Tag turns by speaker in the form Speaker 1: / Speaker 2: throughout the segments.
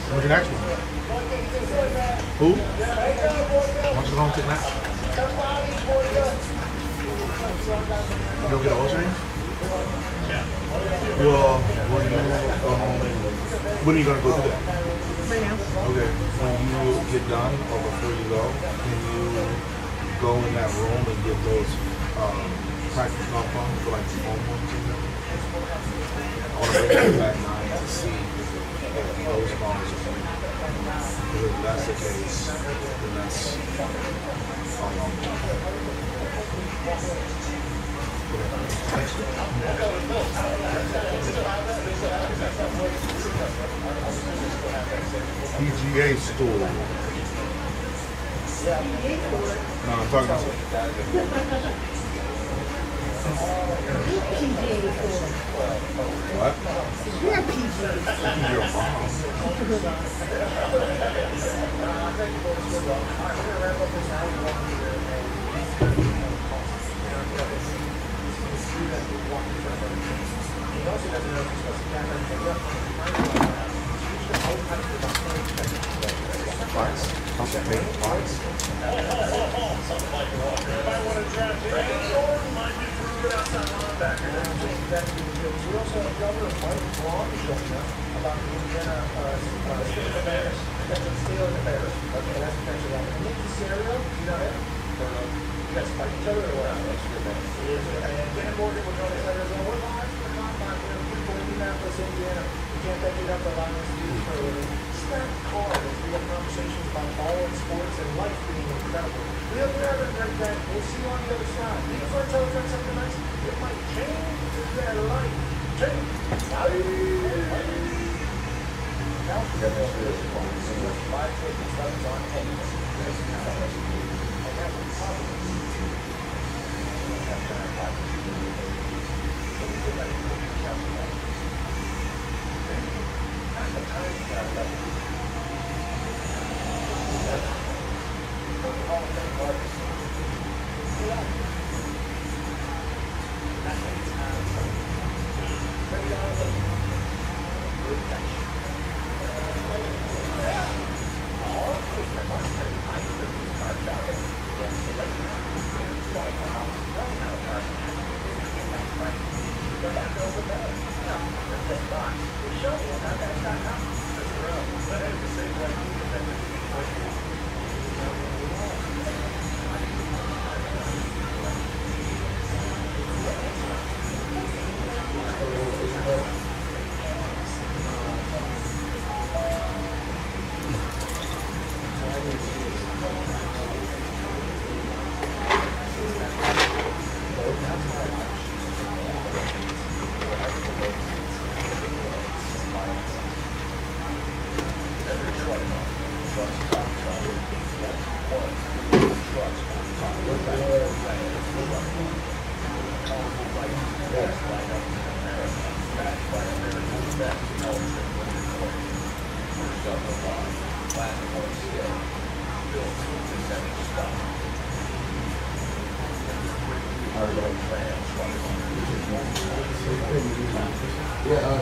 Speaker 1: What's your next one? Who? What's the wrong thing now? You don't get an oil change? Well, when are you going to go do that?
Speaker 2: Right now.
Speaker 1: Okay. When you get done or before you go, can you go in that room and get those practice compounds for like the home ones and them? I want to bring them back now to see if those bombs are free. Because if that's the case, then that's how long. PGA store. No, I'm talking about what?
Speaker 2: Yeah, PGA.
Speaker 1: Your mom. Twice? Okay, maybe twice.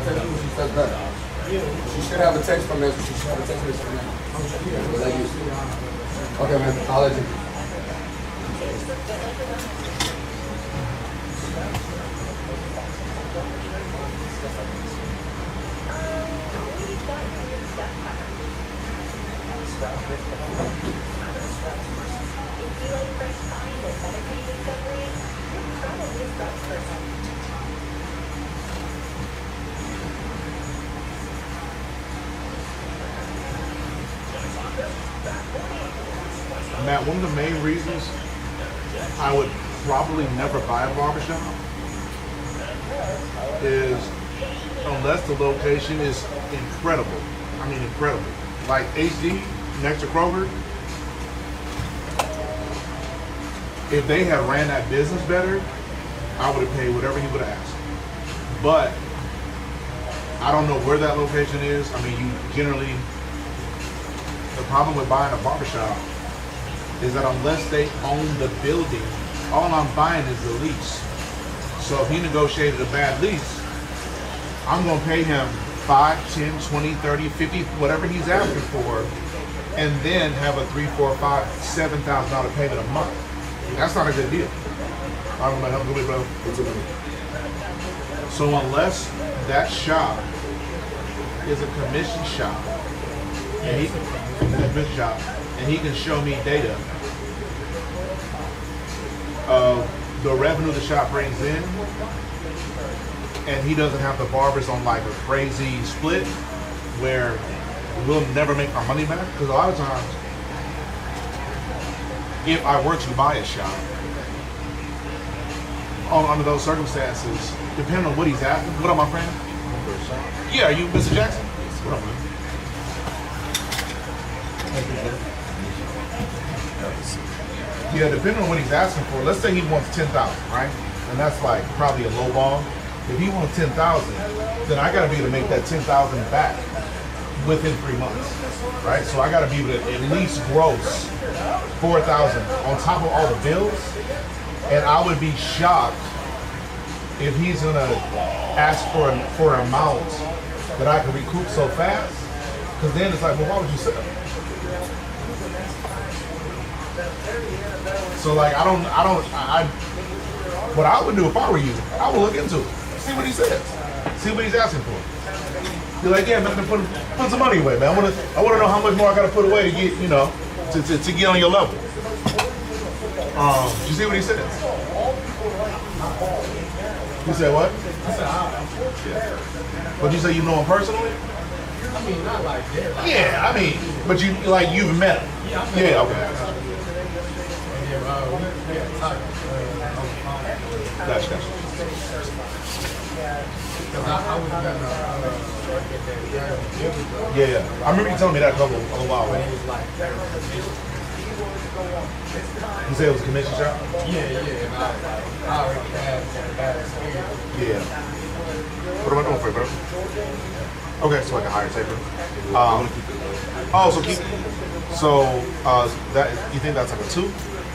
Speaker 3: Text me when she steps back. She should have a text from this. She should have a text message from that. Okay, man. I'll let you.
Speaker 1: Matt, one of the main reasons I would probably never buy a barbershop is unless the location is incredible. I mean incredible. Like HD next to Kroger, if they had ran that business better, I would have paid whatever he would have asked. But I don't know where that location is. I mean, you generally, the problem with buying a barbershop is that unless they own the building, all I'm buying is the lease. So if he negotiated a bad lease, I'm gonna pay him 5, 10, 20, 30, 50, whatever he's asking for, and then have a $3, $4, $5, $7,000 payment a month. That's not a good deal. I don't know how to do it, bro. So unless that shop is a commission shop, and he can show me data of the revenue the shop brings in, and he doesn't have the barbers on like a crazy split where we'll never make our money back. Because a lot of times, if I were to buy a shop, under those circumstances, depending on what he's asking, what up, my friend? Yeah, are you Mr. Jackson? What up, man? Yeah, depending on what he's asking for, let's say he wants 10,000, right? And that's like probably a low ball. If he wants 10,000, then I gotta be able to make that 10,000 back within 3 months, right? So I gotta be able to at least gross 4,000 on top of all the bills. And I would be shocked if he's gonna ask for an amount that I can recoup so fast. Because then it's like, well, why would you sell? So like, what I would do if I were you, I would look into it, see what he says, see what he's asking for. Be like, yeah, man, put some money away, man. I wanna know how much more I gotta put away to get, to get on your level. You see what he says? You said what? Yeah. But you say you know him personally?
Speaker 3: I mean, not like that.
Speaker 1: Yeah, I mean, but you've met him. Yeah, okay. Gotcha. Yeah. I remember you telling me that a while ago. You said it was a commission shop?
Speaker 3: Yeah. I already had a bad experience.
Speaker 1: Yeah. What am I doing for you, bro? Okay, so like a higher taper. That you think that's like a 2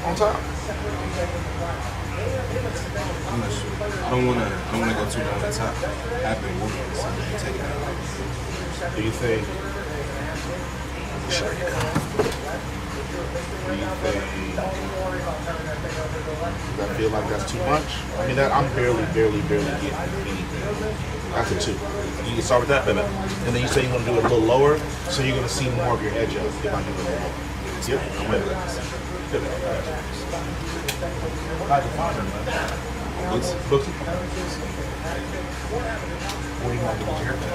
Speaker 1: on top?
Speaker 4: I'm not sure. I don't wanna go too long on the top. I've been working so take it out.
Speaker 1: Do you think?
Speaker 4: Sure.
Speaker 1: Do you think? Does that feel like that's too much? I mean, I'm barely getting anything. That's a 2. You can start with that, baby. And then you say you want to do it a little lower, so you're gonna see more of your edge up if I do it a little lower. Yep, I'm with that. Good. Books. What do you want to do with your haircut?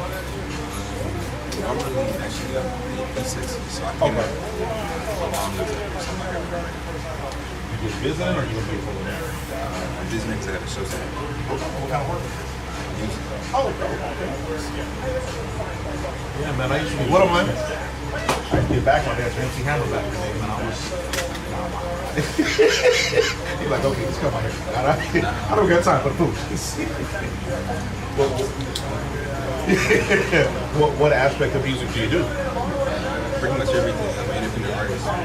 Speaker 4: I'm really actually E6, so I came up along with my hair.
Speaker 1: You just visiting or you gonna be full of hair?
Speaker 4: I'm visiting because I got to show something.
Speaker 1: What kind of work? Oh, okay. Yeah, man, I used to be. What am I? I used to get back on there to MC Hammer back in the day when I was. He's like, okay, let's come on here. I don't got time for the food. What aspect of music do you do?
Speaker 4: Pretty much everything. I'm an independent artist. But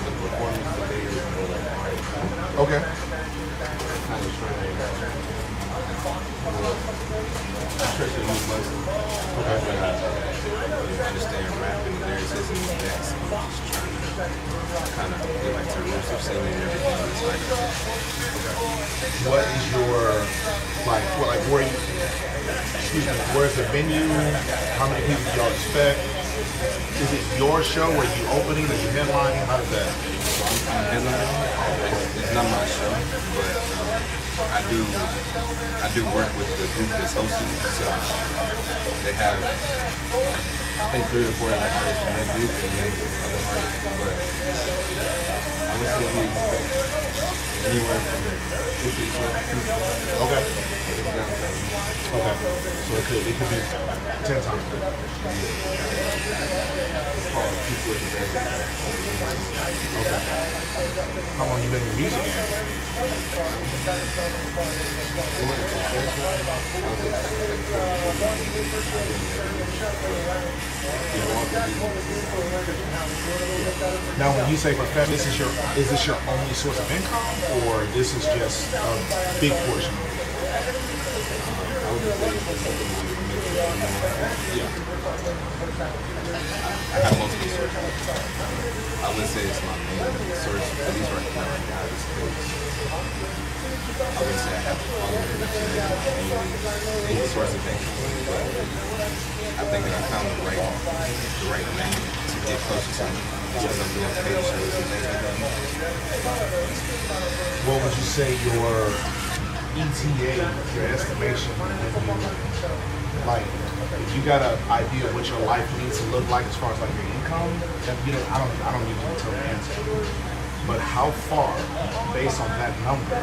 Speaker 4: the performance today is more like art.
Speaker 1: Okay.
Speaker 4: Especially new Muslim. Okay. I understand rap and lyricism and that. So I'm just trying to kind of get like to roots of singing and everything. It's like,
Speaker 1: what is your where's the venue? How many people do y'all expect? Is it your show? Are you opening? Are you headlining? How does that?
Speaker 4: I'm headlining. It's not my show, but I do work with the group that's hosting, so they have I think 3 or 4 like artists in that group and then other artists, but I would say we expect anywhere from 50 to 200.
Speaker 1: Okay.
Speaker 4: It's downtown.
Speaker 1: Okay. So it could be 10 times bigger.
Speaker 4: It's called People with the Best.
Speaker 1: Okay. How long you been in the music game? Now, when you say professional, is this your only source of income, or this is just a big portion?
Speaker 4: I would just say it's something we would make it yeah. I have multiple sources. I would say it's my main source, at least right now, just because I would say I have all of the main source of income, but I think that I found the right lane to get closer to me because I'm doing paid shows and things like that.
Speaker 1: What would you say your ETA, your estimation, when you, like, if you got an idea of what your life needs to look like as far as like your income, then you know, I don't need you to tell the answer. But how far, based on that number,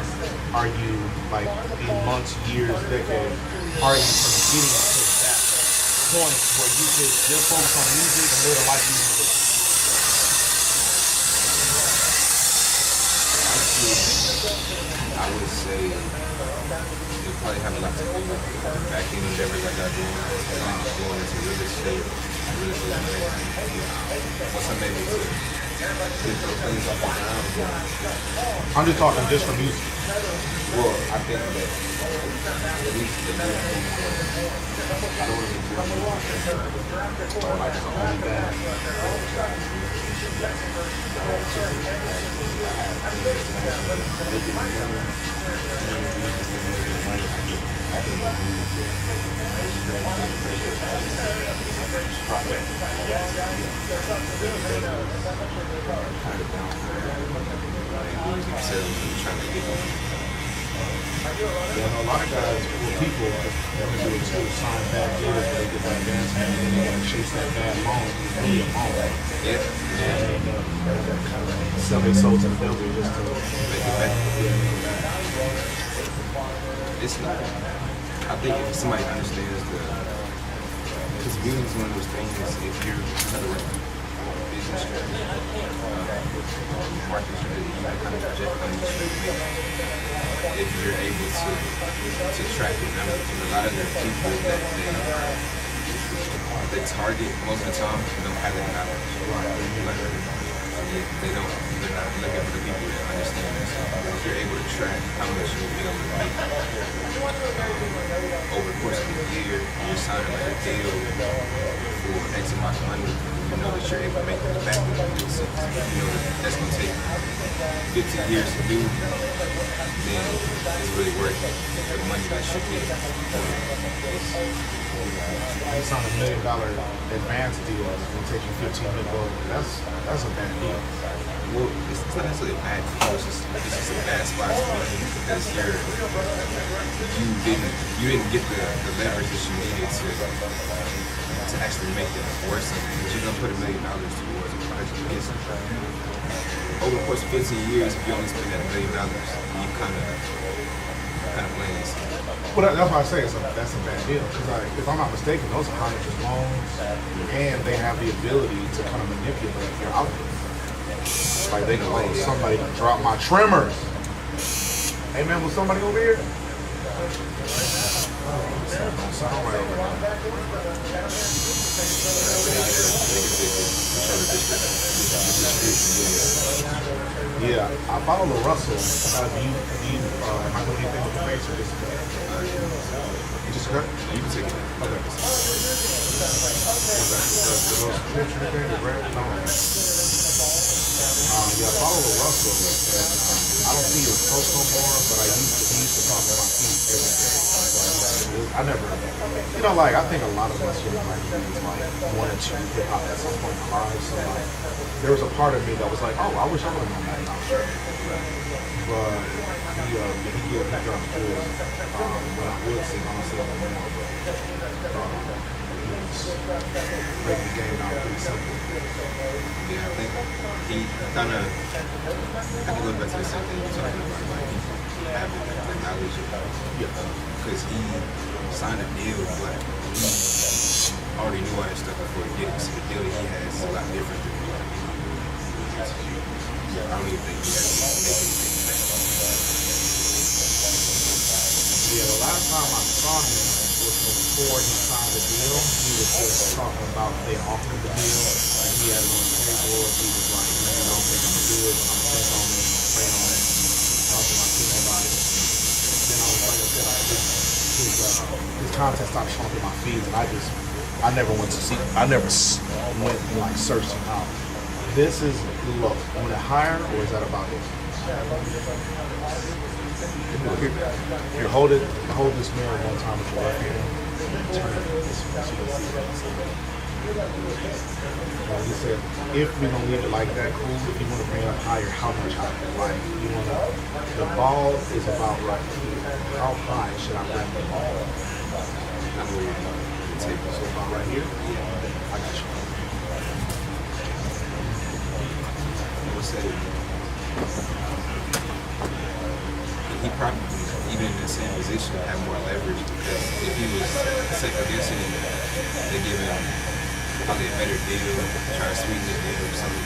Speaker 1: are you, like, in months, years, decades, are you from getting to that point where you could just focus on music and live a life you want to live?
Speaker 4: I would say it probably have a lot to do with back end endeavors I got doing. Going into real estate management. Once I'm able to get those things off the ground.
Speaker 1: I'm just talking just for music.
Speaker 4: Well, I think that at least the new thing, I don't want to be doing or like the only band.
Speaker 1: Yeah, no, a lot of guys, well, people, that do it too, sign bad deals, but they get that dance and then they gotta chase that bad loan, pay a loan.
Speaker 4: Yeah.
Speaker 1: Sell their soul to the devil just to
Speaker 4: Make it back. It's not. I think if somebody understands because music is one of those things. If you're kind of like business strategy, market strategy, you can kind of project on each if you're able to track the numbers. And a lot of the people that they target most of the time don't have that knowledge. Like, they're not looking for the people that understand this. If you're able to track how much you'll be able to make over the course of the year, you're signing like a deal for X amount of money, you know that you're able to make it back in 6 months. You know that that's going to take 15 years to do, then it's really worth it for the money that you get.
Speaker 1: you sign $1 million advance deal, it's gonna take you 15 minutes over. That's a bad deal.
Speaker 4: Well, it's not necessarily a bad deal. It's just a bad spot to be in because you didn't get the leverage that you needed to actually make it worth something. Because you're gonna put $1 million towards a project to get something. Over the course of 15 years, if you only spend that $1 million, you kind of blame yourself.
Speaker 1: Well, that's why I say that's a bad deal. Because if I'm not mistaken, those are high-interest loans, and they have the ability to kind of manipulate your output. Like they know, oh, somebody dropped my trimmers. Hey man, was somebody over here? Sound right over there. Yeah, I follow the Russell. Do you am I doing anything with the face or just you just cut?
Speaker 4: You can take it.
Speaker 1: Okay. Yeah, I follow the Russell. And, I don't see his post no more, but he used to talk to my feet every day. I never, like, I think a lot of us young black kids, like, wanted to hip hop at some point in our lives. So, like, there was a part of me that was like, oh, I wish I would have known that. But he the drums good. When I would sing, I don't sing no more, but break the game down pretty simple.
Speaker 4: Yeah, I think he kind of, I think it goes back to the same thing you're talking about, like he having the knowledge about it. Because he signed a deal, but he already knew all that stuff before he did it. So the deal that he has is a lot different than what I don't even think he has to make anything.
Speaker 1: Yeah, the last time I saw him was before he signed the deal. He was just talking about they offered the deal, and he had it on the table. He was like, man, I don't think I'm good, but I'm gonna think on it, pray on it, talk to my team about it. Then I was like I said, his content stopped showing up in my feed, and I never went to see, I never went and like searched him out. This is low. Want it higher, or is that about it? Here, hold this mirror one time with your left hand. Turn it this way so you can see it. Like you said, if we're gonna leave it like that, cool. If you want to bring it up higher, how much higher? Like you want to, the ball is about right here. How high should I bring the ball?
Speaker 4: I'm where you're taking.
Speaker 1: So about right here. I got you.
Speaker 4: I would say he probably, even in the same position, have more leverage because if he was second guessing it, they give him probably a better deal, try to sweeten the deal or something.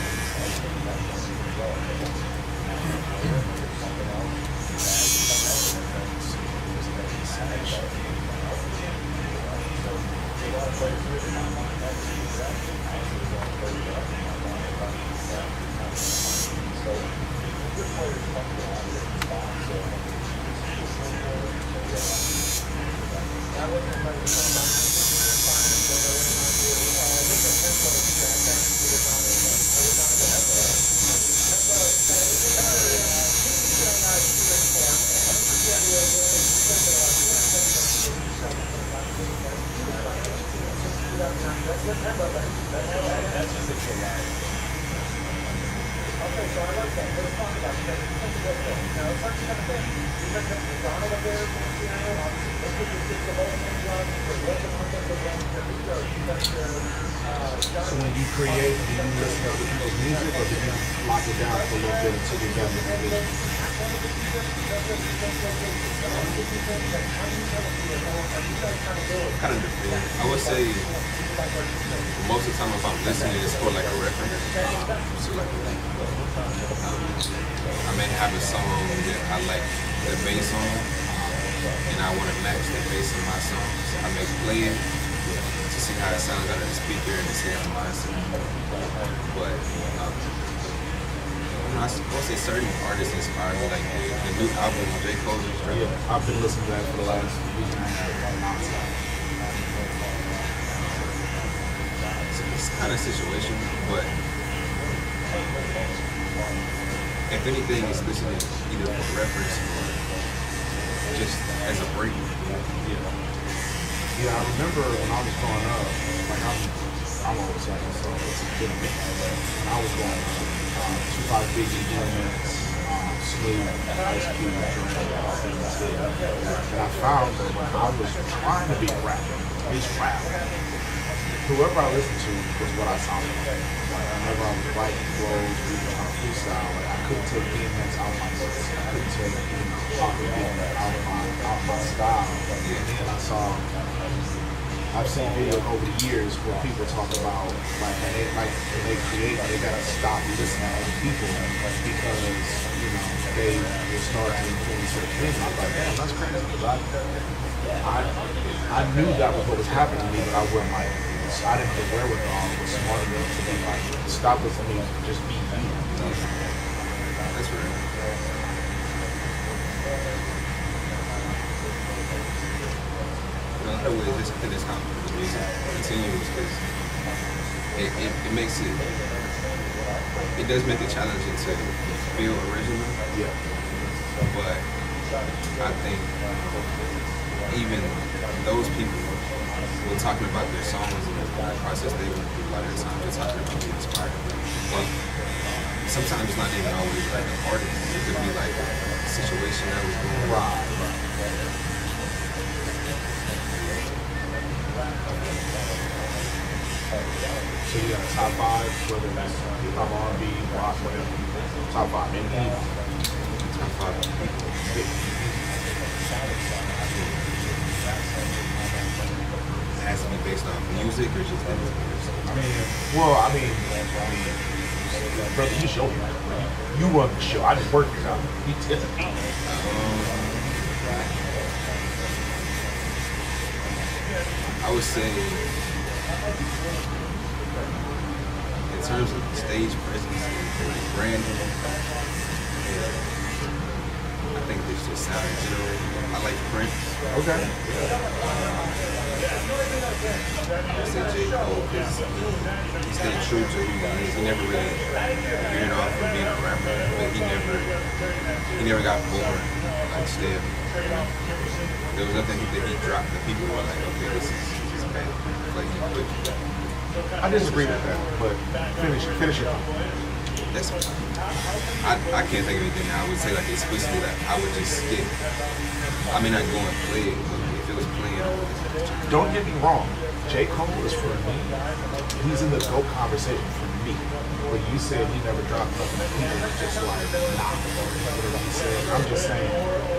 Speaker 1: So when you create, do you listen to other people's music, or do you lock it down for a little bit until you got the vision?
Speaker 4: Kind of depends. I would say most of the time if I'm listening, it's for like a reference. So like, I may have a song that I like the bass on, and I want to match the bass in my song. So I may play it to see how it sounds out of the speaker and to see how mine sounds. But I suppose say certain artists inspire me, like the new album of J. Cole is dropping.
Speaker 1: Yeah, I've been listening to that for the last week and a half nonstop.
Speaker 4: It's kind of situational, but if anything, it's listening either for reference or just as a break.
Speaker 1: Yeah, I remember when I was growing up, like I'm always like so it's a kid. When I was growing up, Tupac, Biggie, DMX, Snoop, Ice Cube, Dre, all things there. And I found that when I was trying to be a rapper, at least rap, whoever I listened to was what I sounded like. Like whenever I was writing flows, reading how to freestyle, like I couldn't take DMX out my voice. I couldn't take Pac out my style. And then I've seen videos over the years where people talk about like when they create, they gotta stop listening to other people because they will start to influence their opinion. I was like, damn, that's crazy. Because I knew that was what was happening to me, but I wouldn't like. I didn't have the wherewithal or smart enough to be like, stop listening to me, just be you.
Speaker 4: That's right. Another way this compliment the music continues because it makes it does make it challenging to feel original.
Speaker 1: Yeah.
Speaker 4: But I think even those people who are talking about their songs and the process they went through, a lot of the time they're talking about being inspired. Like sometimes it's not even always like an artist. It could be like a situation that was going on.
Speaker 1: Right. top five, whether that's hip hop, R&B, rock, whatever. Top five, any.
Speaker 4: Top five people. It has to be based on music or just anything.
Speaker 1: Brother, you show me. You run the show. I just work it out.
Speaker 4: I would say, in terms of stage presence and like branding, I think there's just sound in general. I like Prince.
Speaker 1: Okay.
Speaker 4: I would say J. Cole because he stayed true to who he is. He never really veered off from being a rapper, but he never got bored, like still. There was nothing that he dropped that people were like, okay, this is bad. Like he quit.
Speaker 1: I disagree with that, but finish it.
Speaker 4: That's I can't think of anything now. I would say like explicitly that I would just skip. I may not go and play it, but if it was playing, I would just
Speaker 1: Don't get me wrong. J. Cole is for me. He's in the GOAT conversation for me. But you said he never dropped nothing that people was just like, nah. You know what I'm saying? I'm just saying,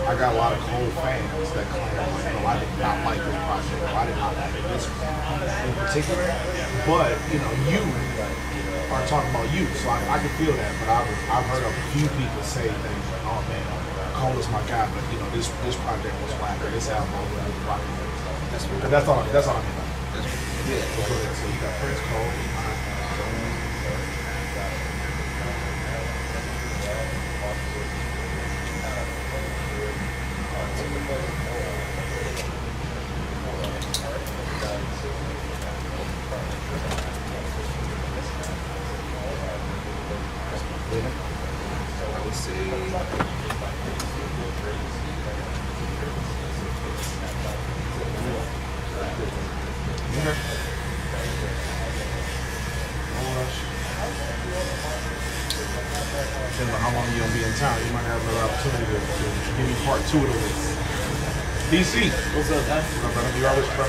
Speaker 1: I got a lot of Cole fans that claim, like, no, I did not like this project. Or I did not like this in particular. But, you know, you are talking about you. So I can feel that. But I've heard a few people say things like, oh man, Cole is my guy, but you know, this project was whack, or this album was rocking. That's all I mean. Yeah, so you got Prince, Cole.
Speaker 4: I would say
Speaker 1: Depending on how long you're gonna be in town, you might have another opportunity to give me part two of the list. DC. What's up, man? What's up, brother? You always bro?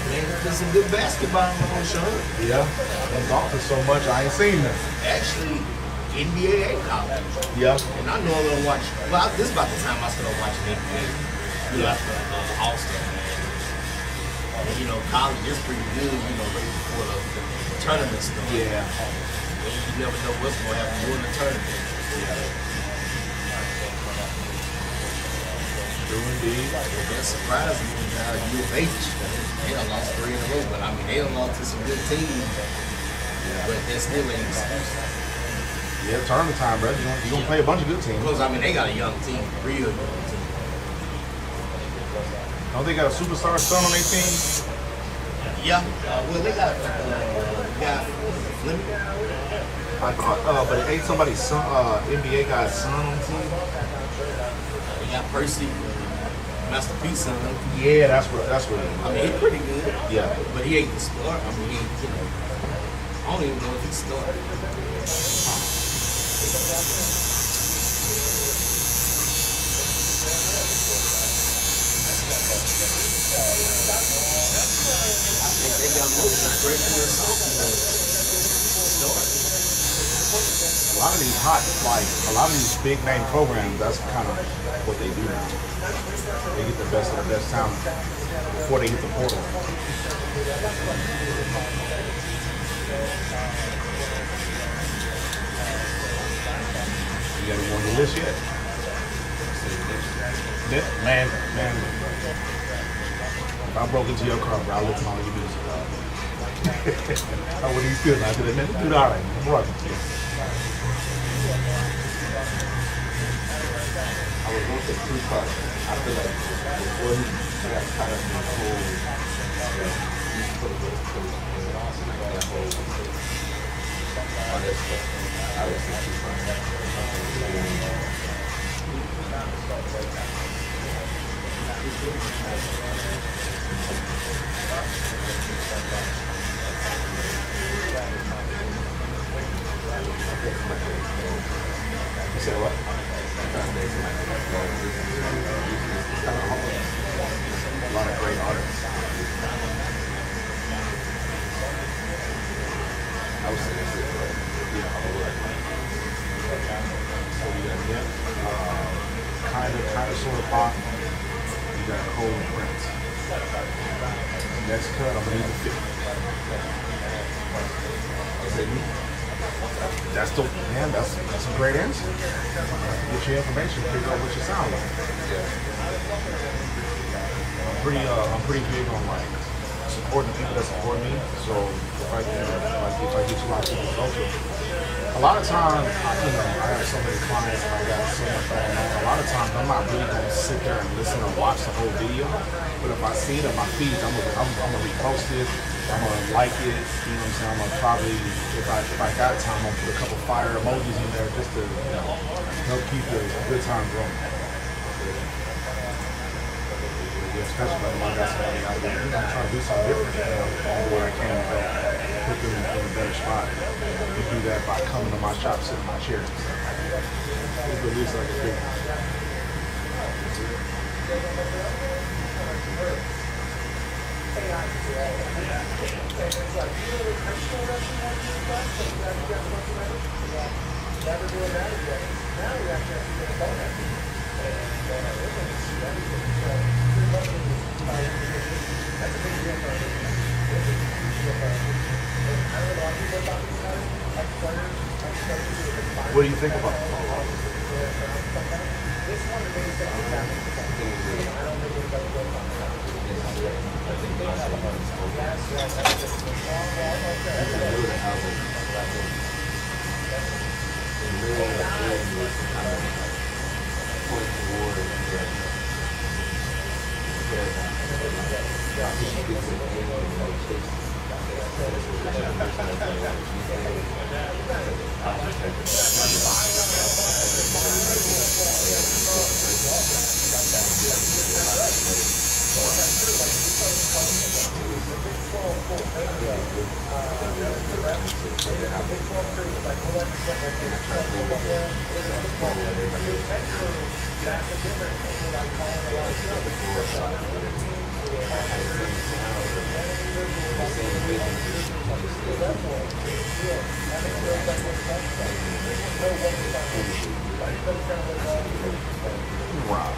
Speaker 5: Man, there's some good basketball on show.
Speaker 1: Yeah. I've been golfing so much, I ain't seen that.
Speaker 5: Actually, NBA and college.
Speaker 1: Yeah.
Speaker 5: And I normally watch, well, this is about the time I started watching NBA. You know, after All-Star. And, you know, college is pretty good, you know, right before the tournament stuff.
Speaker 1: Yeah.
Speaker 5: And you never know what's going to happen during the tournament.
Speaker 1: True indeed.
Speaker 5: That's surprising. U of H, they done lost 3 in a row, but I mean, they done lost to some good teams. But they're still in the
Speaker 1: Yeah, tournament time, bro. You're gonna play a bunch of good teams.
Speaker 5: Because, I mean, they got a young team, real young team.
Speaker 1: Don't they got a superstar son on their team?
Speaker 5: Yeah. Well, they got Fleming.
Speaker 1: I thought, but it ain't somebody's son, NBA guy's son on the team.
Speaker 5: They got Percy, Masterpiece on him.
Speaker 1: Yeah, that's what it is.
Speaker 5: I mean, he's pretty good.
Speaker 1: Yeah.
Speaker 5: But he ain't the star. I mean, he ain't, you know, I don't even know if he's starting. I think they got most of the freshman and sophomore starting.
Speaker 1: A lot of these a lot of these big name programs, that's kind of what they do now. They get the best of the best talent before they hit the portal. You got anyone on the list yet? Man. If I broke into your car, bro, I'll listen to all your music. I wouldn't even feel like it. Man, do all right. I'm rocking to you.
Speaker 3: I was going to Tupac. I feel like before he got caught up in the whole, East Coast, West Coast, and like that whole, all that stuff. I would say Tupac.
Speaker 1: You said what?
Speaker 3: I'm trying to make somebody like,
Speaker 4: would say that's it, bro. Yeah, I would like
Speaker 1: So you got Nip, kind of sort of pop. You got Cole and Prince. Next cut, I'm gonna need the 50. That's the man. That's a great answer. Get your information, figure out what you sound like. I'm pretty big on like supporting the people that support me. So if I get you locked in the culture, a lot of times, I have so many clients and I got so much going on. A lot of times, I'm not really gonna sit there and listen or watch the whole video. But if I see it in my feed, I'm gonna repost it. I'm gonna like it. You know what I'm saying? I'm gonna probably, if I got time, I'm gonna put a couple fire emojis in there just to help keep the good time going. Yeah, especially like when I got somebody out there, I'm trying to do something different where I can put them in a better spot. You do that by coming to my shop, sitting in my chair. It's the least I can do. What do you think about the phone? Wow.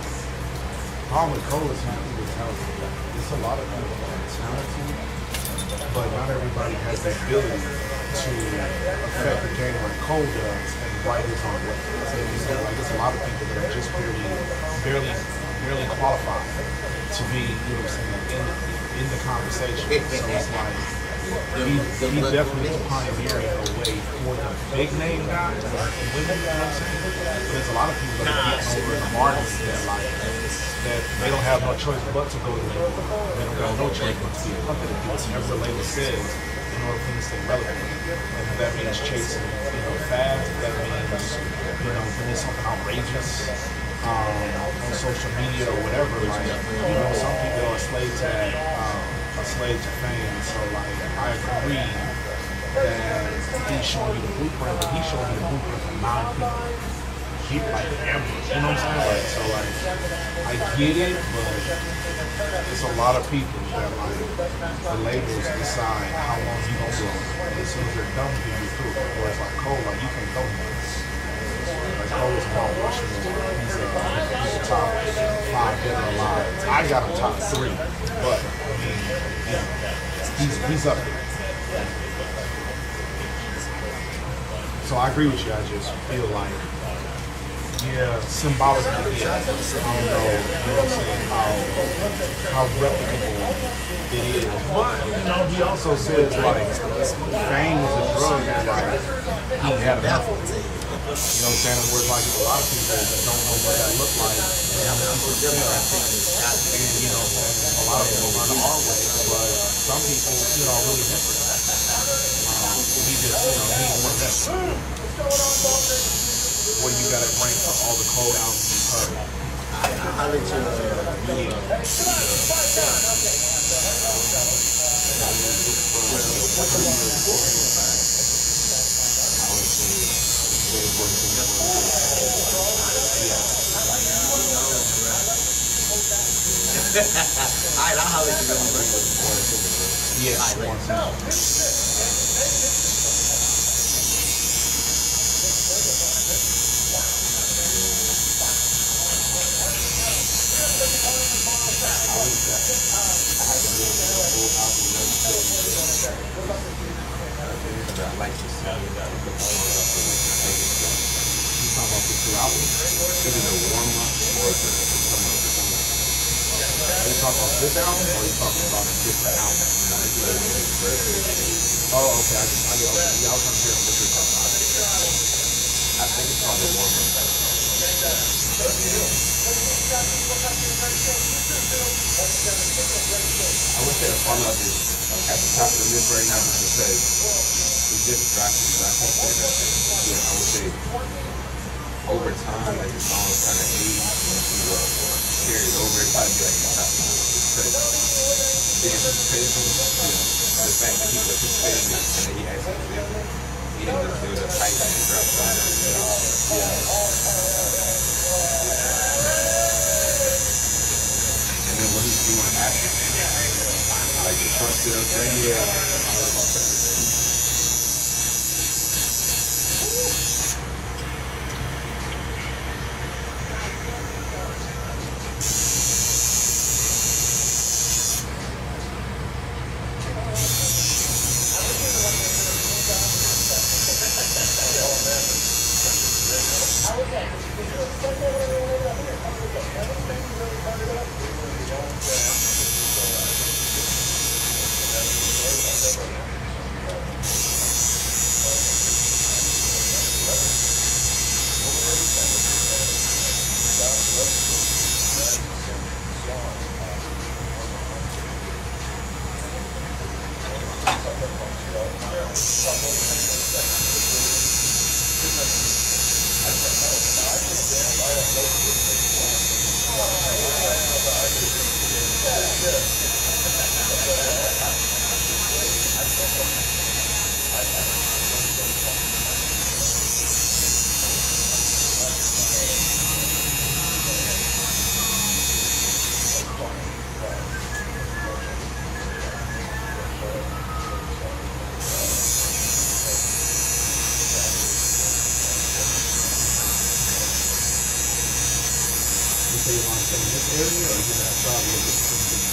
Speaker 1: Problem with Cole is he's talented. There's a lot of people that are talented, but not everybody has the ability to affect the game like Cole does and write his own way. So like there's a lot of people that are just barely qualified to be, you know what I'm saying, in the conversation. So it's like he definitely is pioneering a way for the big name guys and women, you know what I'm saying? But there's a lot of people that are getting over in the margins that they don't have no choice but to go to the label. They don't have no choice but to be a puppet and do whatever the label says in order for them to stay relevant. And if that means chasing, fast, if that means, doing something outrageous on social media or whatever, like, some people are a slave to that, a slave to fame. So like, I agree that he's showing you the blueprint, but he's showing you the blueprint for 9 people. Keep like ever, you know what I'm saying? Like, so like, I get it, but it's a lot of people that like the labels decide how long you gonna go. And as soon as they're done with you, through. Whereas like Cole, like you can go here. Like Cole is Mount Rushmore. He's a top 5 dead or alive. I got him top 3, but I mean, he's up there. So I agree with you. I just feel like, symbolically, I don't know, what I'm saying, how replicable it is. But, he also says, like, fame is a drug that, like, he had enough of it. You know what I'm saying? Whereas, like, a lot of people that don't know what that looked like, and, a lot of people learn the hard way, but some people, really different. He just, he ain't one of them. What do you got to bring for all the Cole albums you've heard?
Speaker 5: I'll let you Alright, I'll holler at you.
Speaker 1: Yeah,
Speaker 4: like to see the songs I feel like can take it to.
Speaker 1: You talking about the two albums?
Speaker 4: Either the warm up or the summer of the summer.
Speaker 1: Are you talking about this album or are you talking about a different album?
Speaker 4: No, it's like one of his very
Speaker 1: Oh, okay. Okay. Yeah, I was trying to figure out what you're talking about.
Speaker 4: I think it's called the warm up. I would say the fun of is at the top of the list right now just because we just dropped it, so I can't say that thing. Yeah, I would say over time, like the songs kind of age and we will carry it over. It'd probably be like the top of the list just because the anticipation, the fact that he participated in it and then he actually delivered it. He didn't just build a hype and drop something. And then what he's doing after, like the short sales thing, I love about that.
Speaker 1: You say you want to stay in this area or you gonna travel a little bit to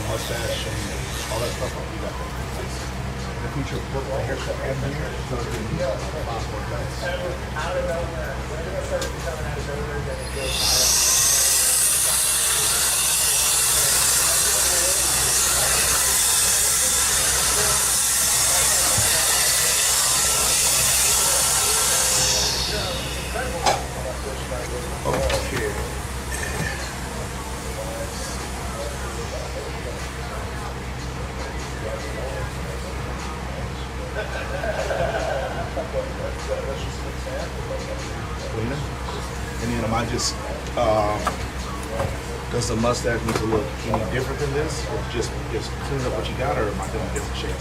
Speaker 1: mustache and all that stuff. You got that. In the future, put my haircut and hair, so it's going to be a lot more nice. Okay. And then I might just Does the mustache need to look any different than this, or just clean up what you got, or am I doing a different shape?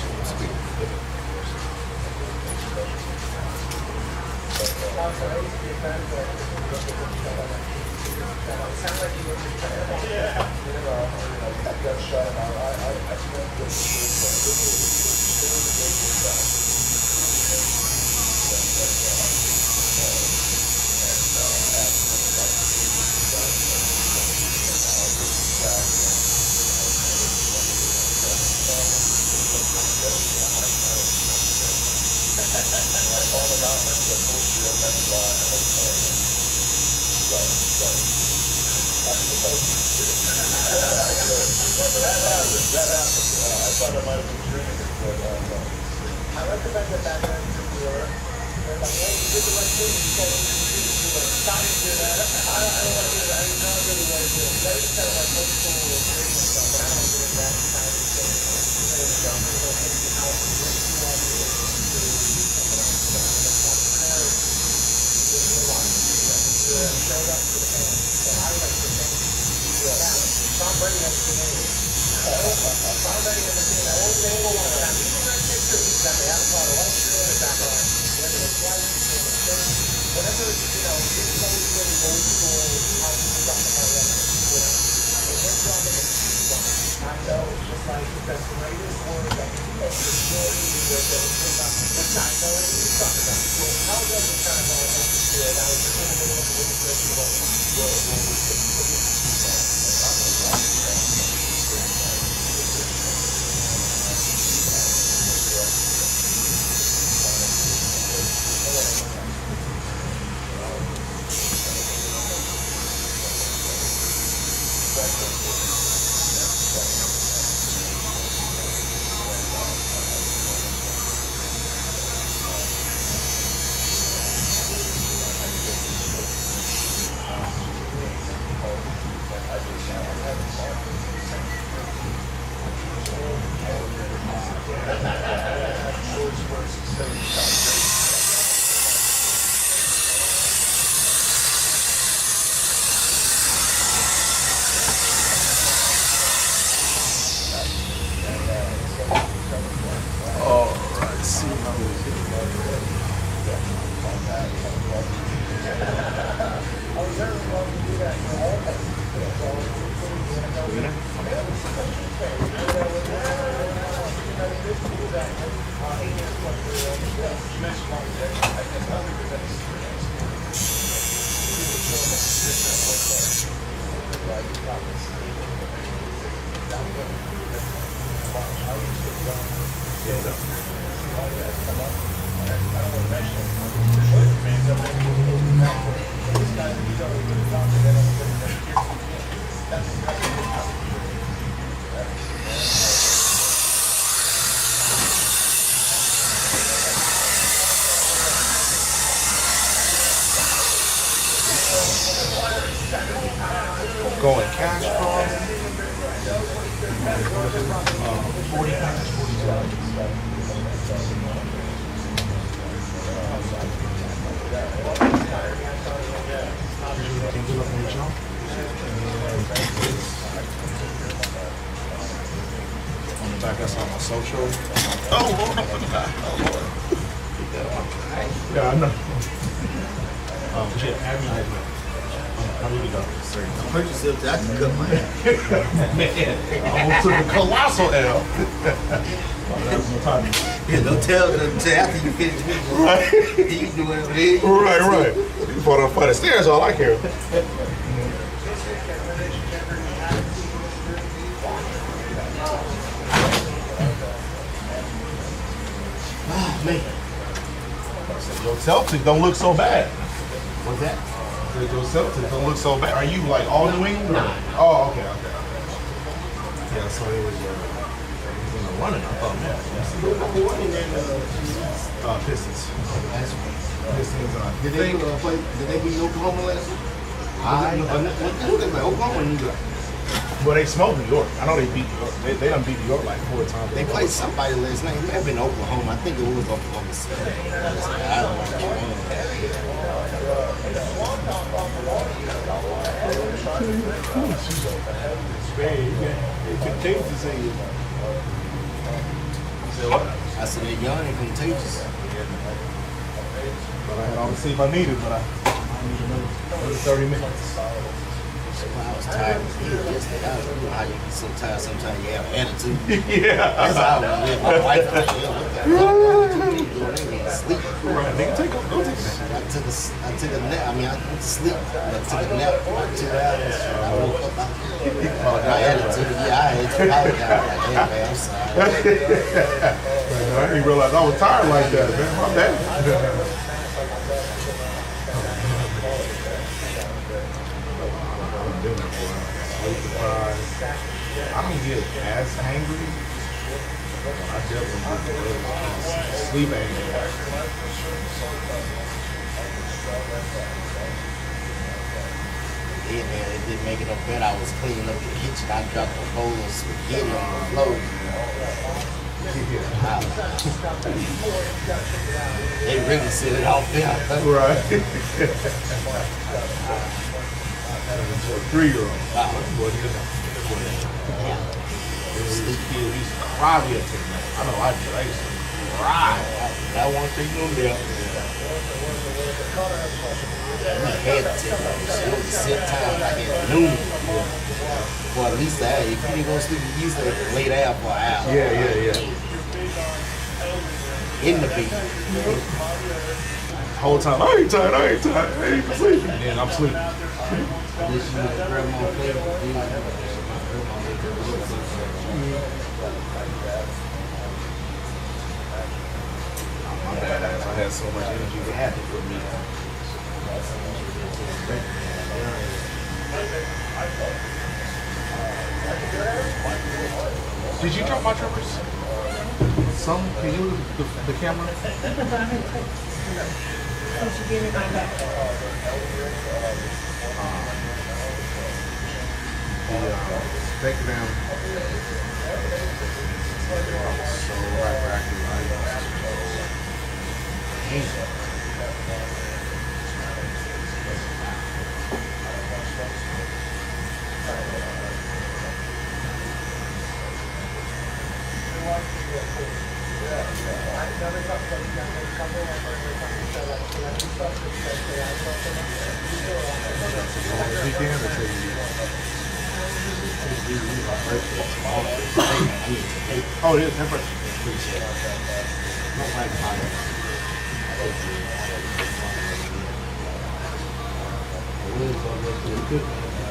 Speaker 1: Going cash cost. 40 cash, 42. On the back, that's on my social. Oh, hold on. Yeah, I know. But yeah, advertise me. How many you got?
Speaker 5: Purchase it, I can cut my hair.
Speaker 1: Man, I almost took a colossal L.
Speaker 5: Yeah, don't tell them until after you finish me.
Speaker 1: Right.
Speaker 5: You can do whatever it is.
Speaker 1: Right. You fought up the stairs, all I care. Oh, man. Your Celtics don't look so bad.
Speaker 5: What's that?
Speaker 1: Your Celtics don't look so bad. Are you like all New England? Or? Oh, okay. Yeah, so it was in the running. I thought, man. Pistons. Pistons.
Speaker 5: Did they play? Did they beat Oklahoma last week? Who they play? Oklahoma or New York?
Speaker 1: Well, they smoked New York. I know they beat New York. They done beat New York like 4 times.
Speaker 5: They played somebody last night. It may have been Oklahoma. I think it was Oklahoma City. I don't know.
Speaker 1: It's contagious in you.
Speaker 5: I said that yarn ain't contagious.
Speaker 1: But I had all the sleep I needed, but I need another 30 minutes.
Speaker 5: I was tired as hell yesterday. I don't know how you get so tired. Sometimes you have attitude.
Speaker 1: Yeah.
Speaker 5: That's how I was with my wife. Like, yeah, what the hell? What you doing? They need to sleep.
Speaker 1: Right, nigga, go take a nap.
Speaker 5: I took a nap. I mean, I went to sleep. I took a nap for like 2 hours. I woke up. My attitude. Yeah, I had to apologize. Like, hey, man, I'm sorry.
Speaker 1: I didn't realize I was tired like that, man. My bad. Sleep deprived. I don't get as hangry. I definitely get sleep angry.
Speaker 5: Yeah, man, it didn't make it no better. I was cleaning up the kitchen. I dropped a bowl of spaghetti on the floor. They really set it off there.
Speaker 1: Right. For a 3-year-old.
Speaker 5: Wow.
Speaker 1: What is it? This kid used to cry me at the night. I know I did. I used to cry.
Speaker 5: That one thing on there. We had to take it was a set time like at noon. For at least an hour. If you didn't go to sleep, you used to lay down for an hour.
Speaker 1: Yeah.
Speaker 5: In the bed.
Speaker 1: Whole time, I ain't tired. I ain't sleeping. And then I'm sleeping.
Speaker 5: This you with grandma playing.
Speaker 1: My bad ass. I had so much energy. It had to put me. Did you drop my trippers? Some? Can you look at the camera?
Speaker 2: Since you gave me mine back.
Speaker 1: Take them. So hyperactive. Weekend or oh, it is her birthday.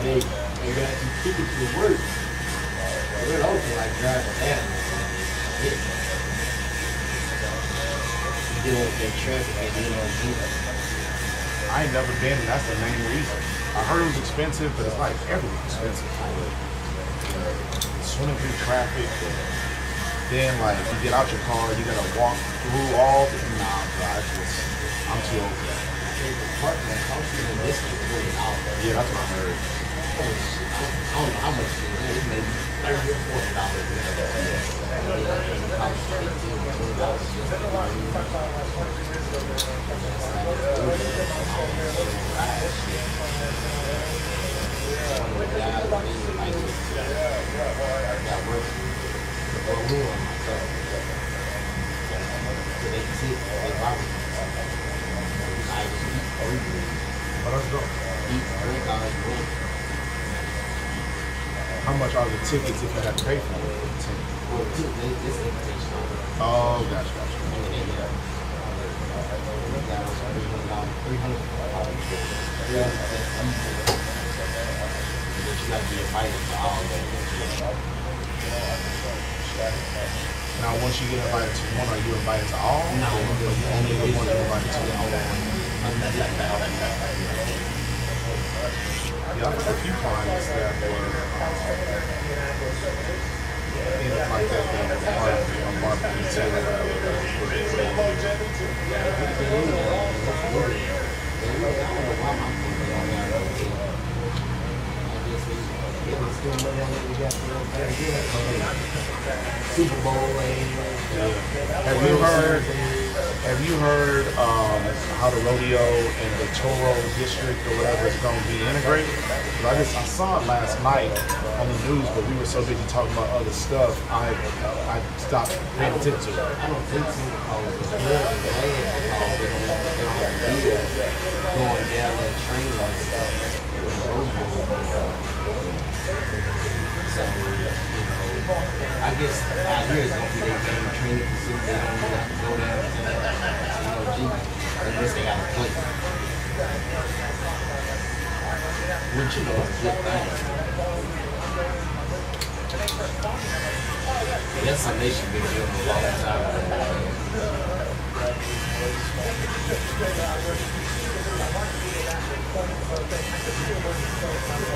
Speaker 5: They got you tickets to work. We're also like driving animals. You get over that traffic and you know,
Speaker 1: I ain't never been, and that's the main reason. I heard it was expensive, but it's like everything's expensive. Swimming through traffic, then like you get out your car, you gotta walk through all the I'm too old for that. Yeah, that's what I heard.
Speaker 5: I don't know how much it is. Maybe $30 or
Speaker 1: But let's go. How much are the tickets if you had to pay for it? Oh, gotcha. Now, once you get invited to one, are you invited to all?
Speaker 5: No,
Speaker 1: only the one you're invited to. Yeah, I've had a few clients that were in it like that, that were part of the
Speaker 5: Super Bowl.
Speaker 1: Have you heard Have you heard how the rodeo and the Toro district or whatever is going to be integrated? 'Cause I saw it last night on the news, but we were so busy talking about other stuff, I stopped paying attention to it.
Speaker 3: I don't think so because it's good and bad because they don't have deals going down and training and stuff with the rodeo. So, I guess out here it's gonna be their main training facility. They don't really have to go down to gym unless they got to play. Which is a good thing. That's something they should be doing a long time ago.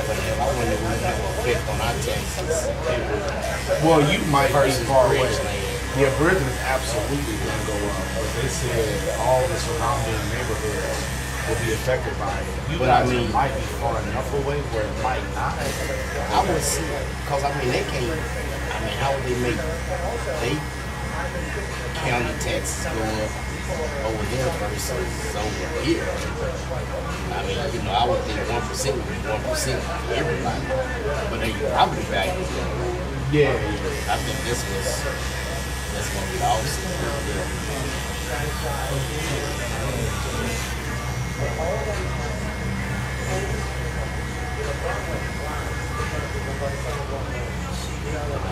Speaker 3: But I wonder if it have an effect on our taxes.
Speaker 1: Well, you might be
Speaker 3: Versus
Speaker 1: far away.
Speaker 3: Bridgeland.
Speaker 1: Yeah, Bridgeland is absolutely going to go up, but they said all the surrounding neighborhoods will be affected by it. You
Speaker 3: But I
Speaker 1: guys
Speaker 3: mean-
Speaker 1: might be far enough away where it might not.
Speaker 3: I would see, because I mean, they can't, I mean, how would they make, they county taxes go up over there versus over here? I mean, you know, I would think 1% would be 1% for everybody, but they probably value it.
Speaker 1: Yeah,
Speaker 3: I think that's going to be the opposite.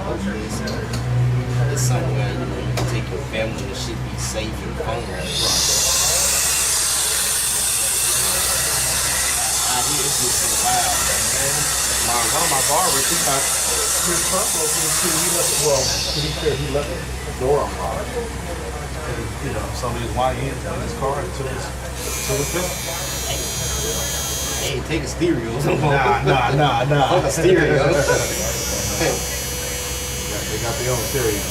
Speaker 3: Hopefully it's somewhere, you know, you can take your family and shit, be safe and fun. Out here, it's just so wild, man.
Speaker 1: one of my barbers, he got his truck open too. He left, well, to be fair, he left the door unlocked. And, you know, some of his YNs in his car until the pistol.
Speaker 3: Hey, take a stereo.
Speaker 1: Nah.
Speaker 3: Fuck a stereo.
Speaker 1: They got their own stereo.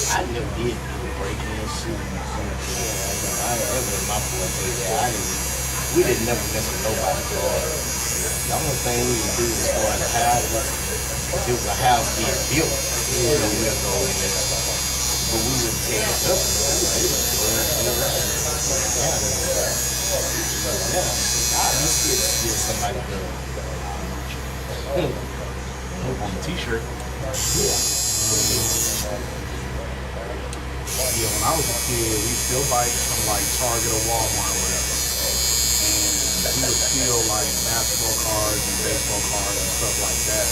Speaker 3: I never did do breaking and shooting. That was my forte. We didn't never mess with nobody. The only thing we would do as far as houses, if there was a house being built, you know, we'd go in there. But we wouldn't tear it up. I'm scared to steal somebody's gun.
Speaker 1: On the t-shirt. Yeah, when I was a kid, we steal bikes from like Target or Walmart or whatever. And we would steal like basketball cards and baseball cards and stuff like that.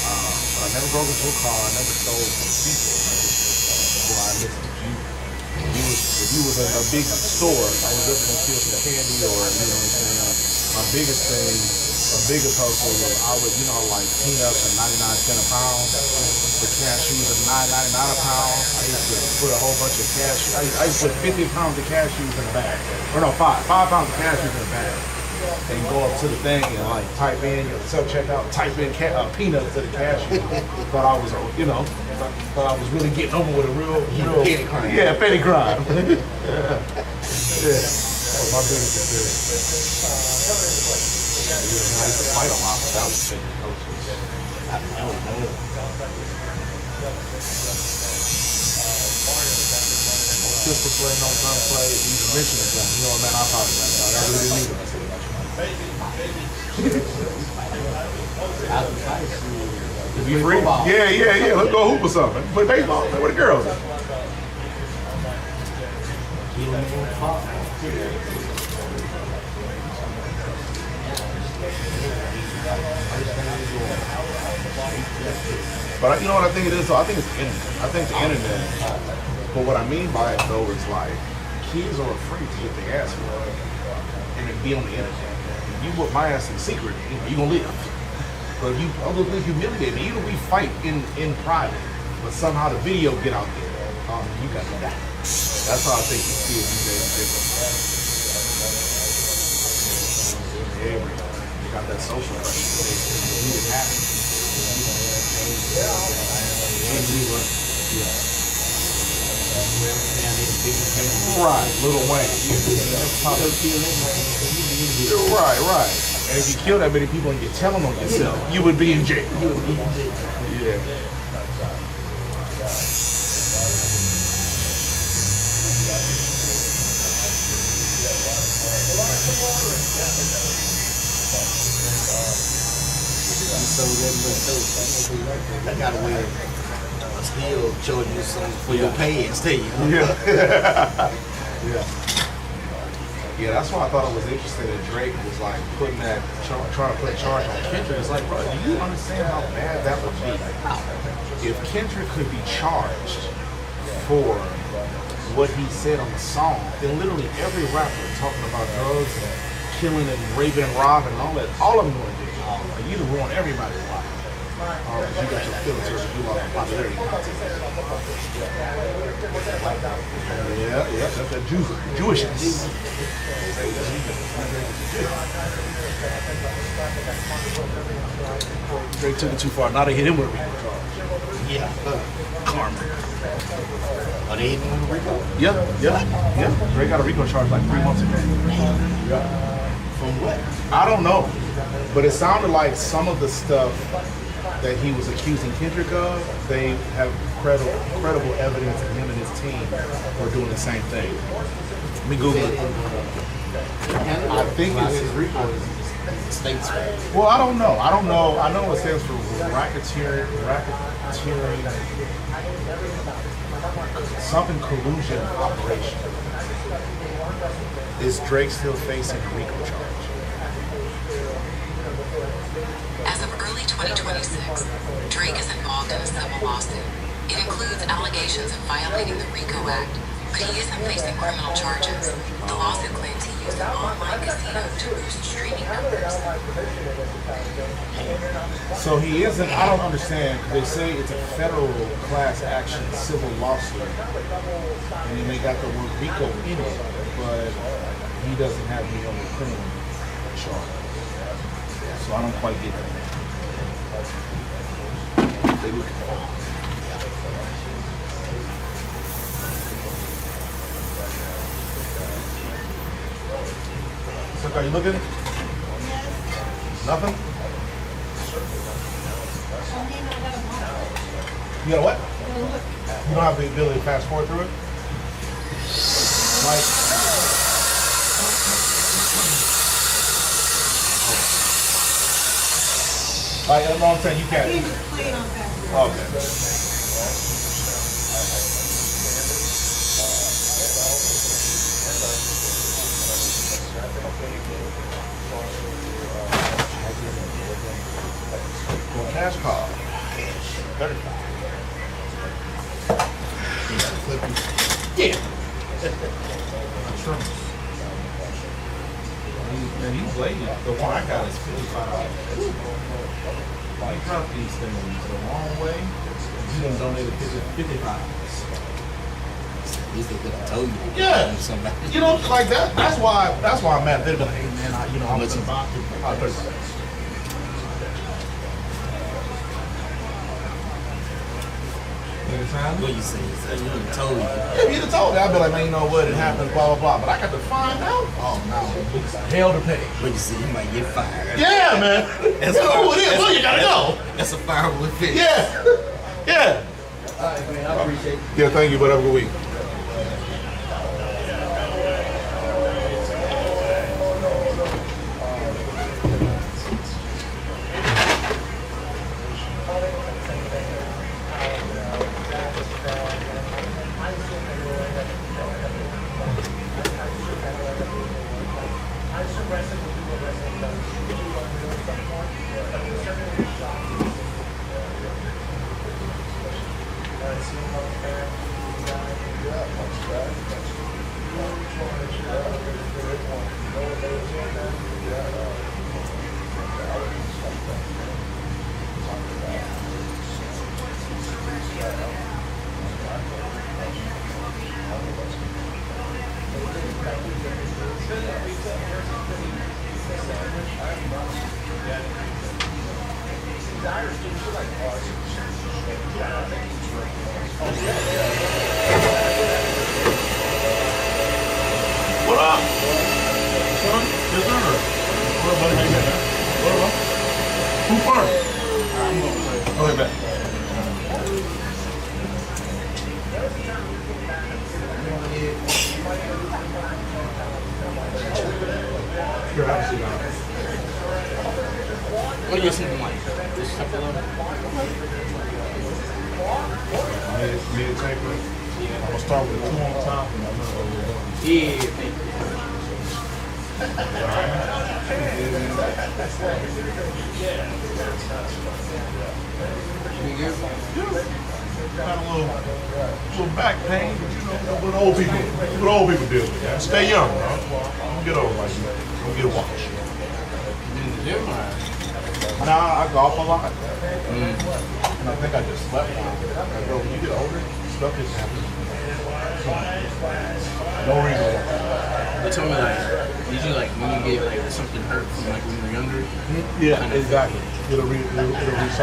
Speaker 1: But I never broke into a car. I never stole from people. Well, I listened to you. If you was a big store, I was just gonna steal some candy or, you know what I'm saying? My biggest thing, my biggest hustle was I would, you know, like peanuts at 99 cents a pound. The cashews at $9.99 a pound. I used to put a whole bunch of cashews. I used to put 50 pounds of cashews in a bag. Or no, 5 pounds of cashews in a bag. And go up to the thing and like type in, self-checkout, type in peanuts to the cashew. Thought I was, you know, thought I was really getting over with a real
Speaker 3: Petty crime.
Speaker 1: Yeah, petty crime. Yeah. That was my biggest experience. I used to fight a lot without taking coaches.
Speaker 3: I don't know.
Speaker 1: Pistol play, no gunplay, even mentioning gun. You know what, man, I apologize. I really didn't mean to say that. You free? Yeah. Let's go hoop or something. Play baseball. Play with the girls. But you know what I think it is? I think it's the internet. I think the internet. But what I mean by it though is like kids are afraid to get their ass whooped and then be on the internet. If you whoop my ass in secret, you know, you gonna live. But if you publicly humiliate me, even we fight in private, but somehow the video get out there, you got to die. That's how I think these kids these days are different. Yeah, you got that social pressure. They need it happen. Right, Little Wayne. Right, right. And if you kill that many people and you're telling on yourself, you would be in jail. Yeah.
Speaker 5: So that dope. I gotta wear a steel charging you something for your pants, too.
Speaker 1: Yeah. Yeah.
Speaker 3: Yeah, that's why I thought it was interesting that Drake was like putting that, trying to put a charge on Kendrick. It's like, bro, do you understand how bad that would be? If Kendrick could be charged for what he said on the song, then literally every rapper talking about drugs and killing and raping and robbing and all that, all of them going to get jail. Like, you'd ruin everybody's life. You got your filters, you lost popularity. Yeah, that's that Jewishness.
Speaker 1: Drake took it too far. Now they hit him with a RICO charge.
Speaker 5: Yeah. Karma. Are they even on the RICO?
Speaker 1: Yeah. Drake got a RICO charge like 3 months ago.
Speaker 5: From what?
Speaker 1: I don't know, but it sounded like some of the stuff that he was accusing Kendrick of, they have credible evidence that him and his team were doing the same thing. Let me Google it. I think it's RICO.
Speaker 5: States.
Speaker 1: Well, I don't know. I know it stands for racketeering, something collusion operation. Is Drake still facing a RICO charge?
Speaker 6: As of early 2026, Drake is involved in a civil lawsuit. It includes allegations of violating the RICO Act, but he isn't facing criminal charges. The lawsuit claims he used an online casino to boost streaming numbers.
Speaker 1: So he isn't, I don't understand, they say it's a federal class action civil lawsuit, and then they got the word RICO in it, but he doesn't have any other criminal charge. So I don't quite get that. They look So are you looking? Nothing? You got what? You don't have the ability to fast forward through it? Like, that's what I'm saying, you can't. Okay. Well, cash card. 35. Yeah. And he's late. The one I got is $55. He dropped these things the wrong way. He done donated $55.
Speaker 5: At least they could have told you.
Speaker 1: Yeah.
Speaker 5: Somebody.
Speaker 1: You know, like that. That's why I'm mad. They'd be like, hey man, I'm gonna buy $35.
Speaker 5: What you say? You done told you.
Speaker 1: If you'd have told me, I'd be like, man, you know what? It happened, blah blah blah. But I got to find out. Oh no, it's hell to pay.
Speaker 5: What you say? You might get fired.
Speaker 1: Yeah, man. That's who it is. Well, you gotta go.
Speaker 5: That's a firewood fish.
Speaker 1: Yeah. Yeah.
Speaker 5: All right, man. I appreciate it.
Speaker 1: Yeah, thank you. But have a good week. What up? Son? Yes, sir. up, buddy? How you been? What up? Who first? Okay, bet. Here, have a seat, man.
Speaker 5: What do you get something like this type of level?
Speaker 1: Me to take it. I'm gonna start with 2 on top and I'm gonna go with 1.
Speaker 5: Yeah, thank you.
Speaker 1: Got a little back pain, but you know what old people deal with. Man. Stay young, bro. Don't get old like you. Don't get washed. Nah, I golf a lot. And I think I just slept on it. Like, bro, when you get older, stuff just happens. No reason.
Speaker 5: They told me like, usually like when you get like something hurt from like when you're younger.
Speaker 1: Yeah, exactly. It'll resurface.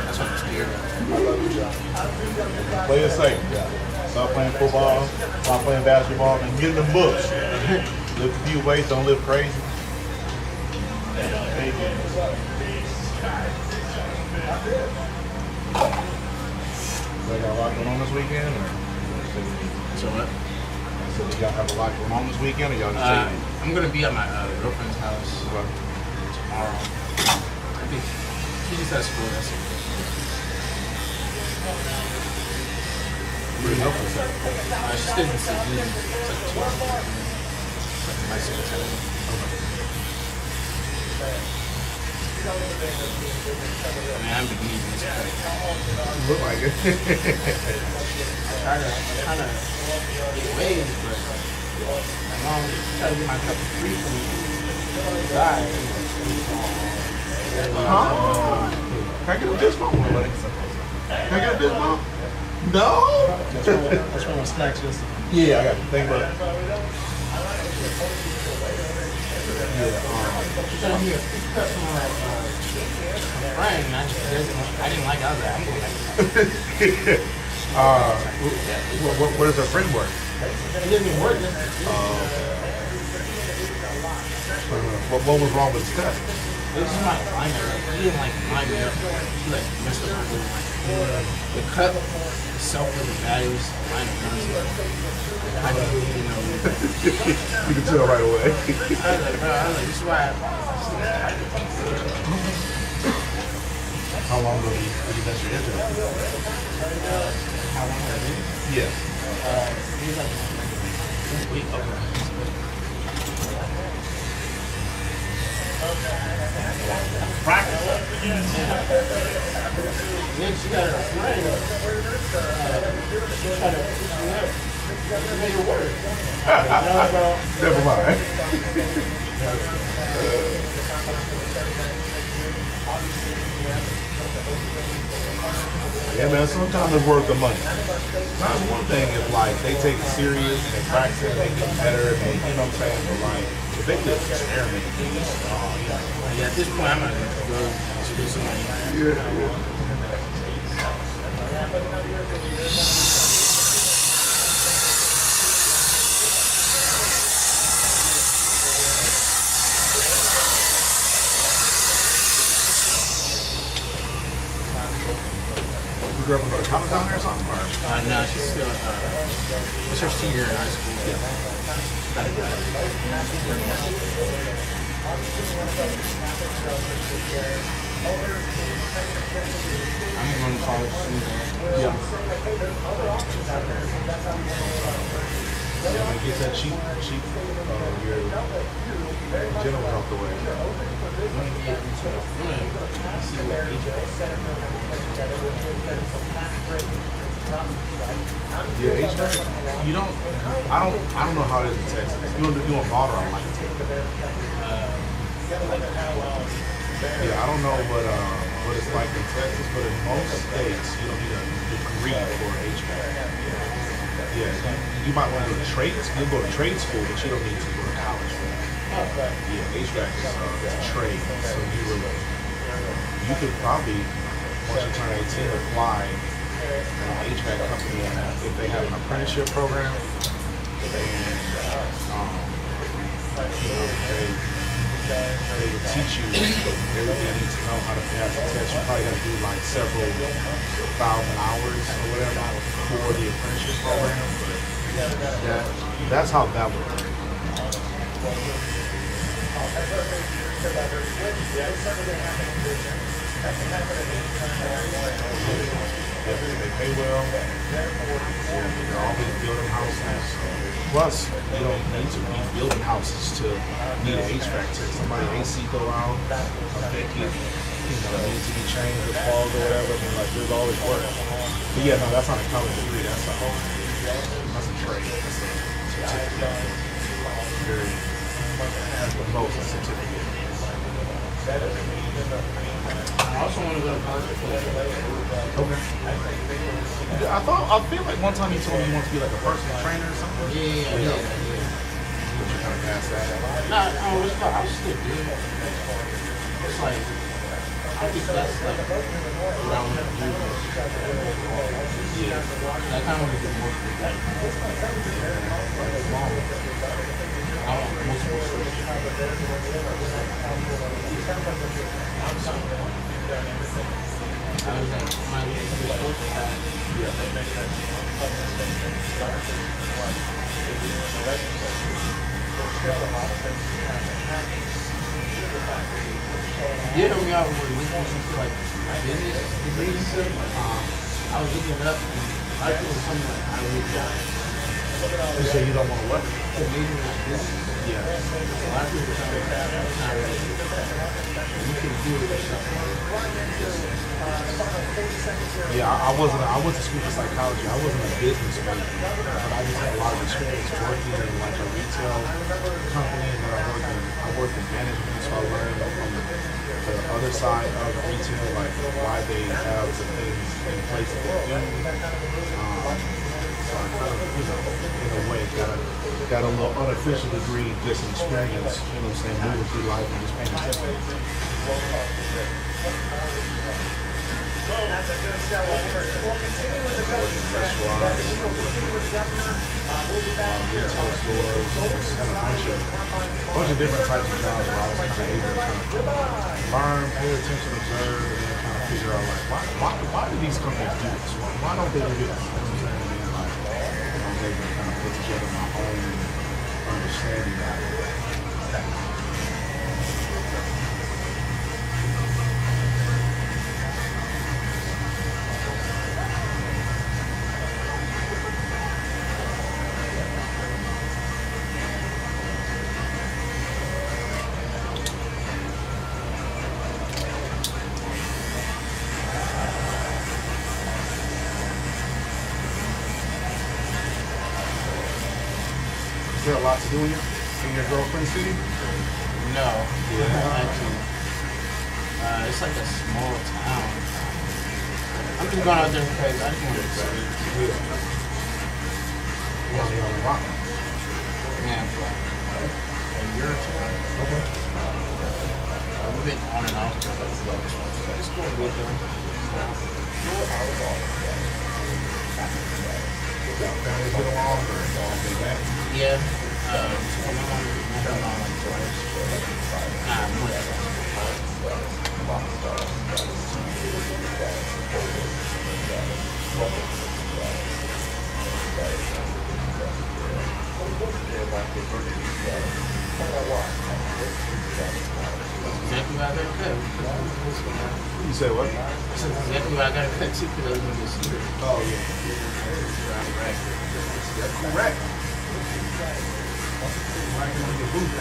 Speaker 5: That's what I'm scared of.
Speaker 1: Play it safe. Stop playing football, stop playing basketball, and get in the books. Lift a few weights, don't live crazy. So y'all got a lot going on this weekend? Or?
Speaker 5: So what?
Speaker 1: So y'all have a lot going on this weekend, or y'all just taking it?
Speaker 5: I'm gonna be at my girlfriend's house tomorrow. I think she just has school. That's it.
Speaker 1: Pretty helpful.
Speaker 5: She stays in Sydney. It's like 2 hours. It's like a nice hotel. I mean, I'm beginning this place.
Speaker 1: Look like it.
Speaker 5: I'm trying to get ways, but my mom tried to get my cup of free for me. Died.
Speaker 1: Can I get a discount, buddy? Can I get a discount? No?
Speaker 5: That's one of the snacks yesterday.
Speaker 1: Yeah, I got to think about it.
Speaker 5: Trying to get a cut from my friend, and I didn't like it. I was like, I'm going to
Speaker 1: Where does her friend work?
Speaker 5: It didn't even work.
Speaker 1: What was wrong with the cut?
Speaker 5: It was just like line me up. He didn't like line me up. He like messed up my food. The cut itself wasn't bad. It was line me up. I didn't even know.
Speaker 1: You can tell right away.
Speaker 5: I was like, bro, this is why
Speaker 1: How long ago did you mess your internet?
Speaker 5: how long has it been?
Speaker 1: Yeah.
Speaker 5: It was like this week.
Speaker 1: Practice.
Speaker 5: Then she got her friend. She tried to push me up. She made it work.
Speaker 1: Never mind. Yeah, man, sometimes it's worth the money. That's one thing if, like, they take it serious and they practice it, they get better, and they, you know what I'm saying? But, like, if they just experiment and do this,
Speaker 5: Yeah, at this point, I'm not going to go to somebody.
Speaker 1: You grew up in a college down there or something? Or?
Speaker 5: No, she's still, it's her senior in high school. Yeah. I'm going to college soon.
Speaker 1: Yeah. Yeah, man, get that cheap, your general health away. Yeah, HVAC. You don't. I don't know how it is in Texas. You don't bother on like yeah, I don't know what it's like in Texas, but in most states you don't need a degree for HVAC. Yeah, you might want to go to trade. You'll go to trade school, but you don't need to go to college for that. Yeah, HVAC is a trade, so you could probably once you turn 18 apply an HVAC company if they have an apprenticeship program. And they would everything you need to know how to pass the test. You probably got to do like several thousand hours or whatever for the apprenticeship program. That's how that would work. They pay well. They're always building houses. Plus, you don't need to be building houses to need an HVAC tech. Somebody AC go out, affect it, needs to be changed with fog or whatever. I mean, like, there's always work. But yeah, no, that's not a college degree. That's a trade. That's a certificate. Very, the most a certificate.
Speaker 5: I also want to go to college.
Speaker 1: Okay. I feel like one time you told me you want to be like a personal trainer or something.
Speaker 5: Yeah.
Speaker 1: Would you kind of pass that?
Speaker 5: Nah, I was still good. It's like, I think that's like what I want to do. Yeah. I kind of want to do most of that. I want multiple sources. I was like, my sources did help me out with looking into like business degrees and stuff. I was looking it up and I think it was something like I really got.
Speaker 1: You say you don't want to what?
Speaker 5: So maybe like business.
Speaker 1: Yeah.
Speaker 5: A lot of people tell me that's not really. You can do it or something.
Speaker 1: Yeah, I went to school for psychology. I wasn't a business major, but I just had a lot of experience working in like a retail company, and then I worked in management, so I learned from the other side of retail, like why they have the things in place that they do. So I kind of, in a way, got a little unofficial degree, just an experience, what I'm saying, moving through life and just paying attention. Restaurants, retail stores, and a bunch of different types of jobs where I was kind of able to learn, pay attention, observe, and then kind of figure out like why do these companies do this? Why don't they do this? You know what I'm saying? And then like I was able to kind of put together my own understanding of it. Is there a lot to do in your girlfriend's city?
Speaker 5: No.
Speaker 1: Yeah.
Speaker 5: Actually. It's like a small town. I'm just going out there because I just want to see.
Speaker 1: Yeah, on the rock.
Speaker 5: Yeah, for a year or two.
Speaker 1: Okay.
Speaker 5: We've been on and off. It's going good though.
Speaker 1: Families get along or they back?
Speaker 5: Yeah. My mom met her mom like twice. More than exactly what I got to cut.
Speaker 1: You say what?
Speaker 5: This is exactly what I got to cut too because I was going to see her.
Speaker 1: Oh yeah. That's correct. Right on your boot.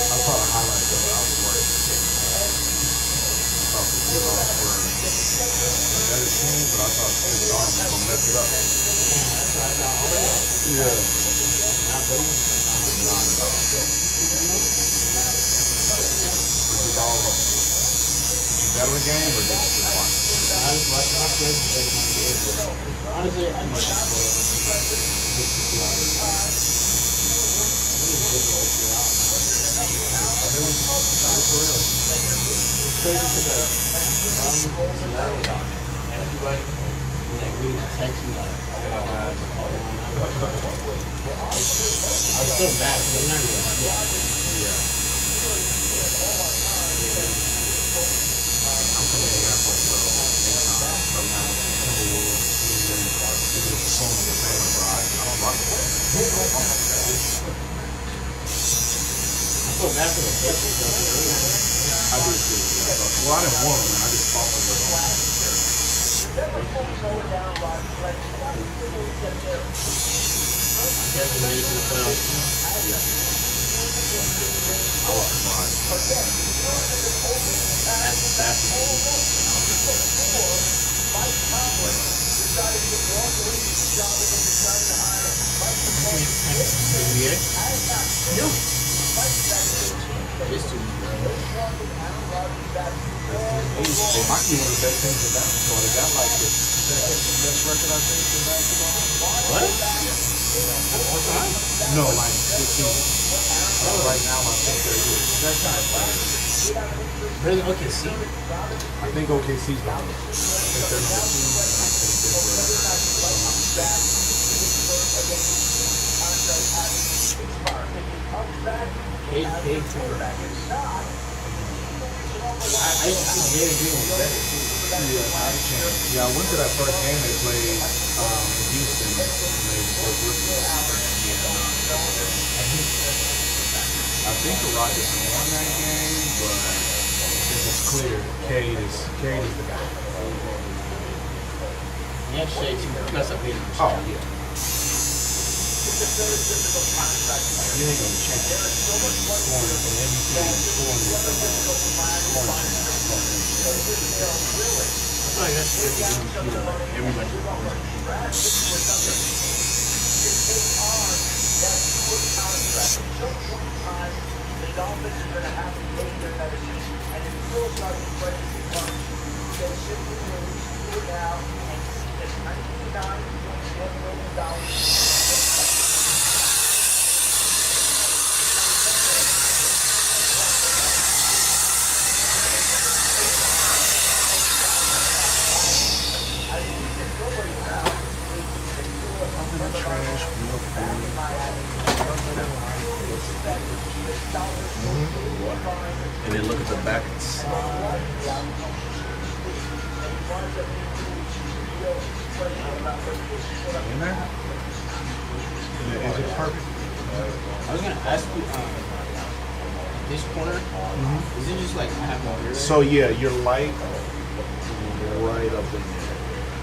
Speaker 1: I saw the highlights of it. I was working. I thought the Seahawks were a better team, but I thought Steve Darnold was gonna mess it up. Yeah. Not at all. Was it all wrong? Did you bet on the game or did you just watch it?
Speaker 7: I was watching my friends betting on the game, but honestly, I might not go.
Speaker 1: It was for real.
Speaker 7: It's crazy because everybody like really text me like, I was so bad because I'm not even
Speaker 1: Yeah. I'm from Minneapolis, so sometimes Timberwolves, it's a song of the family, bro. I don't rock with that.
Speaker 7: I feel bad for the Pacers though.
Speaker 1: I do too. Yeah. Well, I didn't want them, man. I just fought for them.
Speaker 7: Definitely made it to the playoffs.
Speaker 1: I was surprised.
Speaker 7: NBA? No. It's too
Speaker 1: They might be one of the best teams in basketball. They got like the second best record, I think, in basketball.
Speaker 7: What?
Speaker 1: No, like this season. Right now, I think they're either second or third.
Speaker 7: Really? Okay, see.
Speaker 1: I think OKC's behind them. I think they're number 2, and I think Denver is
Speaker 7: Big quarterback. I used to see Jerry Green was better too.
Speaker 1: Yeah, I went to that first game they played in Houston. And they both rookies. I think the Rockets won that game, but it was clear. Cade is the guy.
Speaker 7: Yeah, Shea too. Plus I paid him.
Speaker 1: Oh, yeah. You ain't gonna change. Scoring from every team, scoring with the scoring chance.
Speaker 7: I feel like that's what they do. You know, like everybody.
Speaker 4: And then look at the back.
Speaker 1: In there? Is it perfect?
Speaker 7: I was gonna ask you, this corner, is it just like I have no hair?
Speaker 1: So yeah, your light right up in there.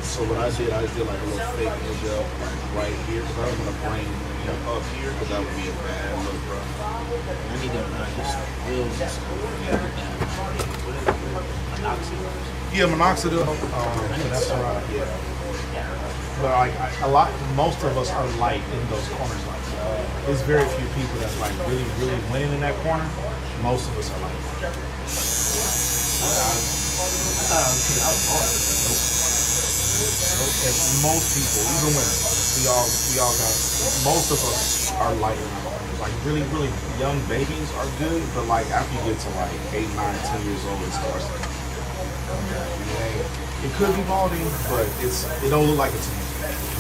Speaker 1: So what I did like a little fake edge up like right here because I don't want to bring him up here because that would be a bad look, bro.
Speaker 7: I need to just real monoxide.
Speaker 1: Yeah, minoxidil. That's right. Yeah. But like most of us are light in those corners like that. There's very few people that's like really winning in that corner. Most of us are light. And most people, even women, we all got. Most of us are light in our corner. like really, really young babies are good, but like after you get to like 8, 9, 10 years old, it starts to come back. It could be balding, but it don't look like it to me.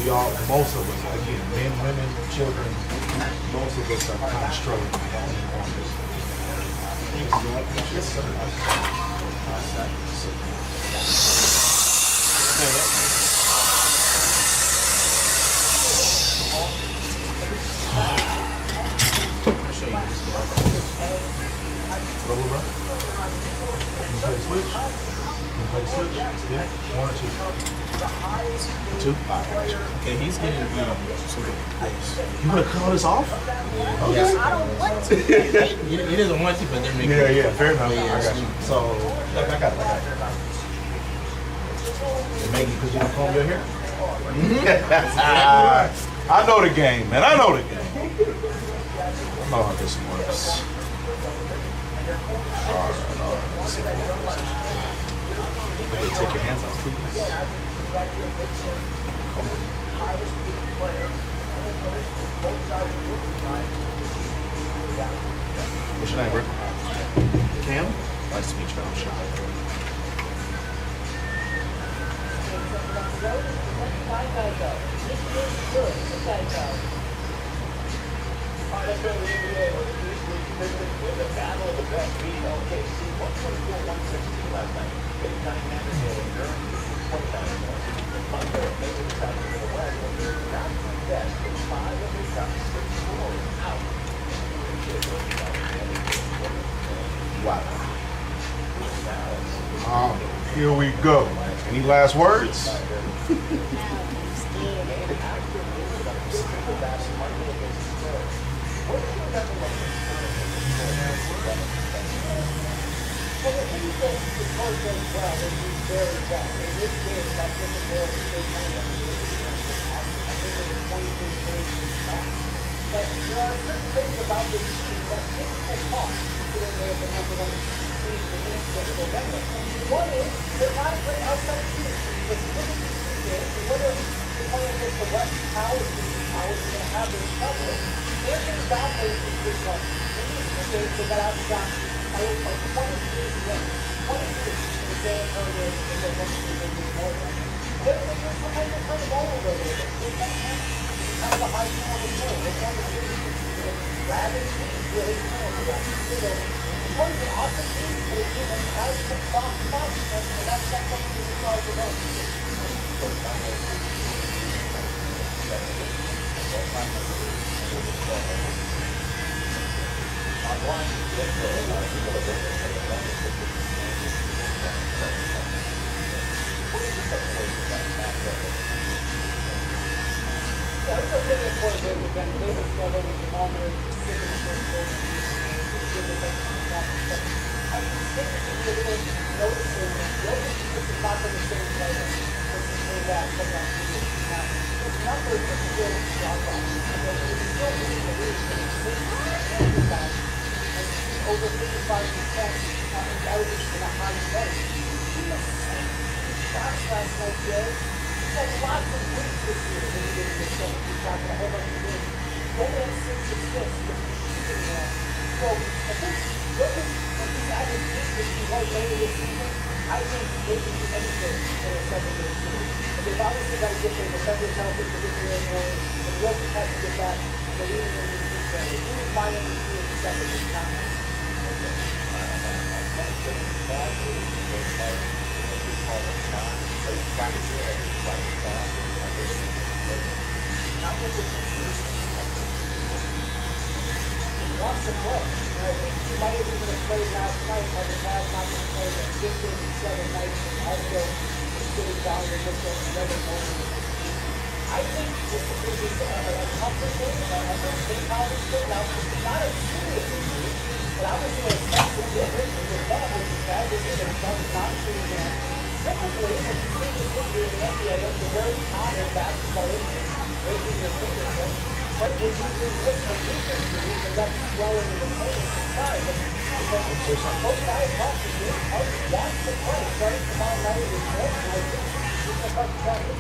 Speaker 1: We all, most of us, again, men, women, children, most of us are kind of struggling on this. Yes, sir.
Speaker 7: I'll show you this one.
Speaker 1: Roll over. You play the switch? You play the switch? Yeah? 1 or 2? 2? Alright.
Speaker 7: Okay, he's getting sort of close.
Speaker 1: You want to cut all this off?
Speaker 7: Yes.
Speaker 2: I don't want to.
Speaker 7: He doesn't want to, but they're making
Speaker 1: Yeah, fair enough.
Speaker 7: Yeah,
Speaker 1: I got you. So, I got it. And Maggie, because you don't comb your hair? I know the game, man. I know the game. I know how this works. All right. Let's see what it works. Okay, take your hands off, please. What's your name, bro? Cam? Nice to meet you. I'm Shawn. Wow. Here we go. Any last words?
Speaker 2: One is, they're not great outside shooting. But you look at these two games, and whether you're playing against the West Powers, are going to have their trouble. They're going to dominate these big ones. In these two games, they got outshot by 23 to 23 in the game earlier in the next two games more. They're going to sometimes they turn the ball over a little bit. They're going to have kind of a high scoring goal. They're going to be rabid teams where they turn over that. One of the awesome things is that it has some soft spots, and that's something we realize about. Yeah, it's a really important game again. David Slover was the longer six in the first goal. I mean, this is a little noticeable. This is not going to same player. This is way back from that season. Now, his numbers are still drop off. But it's still really the reason. And over 55% intelligence in a high place. He was shots last night, Jay. He's had lots of wins this year when he did this game. He's got a whole bunch of wins. He only had 6 assists. So I think looking at these average statistics he was later this season, I think they can do anything in a 7-game season. But they've obviously got to get their defenders healthy to get their goal, and the rest has to get back to the leading in the defense. He was my MVP in the second time. Wants to play. And I think he might have even played last night, but the Mavs not going to play at 15 and 7 nights, and also sitting down with just another moment. I think this is going to be a comfort thing, a big college thing. Now, it's not a serious injury, but obviously a sense difference in your thumb, which is bad. This is a thumb not shooting down. Typically, if you see this injury in the NBA, it's a very common basketball injury, breaking your fingertip. But when you do this for defense, you that's swelling in the pain inside. Because both guys want to do, wants to play, right? Tomorrow night is great, and I think he's going to start playing.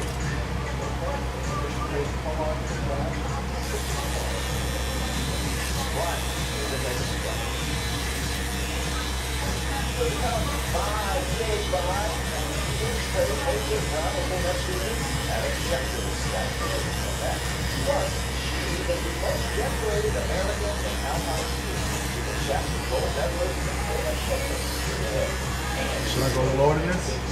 Speaker 1: Should I go lower than this?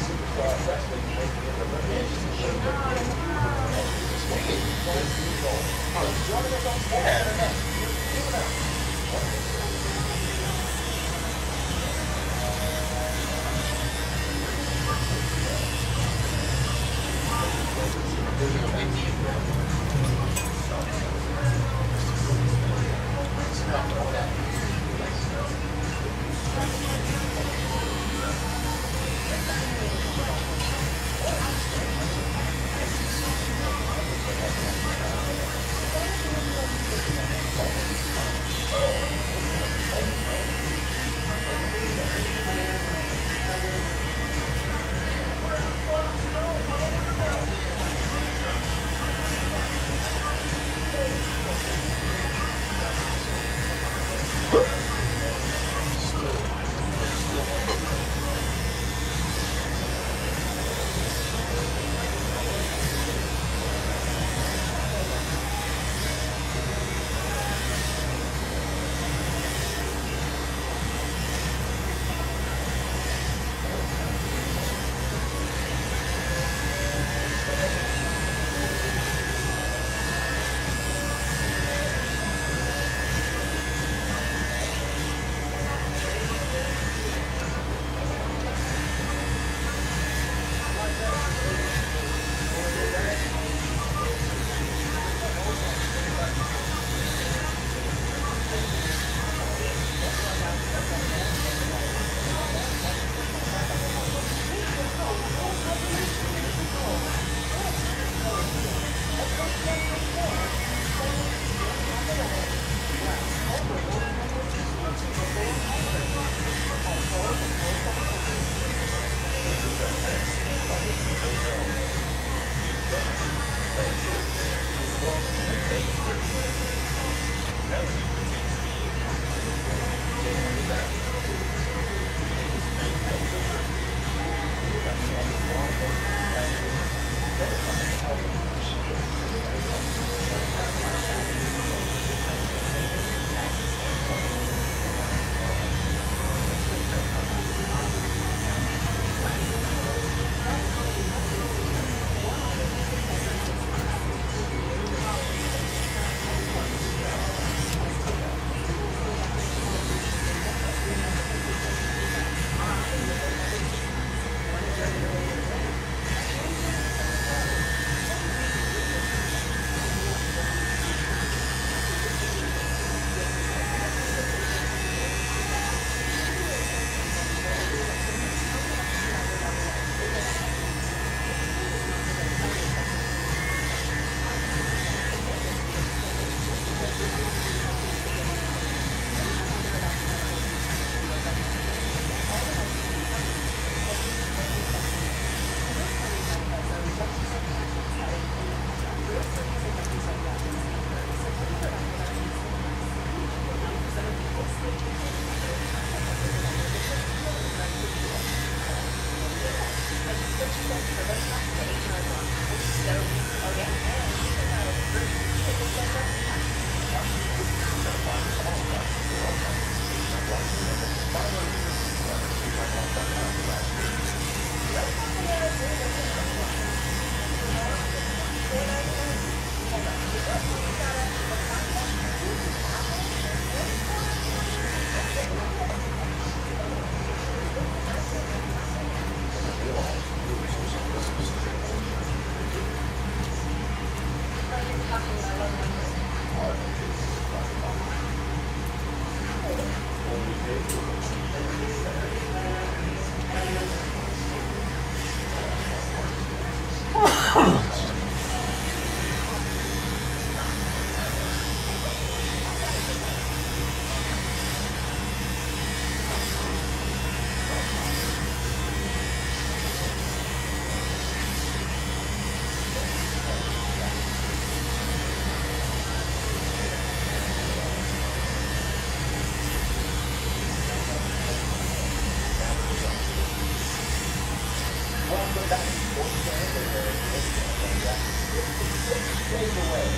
Speaker 3: Fade away.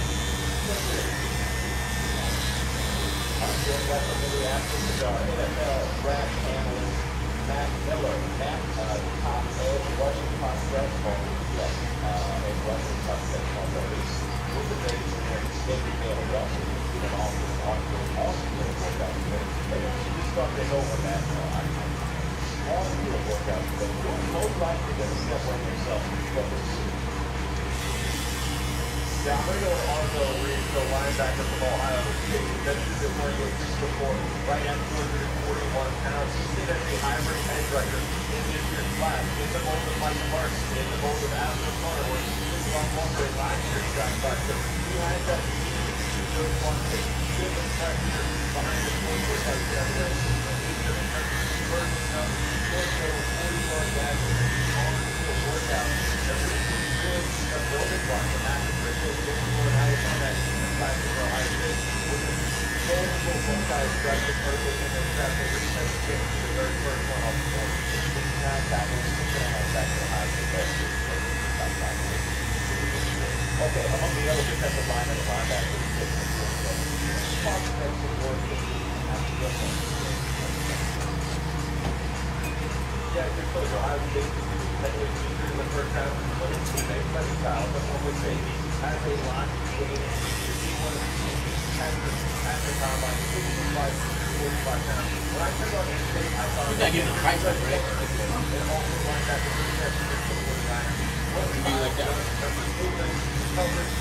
Speaker 3: I'm doing that for Minneapolis with our NFL draft analyst, Matt Miller. Matt, top edge rushing prospect from a rushing prospect from the East. With the days when David Bell Russell, and also workout today. Maybe we should just start this over, Matt. All you a workout today. You're most likely going to separate yourself from the two.
Speaker 8: Yeah, I'm going to go with Arzo Reed, the linebacker from Ohio State. That's the one you before, right at 241 pounds. He's been a hybrid edge rusher in this year's class. In the mold of Mike Marks, in the mold of Adam Farmer, this is on one way last year's draft class. So he has that good one, good pressure behind the forward by generation. He's going to burning up, going to 40-yard dash on the workout. Everything good, a building block, and that's
Speaker 3: Okay, among the other defensive linemen and linebackers,
Speaker 8: yeah, good coach. Ohio State technically featured in the first half, but his teammates let him foul. But I would say he has a lot to gain. He was at the combine, 65, 45 pounds. When I took on his state, I thought
Speaker 7: You're not getting a price tag, right?
Speaker 8: and also linebacker for the Jets, 49. What
Speaker 7: It'd be like that.
Speaker 8: coverage,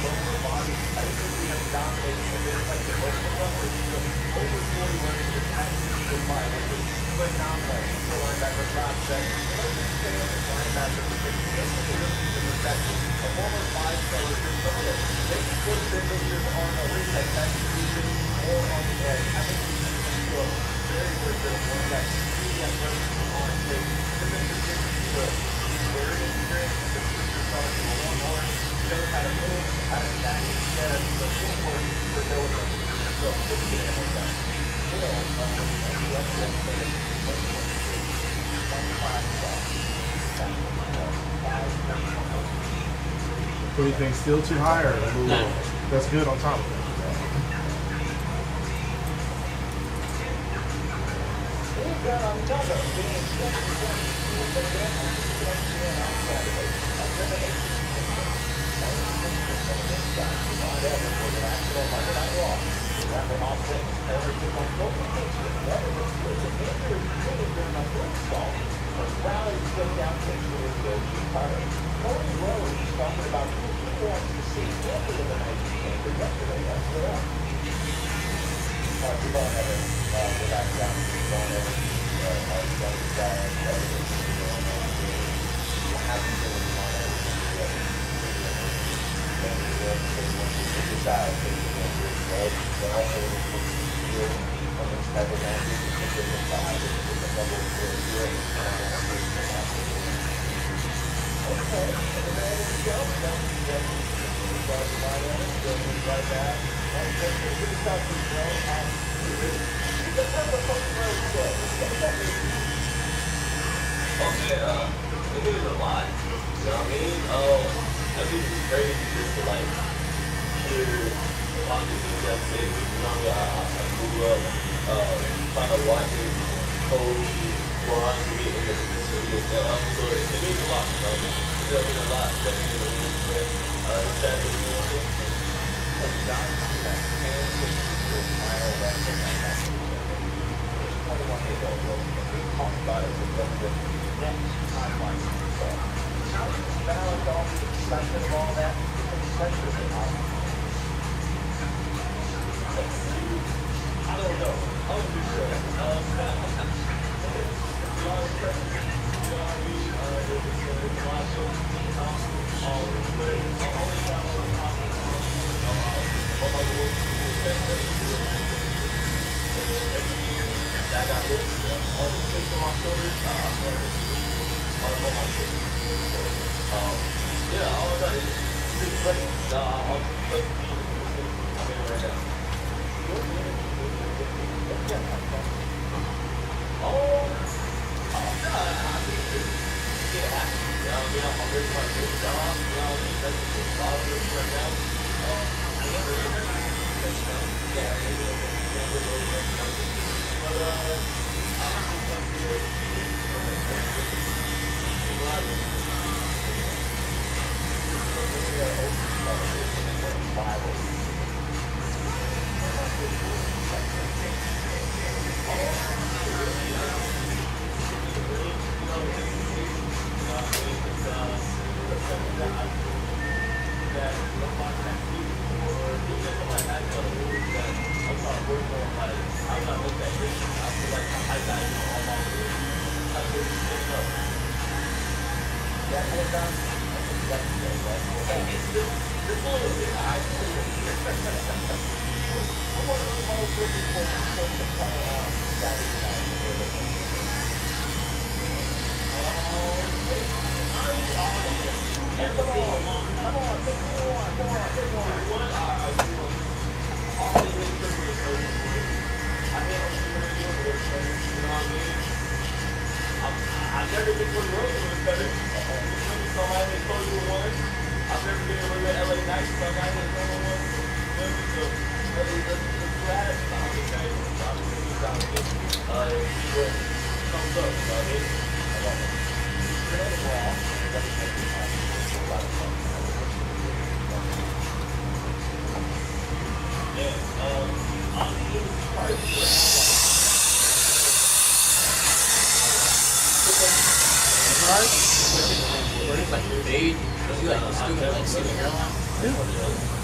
Speaker 8: lower body. I think we have dominated a bit like the local coverage. Over 40 runs is actually fine. It was phenomenal. The linebacker prospect. Linebacker a former five-star recruit. They could have been this year's Arno Reed had that season or on the edge. I think he's a very good one that he has learned on tape. The Mr. He's very experienced. The future starts from a one-horn. He knows how to move, how to stack his head, the footwork for no one. So, good to him with that.
Speaker 1: What do you think? Still too high or a little low? That's good on top of it.
Speaker 3: Okay, it means a lot. You know what I mean? I think it's crazy just to like hear about this stuff. You know, I grew up kind of watching Kobe, Bron get in the city and stuff. So it means a lot. You know, it does mean a lot. But you know, it's sad to be
Speaker 8: I've never been to the road with better. So I had told you one. I've never been to the LA Nights, so I got to go one. So let's grab it. I'm just saying, I'm just trying to see what comes up. You know what I mean? I love it. Yeah, honestly, probably.
Speaker 7: Where it's like fade, you like still gonna like see the hairline.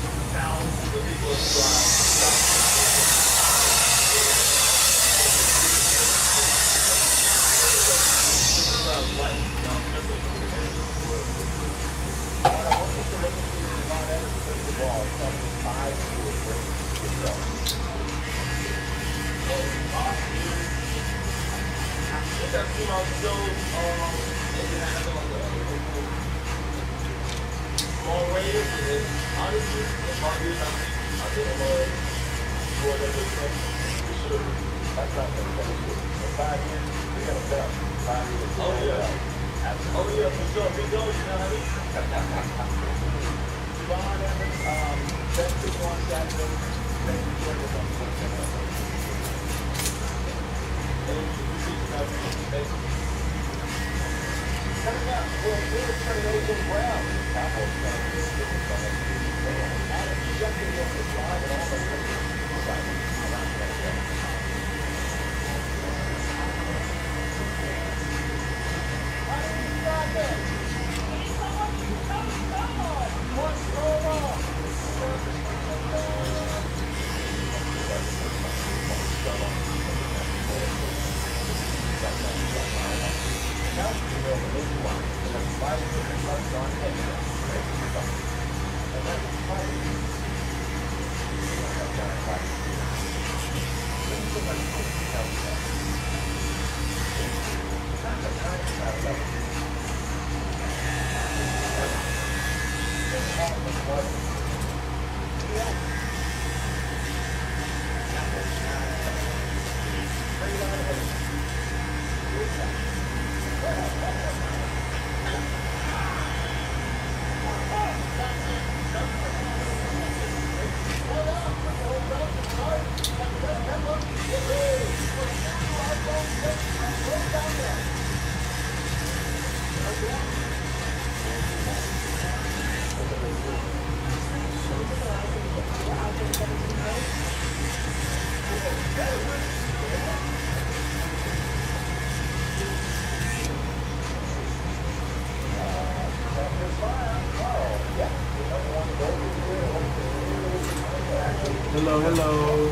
Speaker 1: Hello, hello.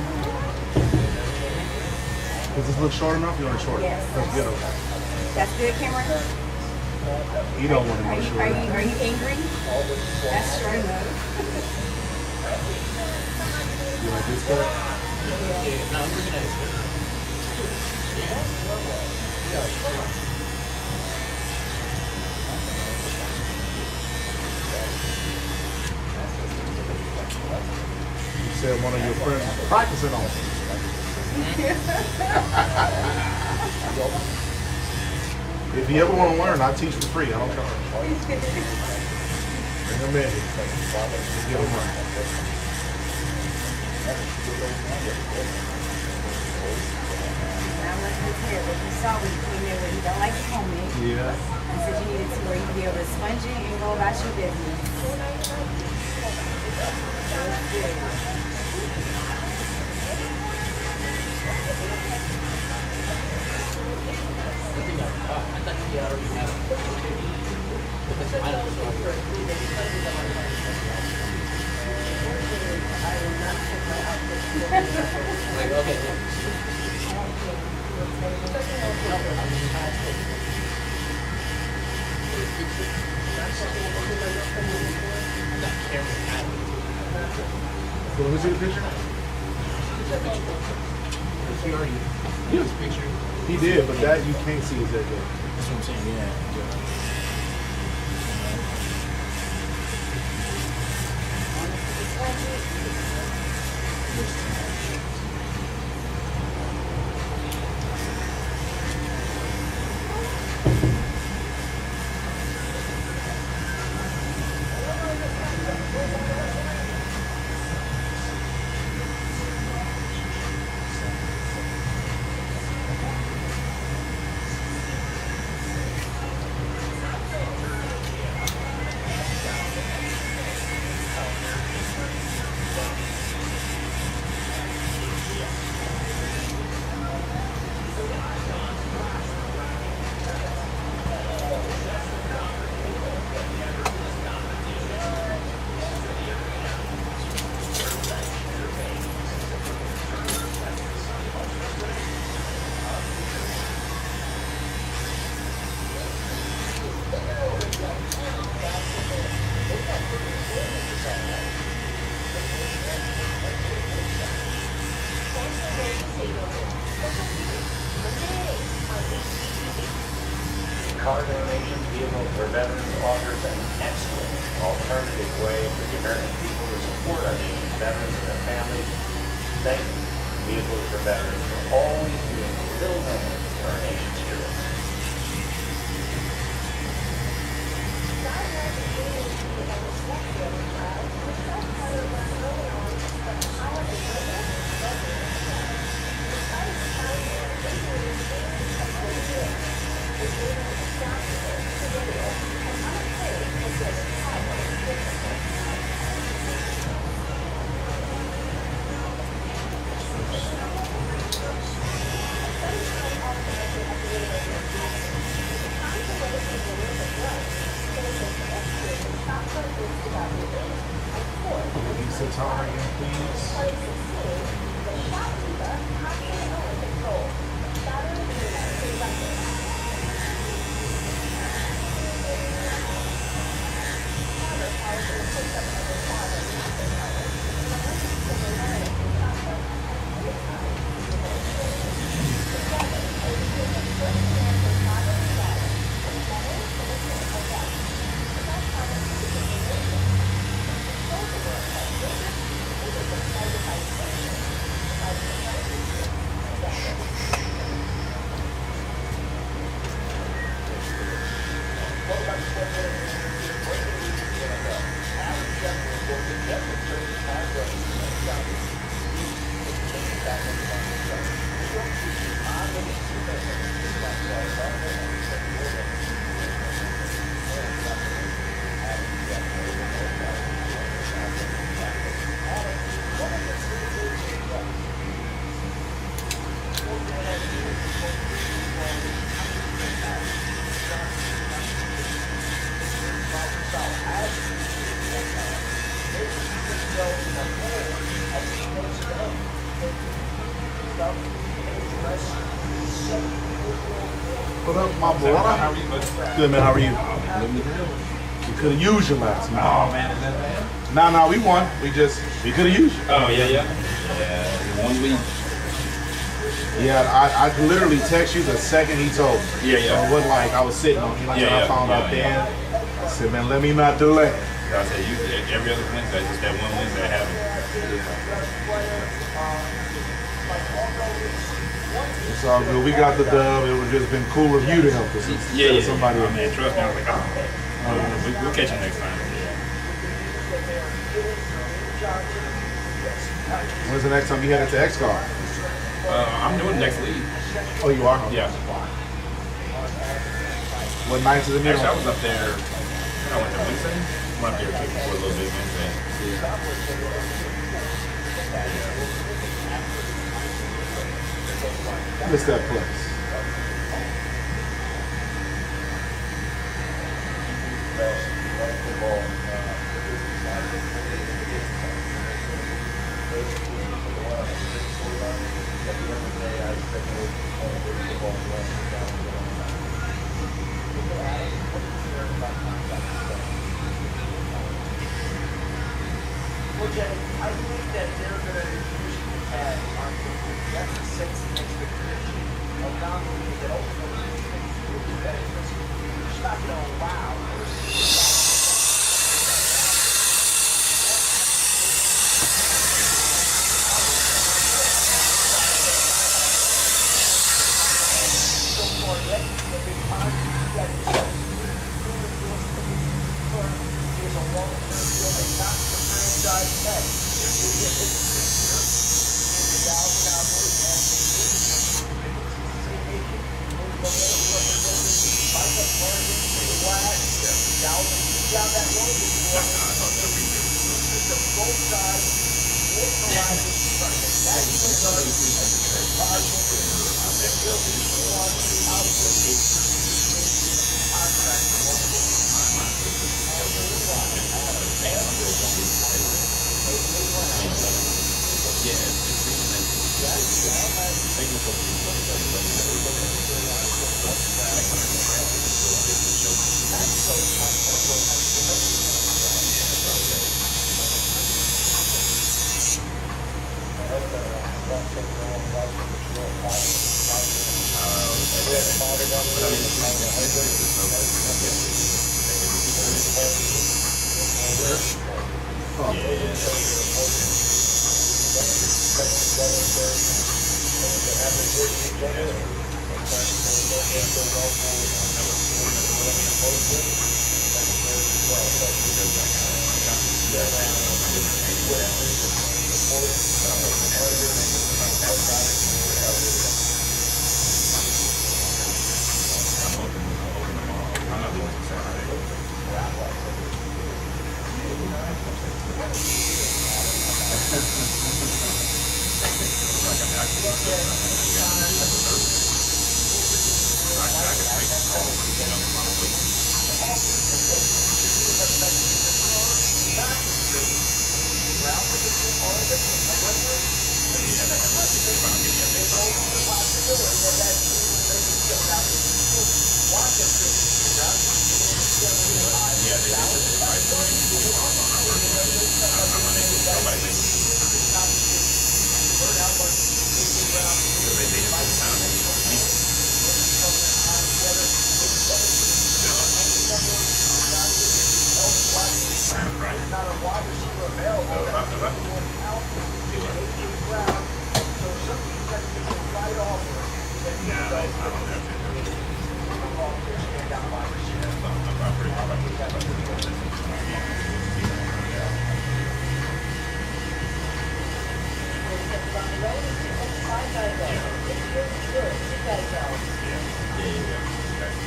Speaker 1: Does this look short enough? You want it short?
Speaker 9: Yes.
Speaker 1: That's good. Okay.
Speaker 9: That's good, Cameron?
Speaker 1: You don't want to
Speaker 9: Are
Speaker 1: know
Speaker 9: you,
Speaker 1: short.
Speaker 9: are you, are you angry? That's short enough.
Speaker 1: You like this cut?
Speaker 7: No, I'm looking at it.
Speaker 1: You said one of your friends was practicing on it. If you ever want to learn, I teach for free. I don't charge. Bring them in. Give them money.
Speaker 9: I wasn't prepared, but you saw when you came in where you don't like to home it.
Speaker 1: Yeah.
Speaker 9: You said you needed to where you could be able to sponge it and go about your business. That's good.
Speaker 7: I thought you already had it. Because I don't like, okay.
Speaker 1: So let me see the picture.
Speaker 7: He already
Speaker 1: Yes.
Speaker 7: picture.
Speaker 1: He did, but that you can't see is that good.
Speaker 7: That's what I'm saying, yeah.
Speaker 8: Car donations vehicles for veterans offers an excellent alternative way for the American people to support our nation's veterans and their families. Thank you. Vehicles for veterans will always be a little known for our nation's heroes.
Speaker 1: Lisa Tara again, please. What up, my brother?
Speaker 3: How are you, buddy?
Speaker 1: Good, man. How are you? We could have used you last night.
Speaker 3: Oh man, is that bad?
Speaker 1: No, we won. We could have used you.
Speaker 3: Oh yeah. Yeah, 1 week.
Speaker 1: Yeah, I literally text you the second he told me.
Speaker 3: Yeah.
Speaker 1: So it wasn't like I was sitting on you. Like
Speaker 3: Yeah,
Speaker 1: I found
Speaker 3: yeah,
Speaker 1: out then. I said, man, let me not delay.
Speaker 3: I say you every other Wednesday, just that one Wednesday I haven't.
Speaker 1: It's all good. We got the dub. It would just been cool of you to help us.
Speaker 4: Yeah, yeah.
Speaker 1: Somebody
Speaker 4: Oh,
Speaker 1: else.
Speaker 4: man, trust me. I was like, we'll catch you next time.
Speaker 1: When's the next time you headed to X-Car?
Speaker 4: I'm doing next league.
Speaker 1: Oh, you are?
Speaker 4: Yeah.
Speaker 1: What nights is it?
Speaker 4: Actually, I was up there. I went there Wednesday. Went up there for a little bit Wednesday.
Speaker 1: Miss that place.
Speaker 2: Well, Jay, I think that they're going to use at on that's the sixth expectation of not believing that ultimately will be better. It's not going to allow. So far, yet, the big time that is a long-term deal and not the franchise tag.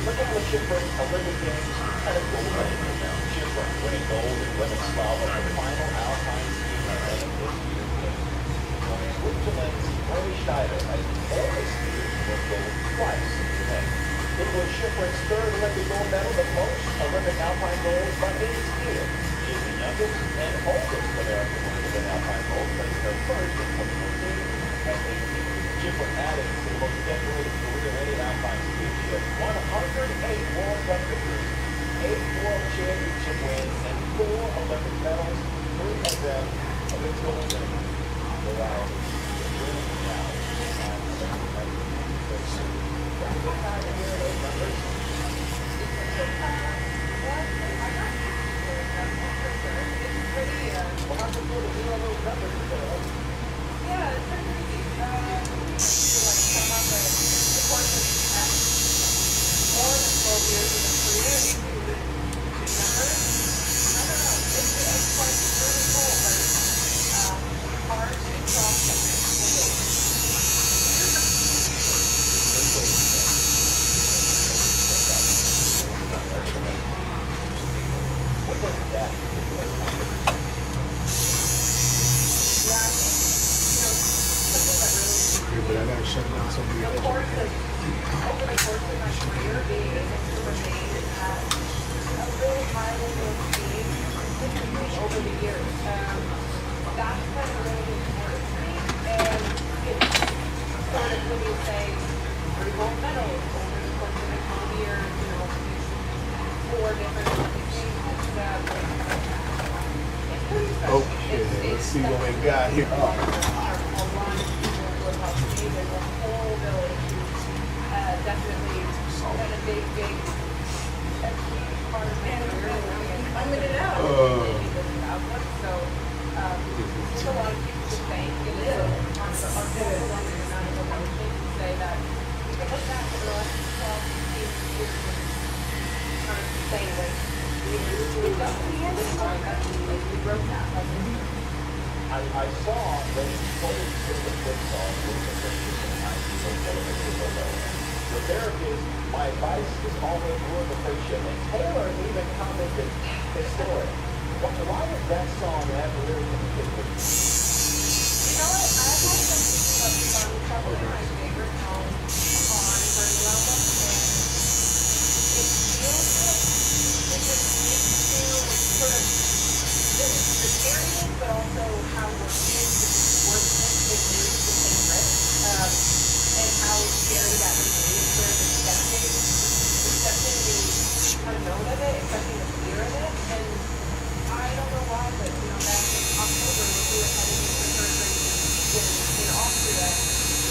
Speaker 2: Look at the Shipwreck Olympic Games kind of cool. Shipwreck winning gold in women's slalom, the final alpine skiing event of this year's games. Switzerland's Roy Schneider has always won gold twice in the event. It was Shipwreck's third Olympic gold medal, the most Olympic alpine gold by any skier. She is the youngest and oldest American woman to win alpine gold, placing her first in 2014 at 18. Shipwreck added to the most decorated career of any alpine skier. She has 108 World Cup victories, 8 World Championship wins, and 4 Olympic medals, 3 of them Olympic gold medals. They are winning now. Well, how come you know those numbers?
Speaker 10: Yeah, it's pretty easy.
Speaker 1: Yeah, but I gotta shut down some of the
Speaker 2: Of course, over the course of my career, being able to remain at a really high level of speed consistently over the years. That's been really important to me. And it's sort of when you say 3 gold medals over the course of my career, you know, 4 different Olympic games. It's pretty special.
Speaker 1: Okay, let's see what we got here.
Speaker 2: A lot of people who have helped me. There's a whole village who's definitely been a big, a huge part of my career. I'm in and out. So there's a lot of people to thank. And it's on the overwhelming amount of emotion to say that we can look back over the last 12, 15 years and kind of say that we definitely had this time that we broke that.
Speaker 8: I saw that he played with the foot song with the Christian and I see the therapist, my advice is always word of appreciation. And Taylor even commented historic. Why was that song that really particular?
Speaker 2: You know what? I've had some fun. Probably my favorite song on Burning Album, and it feels like it just speaks to sort of the period, but also how we're wordsmiths and news within Rick, and how scary that would be if we're accepting the unknown of it, accepting the fear of it, and I don't know why, but you know, back in October when we were heading into the first race season in Austria,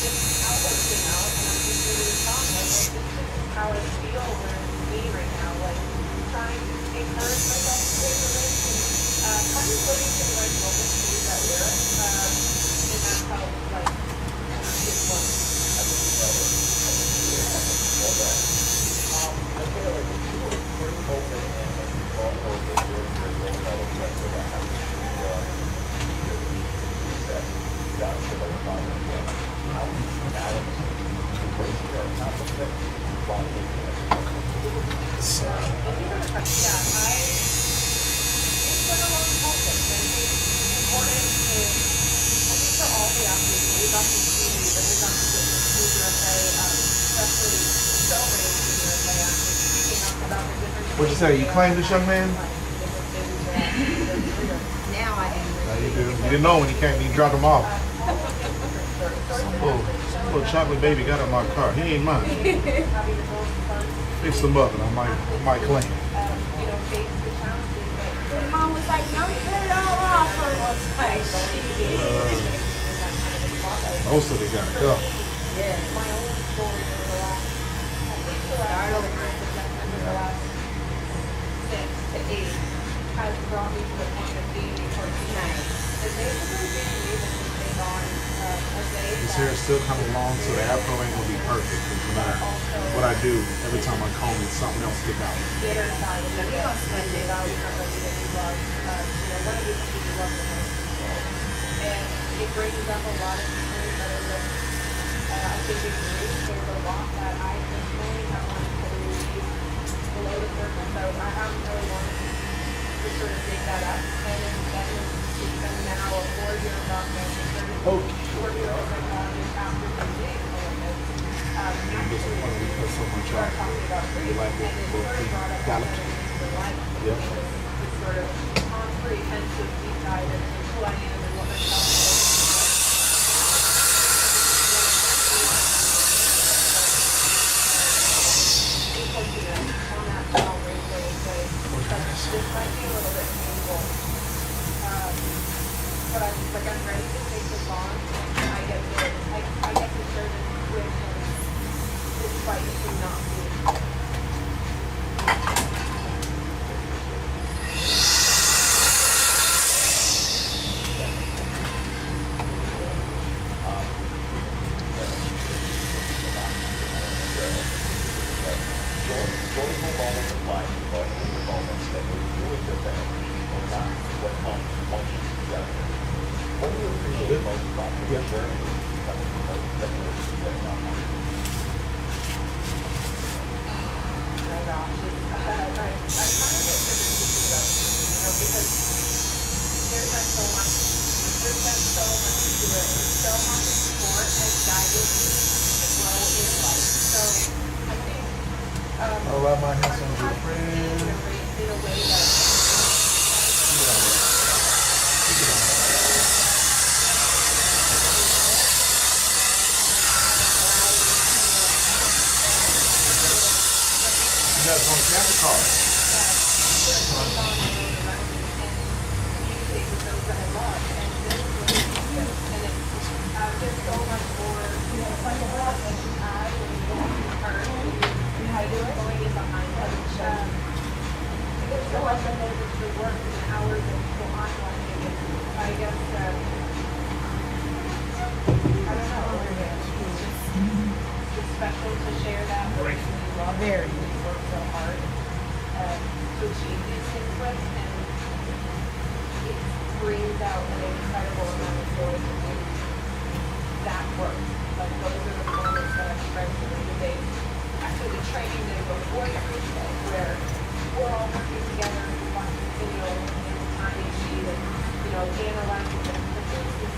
Speaker 2: this album came out, and I'm just really shocked. Like, this is how I feel where I'm being right now. Like, trying to encourage myself to take the race and kind of waiting for the right moment to use that lyric. And that's how, like, it was. It's been a long process, and I think it's important to, I think for all the athletes, we got to see, that we got to get to see USA, especially so many USA athletes speaking up about the different.
Speaker 1: What'd you say? You claimed this young man?
Speaker 9: Now I do.
Speaker 1: No, you do. You didn't know when he came. You dropped him off. Some little chocolate baby got in my car. He ain't mine. Fix him up, and I might claim him.
Speaker 9: Mom was like, no, you put it all off. I was like,
Speaker 1: Most of it gotta go.
Speaker 9: yeah.
Speaker 2: My own story over the last, at least the last 6 to 8 has brought me to the point of being nice. And basically being able to take on a day
Speaker 1: His hair is still kind of long, so the afro ain't gonna be perfect. Cause no matter what I do, every time I comb it, something else stick out.
Speaker 2: bitter side of it. About somebody that you love, one of the things you love the most. And it brings up a lot of feelings that are just, I think it's great. There's a lot that I personally have wanted to leave below the surface, so I haven't really wanted to sort of dig that up. And then it's been now a 4-year process, a 4-year process after completing Olympics.
Speaker 1: Disappointed we put so much out. We like it, both we galloped. Yep.
Speaker 2: This sort of comprehensive deep dive into who I am and what my self on that ball raceway day. This might be a little bit painful. But I'm ready to take this on, and I get to share this with him despite him not being.
Speaker 8: Joyful moments of life, but the moments that will really good them will not what comes once you together. What do you appreciate most about your journey?
Speaker 2: Oh my gosh, I kind of get really
Speaker 9: so much to it. It's so much support and guidance to grow in life. So I think
Speaker 1: All right, my handsome
Speaker 9: in
Speaker 1: girlfriend.
Speaker 9: a way that
Speaker 1: You guys want to camera card?
Speaker 9: Special to share that with you love it. We work so hard to achieve these things with, and it brings out an incredible amount of joy to do that work. Like those are the moments that I spread to the day. Actually, the training day before every day, where we're all working together, we watch the video in the tiny sheet, and analyzing the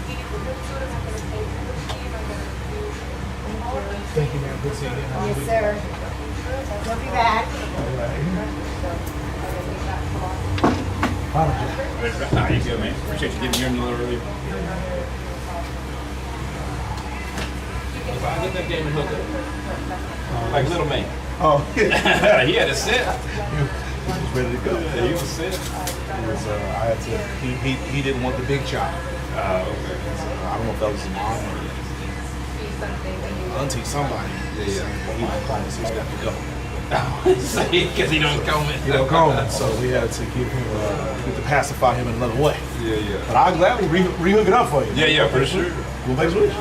Speaker 9: speed, which food am I going to take, which speed am I going to do.
Speaker 1: Thank you, ma'am. Good seeing you.
Speaker 9: Yes, sir. We'll be back.
Speaker 4: How you feel, man? Appreciate you getting here a little earlier. Get that game and hook up. Like little man.
Speaker 1: Oh,
Speaker 4: He had a set.
Speaker 1: he was ready to go.
Speaker 4: Yeah, he was set.
Speaker 1: I had to. He didn't want the big chop.
Speaker 4: Okay.
Speaker 1: I don't know if that was his mom or auntie, somebody.
Speaker 4: Yeah.
Speaker 1: He was calling, so he's got to go.
Speaker 4: Because he don't come in.
Speaker 1: He don't come, so we had to give him, we had to pacify him in another way.
Speaker 4: Yeah.
Speaker 1: But I'll gladly re-hook it up for you.
Speaker 4: Yeah, for sure.
Speaker 1: We'll make switch.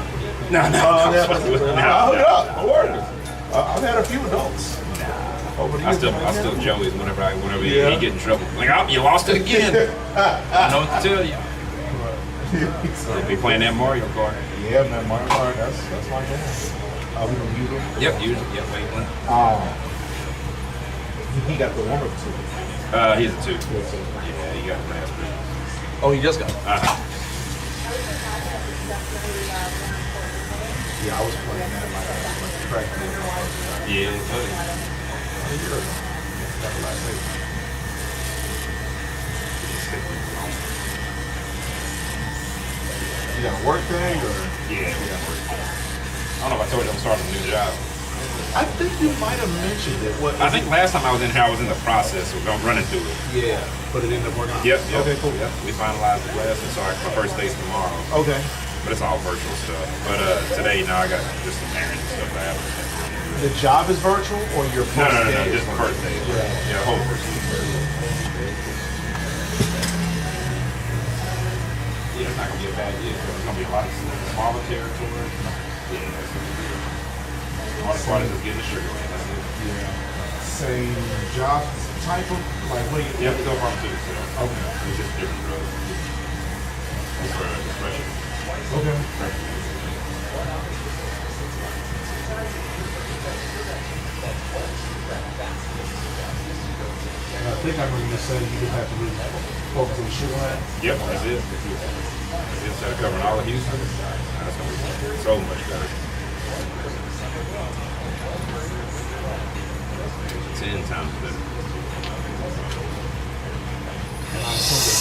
Speaker 4: No.
Speaker 1: I'll hook it up. Don't worry. I've had a few adults. Over the
Speaker 4: I
Speaker 1: years.
Speaker 4: still Joey's whenever
Speaker 1: Yeah.
Speaker 4: he get in trouble. Like, oh, you lost it again. I know what to tell you. They be playing that Mario Kart.
Speaker 1: Yeah, man, Mario Kart, that's my jam. We don't use them.
Speaker 4: Yep, usually. Yep, Wakeland.
Speaker 1: He got the warm-up too.
Speaker 4: He's a 2. Yeah, he got the last bit.
Speaker 1: Oh, he just got it. Yeah, I was playing that like track.
Speaker 4: Yeah, it's funny.
Speaker 1: You got a work thing or?
Speaker 4: Yeah, we got work. I don't know if I told you I'm starting a new job.
Speaker 1: I think you might have mentioned it. What?
Speaker 4: I think last time I was in here, I was in the process of running through it.
Speaker 1: Yeah, but it ended up working out.
Speaker 4: Yep.
Speaker 1: Okay, cool.
Speaker 4: Yep. We finalized the class, and so my first day's tomorrow.
Speaker 1: Okay.
Speaker 4: But it's all virtual stuff. But today, now I got just some errands and stuff I have to do.
Speaker 1: The job is virtual or your first
Speaker 4: No,
Speaker 1: day?
Speaker 4: just my first day. Yeah, whole first day. Yeah, it's not gonna be a bad year. It's gonna be a lot of smaller territory. Yeah, that's gonna be good. All the part is just getting the sugar in. That's it.
Speaker 1: Yeah. Same job type of like what?
Speaker 4: Yep, still pharmaceutical.
Speaker 1: Okay.
Speaker 4: It's just different drugs. It's for depression.
Speaker 1: Okay. And I think I remember you saying you didn't have to really focus on the sugar line.
Speaker 4: Yep, that's it. Instead of covering all of Houston, that's gonna be so much better. 10 times better.
Speaker 1: And I assume the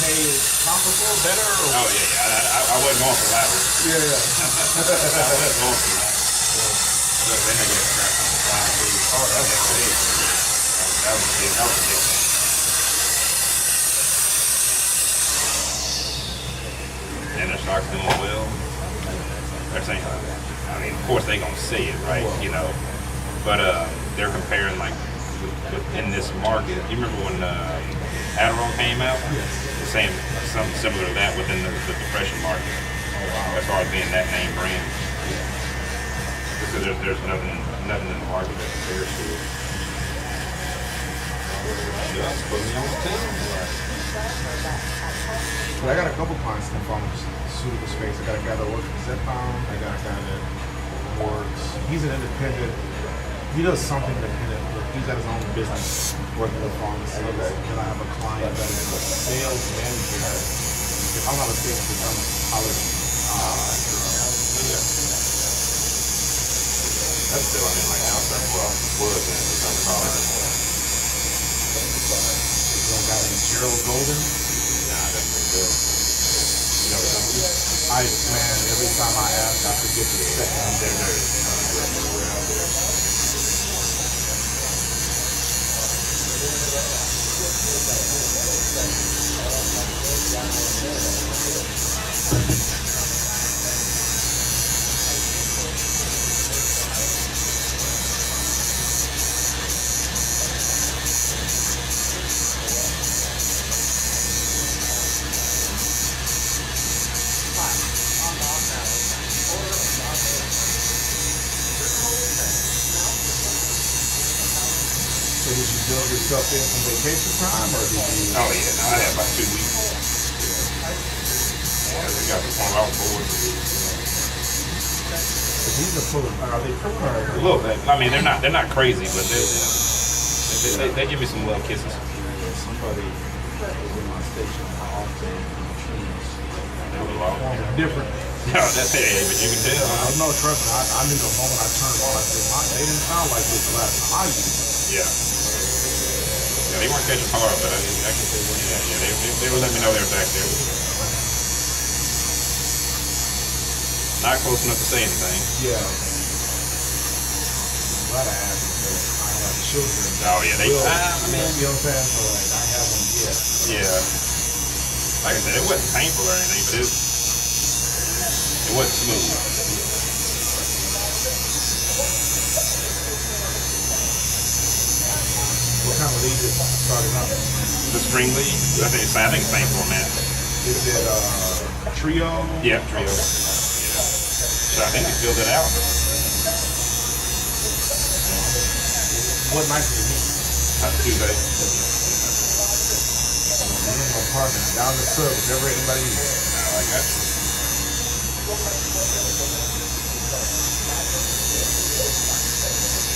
Speaker 1: pay is comparable, better? Or?
Speaker 4: Oh yeah, I wasn't going for lateral.
Speaker 1: Yeah.
Speaker 4: I wasn't going for lateral. Look, then they get crap. Oh, that was big. That was big. That was big. And their stock's doing well. They're saying, I mean, of course they're gonna say it, right? You know, but they're comparing like in this market. You remember when Adderall came out?
Speaker 1: Yes.
Speaker 4: The same, something similar to that within the depression market. As far as being that name brand, because there's nothing in the market that compares to it. Just put me on the team.
Speaker 1: But I got a couple clients in the pharmaceutical space. I got a guy that works at Zepbound. I got a guy that works. He's an independent. He does something independent. He's got his own business working with pharmacies. And I have a client that is a sales manager in I'm not a big college.
Speaker 4: That's still, I mean, like outside was in the summer college.
Speaker 1: You don't got any Gerald Golden?
Speaker 4: Nah, that doesn't ring bells. You know the company?
Speaker 1: Man, every time I ask, I forget the second.
Speaker 4: They're out there.
Speaker 1: So did you build yourself in some vacation time, or did you?
Speaker 4: Oh yeah, no, I had about 2 weeks. Yeah, they got the point I was bored.
Speaker 1: These are full. Are they full or?
Speaker 4: A little bit. I mean, they're not crazy, but they give me some love kisses.
Speaker 1: Somebody in my station often different.
Speaker 4: No, that's it, but you can tell.
Speaker 1: I know, trust me. I knew the moment I turned on. I said, they didn't sound like this the last time I used it.
Speaker 4: Yeah. Yeah, they weren't catching hard, but I can say, they would let me know they were back there. Not close enough to say anything.
Speaker 1: Yeah. I'm glad I asked because I have children.
Speaker 4: Oh yeah, they.
Speaker 1: You know
Speaker 4: I mean,
Speaker 1: what I'm saying? So like, I have them yet.
Speaker 4: yeah. Like I said, it wasn't painful or anything, but it wasn't smooth.
Speaker 1: What kind of league is starting up?
Speaker 4: The spring league, I think it's same format.
Speaker 1: Is it trio?
Speaker 4: Yeah, trio. Yeah. So I think we filled it out.
Speaker 1: What night is it?
Speaker 4: Tuesday.
Speaker 1: My partner down the sub. If ever anybody needs it.
Speaker 4: I like that.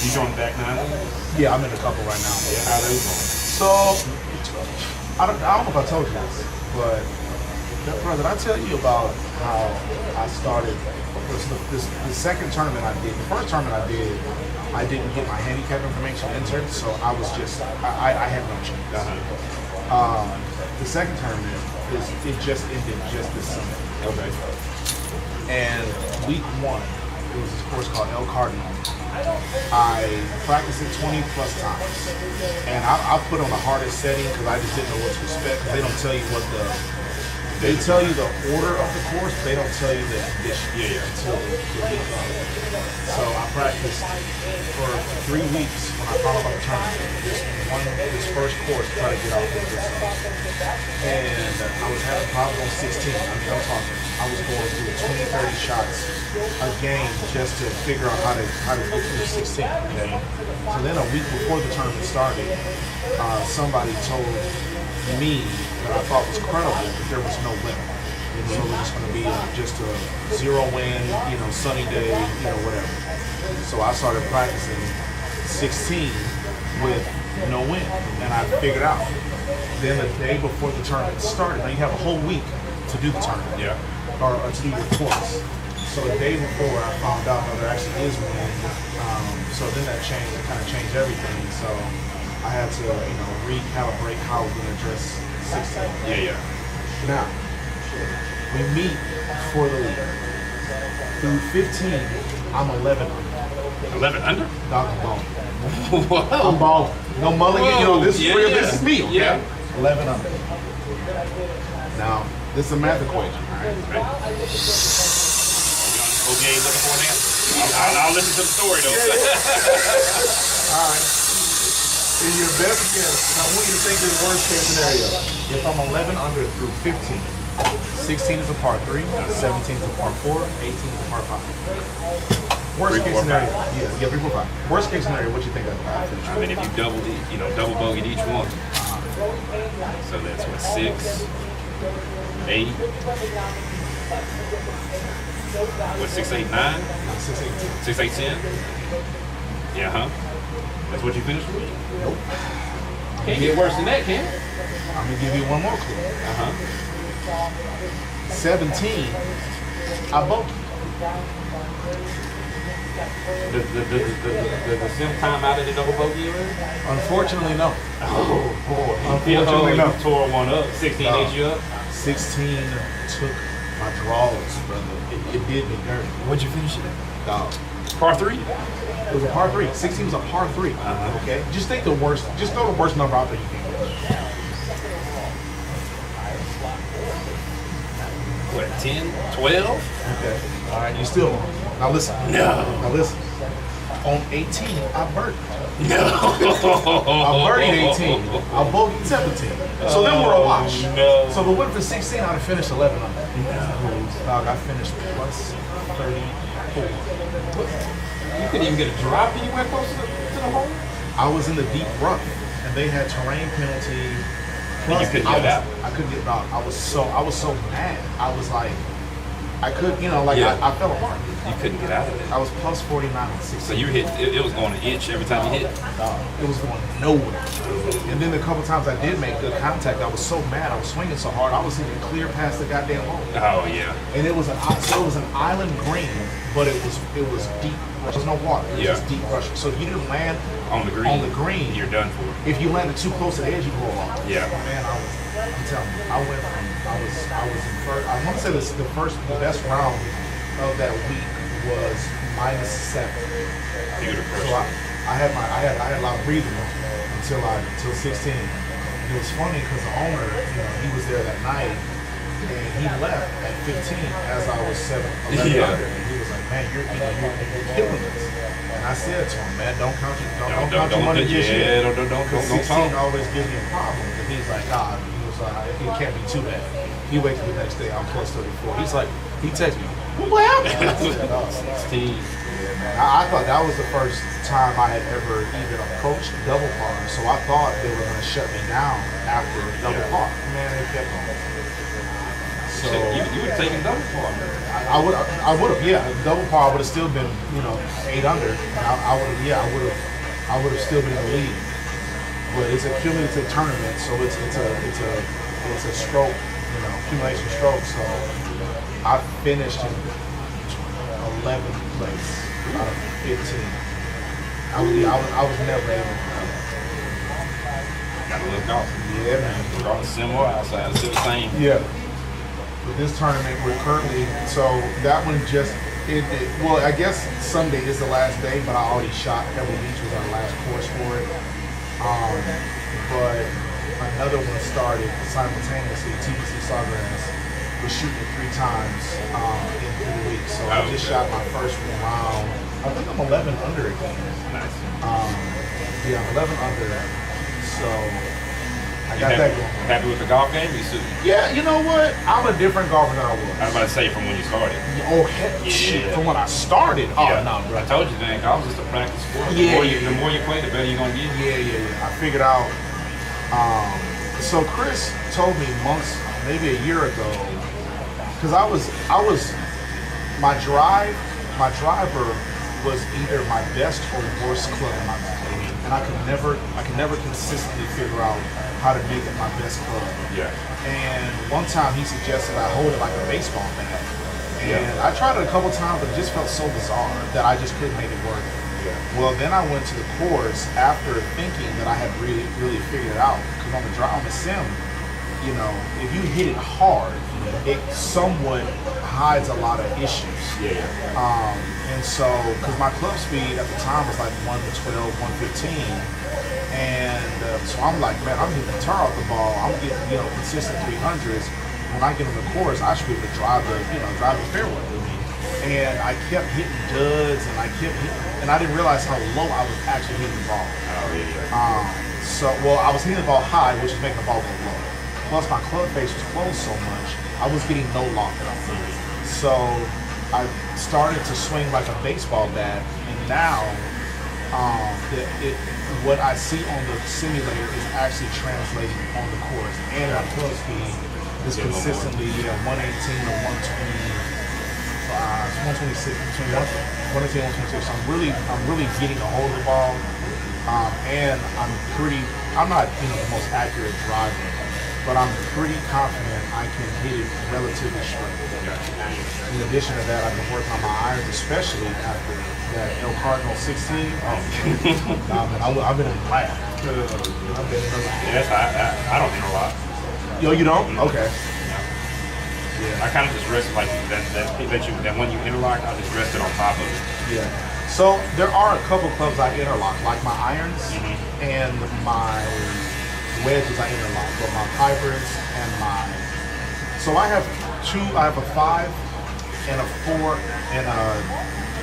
Speaker 4: You joined back nine?
Speaker 1: Yeah, I'm in a couple right now.
Speaker 4: Yeah, how those going?
Speaker 1: So I don't know if I told you this, but brother, did I tell you about how I started the second tournament I did? The first tournament I did, I didn't get my handicap information entered, so I was just I had no chance. The second tournament it just ended just this summer.
Speaker 4: Okay.
Speaker 1: And week one, it was this course called El Cardinal. I practiced it 20 plus times, and I put on the hardest setting because I just didn't know what to expect. Because they don't tell you they tell you the order of the course, but they don't tell you the condition. Until the week of. So I practiced for 3 weeks when I found out about the tournament. This first course to try to get off of this stuff. And I was having problems on 16. I mean, I'm talking. I was going through 20, 30 shots a game just to figure out how to get through 16. Okay? So then a week before the tournament started, somebody told me that I thought was credible that there was no winner. So it was going to be just a 0 win, sunny day, whatever. So I started practicing 16 with no win, and I figured out. Then the day before the tournament started, now you have a whole week to do the tournament.
Speaker 4: Yeah.
Speaker 1: Or to do your course. So the day before I found out that there actually is one. So then that kind of changed everything. So I had to, recalibrate how I was going to address 16.
Speaker 4: Yeah.
Speaker 1: Now, we meet for the league. Through 15, I'm 11 under.
Speaker 4: 11 under?
Speaker 1: Dr. Bone.
Speaker 4: Whoa.
Speaker 1: I'm balling. No mulligan, this is real, this is me, okay?
Speaker 4: Yeah.
Speaker 1: 11 under. Now, this is a math equation, all right?
Speaker 4: OBA looking for an answer. I'll listen to the story though.
Speaker 1: All right. In your best guess, I want you to think of the worst case scenario. If I'm 11 under through 15, 16 is a par 3, 17 is a par 4, 18 is a par 5. Worst case scenario. Yeah, 3, 4, 5. Worst case scenario, what you think of that?
Speaker 4: I mean, if you double bogeyed each one. So that's what, 6, 8. What, 6, 8, 9?
Speaker 1: 6, 8, 10.
Speaker 4: 6, 8, 10? Yeah, huh? That's what you finished with?
Speaker 1: Nope.
Speaker 7: Can't get worse than that, can it?
Speaker 1: I'm going to give you one more clue. 17, I bogeyed.
Speaker 3: Does the sim time out of the double bogey already?
Speaker 1: Unfortunately, no.
Speaker 3: Oh boy.
Speaker 1: Unfortunately, no.
Speaker 3: You tore one up. 16
Speaker 1: No.
Speaker 3: ate you up.
Speaker 1: 16 took my draws, brother. It did me dirty.
Speaker 3: What'd you finish it at?
Speaker 1: Dog.
Speaker 3: Par 3?
Speaker 1: It was a par 3. 16 was a par 3.
Speaker 3: Uh-huh.
Speaker 1: Okay? Just think the worst. Just throw the worst number out there you can.
Speaker 3: What, 10? 12?
Speaker 1: Okay. All right, you still wrong. Now listen.
Speaker 3: No.
Speaker 1: Now listen. On 18, I birdied.
Speaker 3: No.
Speaker 1: I birdied 18. I bogeyed 17. So then we're a wash.
Speaker 3: No.
Speaker 1: So the win for 16, I'd have finished 11 under. No. Dog, I finished plus 34.
Speaker 3: You couldn't even get a drop and you went close to the hole?
Speaker 1: I was in the deep rough, and they had terrain penalty.
Speaker 3: And you couldn't get out?
Speaker 1: I couldn't get out. I was so mad. I was like, I could,
Speaker 3: Yeah.
Speaker 1: I fell apart.
Speaker 3: You couldn't get out of it.
Speaker 1: I was plus 49 on 16.
Speaker 3: So you hit, it was going to itch every time you hit.
Speaker 1: It was going nowhere. And then the couple times I did make good contact, I was so mad. I was swinging so hard. I was hitting clear past the goddamn hole.
Speaker 3: Oh, yeah.
Speaker 1: And it was an island green, but it was deep. There was no water. It was
Speaker 3: Yeah.
Speaker 1: just deep rush. So if you didn't land
Speaker 3: On the green.
Speaker 1: you're
Speaker 3: You're done for.
Speaker 1: if you landed too close to the edge, you roll off.
Speaker 3: Yeah.
Speaker 1: Man, I'm telling you, I went from I was in first. I want to say this the best round of that week was -7.
Speaker 3: Beautiful.
Speaker 1: So I had a lot of breathing until 16. And it was funny because the owner, he was there that night, and he left at 15 as I was 11
Speaker 3: Yeah.
Speaker 1: under, and he was like, "Man, you're killing this." And I said to him, "Man, don't count your money just yet."
Speaker 3: Don't
Speaker 1: Because 16 always gives me problems, and he's like, "God," he was like, "It can't be too bad." He wakes up the next day, I'm plus 34. He's like, he texts me, "What happened?" I said, "Oh, 16." Yeah, man. I thought that was the first time I had ever even approached double par, so I thought they were going to shut me down after double par. Man, they kept on. So
Speaker 3: You would have taken double par.
Speaker 1: I would have, yeah. Double par would have still been, 8 under. I would have still been in the lead. But it's a cumulative tournament, so it's a stroke, accumulation stroke. So I finished in 11th place out of 15. I was never able to.
Speaker 3: Got a little golf.
Speaker 1: Yeah, man.
Speaker 3: Draw the sim or outside. It's still the same.
Speaker 1: Yeah. With this tournament, we're currently, so that one just, well, I guess Sunday is the last day, but I already shot. Pebble Beach was our last course for it. But another one started simultaneously. TPC Sawgrass was shooting it 3 times in 3 weeks. So I just shot my first round. I think I'm 11 under again.
Speaker 3: Nice.
Speaker 1: Yeah, I'm 11 under. So I
Speaker 3: You
Speaker 1: got that going.
Speaker 3: happy with the golf game?
Speaker 1: Yeah, you know what? I'm a different golfer than I was.
Speaker 3: I was about to say from when you started.
Speaker 1: Oh, heck, shit. From when I started. Oh,
Speaker 3: Yeah.
Speaker 1: no, bro.
Speaker 3: I told you, man, golf is just a practice sport.
Speaker 1: Yeah,
Speaker 3: The more you play, the better you're going to get.
Speaker 1: Yeah. I figured out. So Chris told me months, maybe a year ago, because my driver was either my best or worst club in my bag, and I could never consistently figure out how to make it my best club.
Speaker 3: Yeah.
Speaker 1: And one time he suggested I hold it like a baseball bat. And I tried it a couple times, but it just felt so bizarre that I just couldn't make it work.
Speaker 3: Yeah.
Speaker 1: Well, then I went to the course after thinking that I had really, really figured it out. Because on the sim, if you hit it hard, it somewhat hides a lot of issues.
Speaker 3: Yeah.
Speaker 1: And so, because my club speed at the time was like 112, 115. And so I'm like, man, I'm hitting the tar off the ball. I'm getting, consistent 300s. When I get on the course, I should be able to drive the fairway. And I kept hitting duds, and I didn't realize how low I was actually hitting the ball.
Speaker 3: Oh, yeah.
Speaker 1: I was hitting the ball high, which is making the ball go low. Plus, my club face was closed so much, I was getting no lock at all. So I started to swing like a baseball bat, and now what I see on the simulator is actually translating on the course, and my club speed is consistently 118 or 126, between 118 and 126. So I'm really getting a hold of the ball, and I'm not the most accurate driver, but I'm pretty confident I can hit it relatively straight. In addition to that, I've been working on my irons, especially after that El Cardinal 16. I've been in black. I've been in
Speaker 10: Yes, I don't interlock.
Speaker 1: Yo, you don't? Okay.
Speaker 10: I kind of just rest like that when you interlock, I just rest it on top of it.
Speaker 1: Yeah. So there are a couple clubs I interlock, like my irons and my wedges I interlock, but my hybrids and my. So I have a 5 and a 4 and a.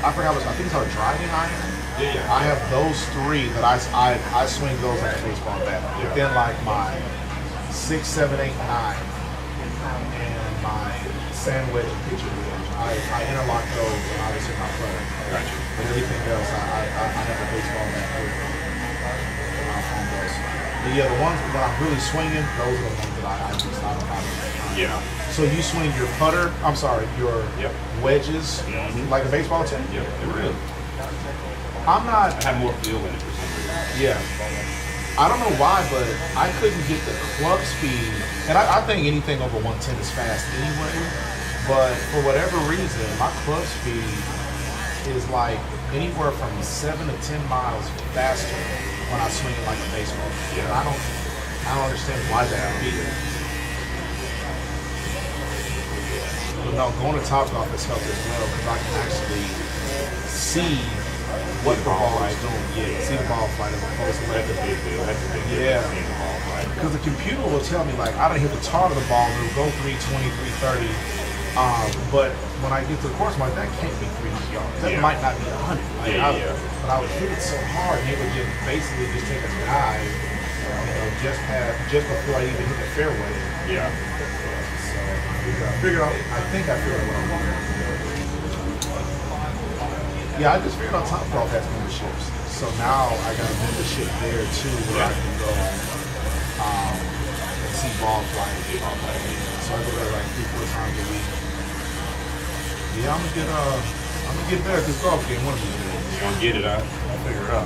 Speaker 1: I forgot what I think it's a driving iron.
Speaker 10: Yeah.
Speaker 1: I have those 3 that I swing those like a baseball bat. But then like my 6, 7, 8, 9, and my sand wedge and pitcher wedge, I interlock those and obviously my putter.
Speaker 10: Gotcha.
Speaker 1: But everything else, I have a baseball bat on those. But yeah, the ones that I'm really swinging, those are the ones that I just I don't have.
Speaker 10: Yeah.
Speaker 1: So you swing your putter, your wedges like a baseball too?
Speaker 10: Yep. Really.
Speaker 1: I'm not.
Speaker 10: I have more feel in it for some reason.
Speaker 1: Yeah. I don't know why, but I couldn't get the club speed. And I think anything over 110 is fast anyway. But for whatever reason, my club speed is like anywhere from 7 to 10 miles faster when I swing it like a baseball.
Speaker 10: Yeah.
Speaker 1: And I don't understand why that would be. But no, going to Topgolf has helped as well because I can actually see what the ball is doing. Yeah, see the ball flight as opposed to
Speaker 10: That's a big deal. That's a big deal.
Speaker 1: Yeah.
Speaker 10: Seeing the ball fly.
Speaker 1: because the computer will tell me like I done hit the tar of the ball and it'll go 320, 330. But when I get to the course, I'm like, that can't be 300 yards. That might not be 100. Like, but I would hit it so hard, and it would just basically just take a dive, just before I even hit the fairway.
Speaker 10: Yeah.
Speaker 1: So I figured out. I think I figured out what I'm doing. Yeah, I just figured out Topgolf has memberships. So now I got a membership there too, where I can go and see ball flight. So I go there like 3-4 times a week. Yeah, I'm gonna get better at this golf game one of these days.
Speaker 10: You gonna get it, I'll figure it out.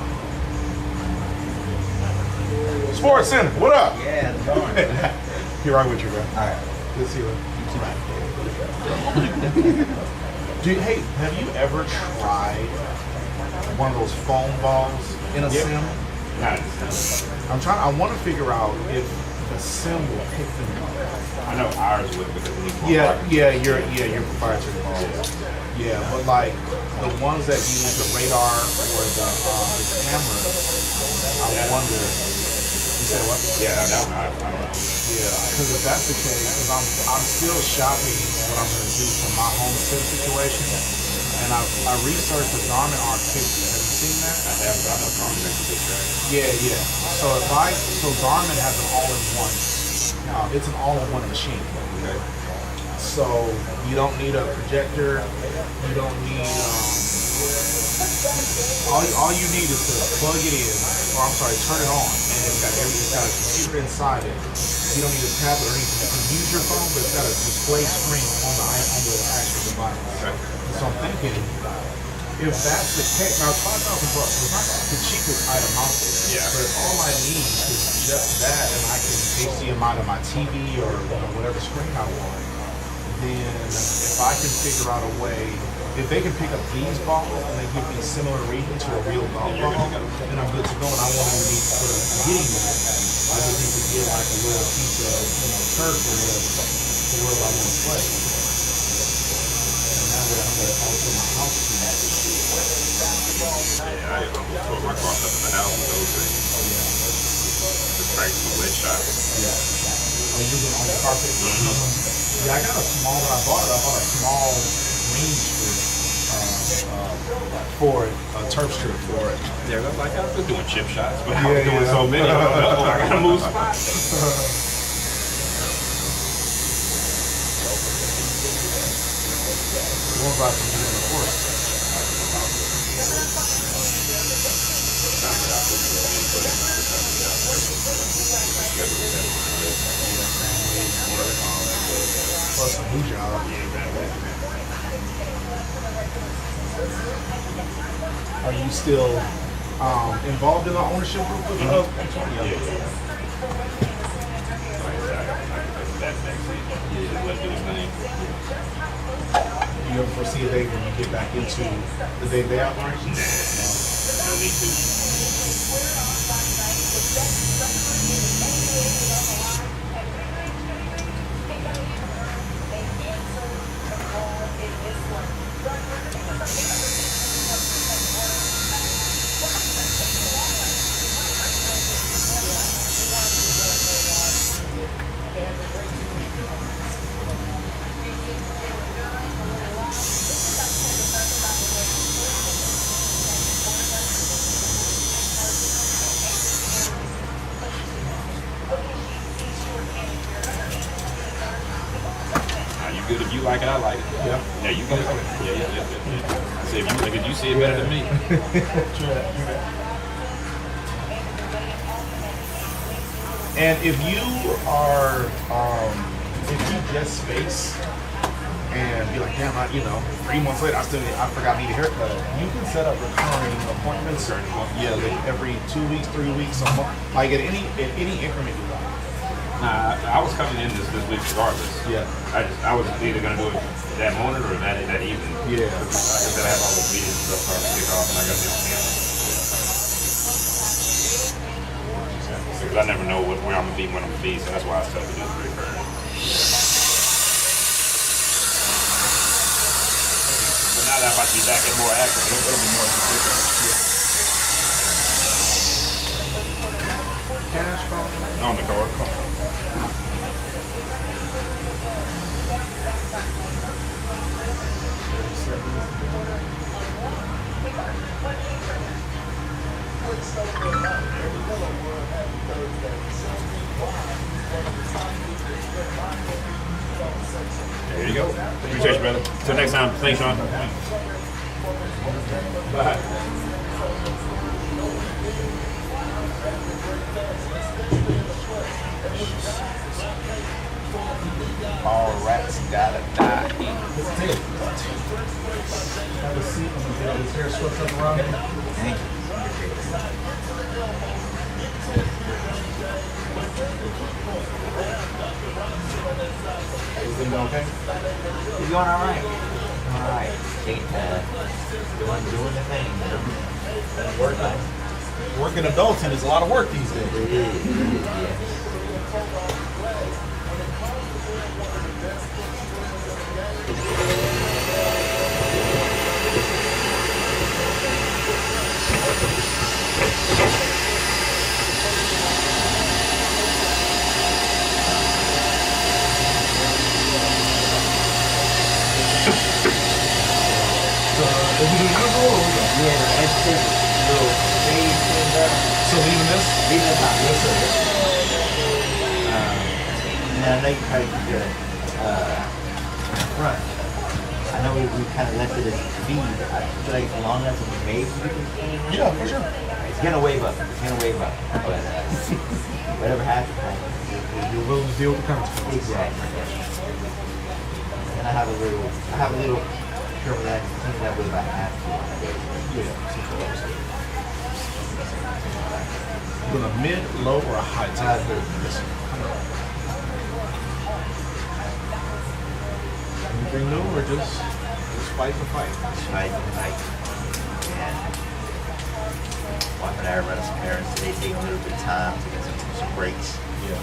Speaker 1: Sports Center, what up?
Speaker 5: Yeah, it's going.
Speaker 1: Here, right with you, bro.
Speaker 5: All right.
Speaker 1: Good to see you. Hey, have you ever tried one of those foam balls in a sim?
Speaker 10: Nice.
Speaker 1: I want to figure out if the sim will pick them up.
Speaker 10: I know ours would because we
Speaker 1: Yeah, your proprietary balls. Yeah, but like the ones that use the radar or the camera, I wonder. You say what?
Speaker 10: Yeah, I don't know.
Speaker 1: Yeah, because if that's the case, because I'm still shopping what I'm going to do for my home sim situation, and I researched the Garmin R50. Have you seen that?
Speaker 10: I have, but I know Garmin makes a good track.
Speaker 1: Yeah. So Garmin has an all-in-one. It's an all-in-one machine.
Speaker 10: Okay.
Speaker 1: So you don't need a projector. You don't need. All you need is to plug it in, turn it on, and it's got a computer inside it. You don't need a tablet or anything. You can use your phone, but it's got a display screen on the actual device.
Speaker 10: Okay.
Speaker 1: So I'm thinking, if that's the case, now it's $5,000. It's not the cheapest item out there.
Speaker 10: Yeah.
Speaker 1: But if all I need is just that, and I can HDMI to my TV or whatever screen I want, then if I can figure out a way, if they can pick up these balls and they give me a similar reading to a real golf ball, then I'm good to go. And I won't even need to put a hitting ball. I just need to get like a little piece of turf or whatever to where I want to play. And that way I'm going to alter my house too much.
Speaker 10: Yeah, I put my cross up in the house with those things. To practice the wedge shots.
Speaker 1: Yeah. Are you using it on the carpet? Yeah, I got a small, when I bought it, I bought a small green strip for it, a turf strip for it.
Speaker 10: Yeah, like I was doing chip shots, but I was doing so many. I gotta move spots.
Speaker 1: What about you in the course? Plus a new job. Are you still involved in the ownership group with Antonio?
Speaker 10: I vaccine. Just let it do its thing.
Speaker 1: Do you ever foresee a day when you get back into the day-to-day operations?
Speaker 10: No need to. You good if you like it, I like it.
Speaker 1: Yeah.
Speaker 10: Yeah, you good. Yeah. I say if you see it better than me.
Speaker 1: True that. And if you are, if you get space and be like, damn, 3 months later, I forgot I need a haircut. You can set up recurring appointments. Yeah, like every 2 weeks, 3 weeks, a month, like at any increment you like.
Speaker 10: Nah, I was coming in this week regardless.
Speaker 1: Yeah.
Speaker 10: I was either gonna do it that morning or that evening.
Speaker 1: Yeah.
Speaker 10: Like I said, I have all those meetings and stuff starting to kick off, and I got this because I never know where I'm gonna be when I'm gonna be, so that's why I still do it pretty early. But now that I'm about to be back and more active, it'll be more consistent.
Speaker 1: Cash phone.
Speaker 10: On the card. There you go. Appreciate you, brother. Till next time. Thanks, Shawn. Bye.
Speaker 3: All rats gotta die.
Speaker 1: Let's take it. Have a seat. I'm gonna get his hair swept up around him.
Speaker 3: Thank you.
Speaker 1: Everything going okay?
Speaker 3: He's going all right. All right. Doing the thing.
Speaker 1: Working adulting is a lot of work these days.
Speaker 3: It is, yeah. Yeah, it's just a little fade cleaned up.
Speaker 1: So leaving this?
Speaker 3: Leave the top. Yes, sir. Now I know you probably keep the front. I know we kind of left it as speed. I feel like it's long enough and maybe we can change.
Speaker 1: Yeah, for sure.
Speaker 3: It's gonna wave up. It's gonna wave up. But whatever happens,
Speaker 1: You're willing to deal with the consequences.
Speaker 3: exactly. And I have a little trim that I can clean that with if I have to.
Speaker 1: Yeah. With a mid, low, or a high top? Yes. Anything new, or just fight the fight?
Speaker 3: Fight the fight. And wife and I run some errands today, take a little bit of time to get some breaks.
Speaker 1: Yeah.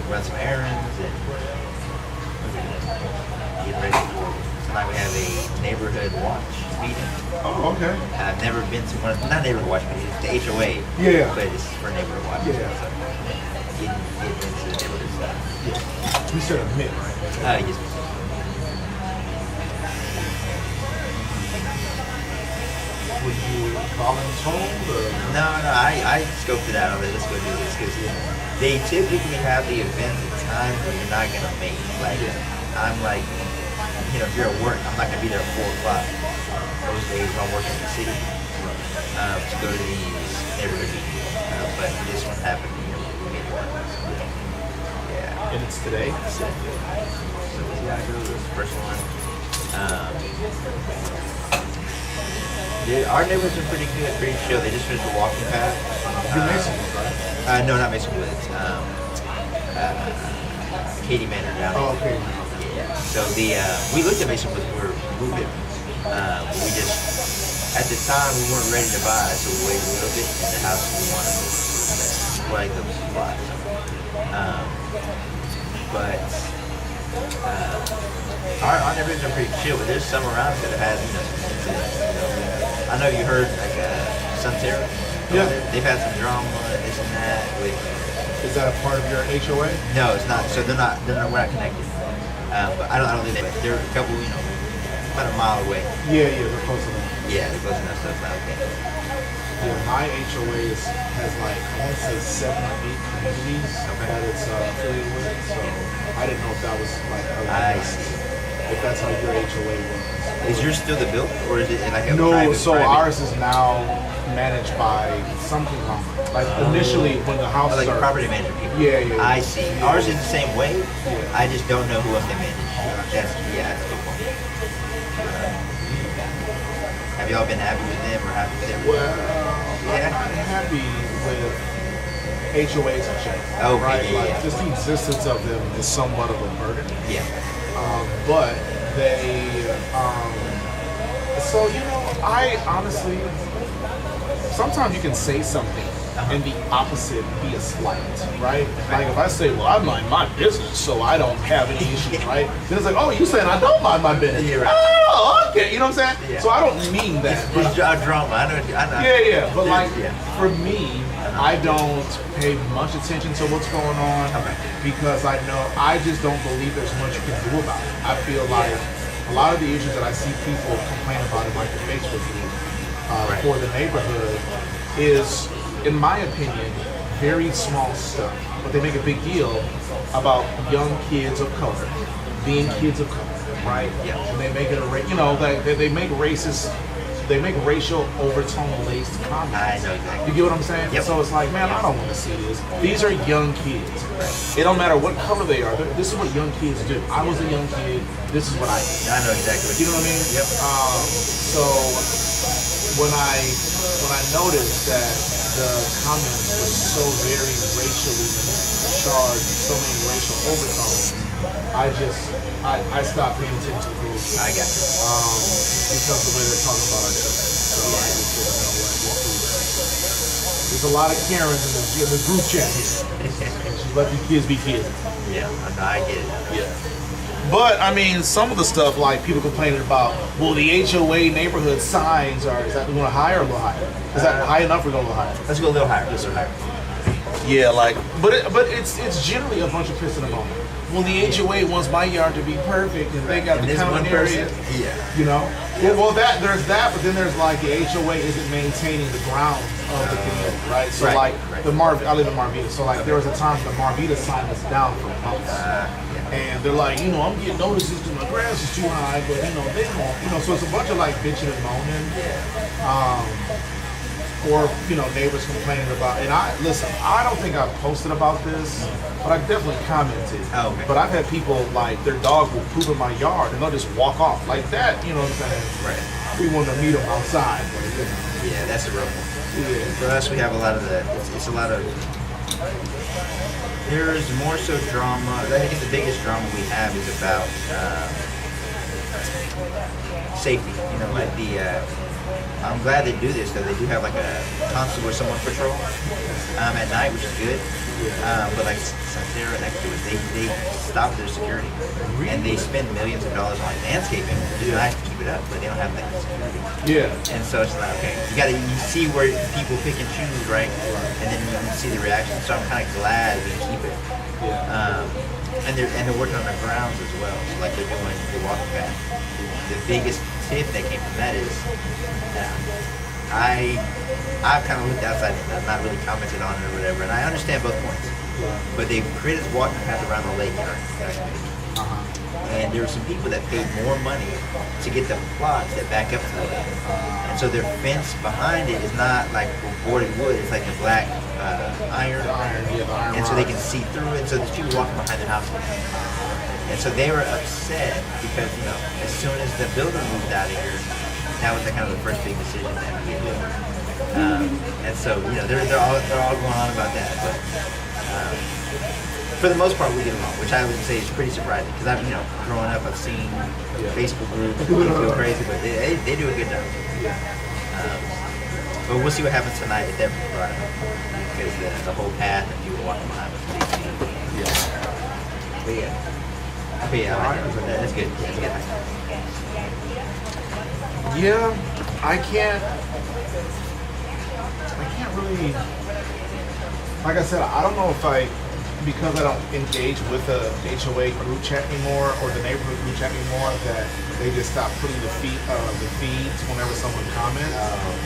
Speaker 3: Run some errands and get ready for tonight. We have a neighborhood watch meeting.
Speaker 1: Oh, okay.
Speaker 3: I've never been to one, not neighborhood watch meeting, it's the HOA.
Speaker 1: Yeah.
Speaker 3: But it's for neighborhood watch.
Speaker 1: Yeah.
Speaker 3: So getting into the neighborhood stuff.
Speaker 1: Yeah. You said a mid, right?
Speaker 3: Yes.
Speaker 1: Would you volunteer or?
Speaker 3: No, I scoped it out. Let's go do this because they typically have the event at times when you're not gonna make. Like I'm like, if you're at work, I'm not gonna be there at 4 o'clock. Those days I'm working in the city to go to these neighborhood meetings. But this one happened, we made it work. Yeah.
Speaker 1: And it's today.
Speaker 3: So yeah, I go to this first one. Yeah, our neighborhoods are pretty good, pretty chill. They just finished a walking path.
Speaker 1: You're Mason, right?
Speaker 3: No, not Mason Woods. Katie Manor down there.
Speaker 1: Oh, okay.
Speaker 3: Yeah. So we looked at Mason with we're moving. We just at the time we weren't ready to buy, so we waited a little bit. And the house we wanted was like the spot. But our neighborhoods are pretty chill. But there's some around that have had I know you heard like Sunterra.
Speaker 1: Yeah.
Speaker 3: They've had some drama, this and that with.
Speaker 1: Is that a part of your HOA?
Speaker 3: No, it's not. So we're not connected. But I don't think they're a couple, about a mile away.
Speaker 1: Yeah, they're close enough.
Speaker 3: Yeah, they're close enough, so it's not okay.
Speaker 1: Yeah, my HOA has like, I want to say 7 or 8 communities that it's affiliated with. So I didn't know if that was like,
Speaker 3: I see.
Speaker 1: If that's how your HOA was.
Speaker 3: Is yours still the built, or is it like a
Speaker 1: No,
Speaker 3: private?
Speaker 1: so ours is now managed by some conglomerate. Like initially when the house
Speaker 3: like
Speaker 1: started.
Speaker 3: property management people.
Speaker 1: Yeah.
Speaker 3: I see. Ours is the same way.
Speaker 1: Yeah.
Speaker 3: I just don't know who else they manage. That's a good point. Have y'all been happy with them or happy with everything?
Speaker 1: Well, I'm happy with HOAs in general.
Speaker 3: Okay,
Speaker 1: right?
Speaker 3: yeah,
Speaker 1: Like
Speaker 3: yeah.
Speaker 1: just the existence of them is somewhat of a burden.
Speaker 3: Yeah.
Speaker 1: But they, so I honestly, sometimes you can say something and the opposite be a slight, right? Like if I say, well, I mind my business, so I don't have any issues, right? Then it's like, oh, you saying I don't mind my business?
Speaker 3: Yeah, right.
Speaker 1: Oh, okay, you know what I'm saying?
Speaker 3: Yeah.
Speaker 1: So I don't mean that.
Speaker 3: It's drama. I know.
Speaker 1: Yeah, but like
Speaker 3: Yeah.
Speaker 1: for me, I don't pay much attention to what's going on because I just don't believe there's much you can do about it. I feel like a lot of the issues that I see people complain about in like the Facebook group for the neighborhood is, in my opinion, very small stuff. But they make a big deal about young kids of color being kids of color, right?
Speaker 3: Yeah.
Speaker 1: And they make it they make racist. They make racial overtone-laced comments.
Speaker 3: I know exactly.
Speaker 1: You get what I'm saying?
Speaker 3: Yep.
Speaker 1: So it's like, man, I don't want to see this. These are young kids. It don't matter what color they are. This is what young kids do. I was a young kid. This is what I did.
Speaker 3: I know exactly.
Speaker 1: You know what I mean?
Speaker 3: Yep.
Speaker 1: So when I noticed that the comments were so very racially charged, so many racial overtones, I stopped paying attention to the group.
Speaker 3: I got you.
Speaker 1: Because the way they're talking about our children. So I just said, you know what, there's a lot of Karens in the group chat here. Just let these kids be kids.
Speaker 3: Yeah, I get it.
Speaker 1: Yeah. But I mean, some of the stuff like people complaining about, well, the HOA neighborhood signs is that going higher or a little higher? Is that high enough or going a little higher?
Speaker 3: Let's go a little higher. Let's go higher.
Speaker 1: Yeah, like, but it's generally a bunch of piss in the moment. Well, the HOA wants my yard to be perfect, and they got
Speaker 3: And
Speaker 1: the
Speaker 3: this
Speaker 1: common
Speaker 3: one person,
Speaker 1: area.
Speaker 3: yeah.
Speaker 1: You know. Well, there's that, but then there's like the HOA isn't maintaining the grounds of the community, right? So
Speaker 3: Right,
Speaker 1: like
Speaker 3: right.
Speaker 1: I live in Marvita, so like there was a time the Marvita sign was down for months. And they're like, I'm getting notices that my grass is too high, but they won't. So it's a bunch of like bitching and moaning. Or neighbors complaining about. And I don't think I've posted about this, but I definitely commented.
Speaker 3: Oh, okay.
Speaker 1: But I've had people like their dog will poop in my yard and they'll just walk off like that. You know what I'm saying?
Speaker 3: Right.
Speaker 1: We want to meet them outside. But,
Speaker 3: Yeah, that's a rough one.
Speaker 1: Yeah.
Speaker 3: For us, we have a lot of that. It's a lot of. There's more so drama. I think the biggest drama we have is about safety. Like I'm glad they do this though. They do have like a constable or someone patrol at night, which is good. But like Sunterra next to it, they stop their security and they spend millions of dollars on landscaping. It's nice to keep it up, but they don't have that security.
Speaker 1: Yeah.
Speaker 3: And so it's like, okay, you see where people pick and choose, right? And then you see the reaction. So I'm kind of glad we keep it.
Speaker 1: Yeah.
Speaker 3: And they're working on the grounds as well. So like they're doing the walking path. The biggest tip that came from that is I've kind of looked outside and I've not really commented on it or whatever, and I understand both points. But they've created this walking path around the lake in our community. And there are some people that paid more money to get the plots that back up to the lake. And so their fence behind it is not like boarded wood, it's like the black iron.
Speaker 1: The iron
Speaker 3: And so they can
Speaker 1: rods.
Speaker 3: see through it, so there's people walking behind their house. And so they were upset because, as soon as the builder moved out of here, that was kind of the first big decision that we had done. And so, they're all going on about that. But
Speaker 5: for the most part, we get along, which I would say is pretty surprising because I've, growing up, I've seen Facebook groups go crazy, but they do a good job. But we'll see what happens tonight at that run because the whole path and people walking behind us. But yeah, I like it. That's good. That's good.
Speaker 1: Yeah, I can't really, like I said, I don't know if because I don't engage with the HOA group chat anymore or the neighborhood group chat anymore, that they just stop putting the feeds whenever someone comments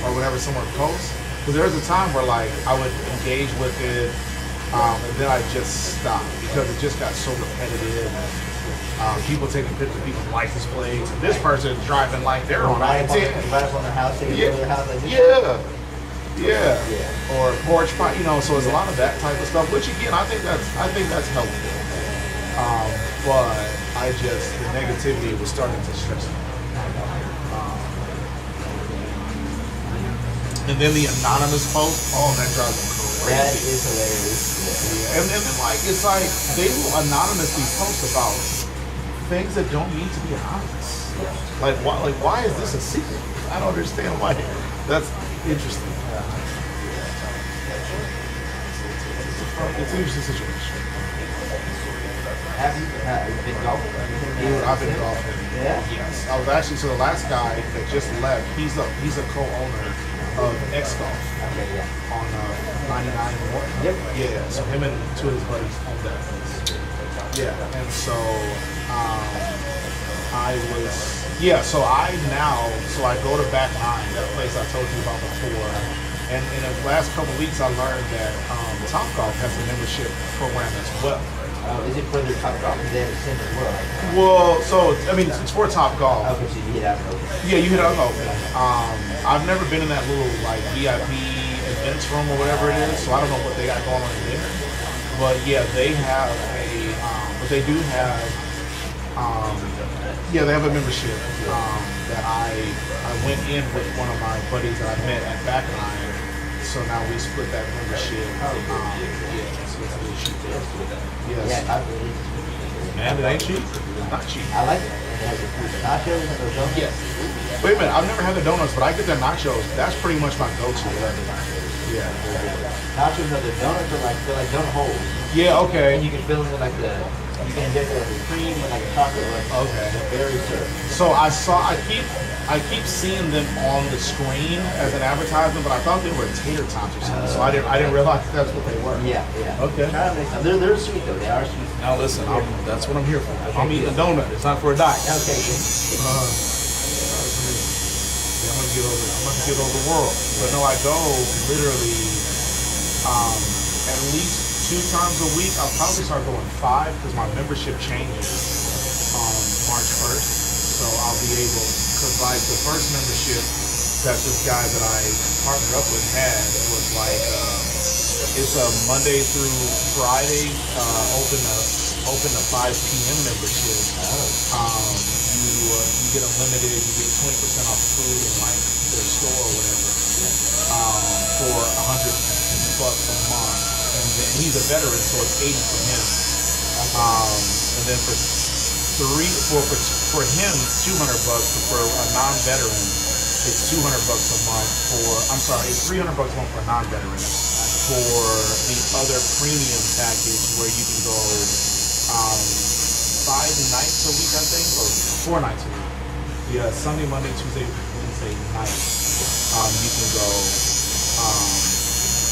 Speaker 1: or whenever someone posts. Because there was a time where like I would engage with it, and then I just stopped because it just got so repetitive. People taking pictures of people's license plates. And this person driving like they're on I-10.
Speaker 5: Right up on their house.
Speaker 1: Yeah. Or porch pie, so it's a lot of that type of stuff. Which again, I think that's helpful. But the negativity was starting to stress me. And then the anonymous post, that drives me crazy.
Speaker 5: That is hilarious.
Speaker 1: Yeah. And then it's like they will anonymously post about things that don't need to be anonymous. Like why is this a secret? I don't understand why. That's interesting. It's an interesting situation.
Speaker 5: Have you been golfing?
Speaker 1: Dude, I've been golfing.
Speaker 5: Yeah?
Speaker 1: Yes. I was actually, so the last guy that just left, he's a co-owner of X Golf.
Speaker 5: Okay, yeah.
Speaker 1: On 99 North.
Speaker 5: Yep.
Speaker 1: Yeah, so him and two of his buddies own that place. Yeah, and so I go to Back Nine, that place I told you about before. And in the last couple of weeks, I learned that Topgolf has a membership program as well.
Speaker 5: Is it for their Topgolf? Is they have a center as well?
Speaker 1: Well, so it's for Topgolf.
Speaker 5: Okay, so you hit out and open.
Speaker 1: Yeah, you hit out and open. I've never been in that little like VIP events room or whatever it is, so I don't know what they got going on in there. But yeah, they have they have a membership that I went in with one of my buddies that I met at Back Nine. So now we split that membership. So it's a little cheap there. Yes. Man, it ain't cheap. It's not cheap.
Speaker 5: I like it. It has the nachos and those donuts.
Speaker 1: Yes. Wait a minute, I've never had the donuts, but I get their nachos. That's pretty much my go-to. Yeah.
Speaker 5: Nachos are the donuts they're like donut holes.
Speaker 1: Yeah, okay.
Speaker 5: And you can fill them with you can inject it with cream and like a chocolate
Speaker 1: Okay.
Speaker 5: Very syrup.
Speaker 1: So I keep seeing them on the screen as an advertisement, but I thought they were tater tots or something. So I didn't realize that's what they were.
Speaker 5: Yeah.
Speaker 1: Okay.
Speaker 5: They're sweet though. They are sweet.
Speaker 1: Now listen, that's what I'm here for. I'm eating a donut. It's not for a diet.
Speaker 5: Okay.
Speaker 1: I'm gonna get over the world. But no, I go literally at least 2 times a week. I'll probably start going 5 because my membership changes on March 1st. So I'll be able, because like the first membership that this guy that I partnered up with had was like it's a Monday through Friday open to 5 p.m. membership. You get unlimited, you get 20% off food in like their store or whatever for $100 a month. And then he's a veteran, so it's 80 for him. And then for him, $200, but for a non-veteran, it's $200 a month it's $300 a month for a non-veteran. For the other premium package where you can go 5 nights a week, I think, or 4 nights a week. Yeah, Sunday, Monday, Tuesday, Wednesday night. You can go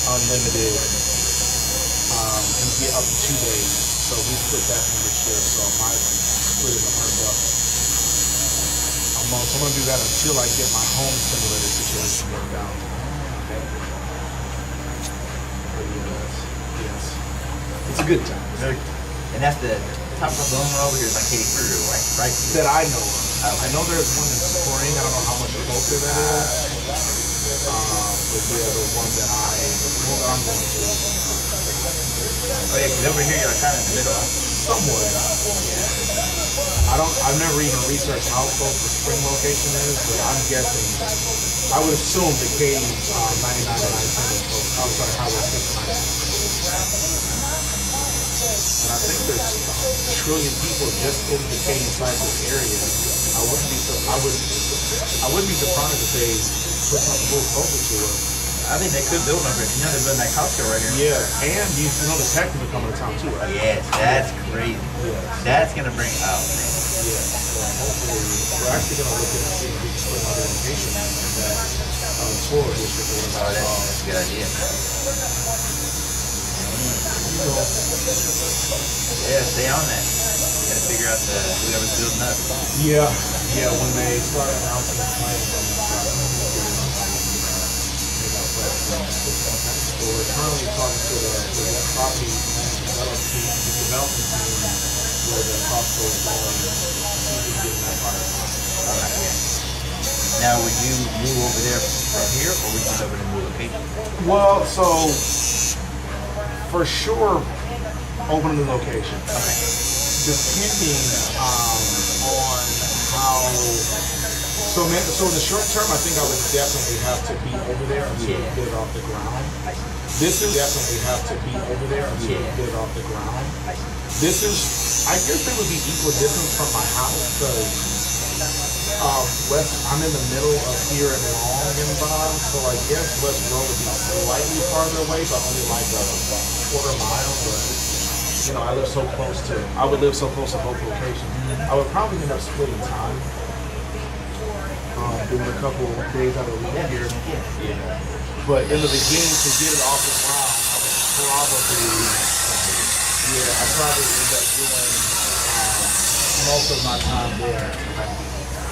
Speaker 1: unlimited and get up to 2 days. So we split that membership. So my split is $100 a month. So I'm gonna do that until I get my home simulator situation worked out. Okay. Yes. It's a good time. Very good.
Speaker 5: And that's the top of the one over here is like Katie Kruger, right?
Speaker 1: That I know of. I know there's one in Spring. I don't know how much closer that is. But yeah, the one that I'm going to.
Speaker 5: Oh yeah, because over here you're kind of in the middle.
Speaker 1: Somewhat. I've never even researched how close the Spring location is, but I'm guessing. I would assume that Katie's 99 and 910 is close. I'm sorry, Highway 6 and 910. I think there's a trillion people just in the Katy Cypress area. I wouldn't be surprised if they put something a little closer to it.
Speaker 5: I think they could build over here. You know, they're building that Costco right here.
Speaker 1: Yeah, and you know the Texans are coming to town too, right?
Speaker 5: Yes, that's crazy.
Speaker 1: Yeah.
Speaker 5: That's gonna bring out.
Speaker 1: Yeah, so hopefully we're actually gonna look at and see if we can put another location in that tour district or
Speaker 5: Oh,
Speaker 1: whatever.
Speaker 5: that's a good idea. Yeah, stay on that. Gotta figure out whoever's building up.
Speaker 1: Yeah, when they start announcing the plans, I'm gonna start figuring out how to so we're currently talking to the property development team where the Costco is going, see if we can get in that part.
Speaker 5: Now, would you move over there from here, or would you go over to a new location?
Speaker 1: Well, so for sure, open a new location.
Speaker 5: Okay.
Speaker 1: Depending on how. So in the short term, I think I would definitely have to be over there until we get it off the ground. This is definitely have to be over there until we get it off the ground. This is, I guess it would be equal distance from my house because I'm in the middle of here and Long and Bob, so I guess West Road would be slightly farther away, but only like a quarter mile. But you know, I would live so close to both locations. I would probably end up splitting time. Doing a couple days out of the week here. Yeah. But in the beginning, to get it off the ground, I would probably end up doing most of my time there.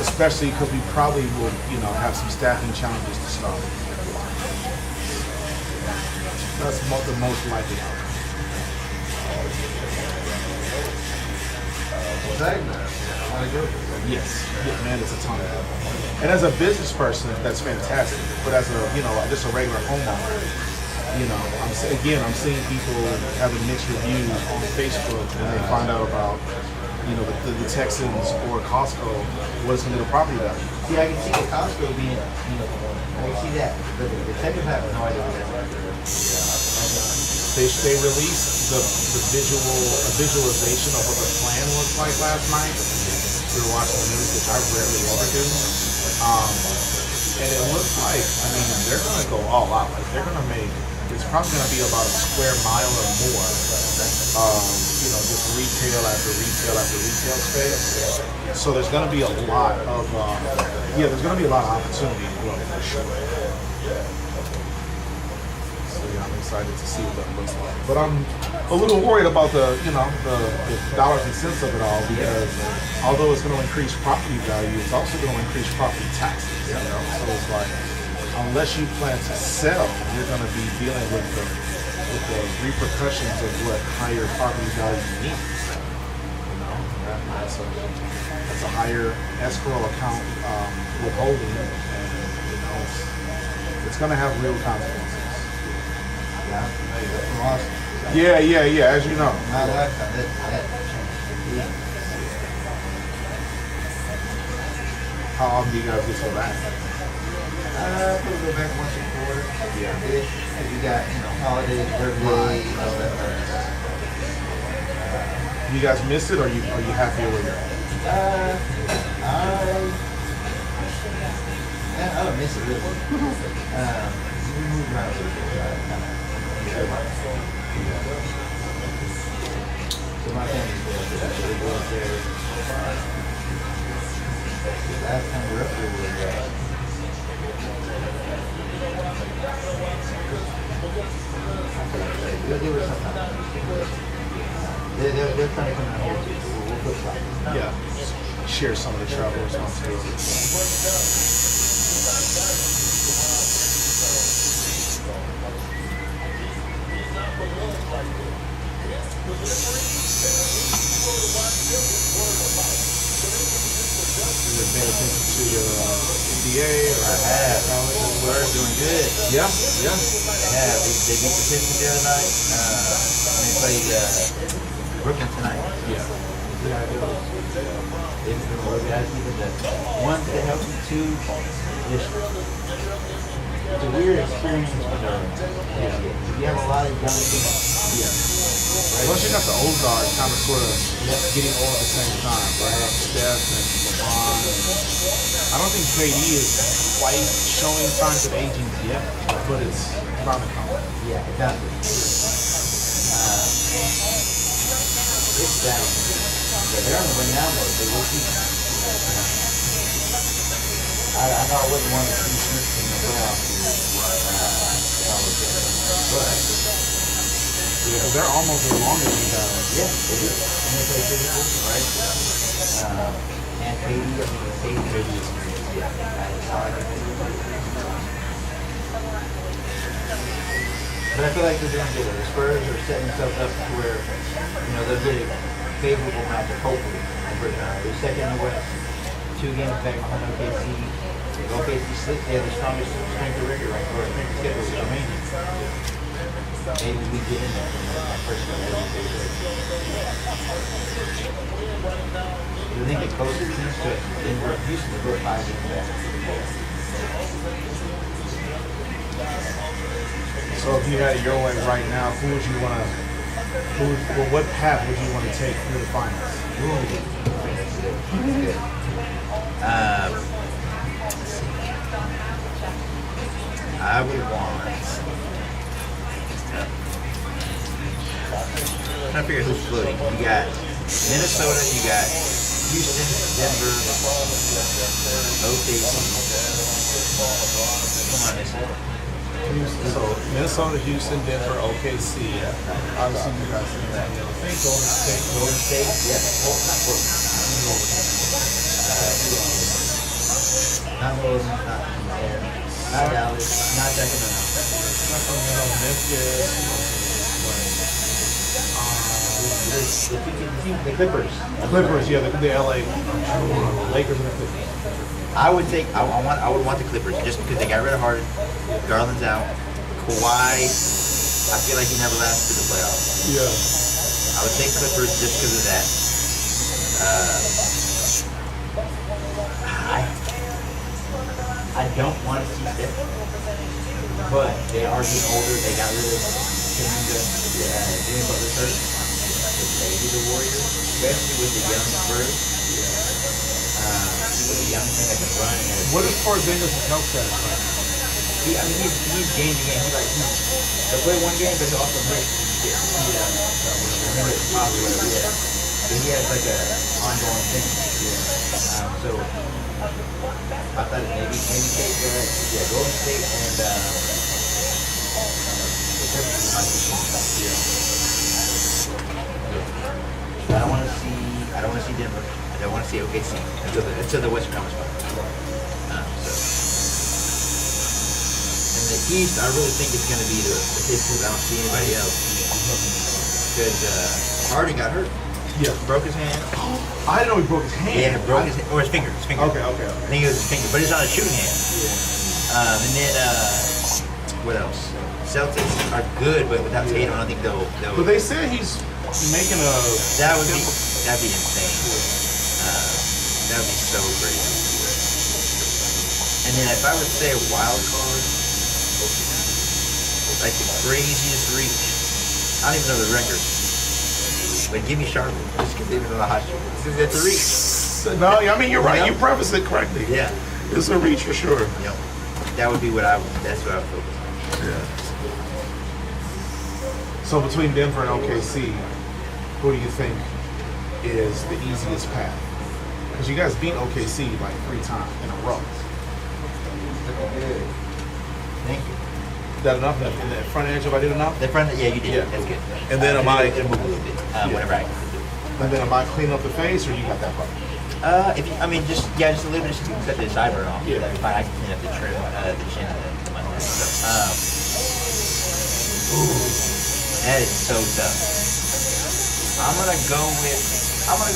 Speaker 1: Especially because we probably would, have some staffing challenges to start. That's the most likely outcome. Yes, man, it's a ton of it. And as a business person, that's fantastic. But as just a regular homeowner, I'm seeing people having mixed reviews on Facebook when they find out about, the Texans or Costco, what is going to do to property value.
Speaker 5: See, I can see the Costco being, I can see that. But the Texans have no idea what that's.
Speaker 1: They released the visualization of what the plan looked like last night. We were watching the news, which I rarely ever do. And it looks like, they're going to go all out. Like they're going to make, it's probably going to be about a square mile or more. Just retail after retail after retail space. So there's going to be a lot of, there's going to be a lot of opportunity to grow for sure. I'm excited to see what that looks like. But I'm a little worried about the dollars and cents of it all because although it's going to increase property value, it's also going to increase property taxes. So it's like, unless you plan to sell, you're going to be dealing with the repercussions of what higher property value means. That's a higher escrow account withholding, and it's going to have real consequences. Yeah, as you know. How often do you guys get to go back?
Speaker 5: We'll go back once a quarter.
Speaker 1: Yeah.
Speaker 5: We got, holidays, birthdays, all that.
Speaker 1: You guys miss it, or are you happy where you're at?
Speaker 5: I don't miss it really. We moved around a little bit. So my family's there, so we go up there. Last time we were up there, they were sometimes. They're trying to come out here too, so we'll put something.
Speaker 1: Yeah. Share some of the travel responsibilities. You've been paying attention to your NBA? Or
Speaker 5: I have. We're doing good.
Speaker 1: Yeah.
Speaker 5: They beat the Pistons the other night. They played Brooklyn tonight.
Speaker 1: Yeah.
Speaker 5: It's been real guys, but one, to help you, two, it's a weird experience when you have a lot of young people.
Speaker 1: Yeah. Plus, you got the old guard kind of sort of getting old at the same time, right? Steph and LeBron. I don't think KD is quite showing signs of aging yet, but it's bound to come.
Speaker 11: Yeah, it does. It's down. Yeah, they're on the win now mode. They will keep. I know I wouldn't want to see Houston in the playoffs. But
Speaker 1: Yeah, because they're almost as long as you guys.
Speaker 11: yeah, they do. And they play physical, right? And KD, I think KD is yeah. That's how I think they do. But I feel like they're doing good. The Spurs are setting themselves up to where, they'll get a favorable matchup, hopefully. They're second in the West, 2 games back behind OKC. If OKC slips, they have the strongest strength of record right or strength of schedule remaining. Maybe we get in there from that first one. I think the closest teams to Denver and Houston are both 5 games back.
Speaker 1: So if you had it your way right now, who would you want to? What path would you want to take through the finals?
Speaker 11: I would want. I'm trying to figure who's floating. You got Minnesota, you got Houston, Denver, OKC. Come on,
Speaker 1: So Minnesota, Houston, Denver, OKC. Obviously, you guys see that. I think Golden State.
Speaker 11: Yeah. Not Golden, not there. Not Dallas, not Sacramento.
Speaker 1: Sacramento, Memphis.
Speaker 11: The Clippers.
Speaker 1: Clippers, yeah, the LA Lakers and the Clippers.
Speaker 11: I would want the Clippers just because they got rid of Harden. Garland's out. Kawhi, I feel like he never lasted the playoffs.
Speaker 1: Yeah.
Speaker 11: I would take Clippers just because of that. I don't want to see Steph, but they are getting older. They got rid of Jimmy Butler's hurt. Maybe the Warriors, especially with the young Spurs. With the young team that can run.
Speaker 1: What is Porzingis' health status like?
Speaker 11: He's game to game. He'll play one game, but he'll also miss. But he has like a ongoing thing. So I thought maybe take Golden State and the Clippers might be I don't want to see Denver. I don't want to see OKC until the Western Conference Finals. And the East, I really think it's going to be the Pistons. I don't see anybody else because Harden got hurt.
Speaker 1: Yeah,
Speaker 11: broke his hand.
Speaker 1: I didn't know he broke his hand.
Speaker 11: Yeah, broke his or his finger.
Speaker 1: Okay.
Speaker 11: I think it was his finger, but it's on a shooting hand. And then what else? Celtics are good, but without Tatum, I don't think they'll.
Speaker 1: But they said he's making a.
Speaker 11: That'd be insane. That'd be so great. And then if I would say a wild card, like the craziest reach, I don't even know the record. But give me Charlotte, just because they've been on a hot streak. Because it's a reach.
Speaker 1: No, I mean you're right. You prefaced it correctly.
Speaker 11: Yeah,
Speaker 1: it's a reach for sure.
Speaker 11: Yep. That would be that's what I would focus on.
Speaker 1: Yeah. So between Denver and OKC, who do you think is the easiest path? Because you guys beat OKC like 3 times in a row.
Speaker 11: Good. Thank you.
Speaker 1: Is that enough? In the front edge, if I did enough?
Speaker 11: The front, yeah, you did.
Speaker 1: Yeah.
Speaker 11: That's good.
Speaker 1: And then
Speaker 11: it'll move a little bit whenever I can.
Speaker 1: And then am I cleaning up the face, or you got that part?
Speaker 11: If you, just a little bit, just cut the sideburn off.
Speaker 1: Yeah.
Speaker 11: That'd be fine. I can clean up the trim, the chin, and the mustache. That is so tough. I'm gonna go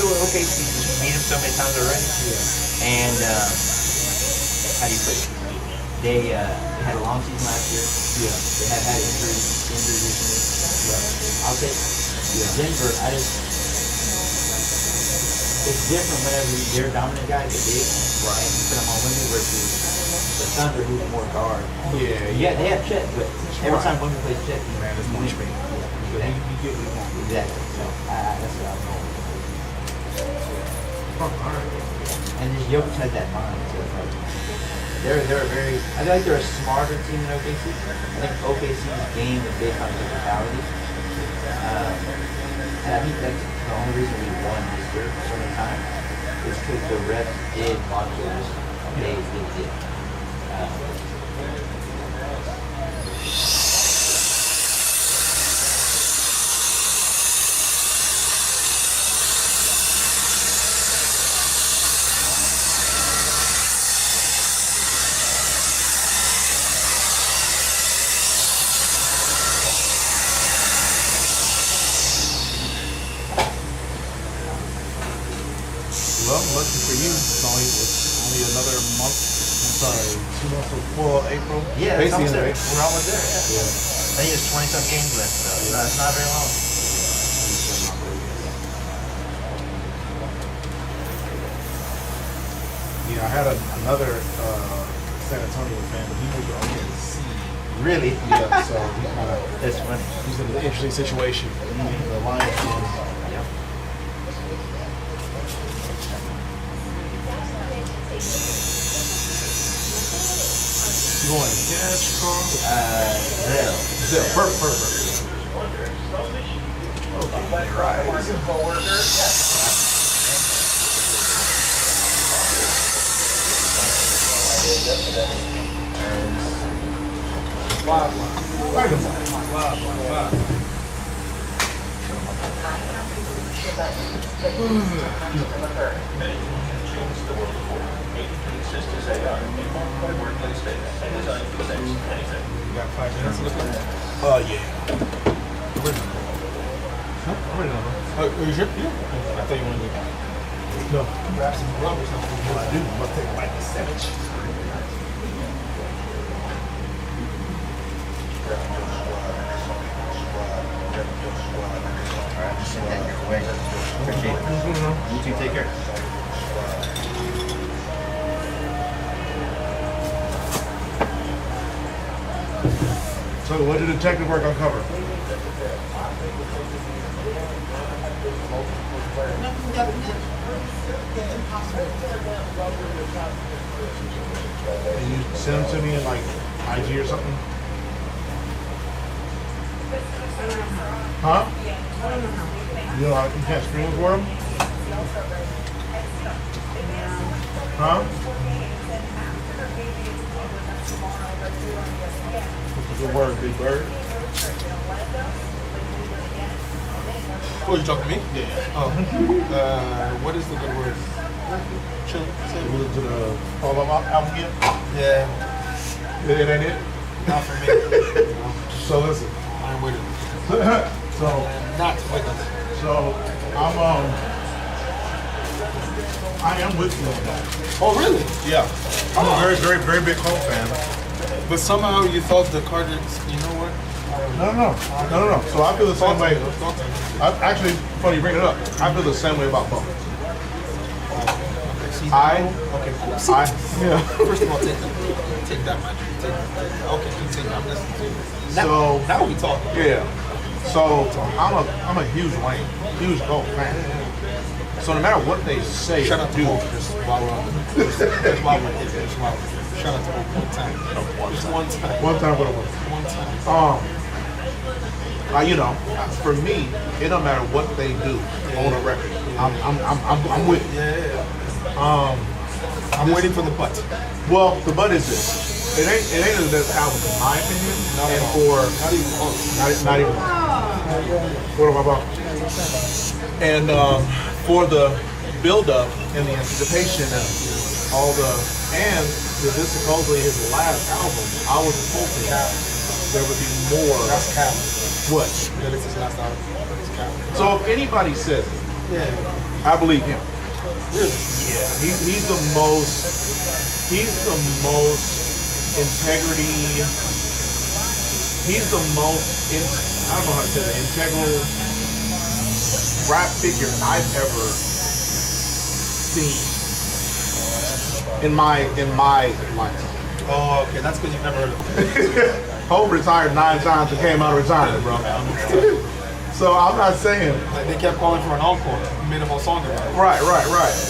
Speaker 11: with OKC. Just beat them so many times already. Yeah. And how do you put it? They had a long season last year.
Speaker 1: Yeah.
Speaker 11: They have had injuries recently. Yeah. I'll take Denver. It's different whenever they're dominant guys, they're big, right? And you put them on Wembley versus the Thunder, who's more guard.
Speaker 1: Yeah.
Speaker 11: Yeah, they have Chet, but every time Wembley plays Chet,
Speaker 1: man, it's more space. Yeah, you get what you want.
Speaker 11: Exactly. So that's what I'm going with.
Speaker 1: All right.
Speaker 11: And then Jokic has that mind. So it's like they're very. I feel like they're a smarter team than OKC. I think OKC's game is based on physicality. And I think that's the only reason we won this year for so many times is because the refs did monitor this. They did.
Speaker 1: Well, lucky for you, it's only another month. I'm sorry, 2 months before April.
Speaker 11: Yeah, that's
Speaker 1: Basically,
Speaker 11: almost there.
Speaker 1: April.
Speaker 11: We're almost there. Yeah.
Speaker 1: Yeah.
Speaker 11: I think there's 20-some games left, so it's not very long.
Speaker 1: Yeah, I had another San Antonio fan, but he moved to OKC.
Speaker 11: Really?
Speaker 1: Yeah, so he kind of
Speaker 11: That's funny.
Speaker 1: he's in an interesting situation. The Lions fan.
Speaker 11: Yep.
Speaker 1: You going cash, Carl?
Speaker 11: Zell.
Speaker 1: Zell. Perfect. You got 5 minutes to look at it? Yeah. I'm ready now. Are you sure? Yeah. I thought you wanted to. No. Grab some grub or something. Well, I do. I'm going to take a bite of sandwich.
Speaker 11: Alright, just send that your way. Appreciate it. You too, take care.
Speaker 1: So what did detective work uncover? Can you send them to me in like IG or something? Huh? You know, you can't screen for them? Huh? What's the good word, Big Bird?
Speaker 3: Oh, you talking to me?
Speaker 1: Yeah.
Speaker 3: Oh. What is the good word? Chill.
Speaker 1: You listen to the Fall Out album yet?
Speaker 3: Yeah,
Speaker 1: It ain't it?
Speaker 3: not for me.
Speaker 1: So listen.
Speaker 3: I'm with it.
Speaker 1: So
Speaker 3: Not with it.
Speaker 1: So I am with you on that.
Speaker 3: Oh, really?
Speaker 1: Yeah. I'm a very, very, very big Colt fan.
Speaker 3: But somehow you thought the Cardinals, you know what?
Speaker 1: No. So I feel the same way. Actually, funny you bring it up. I feel the same way about both. Yeah.
Speaker 3: First of all, take that, man. Okay, continue. I'm listening to you.
Speaker 1: So
Speaker 3: Now we talking.
Speaker 1: yeah. So I'm a huge Wayne, huge Colt fan. So no matter what they say,
Speaker 3: Shout out to
Speaker 1: do.
Speaker 3: Hope just while we're on the just while we're here. Just while we're here. Shout out to Hope one time. Just one time.
Speaker 1: One time, whatever.
Speaker 3: One time.
Speaker 1: You know, for me, it don't matter what they do on a record. I'm with you.
Speaker 3: Yeah. I'm waiting for the butt.
Speaker 1: Well, the butt is this. It ain't the best album in my opinion.
Speaker 3: Not at
Speaker 1: And
Speaker 3: all.
Speaker 1: for
Speaker 3: Not even close.
Speaker 1: not even. What am I about? And for the build up and the anticipation and all and this is supposedly his last album, I was hoping there would be more.
Speaker 3: That's Cal.
Speaker 1: What?
Speaker 3: That is his last album. It's Cal.
Speaker 1: So if anybody says it,
Speaker 3: Yeah.
Speaker 1: I believe him.
Speaker 3: Really?
Speaker 1: Yeah, he's the most integrity. He's the most I don't know how to say that, integral rap figure I've ever seen in my lifetime.
Speaker 3: Oh, okay. That's because you've never heard of him.
Speaker 1: Hope retired 9 times and came out of retirement, bro. So I'm not saying.
Speaker 3: Like they kept calling for an encore, minimal song about it.
Speaker 1: Right.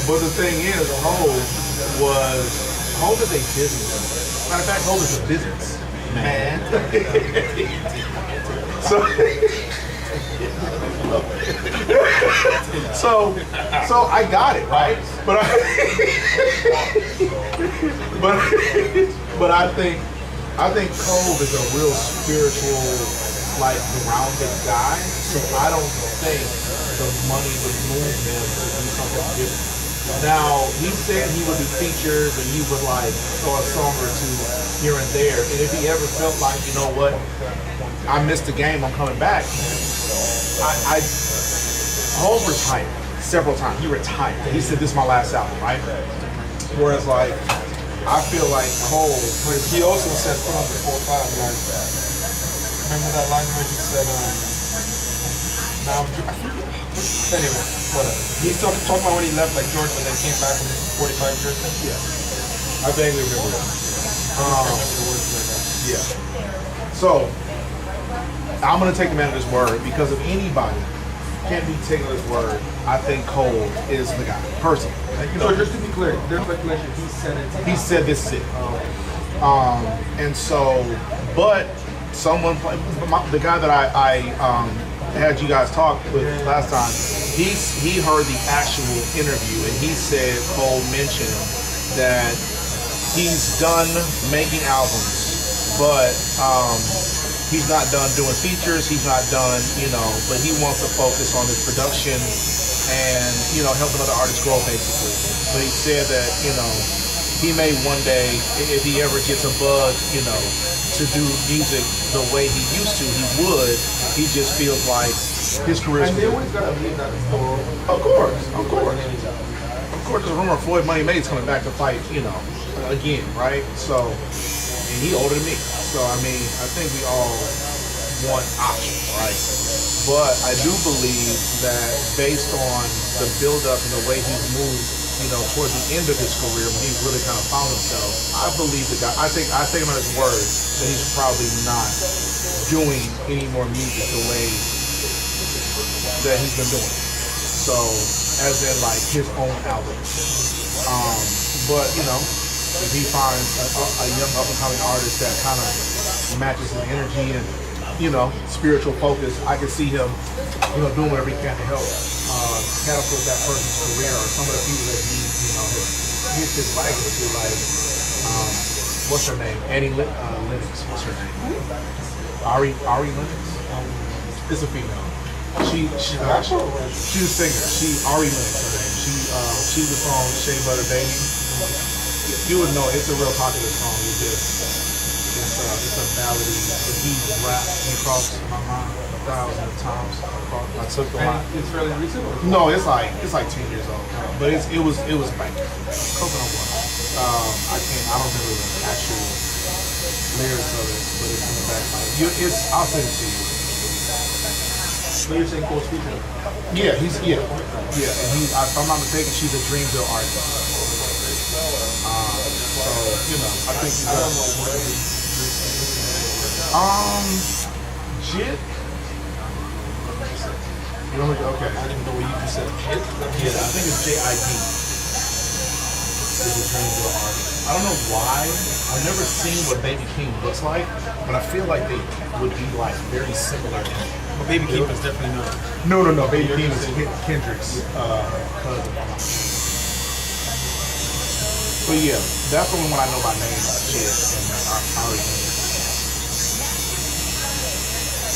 Speaker 1: But the thing is, Hov is a business. Matter of fact, Hov is a business man. So I got it, right? But I think Cove is a real spiritual, like grounded guy. So I don't think the money would move him to do something different. Now he said he would do features and he would like throw a song or two here and there. And if he ever felt like, you know what, I missed the game, I'm coming back. Hov retired several times. He retired. He said, "This is my last album," right? Whereas like I feel like Cole,
Speaker 3: But he also said put on the 4-5 like that. Remember that line where he said, now anyway, whatever. He's talking about when he left like George, but then came back in 45 jersey.
Speaker 1: yeah, I vaguely remember that.
Speaker 3: The words like that.
Speaker 1: Yeah. So I'm gonna take the man at his word because if anybody can be taken at his word, I think Cole is the guy, personally.
Speaker 3: So just to be clear, there's speculation he said it.
Speaker 1: He said this is it. And so, but someone, the guy that I had you guys talk with last time, he heard the actual interview and he said Cole mentioned that he's done making albums, but he's not done doing features, he's not done, but he wants to focus on his production and, helping other artists grow basically. But he said that, he may one day, if he ever gets a bug, to do music the way he used to, he would. He just feels like his career.
Speaker 3: And they always gotta leave that door.
Speaker 1: Of course. Of course, there's a rumor Floyd Money May's coming back to fight, again, right? So, and he older than me. So, I think we all want options, right? But I do believe that based on the build-up and the way he's moved, towards the end of his career when he really kind of found himself, I believe the guy, I take him at his word that he's probably not doing any more music the way that he's been doing. So, as in like his own album. But, if he finds a young up-and-coming artist that kind of matches his energy and, spiritual focus, I can see him, doing whatever he can to help catapult that person's career or some of the people that he, has hit his wagon to, like, what's her name? Annie Lennox. What's her name? Ari Lennox? It's a female. She's a singer. Ari Lennox, her name. She was on Shea Butter Baby. You would know it's a real popular song. It's a ballady. He rap. He crossed my mind 1,000 times. I took a lot.
Speaker 3: It's fairly recent.
Speaker 1: No, it's like 10 years old. But it was like coconut water. I don't remember the actual lyrics of it, but it's in the back. I'll send it to you.
Speaker 3: So you're saying Cole's featuring?
Speaker 1: Yeah, And if I'm not mistaken, she's a Dreamville artist. So I think he's Jit. You know, okay.
Speaker 3: I didn't even know what you just said.
Speaker 1: Yeah, I think it's JID. Is a Dreamville artist. I don't know why. I've never seen what Baby King looks like, but I feel like they would be like very similar.
Speaker 3: But Baby Keem is definitely not.
Speaker 1: No. Baby King is Kendrick's cousin. But yeah, that's the one I know by name, Jit, and Ari.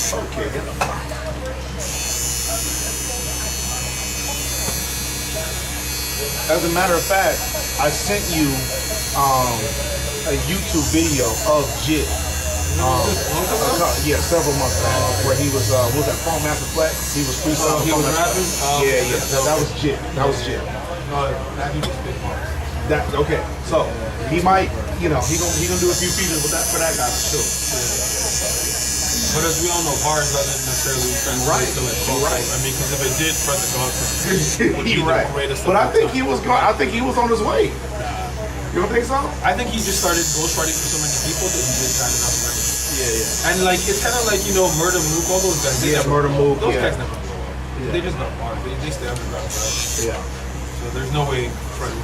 Speaker 1: Okay. As a matter of fact, I sent you a YouTube video of Jit. Several months back, where he was that Phone Master Flex? He was freestyling.
Speaker 3: He was rapping?
Speaker 1: Yeah. That was Jit.
Speaker 3: No, that he was big.
Speaker 1: Okay. So he might, he gonna do a few features with that for that guy for sure.
Speaker 3: But as we all know, bars doesn't necessarily translate to like vocals.
Speaker 1: Right.
Speaker 3: I mean, because if it did, Fred the Godfather would be
Speaker 1: Right.
Speaker 3: the greatest.
Speaker 1: But I think he was on his way. You don't think so?
Speaker 3: I think he just started ghostwriting for so many people that he just got enough money.
Speaker 1: Yeah.
Speaker 3: And like it's kind of like Murder Mook, all those guys. They
Speaker 1: Yeah,
Speaker 3: never
Speaker 1: Murder
Speaker 3: blow up.
Speaker 1: Mook,
Speaker 3: Those
Speaker 1: yeah.
Speaker 3: guys never blow up.
Speaker 1: Yeah.
Speaker 3: They just got bars. They stay underground, right?
Speaker 1: Yeah.
Speaker 3: So there's no way.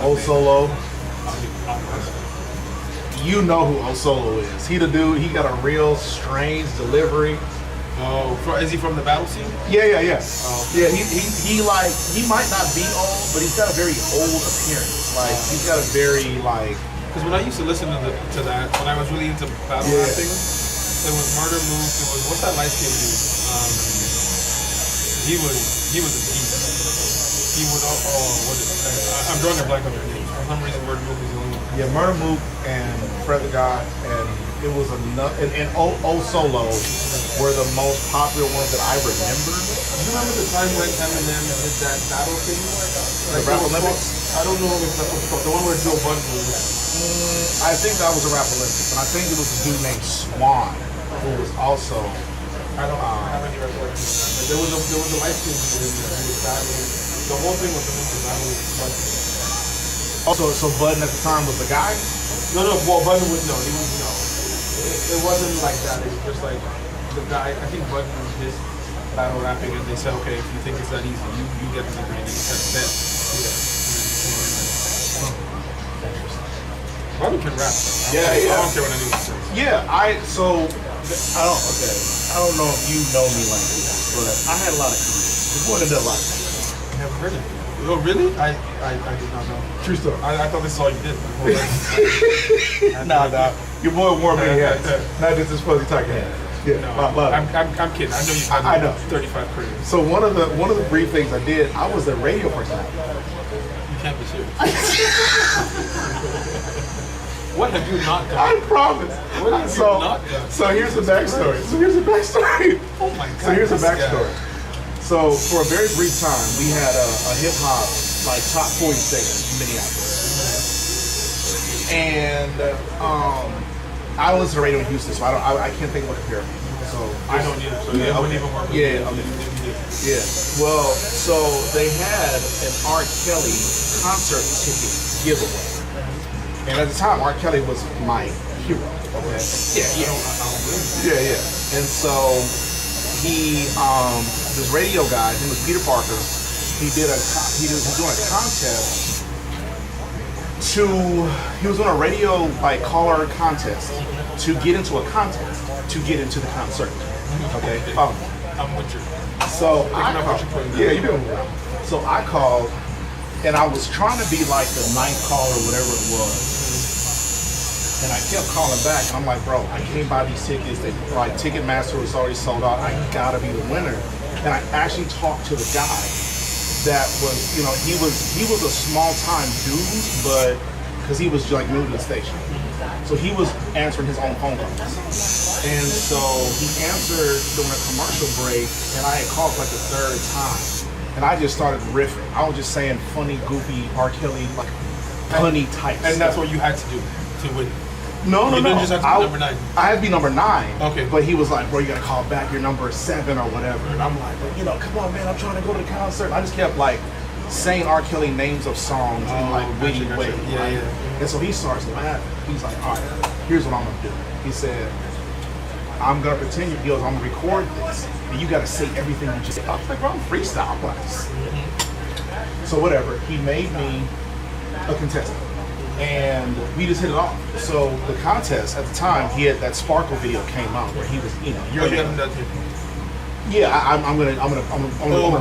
Speaker 1: O Solo.
Speaker 3: I'm
Speaker 1: You know who O Solo is. He the dude, he got a real strange delivery.
Speaker 3: Oh, is he from the battle scene?
Speaker 1: Yeah.
Speaker 3: Oh.
Speaker 1: Yeah, he like, he might not be old, but he's got a very old appearance. Like, he's got a very, like...
Speaker 3: Because when I used to listen to that, when I was really into battle rapping, it was Murder Mook, it was, what's that light skinned dude? He was a beast. He would, what is it? I'm drawing a blank on their names. For some reason, Murder Mook was the only one.
Speaker 1: Yeah, Murder Mook and Fred the God, and it was enough, and O Solo were the most popular ones that I remember.
Speaker 3: Do you remember the time when Eminem did that battle thing?
Speaker 1: The Rap Olympics?
Speaker 3: I don't know if that's what's called. The one where Joe Budden was.
Speaker 1: I think that was a Rap Olympics, and I think it was a dude named Shawn, who was also...
Speaker 3: I don't have any recollection. There was a light skin dude in there who was battling. The whole thing was the Mook was battling with Budden.
Speaker 1: Also, so Budden at the time was the guy?
Speaker 3: No, well, Budden was, no, he was, no. It wasn't like that. It was just like the guy, I think Budden was his battle rapping, and they said, okay, if you think it's that easy, you get the degree, and he said, bet. Budden can rap.
Speaker 1: Yeah.
Speaker 3: I don't care what anyone says.
Speaker 1: Yeah, I don't know if you know me like this, but I had a lot of careers. Before I did a lot.
Speaker 3: I haven't heard of it. Oh, really? I did not know.
Speaker 1: True story.
Speaker 3: I thought this is all you did.
Speaker 1: Nah. Your boy wore many hats. Not just this fuzzy tiger hat. Yeah,
Speaker 3: No,
Speaker 1: a lot.
Speaker 3: I'm kidding. I know you've had
Speaker 1: I know.
Speaker 3: 35 careers.
Speaker 1: So one of the brief things I did, I was a radio personality.
Speaker 3: You can't be serious. What have you not done?
Speaker 1: I promise.
Speaker 3: What have you not done?
Speaker 1: So here's the backstory.
Speaker 3: Oh my God.
Speaker 1: So here's the
Speaker 3: this guy.
Speaker 1: backstory. So for a very brief time, we had a hip hop like top 40 station in Minneapolis, and I listen to radio in Houston, so I can't think of what to compare. So
Speaker 3: I don't either. So
Speaker 1: yeah,
Speaker 3: I wouldn't
Speaker 1: okay.
Speaker 3: even work with
Speaker 1: Yeah,
Speaker 3: you.
Speaker 1: okay. Yeah. Well, so they had an R. Kelly concert ticket giveaway, and at the time, R. Kelly was my hero. Okay. Yeah. And so he, this radio guy, his name was Peter Parker. He was doing a contest. He was on a radio like caller contest to get into a contest to get into the concert. Okay.
Speaker 3: I'm with you.
Speaker 1: So I
Speaker 3: up
Speaker 1: called.
Speaker 3: what you're putting
Speaker 1: Yeah,
Speaker 3: down.
Speaker 1: you doing well. So I called, and I was trying to be like the ninth caller, whatever it was. And I kept calling back, and I'm like, bro, I can't buy these tickets. They like Ticketmaster was already sold out. I gotta be the winner. And I actually talked to the guy that was, he was a small time dude, but because he was like new to the station. So he was answering his own phone calls. And so he answered during a commercial break, and I had called for like the third time. And I just started riffing. I was just saying funny, goofy, R. Kelly, like funny type
Speaker 3: And that's
Speaker 1: stuff.
Speaker 3: what you had to do to win.
Speaker 1: No.
Speaker 3: You didn't just have to be number 9.
Speaker 1: I had to be number 9.
Speaker 3: Okay.
Speaker 1: But he was like, bro, you gotta call back. You're number 7 or whatever. And I'm like, but, come on, man. I'm trying to go to the concert. And I just kept like saying R. Kelly names of songs in like witty
Speaker 3: gotcha.
Speaker 1: ways.
Speaker 3: Yeah,
Speaker 1: right?
Speaker 3: yeah.
Speaker 1: And so he starts laughing. He's like, all right, here's what I'm gonna do. He said, I'm gonna pretend he goes, I'm gonna record this, and you gotta say everything you just said. I was like, bro, I'm freestyle class. So whatever. He made me a contestant. And we just hit it off. So the contest at the time, he had that Sparkle video came out where he was,
Speaker 3: You're getting that too.
Speaker 1: Yeah, I'm gonna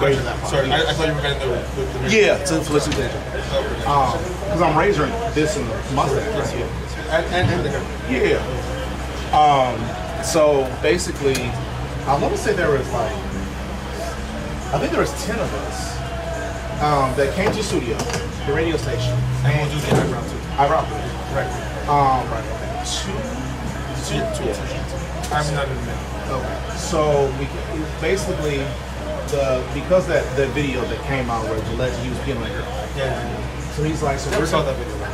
Speaker 1: raise that part.
Speaker 3: Sorry, I thought you were getting the
Speaker 1: Yeah, to Felicity Digital. Because I'm raising this in the mustache.
Speaker 3: and the hair.
Speaker 1: Yeah. So basically, I want to say there was like, I think there was 10 of us that came to the studio, the radio station.
Speaker 3: And we'll do the eyebrow too.
Speaker 1: Eyebrow.
Speaker 3: Right.
Speaker 1: Two.
Speaker 3: I'm not in the middle.
Speaker 1: Okay. So basically, because that video that came out where Gillette, he was peeing on a girl.
Speaker 3: Yeah.
Speaker 1: So he's like, so
Speaker 3: Never
Speaker 1: we're
Speaker 3: saw
Speaker 1: gonna-
Speaker 3: that video.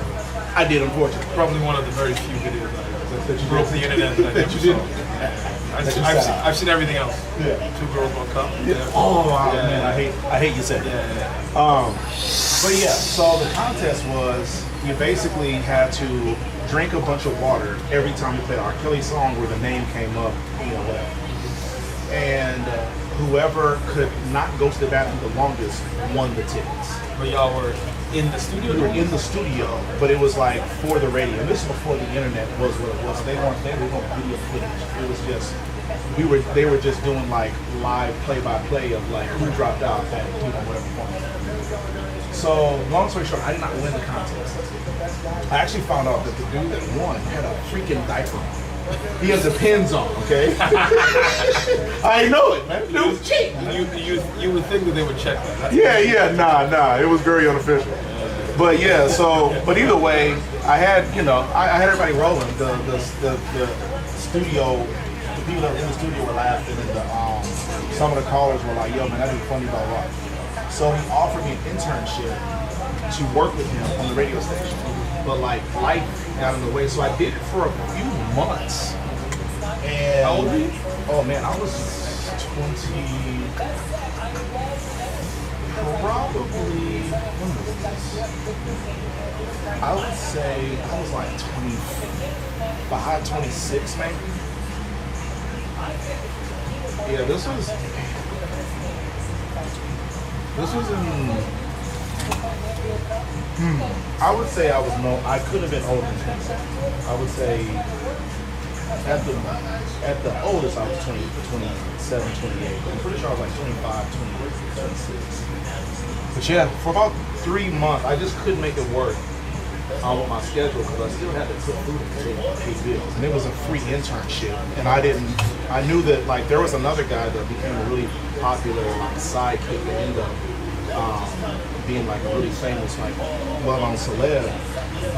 Speaker 1: I did, unfortunately.
Speaker 3: Probably one of the very few videos
Speaker 1: That you
Speaker 3: broke
Speaker 1: did.
Speaker 3: the internet that I
Speaker 1: That
Speaker 3: never
Speaker 1: you
Speaker 3: saw.
Speaker 8: I've seen everything else.
Speaker 12: Yeah.
Speaker 8: 2 Girls, 1 Cup.
Speaker 12: Oh
Speaker 8: Yeah.
Speaker 12: man, I hate you said that.
Speaker 8: Yeah.
Speaker 12: But yeah, so the contest was you basically had to drink a bunch of water every time you played an R. Kelly song where the name came up, whatever. And whoever could not go to the bathroom the longest won the tickets.
Speaker 8: But y'all were in the studio?
Speaker 12: We were in the studio, but it was like for the radio. And this is before the internet was what it was. They weren't doing video footage. It was just they were just doing like live play-by-play of like who dropped out at whatever point. So long story short, I did not win the contest. I actually found out that the dude that won had a freaking diaper on. He has the pins on, okay? I know it, man. It was cheap.
Speaker 8: You would think that they would check that.
Speaker 12: Yeah, nah. It was very unofficial. But yeah, but either way, I had everybody rolling. The studio, the people that were in the studio were laughing, and some of the callers were like, "Yo, man, that'd be funny, blah blah." So he offered me an internship to work with him on the radio station. But like life got in the way, so I did it for a few months. And
Speaker 8: how old were you?
Speaker 12: Oh man, I was 20, probably. When was this? I would say I was like 25, 26 maybe. Yeah, this was in. I would say I could have been older than 27. I would say at the oldest I was 20, 27, 28. I'm pretty sure I was like 25, 26. But yeah, for about 3 months, I just couldn't make it work with my schedule because I still had to cook food and pay bills. And it was a free internship. And I knew that like there was another guy that became a really popular like sidekick that ended up being like a really famous, like well-known celeb,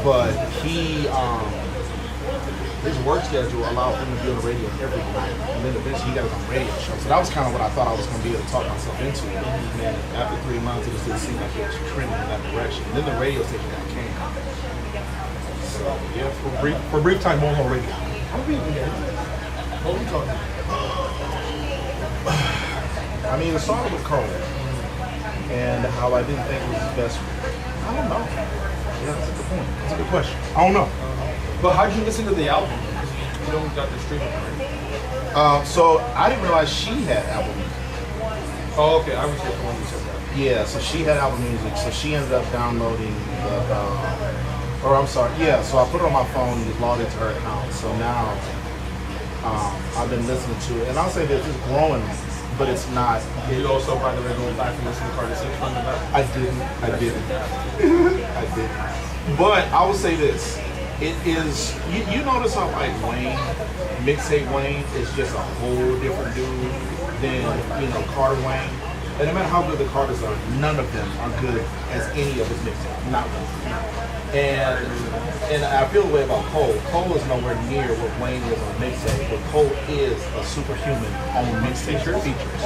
Speaker 12: but his work schedule allowed him to be on the radio every night, and then eventually he got his own radio show. So that was kind of what I thought I was going to be able to talk myself into. And after 3 months, it just didn't seem like it was trending in that direction. And then the radio station that came. So yeah, for a brief time, more on radio.
Speaker 8: What are we talking about?
Speaker 12: I mean, it started with Cole. And how I didn't think it was his best. I don't know. Yeah, that's a good point. That's a good question. I don't know.
Speaker 8: But how did you listen to the album? You don't got the streaming, right?
Speaker 12: So I didn't realize she had album music.
Speaker 8: Oh, okay. I was here for when you said that.
Speaker 12: Yeah, so she had album music. So she ended up downloading so I put it on my phone and just logged into her account. So now I've been listening to it. And I'll say this, it's growing. But it's not.
Speaker 8: Did you also, by the way, go back and listen to Carter 6 from the back?
Speaker 12: I didn't. But I will say this. It is, you notice how like Wayne, mixtape Wayne is just a whole different dude than, Carter Wayne. And no matter how good the Carters are, none of them are good as any of his mixtapes. Not one. And I feel the way about Cole. Cole is nowhere near what Wayne is on mixtape, but Cole is a superhuman on mixtape features.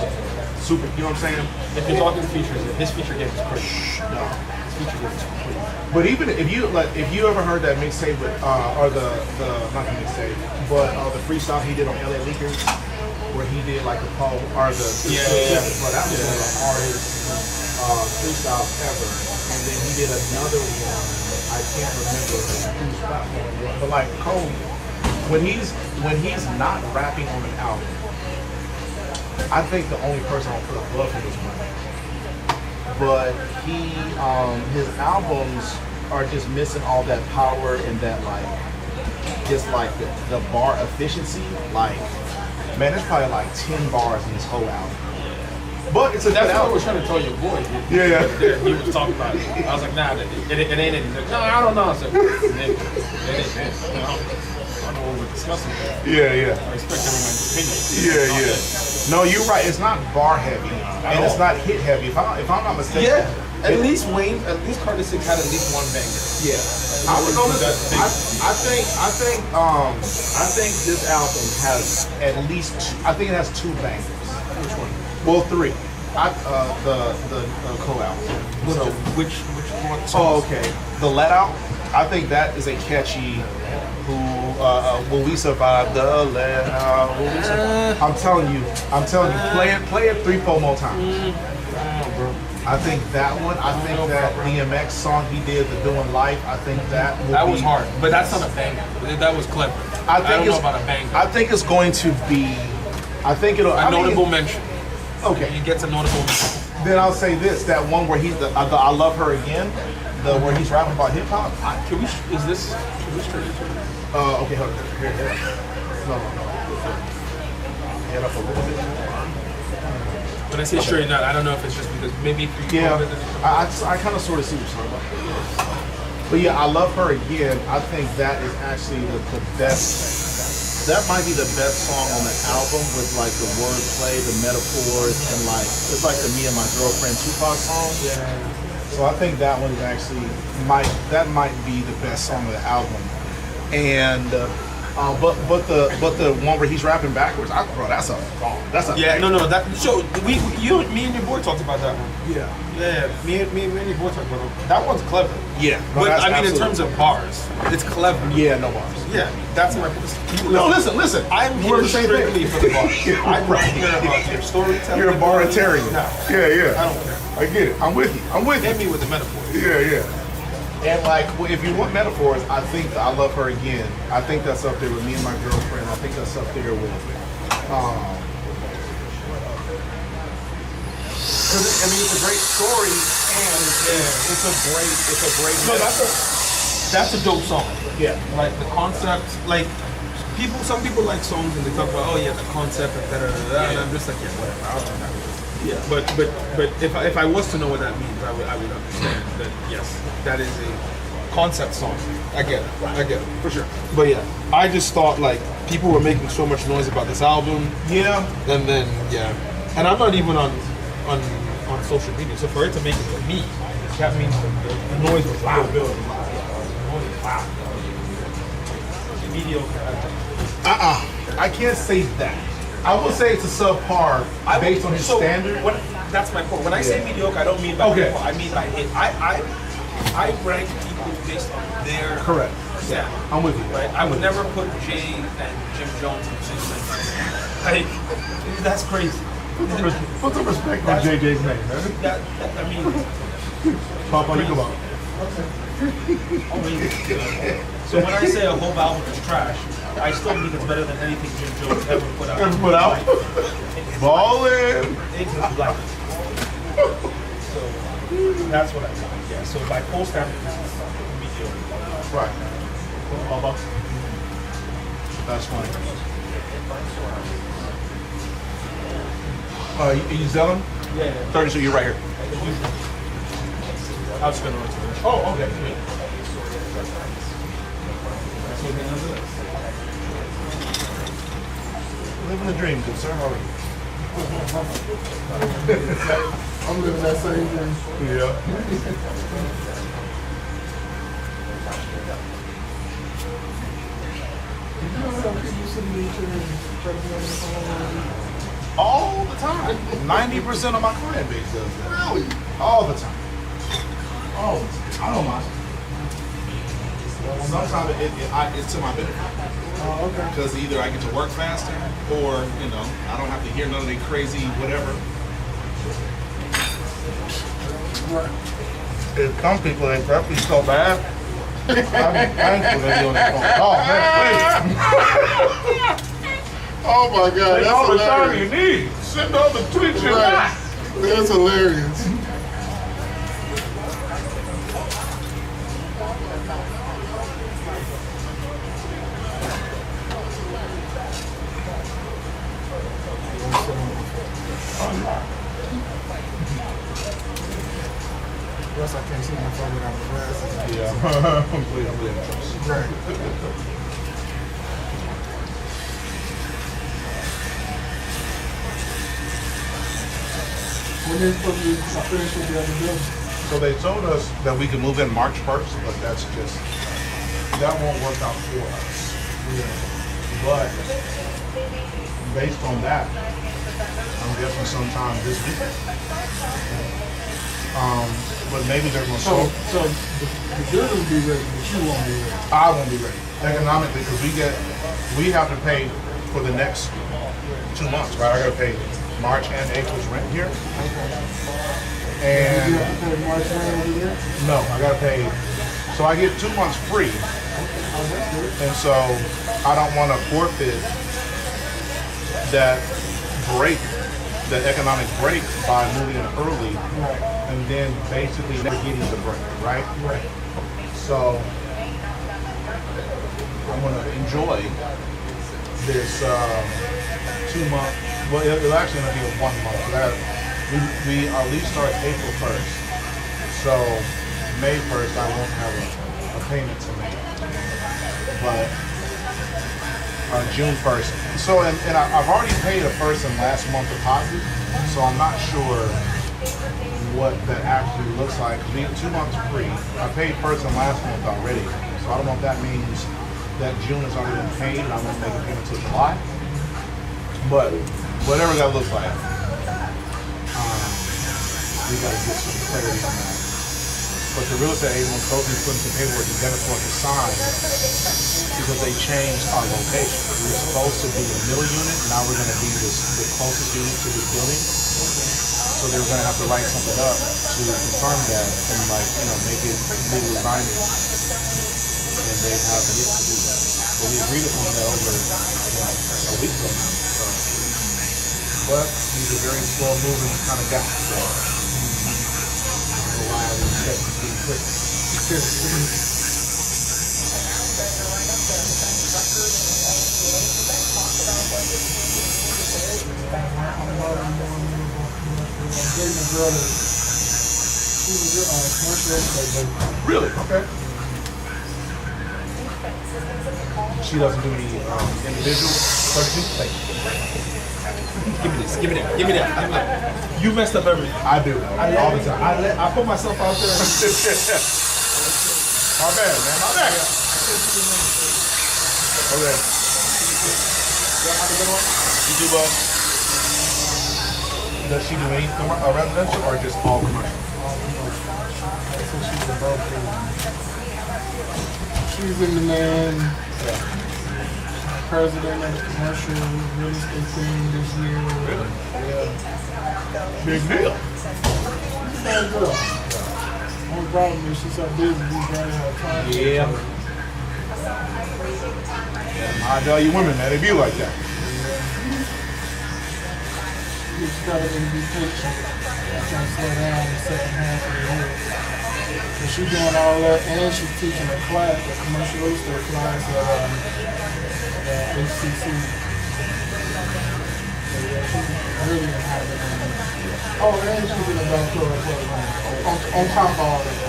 Speaker 12: Super, you know what I'm saying?
Speaker 8: If you're talking features, his feature game is crazy.
Speaker 12: No.
Speaker 8: His feature game is crazy.
Speaker 12: But even if you ever heard that mixtape with or the not the mixtape, but the freestyle he did on LA Leakers, where he did like the Paul or the but that was one of the hardest freestyles ever. And then he did another one. I can't remember whose platform it was, but like Cole, when he's not rapping on an album, I think the only person I'll put above him is Wayne. But his albums are just missing all that power and that like, just like the bar efficiency. Like, man, there's probably like 10 bars in this whole album. But it's
Speaker 8: that's what I was trying to tell your boy.
Speaker 12: Yeah.
Speaker 8: He was talking about it. I was like, nah, it ain't it. He's like, no, I don't know. I said, it ain't it. I don't know what we're discussing.
Speaker 12: Yeah.
Speaker 8: I respect everyone's opinion.
Speaker 12: Yeah. No, you're right. It's not bar heavy, and it's not hit heavy. If I'm not mistaken.
Speaker 8: Yeah. At least Carter 6 had at least one banger.
Speaker 12: Yeah. I think this album has at least I think it has 2 bangers.
Speaker 8: Which one?
Speaker 12: Well, 3. The co-album.
Speaker 8: So which one?
Speaker 12: Oh, okay. The Let Out. I think that is a catchy. Who Will We Survive the Land? Will we survive? I'm telling you, play it 3-4 more times. I think that one. I think that DMX song he did, the Doing Life. I think that
Speaker 13: was hard, but that's not a banger. That was clever. I don't know about a banger.
Speaker 12: I think it's going to be. I think it'll
Speaker 13: a notable mention.
Speaker 12: Okay,
Speaker 13: he gets a notable mention.
Speaker 12: Then I'll say this: that one where he's the I Love Her Again, where he's rapping about hip hop.
Speaker 13: Can we straight into it?
Speaker 12: Okay, hold on. Here. No. Head up a little bit.
Speaker 13: When I say straighten out, I don't know if it's just because maybe
Speaker 12: I kind of sort of see what you're talking about. But yeah, I Love Her Again. I think that is actually the best. That might be the best song on the album with like the wordplay, the metaphors, and like it's like the Me and My Girlfriend Tupac song.
Speaker 13: Yeah.
Speaker 12: So I think that one is actually might be the best song of the album. And but the one where he's rapping backwards, that's a
Speaker 13: yeah. No. That so me and your boy talked about that one.
Speaker 12: Yeah.
Speaker 13: Me and your boy talked about it. That one's clever.
Speaker 12: Yeah.
Speaker 13: But I mean, in terms of bars, it's clever.
Speaker 12: Yeah, no bars.
Speaker 13: Yeah, that's my.
Speaker 12: No, listen.
Speaker 13: I'm here strictly for the bars. I don't care about your storytelling.
Speaker 12: You're a baritarian.
Speaker 13: No.
Speaker 12: Yeah.
Speaker 13: I don't care.
Speaker 12: I get it. I'm with you.
Speaker 13: Hit me with the metaphors.
Speaker 12: Yeah. And like, if you want metaphors, I think I Love Her Again. I think that's up there with Me and My Girlfriend. I think that's up there with. Because it's a great story, and it's a great.
Speaker 13: No, that's a dope song.
Speaker 12: Yeah.
Speaker 13: Like the concept, like some people like songs and they talk about, oh yeah, the concept and and I'm just like, yeah, whatever. I don't know that.
Speaker 12: Yeah.
Speaker 13: But if I was to know what that means, I would understand that yes, that is a concept song. I get it for sure. But yeah, I just thought like people were making so much noise about this album.
Speaker 12: Yeah.
Speaker 13: And then and I'm not even on social media, so for it to make it to me, that means the noise was loud. Mediocre.
Speaker 12: I can't say that. I will say it's a subpar based on his standard.
Speaker 13: That's my point. When I say mediocre, I don't mean by people. I mean by it. I rank people based on their
Speaker 12: correct.
Speaker 13: Yeah,
Speaker 12: I'm with you.
Speaker 13: Right. I would never put Jay and Jim Jones in the same sentence. Like that's crazy.
Speaker 12: Put some respect on JJ's name, man.
Speaker 13: I mean,
Speaker 12: Papa, you come on.
Speaker 13: So when I say a whole album is trash, I still think it's better than anything Jim Jones ever put out.
Speaker 12: Ballin'.
Speaker 13: Like, so that's what I think. Yeah. So by full standard, it's mediocre.
Speaker 12: Right. That's fine. You selling?
Speaker 13: Yeah.
Speaker 12: 30, so you're right here.
Speaker 13: I was gonna answer this.
Speaker 12: Oh, okay. Living the dream, good sir. How are you?
Speaker 14: I'm living that same dream.
Speaker 12: Yeah. All the time. 90% of my client base does that.
Speaker 14: Really?
Speaker 12: All the time. All the time. I don't mind. Sometimes it's to my benefit.
Speaker 14: Oh, okay.
Speaker 12: Because either I get to work faster or, I don't have to hear none of the crazy whatever. If some people ain't probably so bad, I'm thankful they're doing that phone. Oh, man,
Speaker 14: Oh my God,
Speaker 12: please. All the
Speaker 14: that's
Speaker 12: time you
Speaker 14: hilarious.
Speaker 12: need. Send all the tweets you
Speaker 14: Right.
Speaker 12: got.
Speaker 14: That's hilarious.
Speaker 13: Plus, I can't see my phone without the glasses.
Speaker 12: Yeah, I'm
Speaker 13: Right.
Speaker 14: When they're supposed to finish what they have to do.
Speaker 12: So they told us that we could move in March 1st, but that won't work out for us. But based on that, I'm guessing sometime this week. But maybe they're going to
Speaker 14: So the building will be ready, but you won't be ready.
Speaker 12: I won't be ready. economically because we have to pay for the next 2 months, right? I gotta pay March and April's rent here. And
Speaker 14: You have to pay March rent over there?
Speaker 12: no, I gotta pay. So I get 2 months free, and so I don't want to forfeit that break, that economic break by moving in early, and then basically never getting the break, right?
Speaker 14: Right.
Speaker 12: So I'm gonna enjoy this 2 month. Well, it'll actually only be 1 month. We our lease starts April 1st, so May 1st I won't have a payment to make, but on June 1st. So and I've already paid a first and last month deposit, so I'm not sure what that actually looks like. 'Cause we get 2 months free. I paid first and last month already, so I don't know if that means that June has already been paid and I'm going to make a payment until July. But whatever that looks like, we got to get some clarity on that. But the real estate agent was supposed to be putting some paperwork together for us to sign because they changed our location. We were supposed to be a middle unit, now we're going to be the closest unit to this building. So they were going to have to write something up to confirm that and make it legally binding. And they have yet to do that. But we agreed upon that over a week ago now. So. But he's a very slow moving kind of guy. So. Why I was expecting to be quick. Really? Okay. She doesn't do any individual purchasing? Like,
Speaker 13: Give me this. Give me that. Give me that. Give me that. You messed up everything.
Speaker 12: I do. All the time.
Speaker 13: I put myself out there.
Speaker 12: My bad, man. My bad. Okay. You do does she do any residential or just all commercial?
Speaker 14: She's in the name, president of the commercial real estate team this year.
Speaker 12: Really?
Speaker 14: Yeah.
Speaker 12: Big deal.
Speaker 14: She's a bad girl. Only problem is she's so busy, we barely have time.
Speaker 12: Yeah. I value women, man. They be like that.
Speaker 14: You just gotta be patient. Trying to slow down in the second half of the year. So she's doing all that, and she's teaching a class, a commercial real estate class at HCC. So yeah, she's really in high demand. Oh, and she's in the back door as well, on top of all that.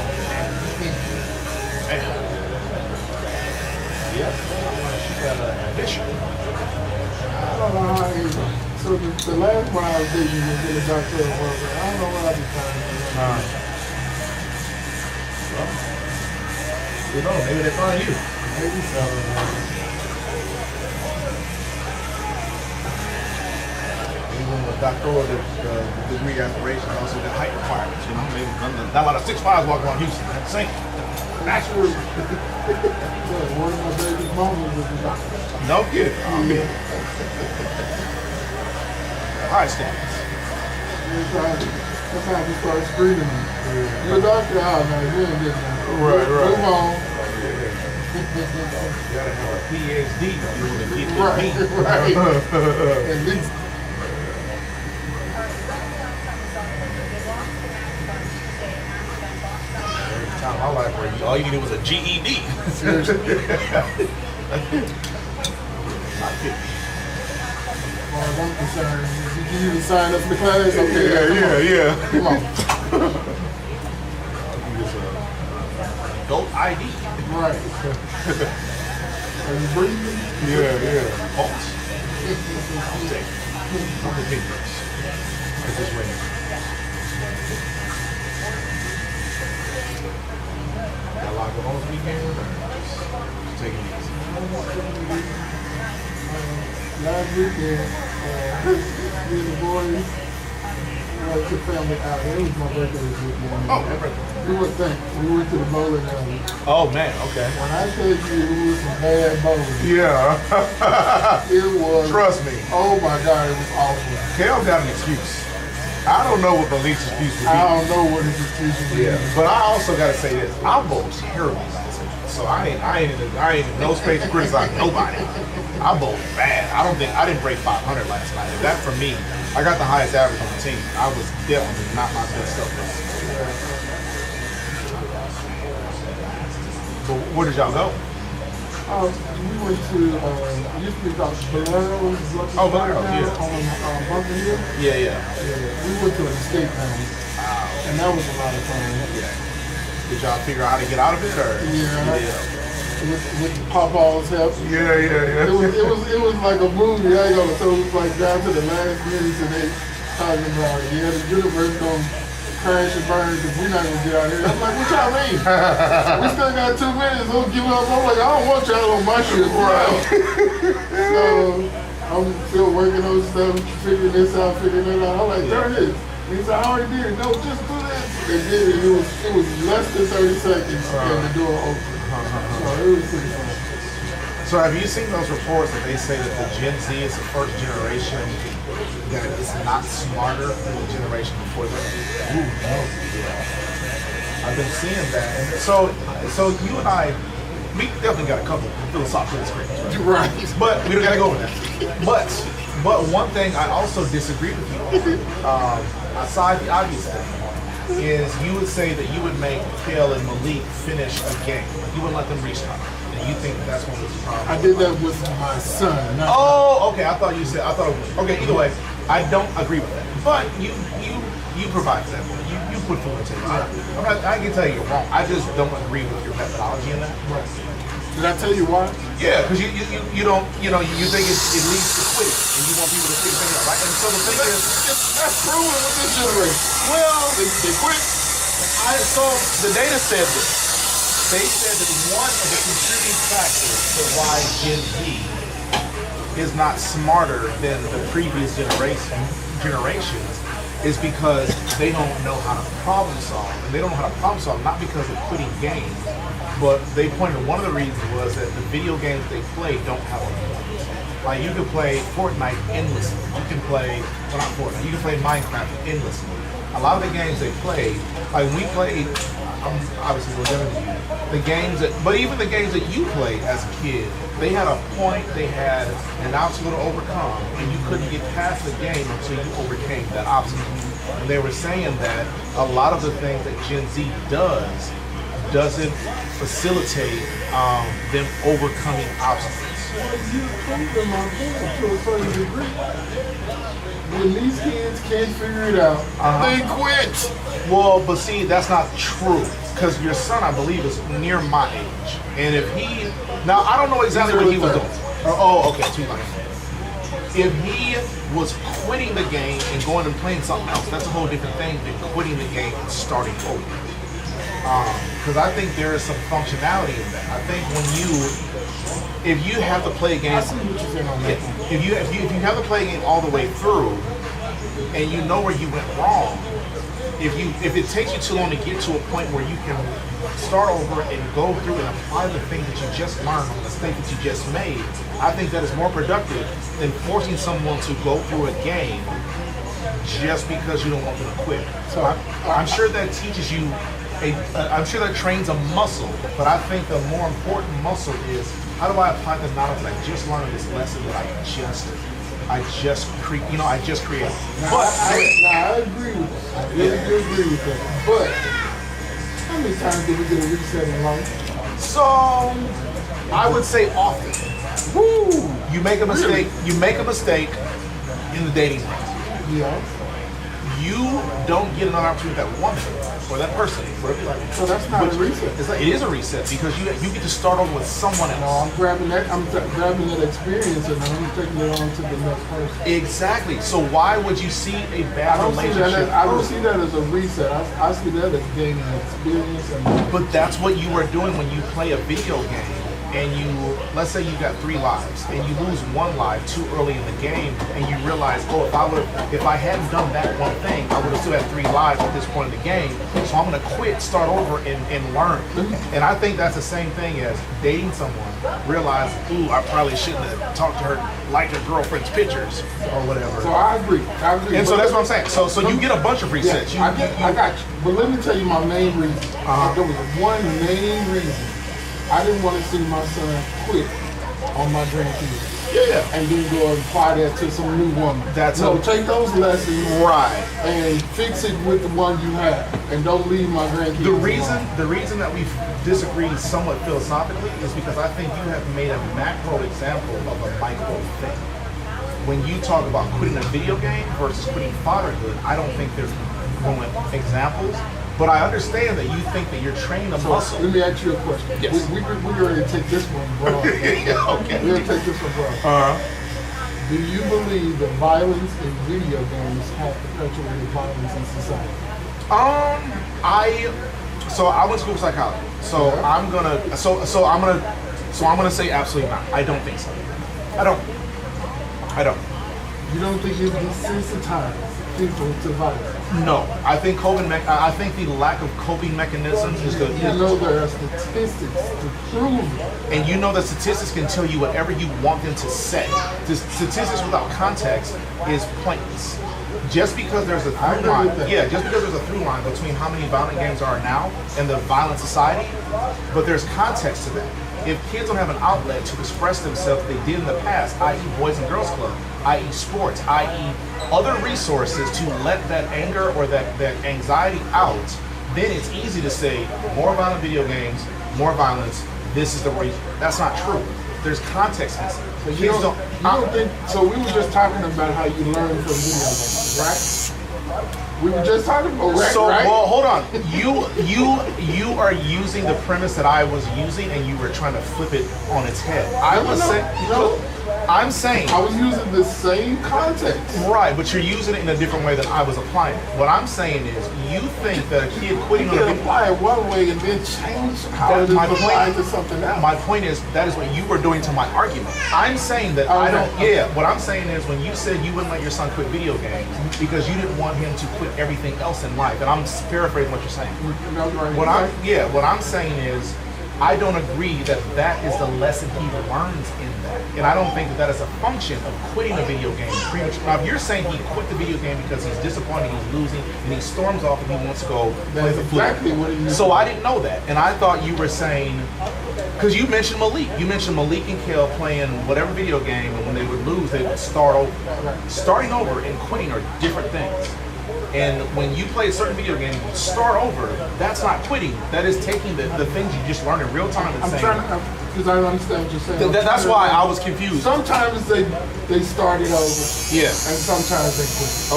Speaker 12: Yeah. She's got an ambition.
Speaker 14: I don't know how he. So the last one I was dating was in the doctoral work, but I don't know what I be finding.
Speaker 12: Well, you know, maybe they find you.
Speaker 14: Maybe so.
Speaker 12: Even with doctoral degree aspirations, also the height requirements. You know, maybe not a lot of 6'5" walking around Houston. That's the same.
Speaker 14: That's true. One of my baby's mamas was a doctor.
Speaker 12: No kidding. Oh, man. High standards.
Speaker 14: Sometimes you start screaming them. You're a doctor, man. You ain't getting that.
Speaker 12: Right.
Speaker 14: Move on.
Speaker 12: You gotta have a PhD if you want to get the
Speaker 14: Right. At least.
Speaker 12: Every time in my life where all you needed was a GED.
Speaker 14: Seriously.
Speaker 12: Not kidding.
Speaker 14: As far as I'm concerned, you need to sign up for the class. Okay,
Speaker 12: Yeah.
Speaker 14: Come on.
Speaker 12: Adult ID.
Speaker 14: Right. Are you breathing?
Speaker 12: Yeah. Pulse. I'll take it. I'm the fingers. It's just raining. Got a lot going on this weekend, or just taking it easy?
Speaker 14: Last weekend, me and the boys, I took family out. It was my birthday this weekend.
Speaker 12: Oh, happy birthday.
Speaker 14: We went to the bowling alley.
Speaker 12: Oh man, okay.
Speaker 14: When I tell you it was some bad bowling.
Speaker 12: Yeah.
Speaker 14: It was.
Speaker 12: Trust me.
Speaker 14: Oh my God, it was awful.
Speaker 12: Kale got an excuse. I don't know what Malik's excuse would be.
Speaker 14: I don't know what his excuse would be.
Speaker 12: Yeah, but I also gotta say this: I bowled terribly last week, so I ain't in no space to criticize nobody. I bowled bad. I didn't break 500 last night. And that for me, I got the highest average on the team. I was definitely not my best stuff. But where did y'all go?
Speaker 14: We went to used to be called Balero's.
Speaker 12: Oh, Balero's, yeah.
Speaker 14: On Bunker Hill.
Speaker 12: Yeah.
Speaker 14: We went to an escape house, and that was a lot of fun.
Speaker 12: Yeah. Did y'all figure out how to get out of it, or?
Speaker 14: Yeah. With Papa's help.
Speaker 12: Yeah.
Speaker 14: It was like a movie. I ain't gonna. So it was like down to the last minute, and they talking about the universe gonna crash and burn because we're not gonna get out here. I'm like, what y'all mean? We still got 2 minutes. Don't give up. I'm like, I don't want y'all on my ship, right? So I'm still working on stuff, figuring this out, figuring that out. I'm like, there it is. He said, I already did it. No, just do this. They did it. It was less than 30 seconds and the door opened. So it was pretty fun.
Speaker 12: So have you seen those reports that they say that the Gen Z is the first generation that is not smarter than the generation before them? Ooh, no. Yeah. I've been seeing that. And so you and I, we definitely got a couple philosophical disagreements, right? But we don't gotta go over that. But one thing I also disagree with you on, aside the obvious thing, is you would say that you would make Kale and Malik finish a game. You wouldn't let them restart. You think that's what was the problem?
Speaker 14: I did that with my son.
Speaker 12: Okay. Okay, either way, I don't agree with that. But you provide that. You put food on the table. I can tell you you're wrong. I just don't agree with your methodology in that.
Speaker 14: Right. Did I tell you why?
Speaker 12: Yeah, because you don't, you think it leads to quitting, and you want people to figure things out, right? And so the thing is,
Speaker 14: that's proven with this generation.
Speaker 12: Well,
Speaker 14: they quit.
Speaker 12: So the data said this. They said that one of the contributing factors to why Gen Z is not smarter than the previous generations is because they don't know how to problem solve. And they don't know how to problem solve not because of quitting games, but they pointed one of the reasons was that the video games they play don't have a point. Like you can play Fortnite endlessly. You can play, well not Fortnite, you can play Minecraft endlessly. A lot of the games they play, like we played, obviously we're younger than you, but even the games that you played as a kid, they had a point, they had an obstacle to overcome, and you couldn't get past the game until you overcame that obstacle. And they were saying that a lot of the things that Gen Z doesn't facilitate them overcoming obstacles.
Speaker 14: Well, you prove them on point to a certain degree. When these kids can't figure it out, they quit.
Speaker 12: Well, but see, that's not true. Because your son, I believe, is near my age. And if now I don't know exactly what he was doing. Okay, too late. If he was quitting the game and going and playing something else, that's a whole different thing than quitting the game and starting over. Because I think there is some functionality in that. I think if you have to play a game, if you have to play a game all the way through, and you know where you went wrong, if it takes you too long to get to a point where you can start over and go through and apply the thing that you just learned on the mistake that you just made, I think that is more productive than forcing someone to go through a game just because you don't want them to quit. So I'm sure that teaches you, I'm sure that trains a muscle, but I think the more important muscle is, how do I apply the knowledge that I just learned this lesson that I just created? But
Speaker 14: I agree with that. I really do agree with that. But how many times did we get a reset in life?
Speaker 12: So I would say often. Woo! You make a mistake. Really? You make a mistake in the dating life.
Speaker 14: Yeah.
Speaker 12: You don't get another opportunity with that woman or that person.
Speaker 14: So that's not a reset.
Speaker 12: It is a reset because you get to start over with someone else.
Speaker 14: No, I'm grabbing that experience and I'm taking it on to the next person.
Speaker 12: Exactly. So why would you see a bad relationship?
Speaker 14: I don't see that as a reset. I see that as gaining experience.
Speaker 12: But that's what you are doing when you play a video game and you, let's say you got 3 lives, and you lose 1 life too early in the game, and you realize, oh, if I hadn't done that one thing, I would have still had 3 lives at this point in the game. So I'm gonna quit, start over, and learn. And I think that's the same thing as dating someone. Realize, ooh, I probably shouldn't have talked to her, liked her girlfriend's pictures or whatever.
Speaker 14: So I agree.
Speaker 12: And so that's what I'm saying. So you get a bunch of resets.
Speaker 14: Yeah, I got you. But let me tell you my main reason. There was one main reason. I didn't want to see my son quit on my grandkids.
Speaker 12: Yeah.
Speaker 14: And then go and apply that to some new woman. Take those lessons and fix it with the one you have. And don't leave my grandkids
Speaker 12: The reason that we disagree somewhat philosophically is because I think you have made a macro example of a micro thing. When you talk about quitting a video game versus quitting fatherhood, I don't think there's congruent examples. But I understand that you think that you're training a muscle.
Speaker 14: Let me ask you a question.
Speaker 12: Yes.
Speaker 14: We're going to take this one broad.
Speaker 12: Okay.
Speaker 14: We're going to take this one broad. Do you believe that violence in video games have perpetuated violence in society?
Speaker 12: I went to school for psychology. So I'm gonna say absolutely not. I don't think so. I don't.
Speaker 14: You don't think it desensitized people to violence?
Speaker 12: No, I think the lack of coping mechanisms is good.
Speaker 14: You know there are statistics to prove it.
Speaker 12: And you know that statistics can tell you whatever you want them to say. The statistics without context is pointless. Just because there's a through line, just because there's a through line between how many violent games are now and the violent society, but there's context to that. If kids don't have an outlet to express themselves they did in the past, i.e. Boys and Girls Club, i.e. sports, i.e. other resources to let that anger or that anxiety out, then it's easy to say, more violent video games, more violence, this is the reason. That's not true. There's context missing.
Speaker 14: So you don't think, so we were just talking about how you learn from video games, right? We were just talking about right?
Speaker 12: Well, hold on. You are using the premise that I was using, and you were trying to flip it on its head. I'm saying
Speaker 14: I was using the same context.
Speaker 12: Right, but you're using it in a different way than I was applying it. What I'm saying is, you think that a kid quitting
Speaker 14: on a video apply it one way and then change how it is applied to something else.
Speaker 12: My point is that is what you were doing to my argument. I'm saying that I don't. What I'm saying is when you said you wouldn't let your son quit video games because you didn't want him to quit everything else in life, and I'm paraphrasing what you're saying. What I'm saying is, I don't agree that that is the lesson he learns in that. And I don't think that that is a function of quitting a video game prematurely. Now, if you're saying he quit the video game because he's disappointed, he's losing, and he storms off and he wants to go play the flip. So I didn't know that. And I thought you were saying, because you mentioned Malik. You mentioned Malik and Kale playing whatever video game, and when they would lose, they would start over. Starting over and quitting are different things. And when you play a certain video game, you start over, that's not quitting. That is taking the things you just learned in real time and saying.
Speaker 14: Because I don't understand what you're saying.
Speaker 12: That's why I was confused.
Speaker 14: Sometimes they started over.
Speaker 12: Yeah.
Speaker 14: And sometimes they quit.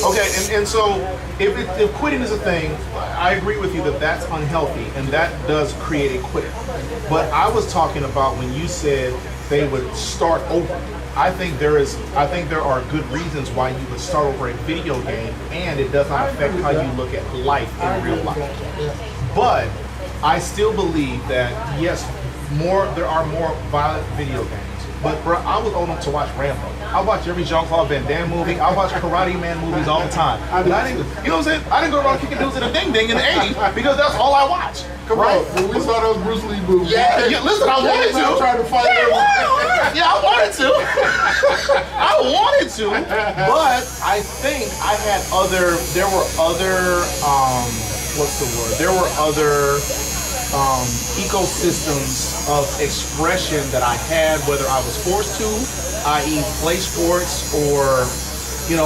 Speaker 12: Okay, and so if quitting is a thing, I agree with you that that's unhealthy and that does create a quitter. But I was talking about when you said they would start over. I think there are good reasons why you would start over a video game, and it does not affect how you look at life in real life. But I still believe that yes, there are more violent video games. But bro, I was old enough to watch Rambo. I watch every Jean-Claude Van Damme movie. I watch Karate Man movies all the time. But I didn't, you know what I'm saying? I didn't go around kicking dudes in a ding-ding in the 80s because that's all I watched.
Speaker 14: Come on, when we saw those Bruce Lee movies.
Speaker 12: Yeah, listen, I wanted to.
Speaker 14: Trying to fight
Speaker 12: I wanted to. I wanted to. But I think there were other ecosystems of expression that I had, whether I was forced to, i.e. play sports or,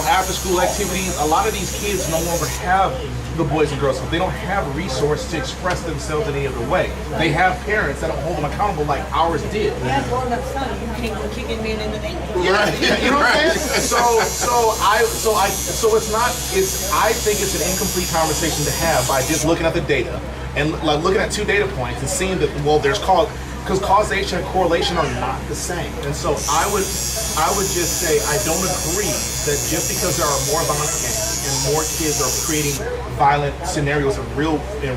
Speaker 12: after school activities. A lot of these kids no longer have the Boys and Girls Club. They don't have resources to express themselves in any other way. They have parents that don't hold them accountable like ours did.
Speaker 15: Yeah, grown up son, you can't go kicking men in the knee.
Speaker 12: Yeah, you know what I'm saying? I think it's an incomplete conversation to have by just looking at the data and like looking at 2 data points and seeing that because causation and correlation are not the same. And so I would just say I don't agree that just because there are more violent games and more kids are creating violent scenarios in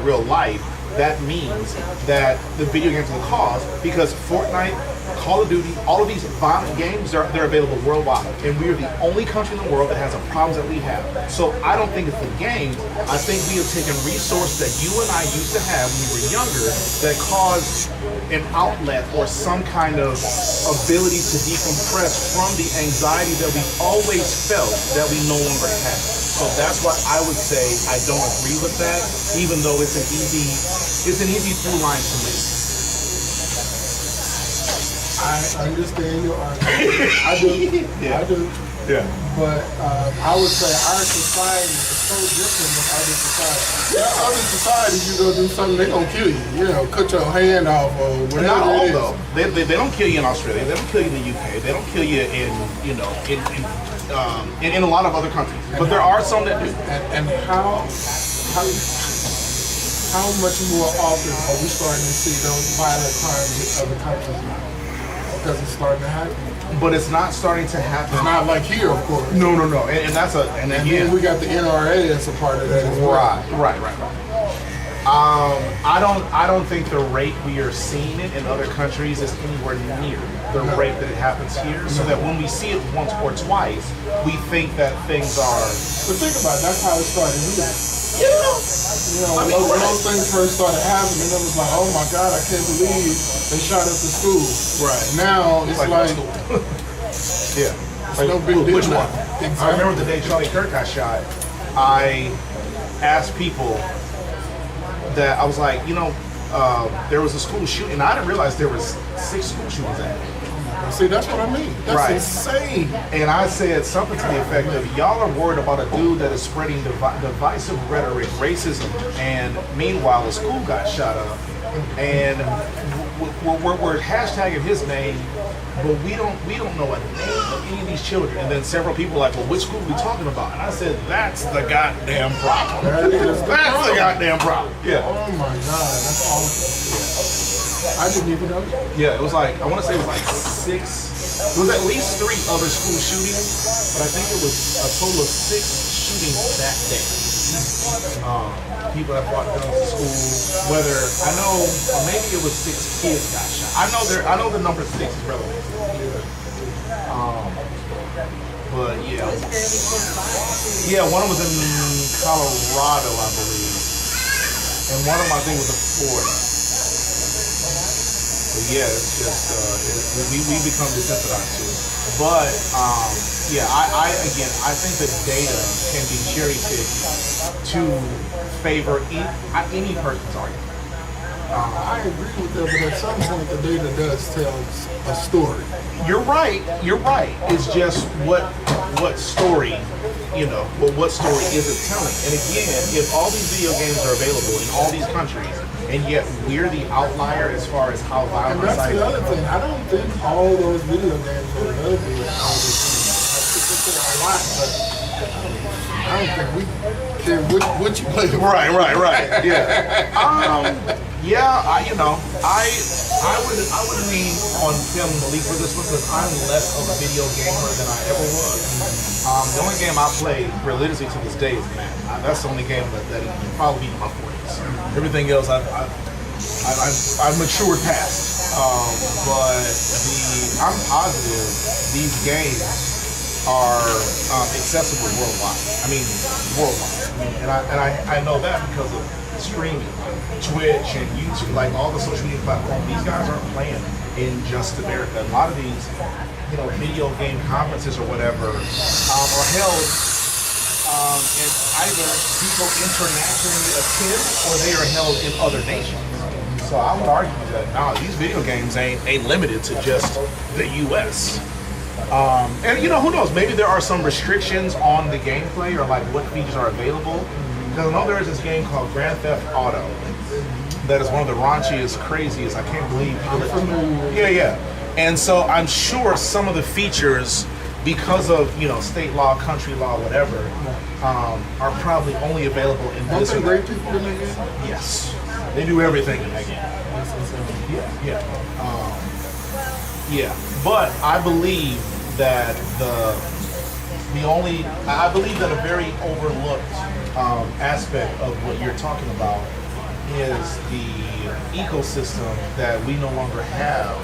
Speaker 12: real life, that means that the video games are the cause, because Fortnite, Call of Duty, all of these violent games, they're available worldwide. And we are the only country in the world that has the problems that we have. So I don't think it's the games. I think we have taken resources that you and I used to have when we were younger that caused an outlet or some kind of ability to decompress from the anxiety that we always felt that we no longer have. So that's why I would say I don't agree with that, even though it's an easy through line to me.
Speaker 14: I understand your argument. I do.
Speaker 12: Yeah.
Speaker 14: I do.
Speaker 12: Yeah.
Speaker 14: But I would say our society is so different than other societies. Yeah, other societies, you go do something, they gonna kill you. You know, cut your hand off or whatever.
Speaker 12: Not all
Speaker 14: it is.
Speaker 12: though. They don't kill you in Australia. They don't kill you in the UK. They don't kill you in in a lot of other countries. But there are some that do.
Speaker 14: And how much more often are we starting to see those violent crimes in other countries now? Because it's starting to happen.
Speaker 12: But it's not starting to happen.
Speaker 14: It's not like here, of course.
Speaker 12: No. And that's and
Speaker 14: then we got the NRA as a part of that as well.
Speaker 12: Right. I don't think the rate we are seeing it in other countries is anywhere near the rate that it happens here. So that when we see it once or twice, we think that things are.
Speaker 14: But think about it, that's how it started here.
Speaker 12: I mean,
Speaker 14: when those things first started happening, it was like, oh my God, I can't believe they shot up the school.
Speaker 12: Right.
Speaker 14: Now it's like
Speaker 12: yeah.
Speaker 14: Like, no big deal.
Speaker 12: Which one?
Speaker 14: Exactly.
Speaker 12: I remember the day Charlie Kirk got shot. I asked people that I was like, there was a school shooting. And I didn't realize there was 6 school shootings at it.
Speaker 14: See, that's what I mean. That's insane.
Speaker 12: And I said something to the effect of, y'all are worried about a dude that is spreading divisive rhetoric, racism, and meanwhile the school got shot up. And we're hashtagging his name, but we don't know a name of any of these children. And then several people were like, well, which school are we talking about? And I said, that's the goddamn problem. That's the goddamn problem. Yeah.
Speaker 14: Oh my God, that's awful. I didn't even know that.
Speaker 12: Yeah, it was like, I want to say it was like 6. It was at least 3 other school shootings, but I think it was a total of 6 shootings that day. People that brought guns to school, whether I know, or maybe it was 6 kids got shot. I know the number 6 is relevant. But yeah, one of them was in Colorado, I believe, and one of them I think was in Florida. But yeah, it's just we become desensitized to it. But I think the data can be cherry picked to favor any person's argument.
Speaker 14: I agree with that, but at some point the data does tell a story.
Speaker 12: You're right. It's just what story, what story is it telling? And again, if all these video games are available in all these countries, and yet we're the outlier as far as how violent
Speaker 14: and that's
Speaker 12: society
Speaker 14: the other thing. I don't think all those video games are available in all these countries. I think it's a lot, but I don't think we care what you play.
Speaker 12: Right. Yeah. I would lean on Tim Malik for this one because I'm less of a video gamer than I ever was. The only game I play religiously to this day is Madden. That's the only game that can probably be in my 40s. Everything else I've matured past. But I'm positive these games are accessible worldwide. I mean, and I know that because of streaming, Twitch and YouTube, like all the social media platforms. These guys aren't playing in just America. A lot of these, video game conferences or whatever are held and either people internationally attend or they are held in other nations. So I would argue that these video games ain't limited to just the U.S. And who knows? Maybe there are some restrictions on the gameplay or like what features are available. Because I know there is this game called Grand Theft Auto that is one of the raunchiest, craziest. I can't believe people. Yeah. And so I'm sure some of the features, because of state law, country law, whatever, are probably only available in this.
Speaker 14: Don't they rape people in that game?
Speaker 12: Yes, they do everything in that game. Yeah. But I believe that I believe that a very overlooked aspect of what you're talking about is the ecosystem that we no longer have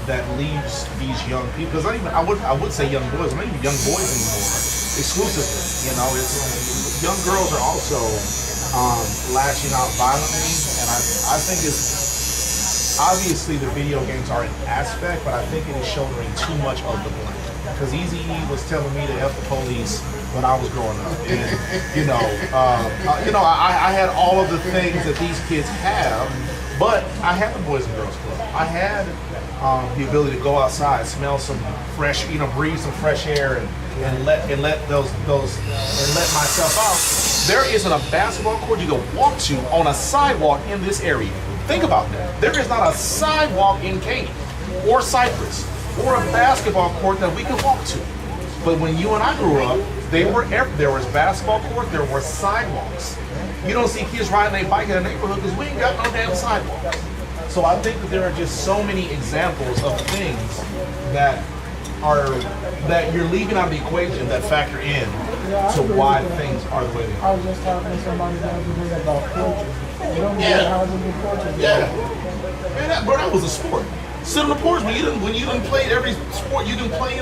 Speaker 12: that leaves these young people. Because I would say young boys, not even young boys anymore. Exclusively, you know, it's young girls are also lashing out violently, and I think it's obviously the video games are an aspect, but I think it is shouldering too much of the blame. Because Eazy-E was telling me to F the police when I was growing up, and I had all of the things that these kids have, but I had the Boys and Girls Club. I had the ability to go outside, smell some fresh, breathe some fresh air, and let myself out. There isn't a basketball court you can walk to on a sidewalk in this area. Think about that. There is not a sidewalk in Katy or Cypress or a basketball court that we can walk to. But when you and I grew up, there was basketball courts, there were sidewalks. You don't see kids riding their bike in the neighborhood because we ain't got no damn sidewalks. So I think that there are just so many examples of things that you're leaving out of the equation that factor in to why things are the way they
Speaker 14: I
Speaker 12: are.
Speaker 14: was just talking to somebody the other day about portraits. They don't know how to do portraits.
Speaker 12: Yeah. Man, that was a sport. Sit on the porch when you didn't play every sport you didn't play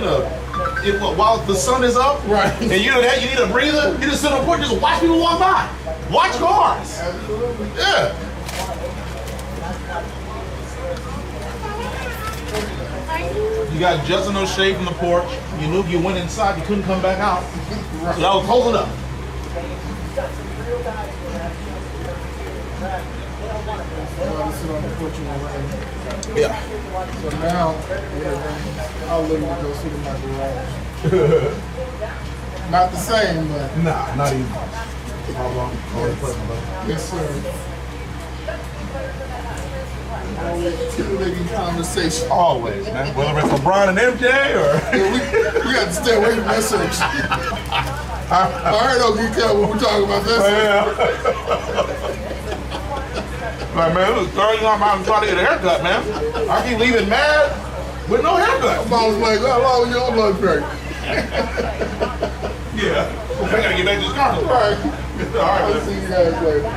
Speaker 12: while the sun is up.
Speaker 14: Right.
Speaker 12: And you need a breather. You just sit on the porch, just watch people walk by. Watch cars.
Speaker 14: Absolutely.
Speaker 12: Yeah. You got just enough shade from the porch. You knew if you went inside, you couldn't come back out. So that was close enough.
Speaker 14: Sit on the porch in the rain.
Speaker 12: Yeah.
Speaker 14: So now, I'll literally go sit in my garage. Not the same, but.
Speaker 12: Nah, not even.
Speaker 14: Yes, sir. Always stimulating conversation.
Speaker 12: Always, man. Whether it's LeBron and MJ or.
Speaker 14: Yeah, we got to stay away from that section. I heard don't get cut when we talk about that.
Speaker 12: Like, man, it was 30 I'm out trying to get a haircut, man. I keep leaving mad with no haircut.
Speaker 14: My mom was like, how long is your blood pressure?
Speaker 12: Yeah. I gotta get back to this car.
Speaker 14: All right.
Speaker 12: All right,
Speaker 14: I'll
Speaker 12: man.
Speaker 14: see you guys later.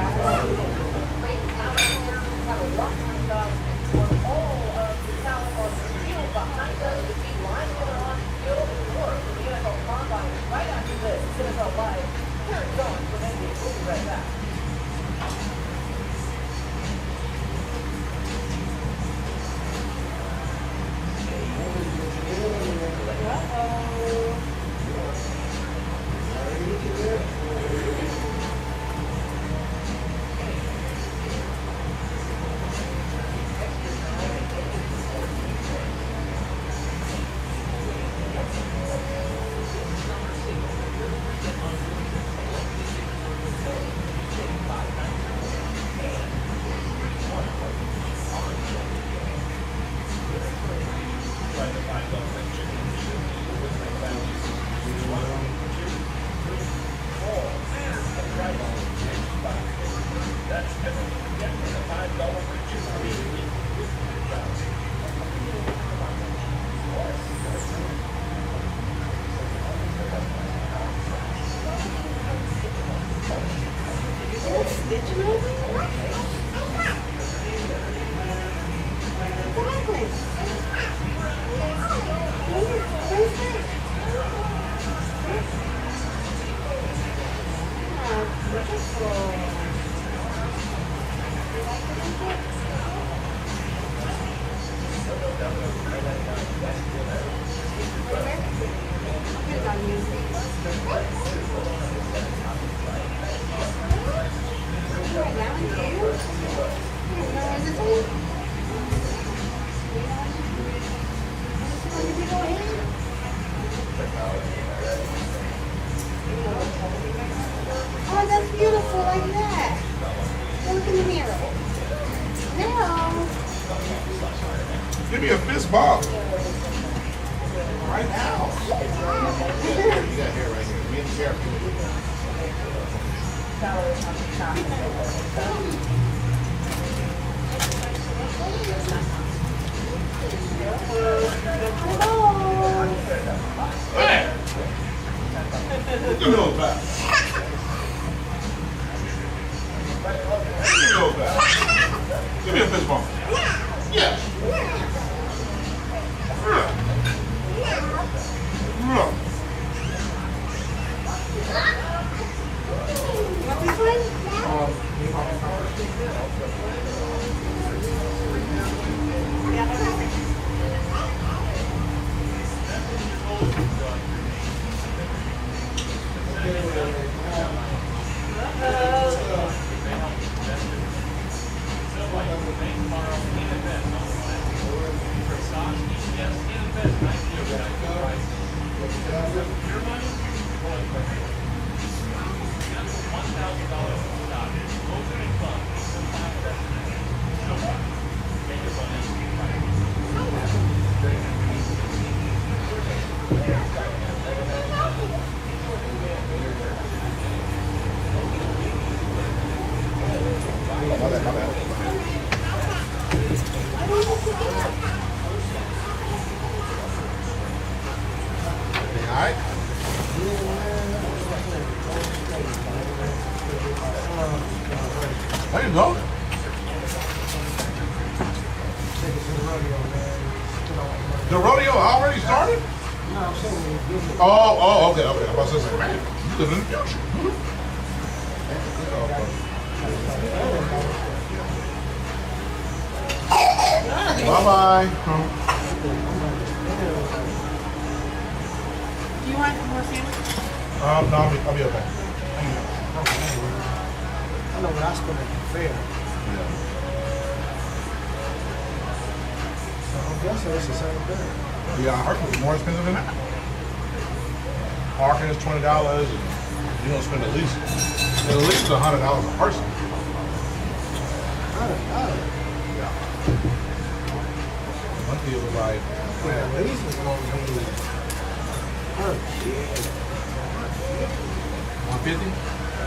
Speaker 15: Oh, that's beautiful like that. Look in the mirror. No.
Speaker 12: Give me a fist bump. Right now.
Speaker 5: You got hair right here. Me and the sheriff.
Speaker 12: Hey! What you doing, pal? Give me a fist bump. Yeah. There you go. The rodeo already started? Oh, okay. I was about to say, man, you live in the future. Bye-bye.
Speaker 15: Do you want more sandwiches?
Speaker 12: No, I'll be okay.
Speaker 14: I know what I spent at the fair. I guess it's the same thing.
Speaker 12: Yeah, I heard it was more expensive than that. Parking is $20, and you're gonna spend at least $100 a person. Yeah. One kid was like,
Speaker 14: At least it's gonna be
Speaker 12: $150.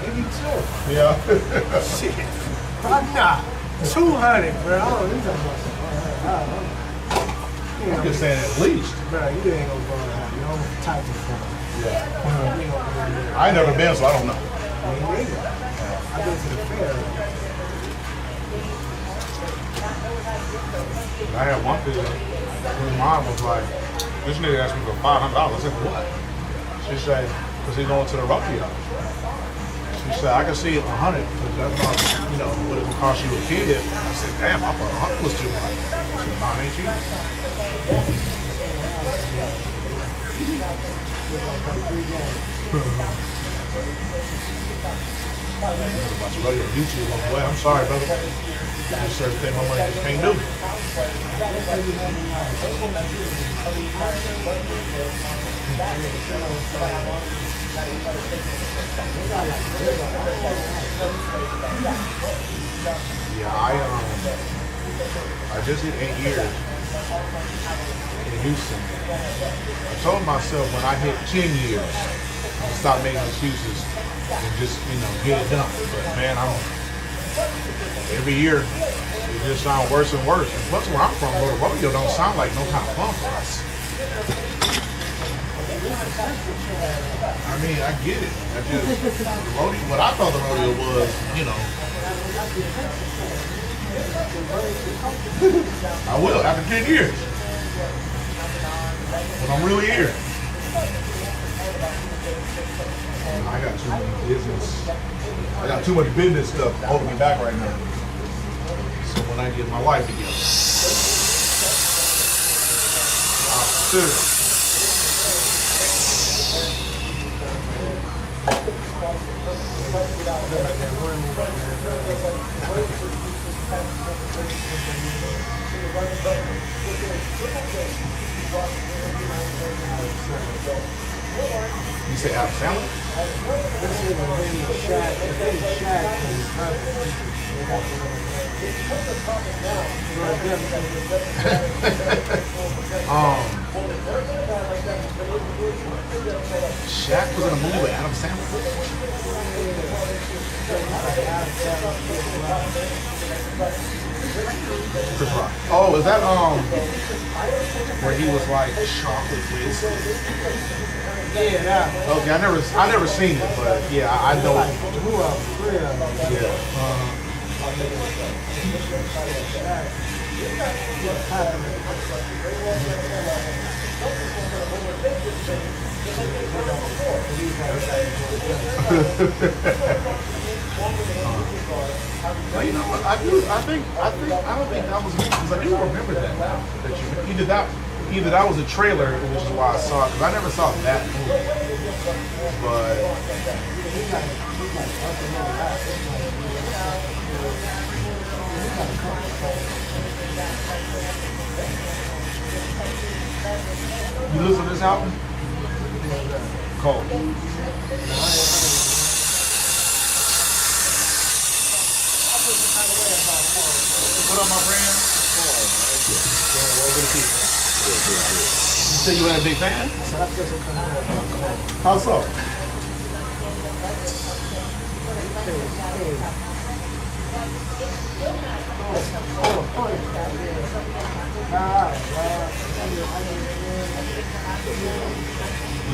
Speaker 14: maybe two.
Speaker 12: Yeah.
Speaker 14: Shit. I'm not. 200, bro. I don't know.
Speaker 12: I'm just saying at least.
Speaker 14: Bro, you ain't gonna go to have no type of fun.
Speaker 12: Yeah. I ain't never been, so I don't know.
Speaker 14: Me neither. I've been to the fair.
Speaker 12: I had one kid, his mom was like, this nigga asked me for $500. I said, what? She said, because he's going to the rodeo. She said, I can see it 100, because that's not, what it would cost you a kid. I said, damn, I thought 100 was too much. I said, nah, it ain't cheap. Watch rodeo on YouTube on the way. I'm sorry, brother. There's certain things my money just can't do. Yeah, I just hit 8 years in Houston. I told myself when I hit 10 years, to stop making excuses and just, get it done. But man, every year, it just sounds worse and worse. And plus, where I'm from, the rodeo don't sound like no kind of fun for us. I mean, I get it. The rodeo, what I thought the rodeo was, I will after 10 years. When I'm really here. I got too many business. I got too much business stuff holding me back right now. So when I get my life together, you say out of salad? Shaq was in a movie with Adam Sandler. Chris Rock. Oh, is that where he was like chocolate wasted?
Speaker 14: Yeah, that.
Speaker 12: Okay, I never seen it, but yeah, I know. Yeah. Well, you know what? I don't think that was me because I do remember that now. That you either that was a trailer, which is why I saw it because I never saw that movie. But you listen to this album? Cold. What up, my friend? You say you had a big fan? How so?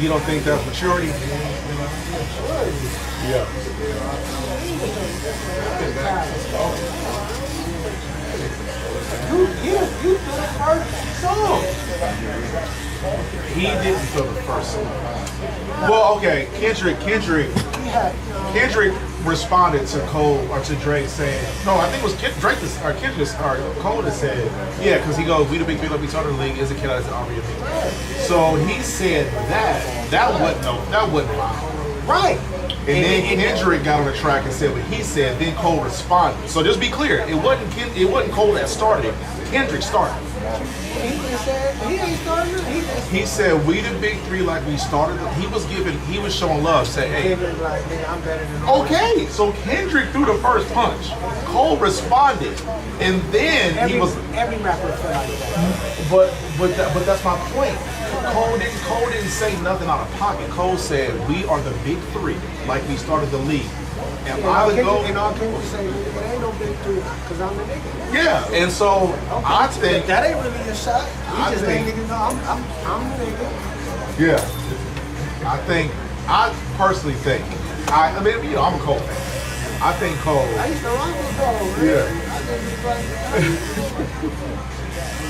Speaker 12: You don't think that's maturity? Yeah. You did the first song. He didn't feel the first song. Well, okay, Kendrick responded to Cole or to Drake saying, no, I think it was Drake or Kendrick or Cole that said, yeah, because he goes, we the big three like we started the league, is a kid as an army of me. So he said that wasn't loud. Right. And then Kendrick got on the track and said what he said. Then Cole responded. So just be clear, it wasn't Cole that started it. Kendrick started.
Speaker 14: He just said he ain't starting it.
Speaker 12: He said we the big three like we started. He was showing love. Say, hey,
Speaker 14: like, nigga, I'm better than all.
Speaker 12: Okay, so Kendrick threw the first punch. Cole responded, and then
Speaker 14: every rapper felt like that.
Speaker 12: But that's my point. Cole didn't say nothing out of pocket. Cole said we are the big three like we started the league. And
Speaker 14: all Kendrick say, it ain't no big three because I'm the nigga.
Speaker 12: Yeah, and so I think
Speaker 14: that ain't really a shot. He just ain't nigga. No, I'm the nigga.
Speaker 12: Yeah, I personally think. I mean, you know, I'm a Cole fan. I think Cole.
Speaker 14: I used to rock with Cole, man.
Speaker 12: Yeah.
Speaker 14: I think he's like,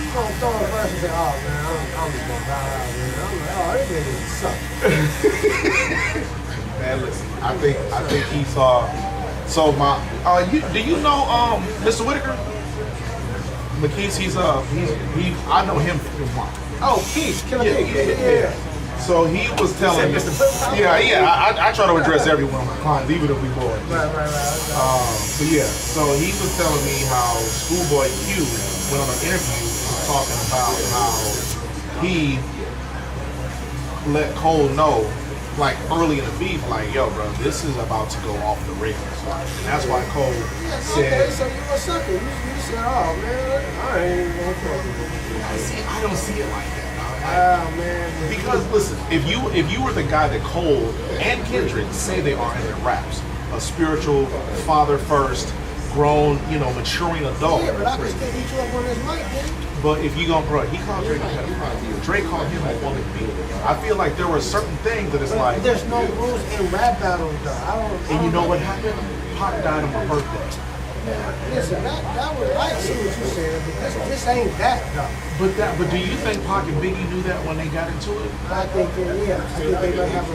Speaker 14: I'm throwing a verse and say, oh man, I'm just gonna bow out, man. I'm like, oh, this nigga suck.
Speaker 12: Man, listen, I think he saw. So do you know Mr. Whitaker? McKees, I know him from one.
Speaker 14: Oh, Keith, Killer Keith. Yeah.
Speaker 12: So he was telling me, I try to address every one of my clients, even if we bored.
Speaker 14: Right.
Speaker 12: But yeah, so he was telling me how Schoolboy Q went on an interview talking about how he let Cole know, like early in the beef, like, yo, bro, this is about to go off the rails. And that's why Cole said,
Speaker 14: okay, so you a sucker. You said, oh man, I ain't gonna fuck with you.
Speaker 12: I don't see it like that.
Speaker 14: Oh man.
Speaker 12: Because listen, if you were the guy that Cole and Kendrick say they are in their raps, a spiritual father first, grown, maturing adult.
Speaker 14: Yeah, but I can still beat you up on this mic, dude.
Speaker 12: But if you go, bro, he called Drake a pedophile. Drake called him a woman beater. I feel like there were certain things that it's like.
Speaker 14: There's no rules in rap battles, though.
Speaker 12: And you know what happened? Pac died on my birthday.
Speaker 14: Listen, that was, I see what you're saying, but this ain't that, though.
Speaker 12: But do you think Pac and Biggie knew that when they got into it?
Speaker 14: I think they might have a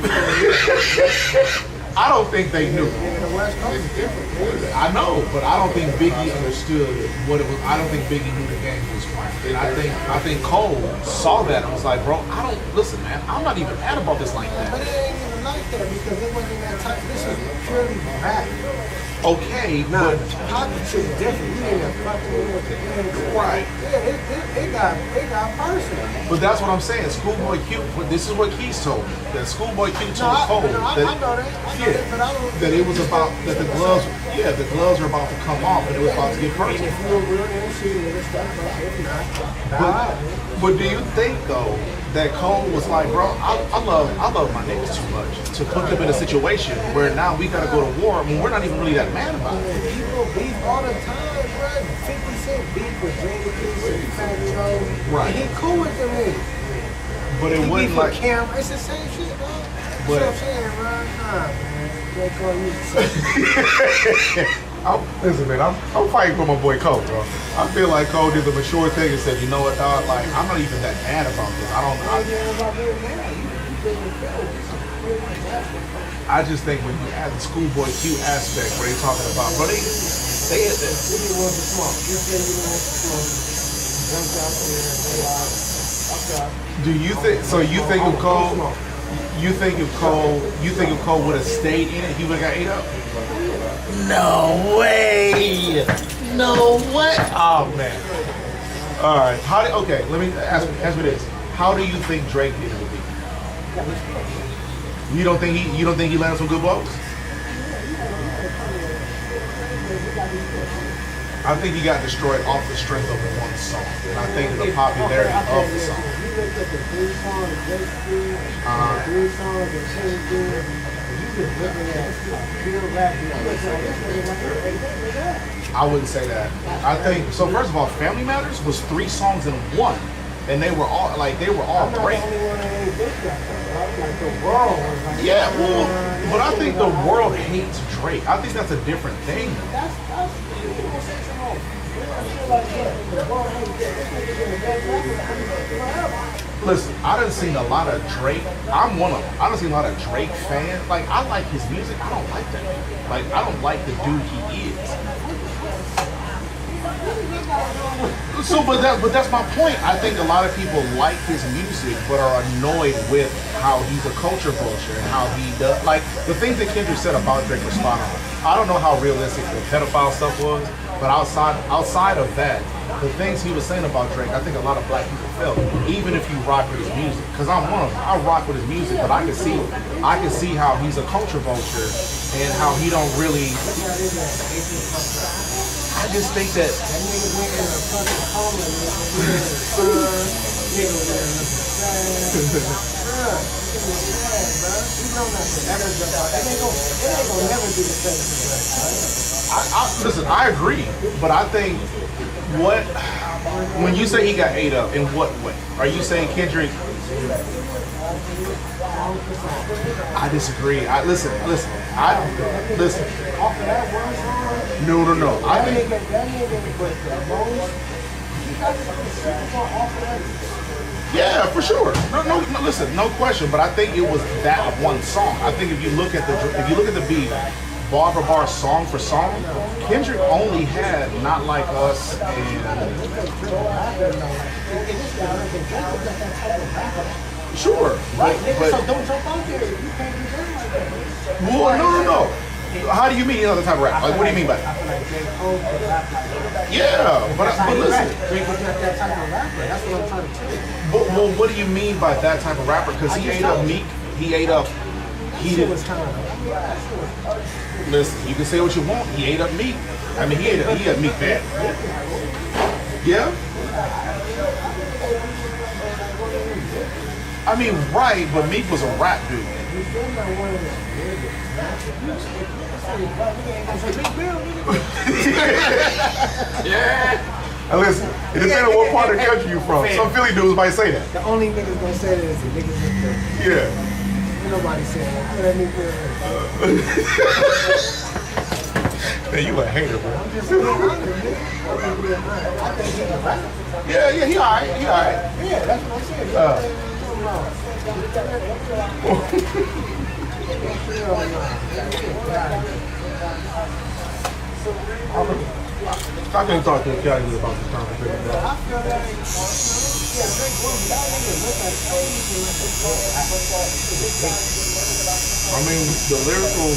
Speaker 12: I don't think they knew.
Speaker 14: Yeah, the West Coast is different.
Speaker 12: I know, but I don't think Biggie understood what it was. I don't think Biggie knew the game he was playing. And I think Cole saw that and was like, bro, listen, man, I'm not even mad about this like that.
Speaker 14: But it ain't even like that because it wasn't that type. This is purely rap.
Speaker 12: Okay,
Speaker 14: now,
Speaker 12: but
Speaker 14: politics is different. You ain't fucking with the
Speaker 12: right.
Speaker 14: Yeah, it got personal.
Speaker 12: But that's what I'm saying. Schoolboy Q. This is what Keys told me. That Schoolboy Q told Cole that it was about that the gloves. Yeah, the gloves were about to come off and it was about to get personal.
Speaker 14: If you were real MC, it was stuff. If not,
Speaker 12: but do you think though that Cole was like, bro, I love my niggas too much to put them in a situation where now we gotta go to war when we're not even really that mad about it.
Speaker 14: People beef all the time, bro. 50 Cent beef with Jada and Fat,
Speaker 12: right?
Speaker 14: And he cool with them niggas.
Speaker 12: But it wasn't like
Speaker 14: camera. It's the same shit, bro. That's what I'm saying, bro. Nah, man. They call you.
Speaker 12: Listen, man, I'm fighting for my boy Cole, bro. I feel like Cole did the mature thing and said, you know what, dog? Like, I'm not even that mad about this. I just think when you add the schoolboy Q aspect, where they talking about, bro, they had that. Do you think? So you think of Cole? You think if Cole would have stayed in it, he would have got ate up? No way! No way! Oh man! All right. Okay, let me ask me this. How do you think Drake did it with me? You don't think he landed some good blows? I think he got destroyed off the strength of one song, and I think the popularity of the song. I wouldn't say that. I think so. First of all, Family Matters was 3 songs in one, and they were all great. Yeah, well, but I think the world hates Drake. I think that's a different thing. Listen, I done seen a lot of Drake. I'm one of them. I done seen a lot of Drake fans. Like, I like his music. I don't like that. Like, I don't like the dude he is. So, but that's my point. I think a lot of people like his music, but are annoyed with how he's a culture vulture and how he does. Like, the things that Kendrick said about Drake were spot on. I don't know how realistic the pedophile stuff was, but outside of that, the things he was saying about Drake, I think a lot of black people felt, even if you rock with his music. Because I'm one of them. I rock with his music, but I can see how he's a culture vulture and how he don't really. I just think that. Listen, I agree, but I think when you say he got ate up, in what way? Are you saying Kendrick? I disagree. Listen. No. I think. Yeah, for sure. No. Listen, no question. But I think it was that one song. I think if you look at the beat, bar for bar, song for song, Kendrick only had "Not Like Us" and. Sure, but so don't jump out there. You can't be doing like that. Well, no. How do you mean another type of rap? Like, what do you mean by that? Yeah, but listen. Drake was not that type of rapper. That's what I'm trying to tell you. Well, what do you mean by that type of rapper? Because he ate up Meek. He ate up. He did. Listen, you can say what you want. He ate up Meek. I mean, he ate up Meek bad. Yeah. I mean, right, but Meek was a rap dude. Yeah. And listen, it depends on what part of the country you're from. Some Philly dudes might say that.
Speaker 14: The only niggas gonna say that is the niggas in Philly.
Speaker 12: Yeah.
Speaker 14: Ain't nobody saying that. Let me feel
Speaker 12: Man, you a hater, bro.
Speaker 14: I'm just saying, I think he's a rapper.
Speaker 12: Yeah, he alright.
Speaker 14: Yeah, that's what I'm saying.
Speaker 12: I can't talk to a category about this conversation.
Speaker 14: I feel that,
Speaker 12: I mean, the lyrical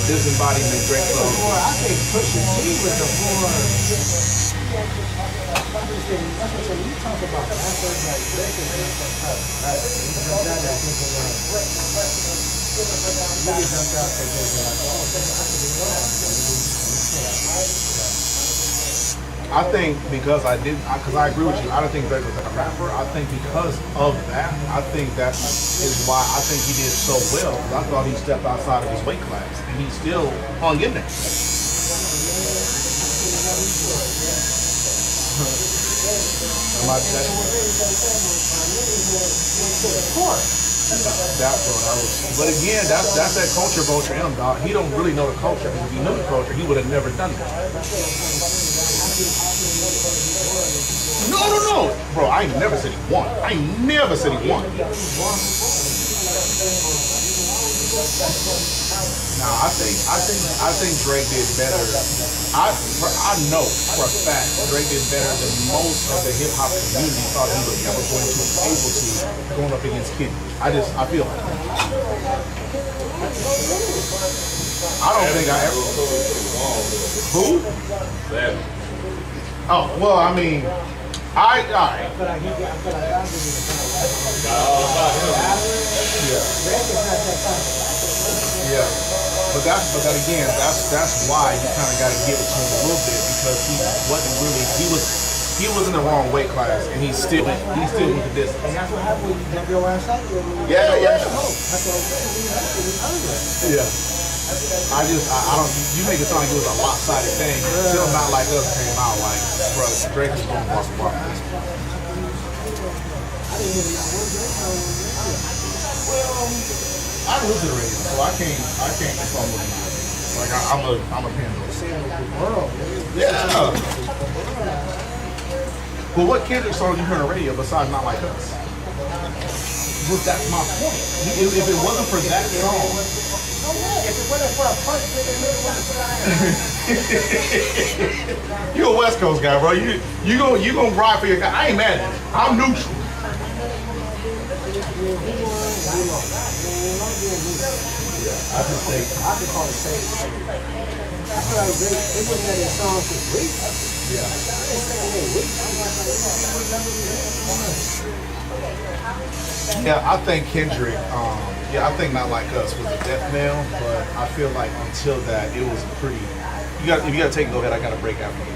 Speaker 12: disembodiment Drake Love.
Speaker 14: I think Pusha T was a more. That's what you talk about. That's like Drake is just
Speaker 12: I think because I agree with you. I don't think Drake was like a rapper. I think because of that, I think that is why I think he did so well. Because I thought he stepped outside of his weight class, and he still hung in there.
Speaker 14: Of course.
Speaker 12: That was. But again, that's that culture vulture in him, dog. He don't really know the culture. Because if he knew the culture, he would have never done that. No, bro. I ain't never said he won. I ain't never said he won. Nah, I think Drake did better. I know for a fact Drake did better than most of the hip hop community thought he was ever going to be able to going up against Kendrick. I feel like I don't think I ever. Who? Oh well, I mean, all right. Yeah, but again, that's why you kind of got to give it to him a little bit because he wasn't really he was in the wrong weight class and he still went the distance.
Speaker 2: And that's what happened when you jump your ass out there.
Speaker 12: Yeah.
Speaker 2: That's what I'm saying.
Speaker 12: Yeah. I don't. You make it sound like it was a lopsided thing. Still not like us came out like, bro, Drake is going to walk this. I listen to the radio, so I can't control what he does. Like I'm a Pandora. Yeah. But what Kendrick song you hear on the radio besides Not Like Us? Well, that's my point. If it wasn't for that song.
Speaker 2: If it wasn't for a punch,
Speaker 12: You a West Coast guy, bro. You gonna ride for your guy. I ain't mad at it. I'm neutral.
Speaker 11: I just think I could call it safe. I feel like they looking at their songs as weak.
Speaker 12: Yeah. Yeah, I think Kendrick. I think Not Like Us was a death nail, but I feel like until that, it was pretty. If you gotta take it, go ahead. I gotta break out for you.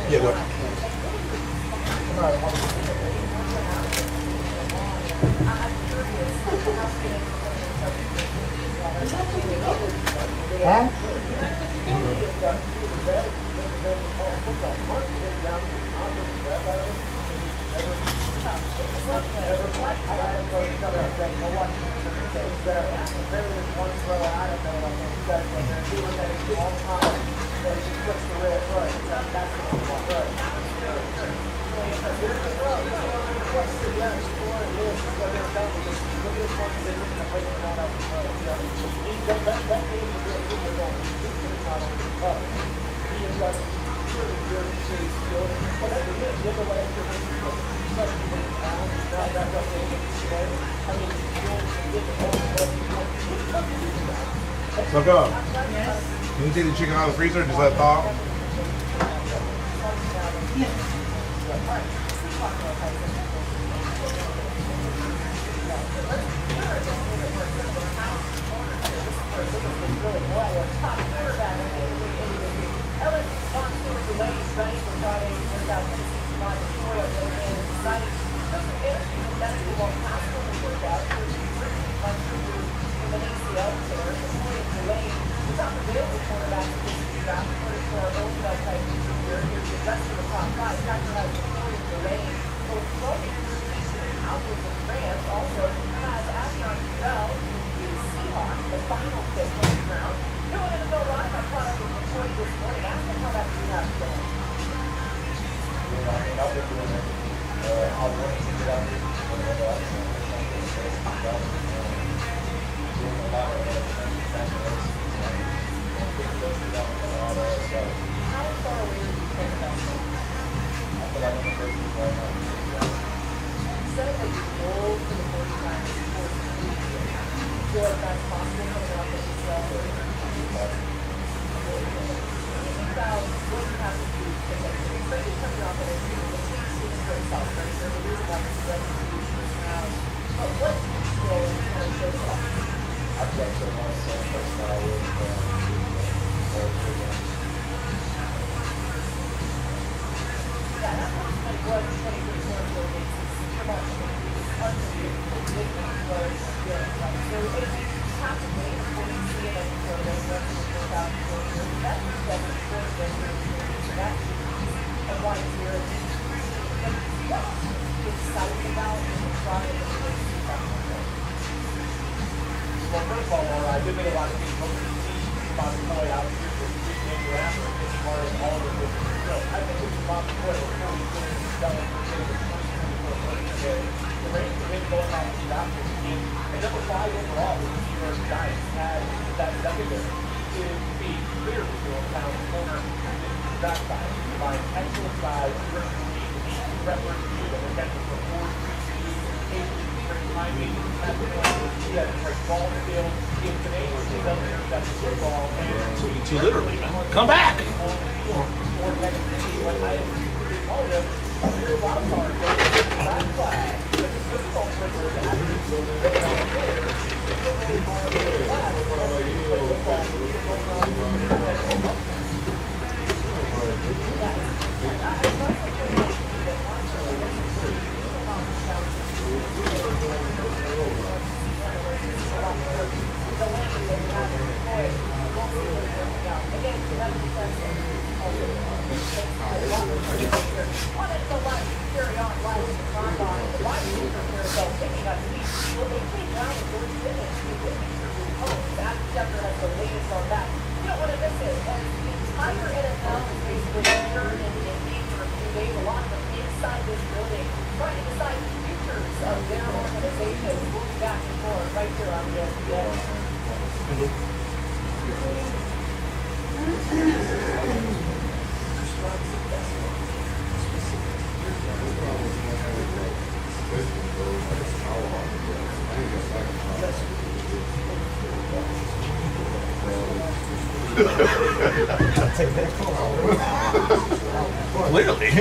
Speaker 12: Yeah, go ahead. Huh? So go. Yes. Can you take the chicken out of the freezer? Just let it thaw?
Speaker 9: excited about in the product that we're going to see from it?
Speaker 8: Well, first of all, Laura, I did make a lot of people Bobby Boy out here for the game after as far as all of it. So I think it's Bobby Boy before we put it done for say the first 24 today. The Rays have been going out to draft this team. And number 5 overall with the New York Giants had that secondary to be clearly going down the corner that side. Combine excellent size, great speed, reference to the potential for 4-3-2, great timing, at the point, he had a great ball in the field, he was tenacious, he doesn't intercept the football, and
Speaker 12: Too literally, man. Come back. Clearly. I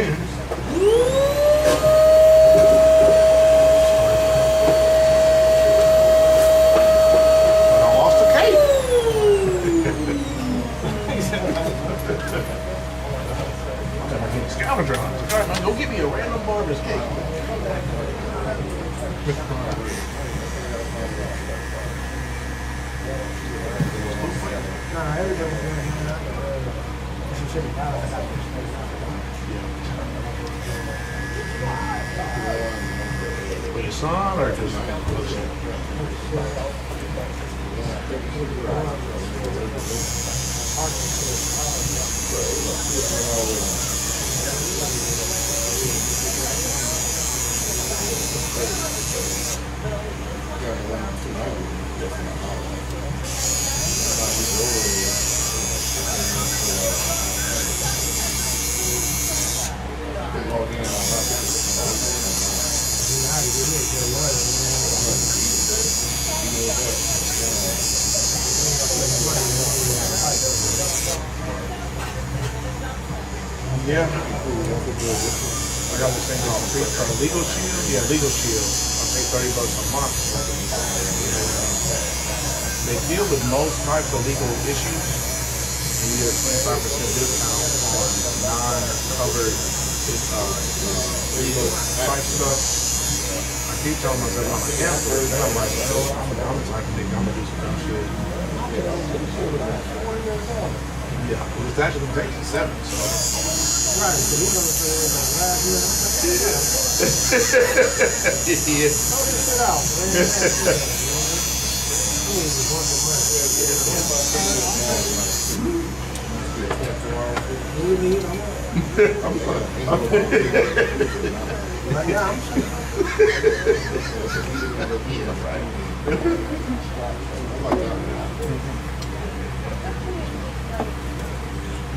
Speaker 12: lost the cape. Scavenger hunt. All right, man, go get me a random barber's cake.
Speaker 14: Nah, everybody was doing that. Some shit
Speaker 12: For your son or just yeah. I got this thing called Legal Shield. Yeah, Legal Shield. I pay $30 a month. They deal with most types of legal issues. And you get a 25% discount on non-covered legal type stuff. I keep telling myself I'm a cancel, then I'm like, I'm the type of nigga, I'm gonna do some dumb shit. Yeah, the statute of limitations is 7, so.
Speaker 14: Right, so he's gonna say it like last year.
Speaker 12: Yeah.
Speaker 14: Sit out, man.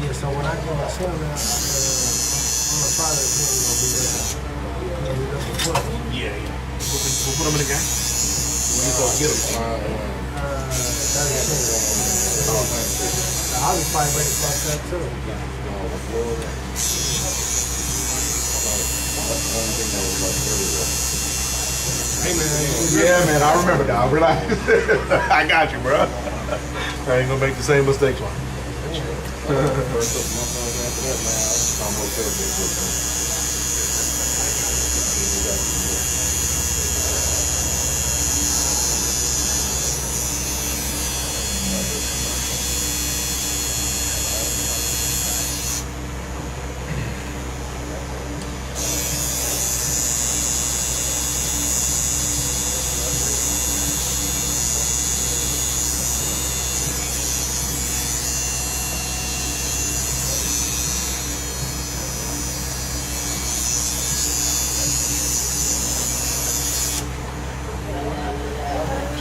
Speaker 14: Yeah, so when I go to Shawn, I'm gonna try to
Speaker 12: Yeah. We'll put them in the game. We'll go get them.
Speaker 14: I'll be probably ready for that too.
Speaker 12: Hey man. Yeah man, I remember dog. Relax. I got you, bro. I ain't gonna make the same mistakes one.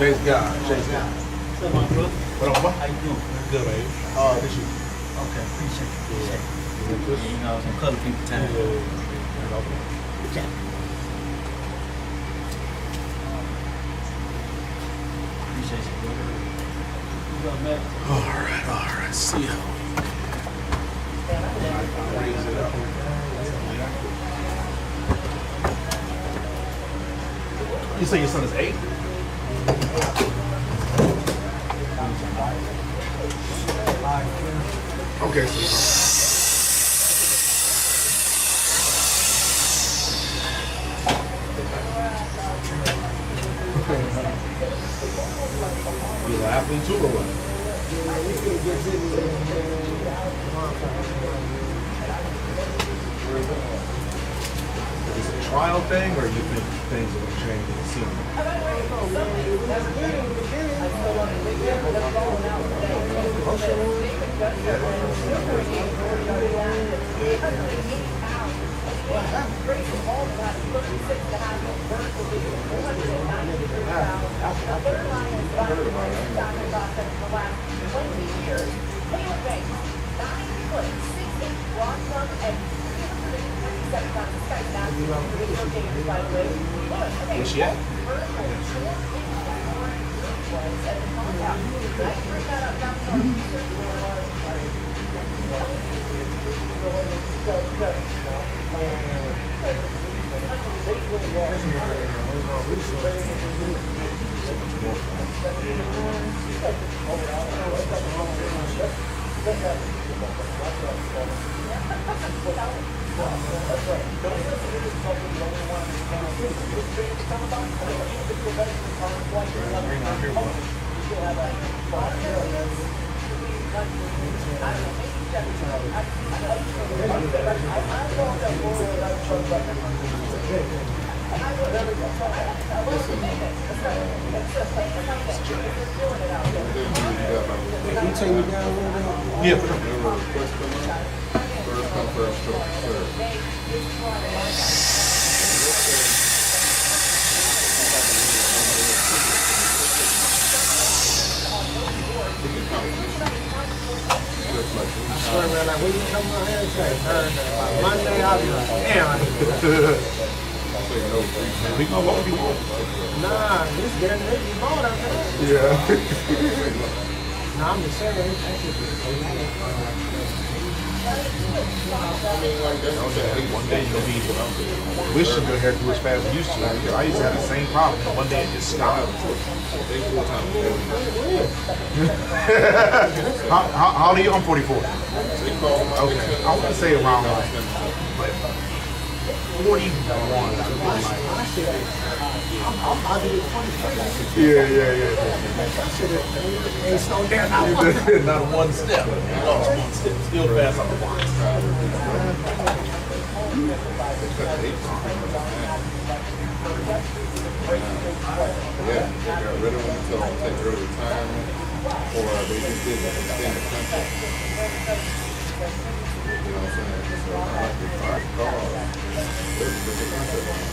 Speaker 12: Chase God. Chase God.
Speaker 14: What's up, my bro?
Speaker 12: What up, bro?
Speaker 14: How you doing?
Speaker 12: Good, baby. This you.
Speaker 14: Okay, appreciate it. You know, some color people time. Appreciate you, bro. You got Matt?
Speaker 12: All right. See how raise it up. You say your son is 8? Okay, so you laughing too or what? Is it a trial thing or you think things are going to change in the scene? Where's she at?
Speaker 14: Can you take me down a little bit?
Speaker 12: Yeah, for sure.
Speaker 3: First come, first serve.
Speaker 14: I swear, man, like, when you come out here and say Thursday, Monday, I'll be like, damn, I need to go.
Speaker 12: We can go before.
Speaker 14: Nah, this getting really bored out there.
Speaker 12: Yeah.
Speaker 14: Nah, I'm just saying, it's actually
Speaker 12: One day you'll be wishing your hair grew as fast as it used to. I used to have the same problem. One day it just stopped. How old are you? I'm 44. Okay. I want to say around like 41.
Speaker 14: I'll be 23.
Speaker 12: Yeah.
Speaker 14: Ain't slowed down now.
Speaker 12: Not one step. Lost one step. Still fast on the box.
Speaker 3: Yeah, they got rid of them until they take early retirement, or they just didn't extend the contract. You know what I'm saying? So I like the car. There's a different contract.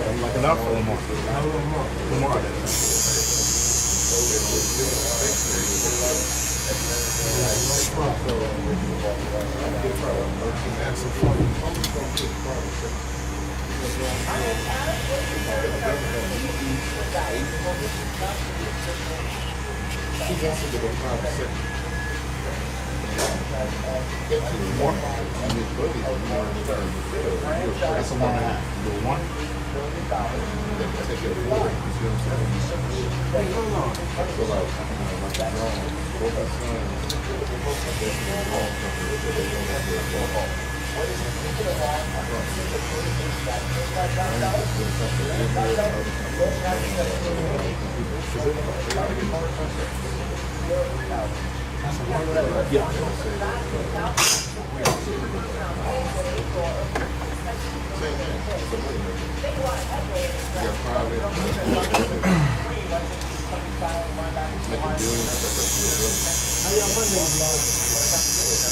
Speaker 12: I'm like enough for one more. One more of that. More? That's a 1.5. Do one?
Speaker 3: Take it forward, you see what I'm saying? So like, like the drone, both my sons, they're in the drone company, so they don't have their phone.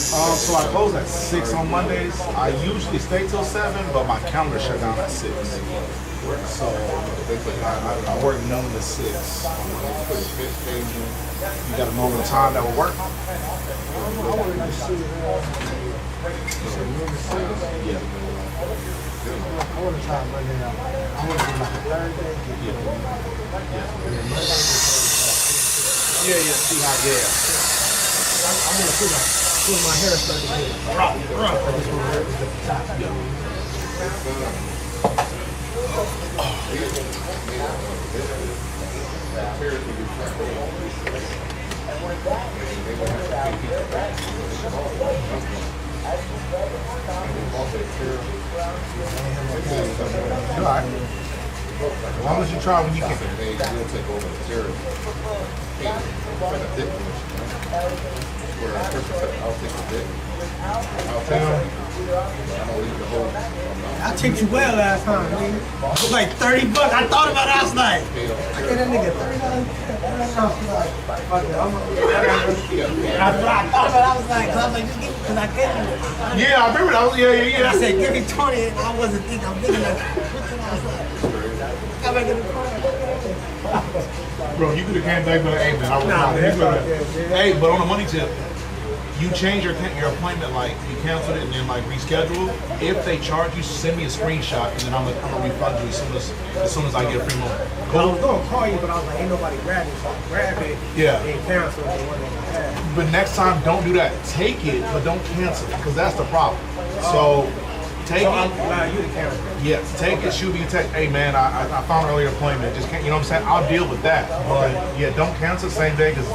Speaker 12: So I close at 6 on Mondays. I usually stay till 7, but my calendar shut down at 6. So I work noon to 6. You got a normal time that will work?
Speaker 14: I want to see
Speaker 12: Yeah.
Speaker 14: I want to try Monday out. I want to do like a Thursday.
Speaker 12: Yeah, see how,
Speaker 14: I want to feel my hair start to get rough. I just want to wear it at the top.
Speaker 12: All right. As long as you try when you can.
Speaker 14: I tipped you well last time, nigga. It was like $30. I thought about it. I was like, I gave that nigga $30. Fuck it, that's what I thought about it. I was like, just give me, because I couldn't.
Speaker 12: Yeah, I remember that. Yeah.
Speaker 14: I said, give me 20, and I wasn't thinking, I'm thinking like, I was like, come back in the corner.
Speaker 12: Bro, you could have came back, but hey, man, I was
Speaker 14: Nah,
Speaker 12: not.
Speaker 14: man, that's all good, man.
Speaker 12: Hey, but on a money tip, you change your appointment, like you canceled it and then like reschedule. If they charge you, send me a screenshot and then I'm gonna refund you as soon as I get a free moment.
Speaker 14: I was gonna call you, but I was like, ain't nobody grabbing it. So I grabbed it.
Speaker 12: Yeah.
Speaker 14: And cancel the one that I had.
Speaker 12: But next time, don't do that. Take it, but don't cancel it, because that's the problem. So take
Speaker 14: So
Speaker 12: it.
Speaker 14: I'm allowing you to cancel.
Speaker 12: Yes, take it, shoot me a text. Hey man, I found an earlier appointment. Just can't, you know what I'm saying? I'll deal with that. But yeah, don't cancel same day, because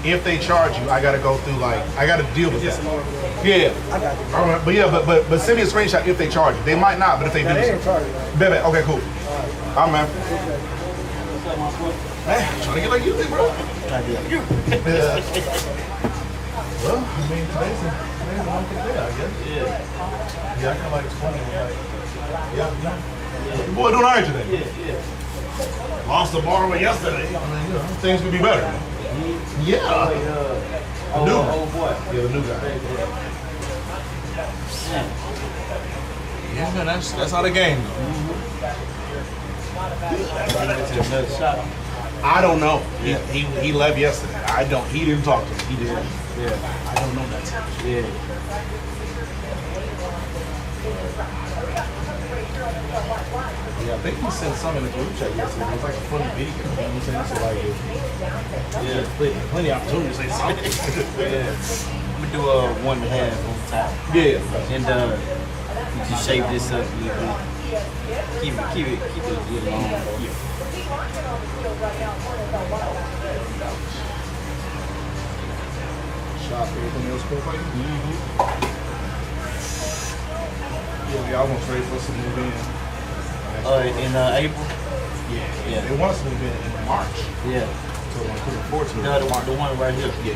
Speaker 12: if they charge you, I gotta go through I gotta deal with that. Yeah.
Speaker 14: I got you.
Speaker 12: All right, but yeah, but send me a screenshot if they charge you. They might not, but if they do,
Speaker 14: They ain't charging.
Speaker 12: bet. Okay, cool. All right, man. Man, trying to get like you, bro. Yeah. Well, I mean, today's a lucky day, I guess. Yeah, I got like 20. Yeah. Boy, doing all right today. Yeah. Lost the bar yesterday. I mean, you know, things could be better. Yeah. The new guy. Yeah, the new guy. Yeah, man, that's how the game goes. I don't know. He left yesterday. He didn't talk to me. He did. Yeah. I don't know that time. Yeah. Yeah, I think he sent some in the group chat yesterday. It was like a funny video. You know what I'm saying? So like, plenty of opportunities to say something.
Speaker 7: I'm gonna do a 1.5 on top.
Speaker 12: Yeah.
Speaker 7: And just shape this up a little bit. Keep it a little long. Yeah.
Speaker 12: Shop, everything else cool for you? Yeah, we almost ready for us to move in.
Speaker 7: In April?
Speaker 12: Yeah. They want us to move in March.
Speaker 7: Yeah.
Speaker 12: So I'm looking forward to it.
Speaker 7: No, the one right here.
Speaker 12: Yeah.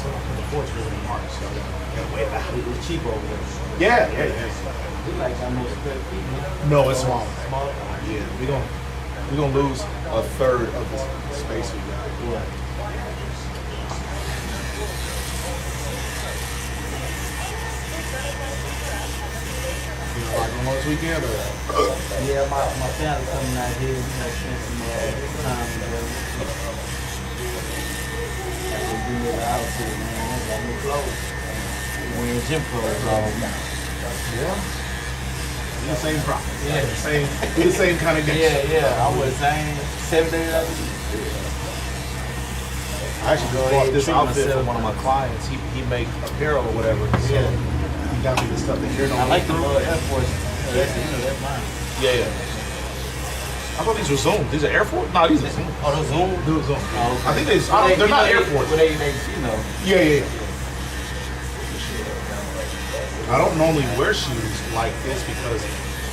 Speaker 12: So I'm looking forward to it in March. So I gotta wait that.
Speaker 7: It's cheap over there.
Speaker 12: Yeah.
Speaker 7: It's like almost 30 feet.
Speaker 12: No, it's small. Yeah, we're gonna lose a third of the space we got.
Speaker 7: Yeah.
Speaker 12: You know, like on this weekend or?
Speaker 7: Yeah, my family coming out here, spend some time together. They give me the outfit, man. I got new clothes. Wearing gym clothes all week.
Speaker 12: Yeah. The same problem. Yeah, the same kind of game.
Speaker 7: Yeah. I was saying 7 days out of the week.
Speaker 12: I actually bought this outfit from one of my clients. He make apparel or whatever. So he got me the stuff that you're not.
Speaker 7: I like the Air Force. That's mine.
Speaker 12: Yeah. I thought these were Zoom. These are Air Force? No, these are Zoom.
Speaker 7: Oh, those Zoom?
Speaker 12: They're Zoom.
Speaker 7: Oh, okay.
Speaker 12: I think they're not Air Force.
Speaker 7: But they, you know.
Speaker 12: Yeah. I don't normally wear shoes like this because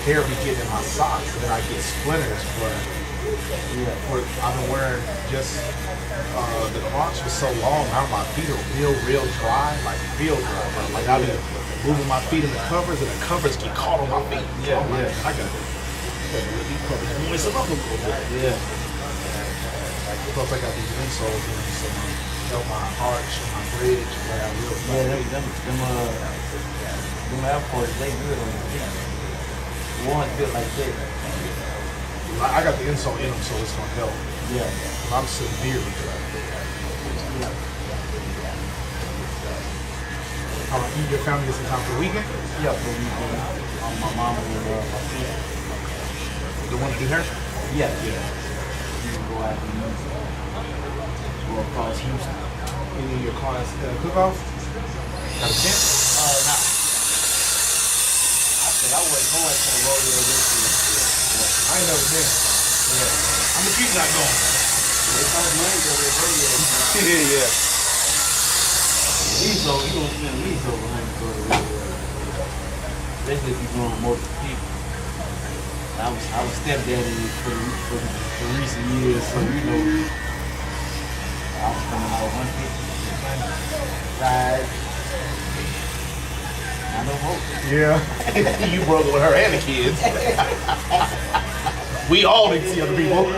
Speaker 12: hair be getting in my socks and then I get splinters. But I've been wearing just the Crocs for so long. Now my feet are real dry, like real dry. Bro. Like I've been moving my feet in the covers and the covers get caught on my feet. So I'm like, I got these covers. Mess them up a little bit.
Speaker 7: Yeah.
Speaker 12: Plus, I got these insoles in them, so help my arch and my bridge. Like I real
Speaker 11: Them Air Force, they good on the feet. The ones built like that.
Speaker 12: I got the insole in them, so it's gonna help.
Speaker 11: Yeah.
Speaker 12: I'm severely dry. Your family gets some time for the weekend?
Speaker 11: Yeah, for the weekend. My mom and my sister.
Speaker 12: The one to do hair?
Speaker 11: Yeah. You can go out and go across Houston.
Speaker 12: Any of your clients cook-off? Got a tent?
Speaker 11: Nah. I said I wasn't going to the rodeo this year.
Speaker 12: I ain't never been. Yeah. I'm gonna keep not going.
Speaker 11: They cost money to go to the rodeo.
Speaker 12: Yeah.
Speaker 11: You gonna spend at least over $100 to go to the rodeo. Especially if you're going with multiple people. I was stepdaddy for recent years, so you know I was spending about $150 ride. I don't hope.
Speaker 12: Yeah. You broke with her and the kids. We all need to see other people.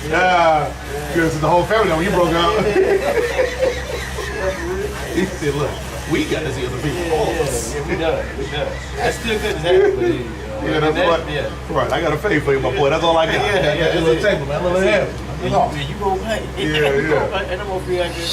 Speaker 12: Yeah. Because the whole family know you broke up. He said, look, we got to see other people.
Speaker 11: Yeah, we done. That's still good as hell, but
Speaker 12: yeah, that's right.
Speaker 11: Yeah.
Speaker 12: Right, I got a fave for you, my boy. That's all I got.
Speaker 11: Yeah.
Speaker 12: That little table, man. Little half.
Speaker 11: Man, you go pay.
Speaker 12: Yeah.
Speaker 11: And I'm gonna be out there.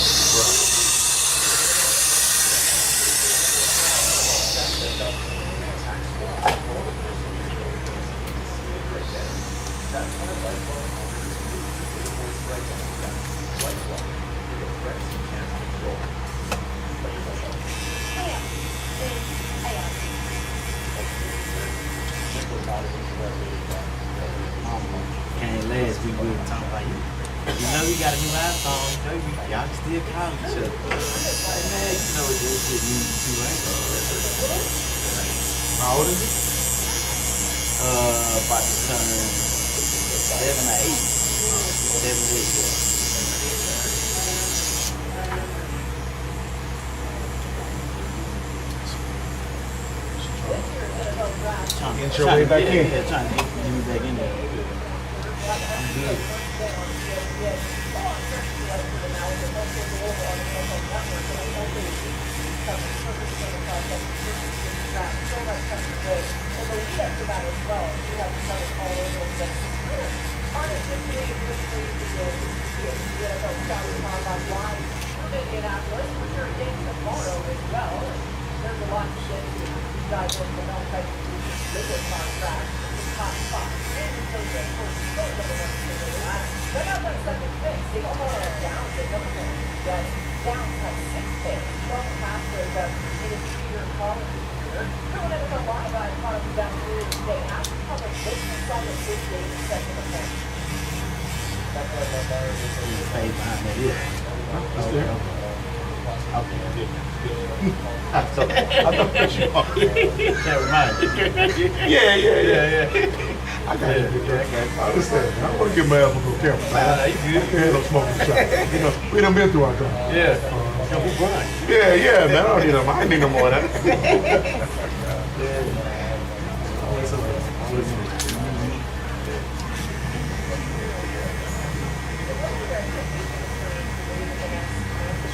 Speaker 11: Can't last week we were talking about you. You know you got a new iPhone. You know y'all can still call each other. Like, man, you know what this shit means to you, right?
Speaker 12: How old is he?
Speaker 11: About to turn 7 or 8. 7 or 8.
Speaker 12: Get your way back in.
Speaker 11: Yeah, trying to get me back in there. I'm good. Yeah.
Speaker 12: I got it. I understand. I don't want to get my ass on no camera.
Speaker 11: You
Speaker 12: good. No smoking shot. You know, we done been through our time.
Speaker 11: Yeah.
Speaker 12: Yeah, man. I don't need no. I ain't need no more of that.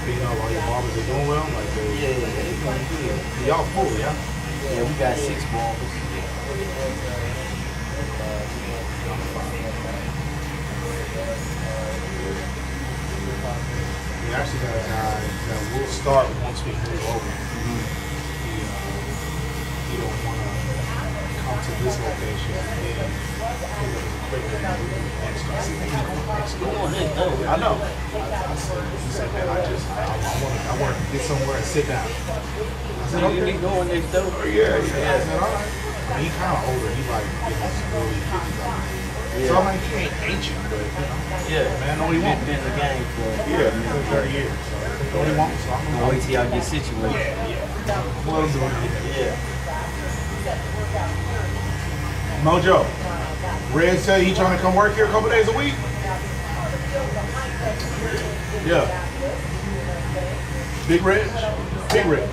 Speaker 12: Speaking of, all your barbers are doing well. Like
Speaker 11: They're doing good.
Speaker 12: y'all full, yeah.
Speaker 11: Yeah, we got 6 barbers.
Speaker 12: We actually got a guy that will start once we move over. He don't want to come to this location and then pick up his equipment and start seeing next door. I know. He said, man, I want to get somewhere and sit down. I said, okay.
Speaker 11: Going next door.
Speaker 12: Yeah. I said, all right. I mean, he kind of older. He like getting some really 50s. So I'm like, he ain't ancient, but you know, man, know what he wants.
Speaker 11: Been in the game for
Speaker 12: 30 years. So know what he wants. So I'm
Speaker 11: I'll wait till y'all get situated.
Speaker 12: Yeah. Let him do it.
Speaker 11: Yeah.
Speaker 12: Mojo, Red said he trying to come work here a couple days a week. Yeah. Big Red? Big Red.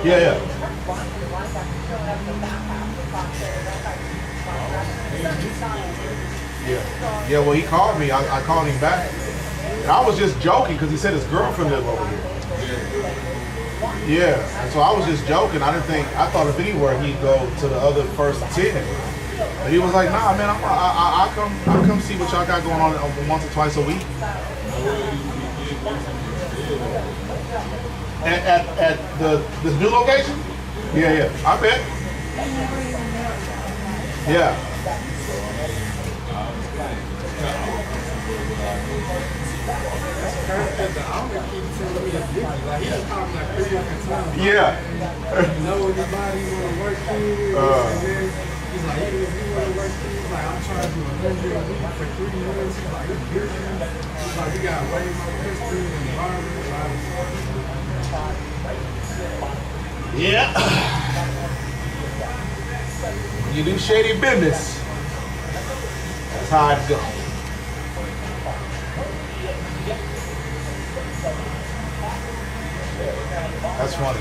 Speaker 12: Yeah. Yeah. Yeah, well, he called me. I called him back. And I was just joking because he said his girlfriend lived over here. Yeah, and so I was just joking. I thought if anywhere he'd go to the other first 10. But he was like, nah, man, I'll come see what y'all got going on once or twice a week. At the new location? Yeah, I bet. Yeah. Yeah.
Speaker 14: Know everybody you want to work here. And then he's like, even if you want to work here, he's like, I'm charging you $100 a week for 3 months. He's like, it's different. He's like, we got way more history and barbers.
Speaker 12: Yeah. You do shady business. That's how it goes. That's funny.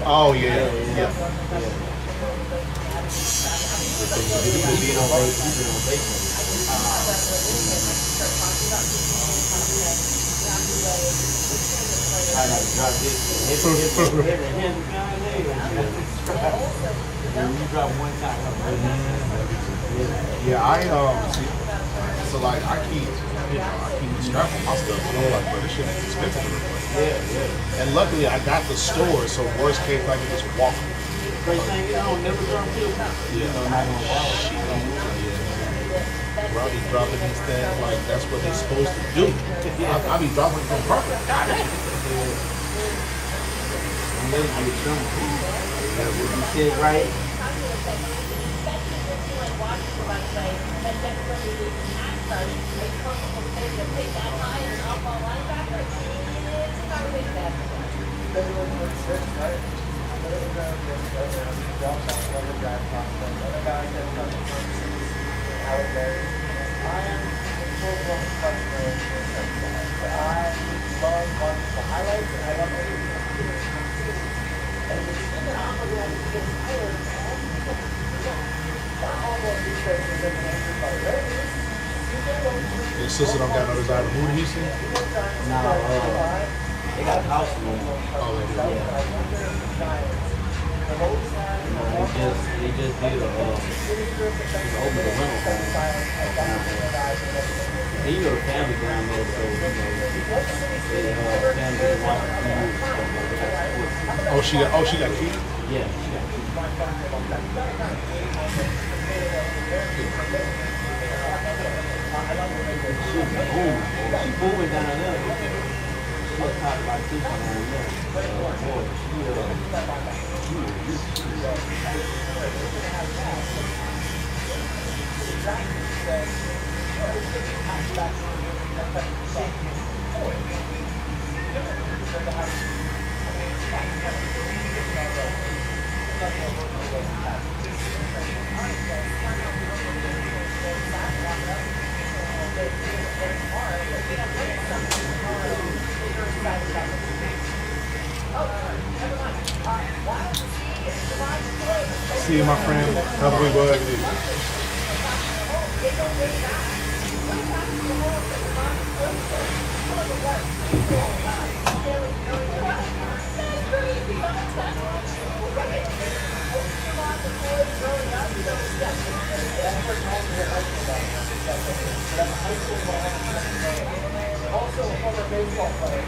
Speaker 12: Oh yeah. So like I keep strap on my stuff. And I'm like, bro, this shit is expensive. Yeah. And luckily I got the store, so worst case I can just walk.
Speaker 11: Great thing is I don't never drop you.
Speaker 12: Bro, I be dropping these things like that's what they're supposed to do. I be dropping them from purpose. God damn.
Speaker 11: You said right.
Speaker 12: Your sister don't got no desire to move to Houston?
Speaker 11: No, they got a house in there.
Speaker 12: Oh, they do.
Speaker 11: They just did open the rental home. They got a family down there, so they family watching.
Speaker 12: Oh, she got kids?
Speaker 11: Yeah, she got She's booming down there. She'll talk about this down there.
Speaker 12: See you, my friend. Have a good one.
Speaker 2: Also a former baseball player,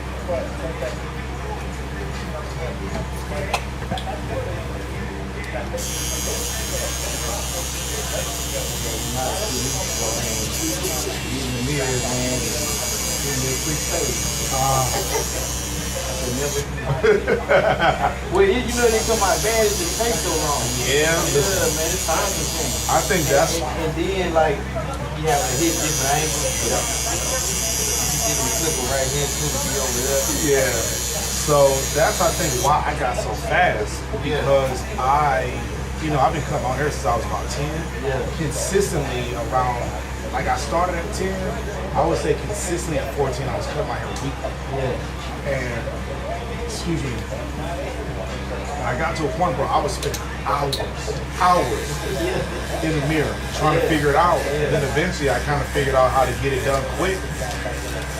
Speaker 11: Well, you know they come out bad if it takes so long.
Speaker 12: Yeah,
Speaker 11: man, it's time to change.
Speaker 12: I think that's
Speaker 11: And then like you have to hit different angles. You get the clipper right here, too, to be over there.
Speaker 12: yeah. So that's I think why I got so fast because I you know, I've been cutting my hair since I was about 10.
Speaker 11: Yeah.
Speaker 12: Consistently around, like I started at 10, I would say consistently at 14, I was cutting my hair weekly.
Speaker 11: Yeah.
Speaker 12: And, excuse me, I got to a point where I was spending hours in the mirror trying to figure it out. And then eventually I kind of figured out how to get it done quick.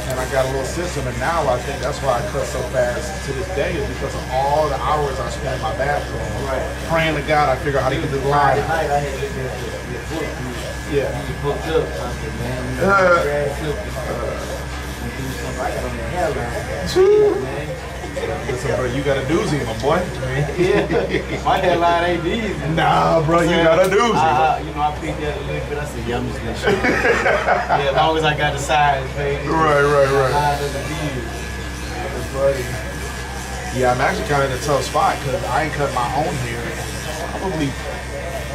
Speaker 12: And I got a little system, and now I think that's why I cut so fast to this day is because of all the hours I spent in my bathroom.
Speaker 11: Right.
Speaker 12: Praying to God I figure out how to get this line.
Speaker 11: Friday night, I had to look at your book.
Speaker 12: Yeah.
Speaker 11: You booked up something, man. You grad clip and do something. I got on the hairline. Man.
Speaker 12: Listen, bro, you got a doozy, my boy.
Speaker 11: Yeah. My hairline ain't easy.
Speaker 12: Nah, bro, you got a doozy.
Speaker 11: You know, I picked that a little bit. I said, yeah, I'm just gonna show you. Yeah, as long as I got the size, baby.
Speaker 12: Right.
Speaker 11: Line of the beard. That's funny.
Speaker 12: Yeah, I'm actually kind of in a tough spot because I ain't cut my own hair in probably,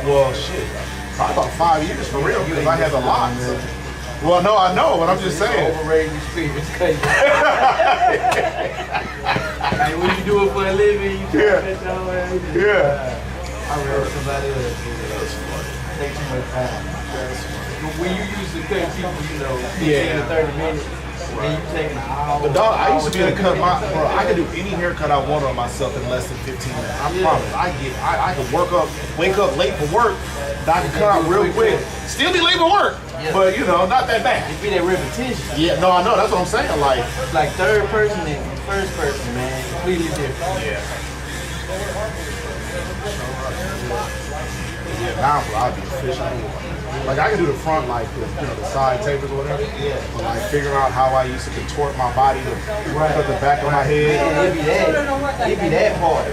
Speaker 12: well, shit, probably about 5 years for real because I had the locks. Well, no, I know, but I'm just saying.
Speaker 11: Overrated experience, cause like when you do it for a living, you try to cut your own hair. I read somebody else.
Speaker 12: That's funny.
Speaker 11: Take too much time. But when you used to cut people, you know, 15
Speaker 12: Yeah.
Speaker 11: to 30 minutes, and you taking an hour.
Speaker 12: But dog, I used to be able to cut my, bro, I could do any haircut I wanted on myself in less than 15 minutes. I promise. I could wake up late for work, I could cut out real quick. Still be late for work, but you know, not that bad.
Speaker 11: It be that repetition.
Speaker 12: Yeah, no, I know, that's what I'm saying.
Speaker 11: Like third person and first person, man, completely different.
Speaker 12: Yeah. Yeah, now bro, I'll be efficient. Like I can do the front, like the side tapers or whatever.
Speaker 11: Yeah.
Speaker 12: But like figuring out how I used to contort my body to cut the back of my head.
Speaker 11: Man, it be that part.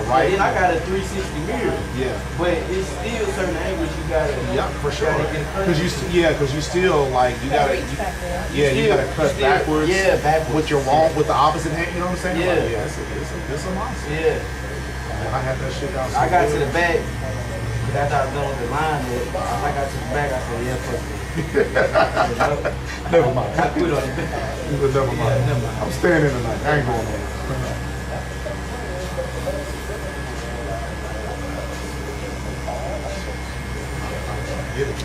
Speaker 12: Right.
Speaker 11: And then I got a 360 mirror.
Speaker 12: Yeah.
Speaker 11: But it's still certain angles you gotta.
Speaker 12: Yeah, for sure.
Speaker 11: Because
Speaker 12: you still like you gotta. You gotta cut backwards.
Speaker 11: Yeah, backwards.
Speaker 12: With the opposite hand. You know what I'm saying?
Speaker 11: Yeah.
Speaker 12: Like, yeah, it's a monster.
Speaker 11: Yeah.
Speaker 12: Man, I had that shit down.
Speaker 11: I got to the back. After I was done with the line, I got to the back. I said, yeah, fuck it.
Speaker 12: Never mind.
Speaker 11: I quit on the back.
Speaker 12: Never mind.
Speaker 11: Yeah, never mind.
Speaker 12: I'm staying in tonight. I ain't going nowhere. Get it.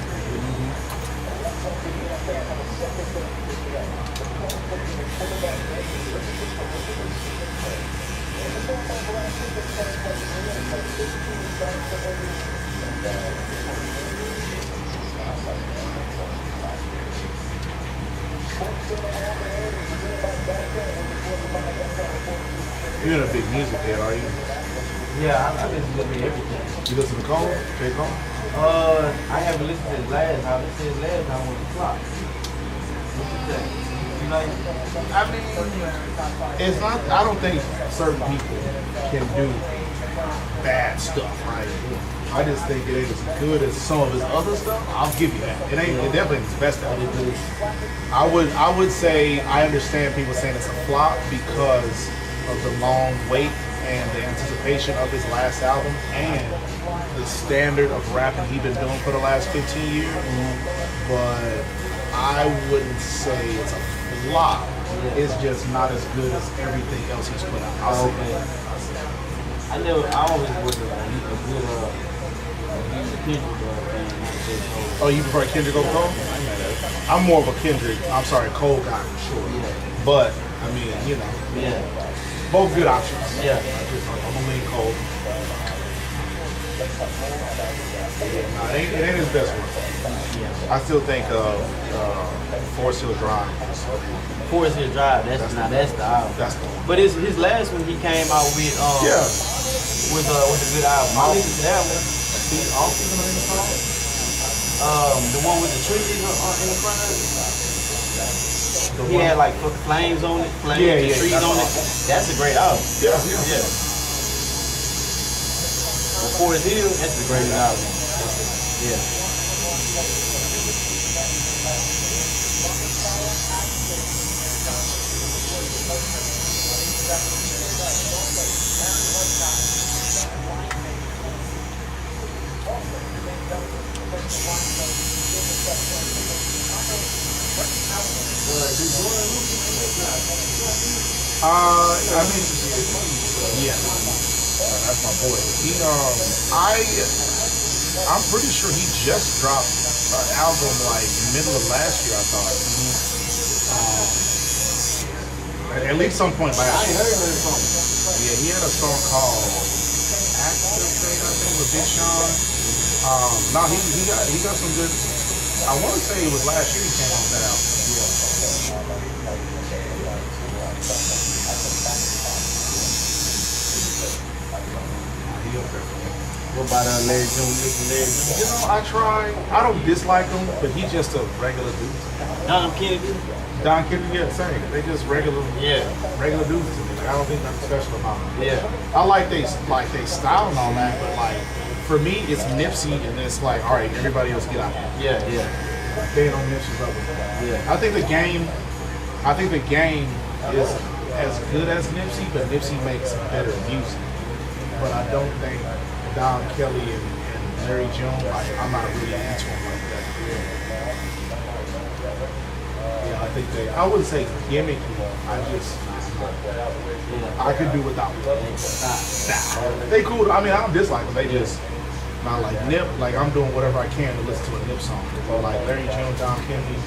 Speaker 12: You're not a big music head, are you?
Speaker 11: Yeah, I listen to everything.
Speaker 12: You listen to Cole? J. Cole?
Speaker 11: I haven't listened to his last. I listened to his last time on the clock. What you think? You like?
Speaker 12: I mean, it's not. I don't think certain people can do bad stuff, right? I just think it ain't as good as some of his other stuff. I'll give you that. It definitely ain't his best album. I would say I understand people saying it's a flop because of the long wait and the anticipation of his last album and the standard of rapping he's been doing for the last 15 years. But I wouldn't say it's a flop. It's just not as good as everything else he's put out. I'll say that.
Speaker 11: I always was a good Kendrick fan.
Speaker 12: Oh, you prefer Kendrick over Cole? I'm more of a Kendrick, Cole guy for sure. Yeah. But, I mean, you know.
Speaker 11: Yeah.
Speaker 12: Both good options.
Speaker 11: Yeah.
Speaker 12: I'm gonna lean Cole. Nah, it ain't his best one. Yeah. I still think Forest Hill Drive.
Speaker 11: Forest Hill Drive, that's the album. That's the one. But his last one he came out with with a good album. I listened to that one. The one with the trees in the front of it. He had like flames on it, and trees on it. That's a great album. Yeah. But Forest Hill, that's the greatest album. Yeah.
Speaker 12: I mean, yeah. That's my boy. I'm pretty sure he just dropped an album like middle of last year. I thought. At least some point last year. Yeah, he had a song called Activate, I think, with Big Shawn. No, he got some good. I want to say it was last year he came on that album.
Speaker 11: What about Larry June?
Speaker 12: You know, I try. I don't dislike him, but he's just a regular dude.
Speaker 11: Don Kennedy?
Speaker 12: Don Kennedy, yeah, same. They just regular dudes to me. Like, I don't think nothing special about them.
Speaker 11: Yeah.
Speaker 12: I like they style and all that, but like for me, it's Nipsey, and it's like, all right, everybody else get out.
Speaker 11: Yeah.
Speaker 12: They ain't on Nipsey's level.
Speaker 11: Yeah.
Speaker 12: I think the game is as good as Nipsey, but Nipsey makes better music. But I don't think Don Kelly and Larry June, I'm not really into them like that. Yeah, I think I wouldn't say gimmicky. I could do without them. They cool. I mean, I don't dislike them. They just not like Nip. Like I'm doing whatever I can to listen to a Nip song. Or like Larry June, Don Kennedy.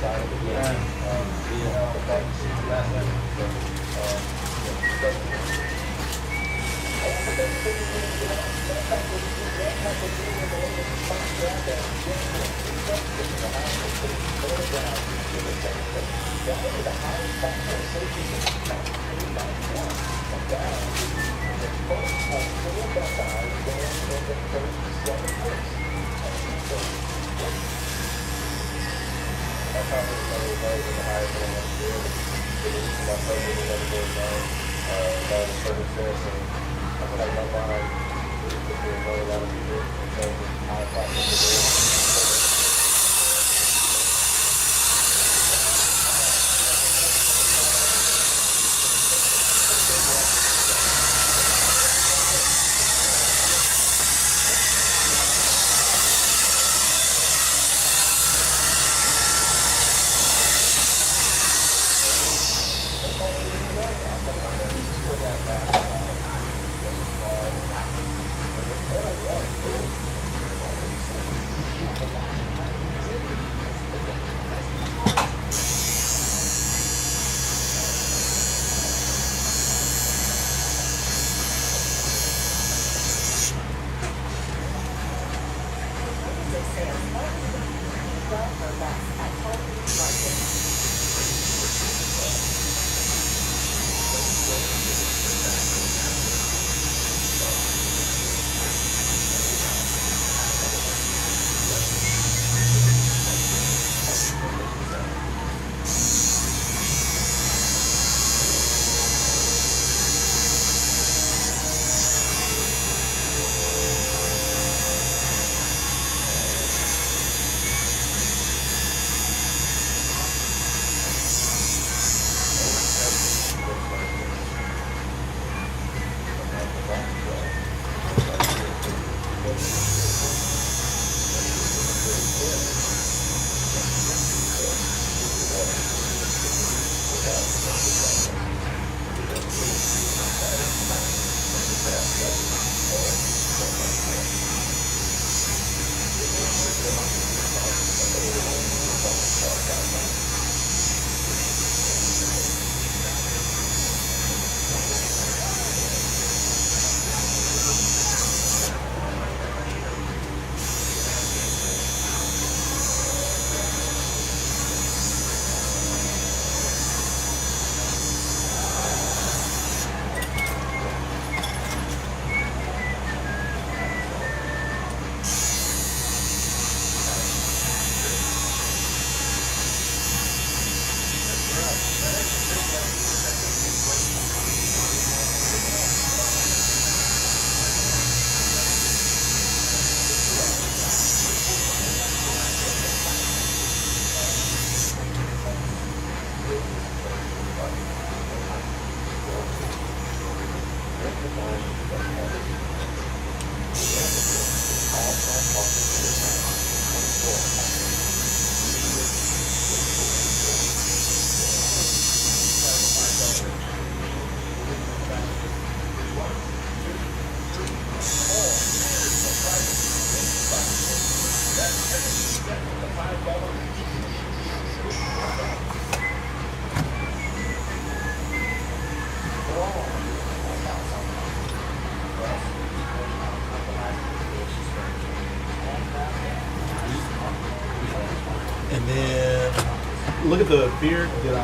Speaker 12: look at the beard. Did I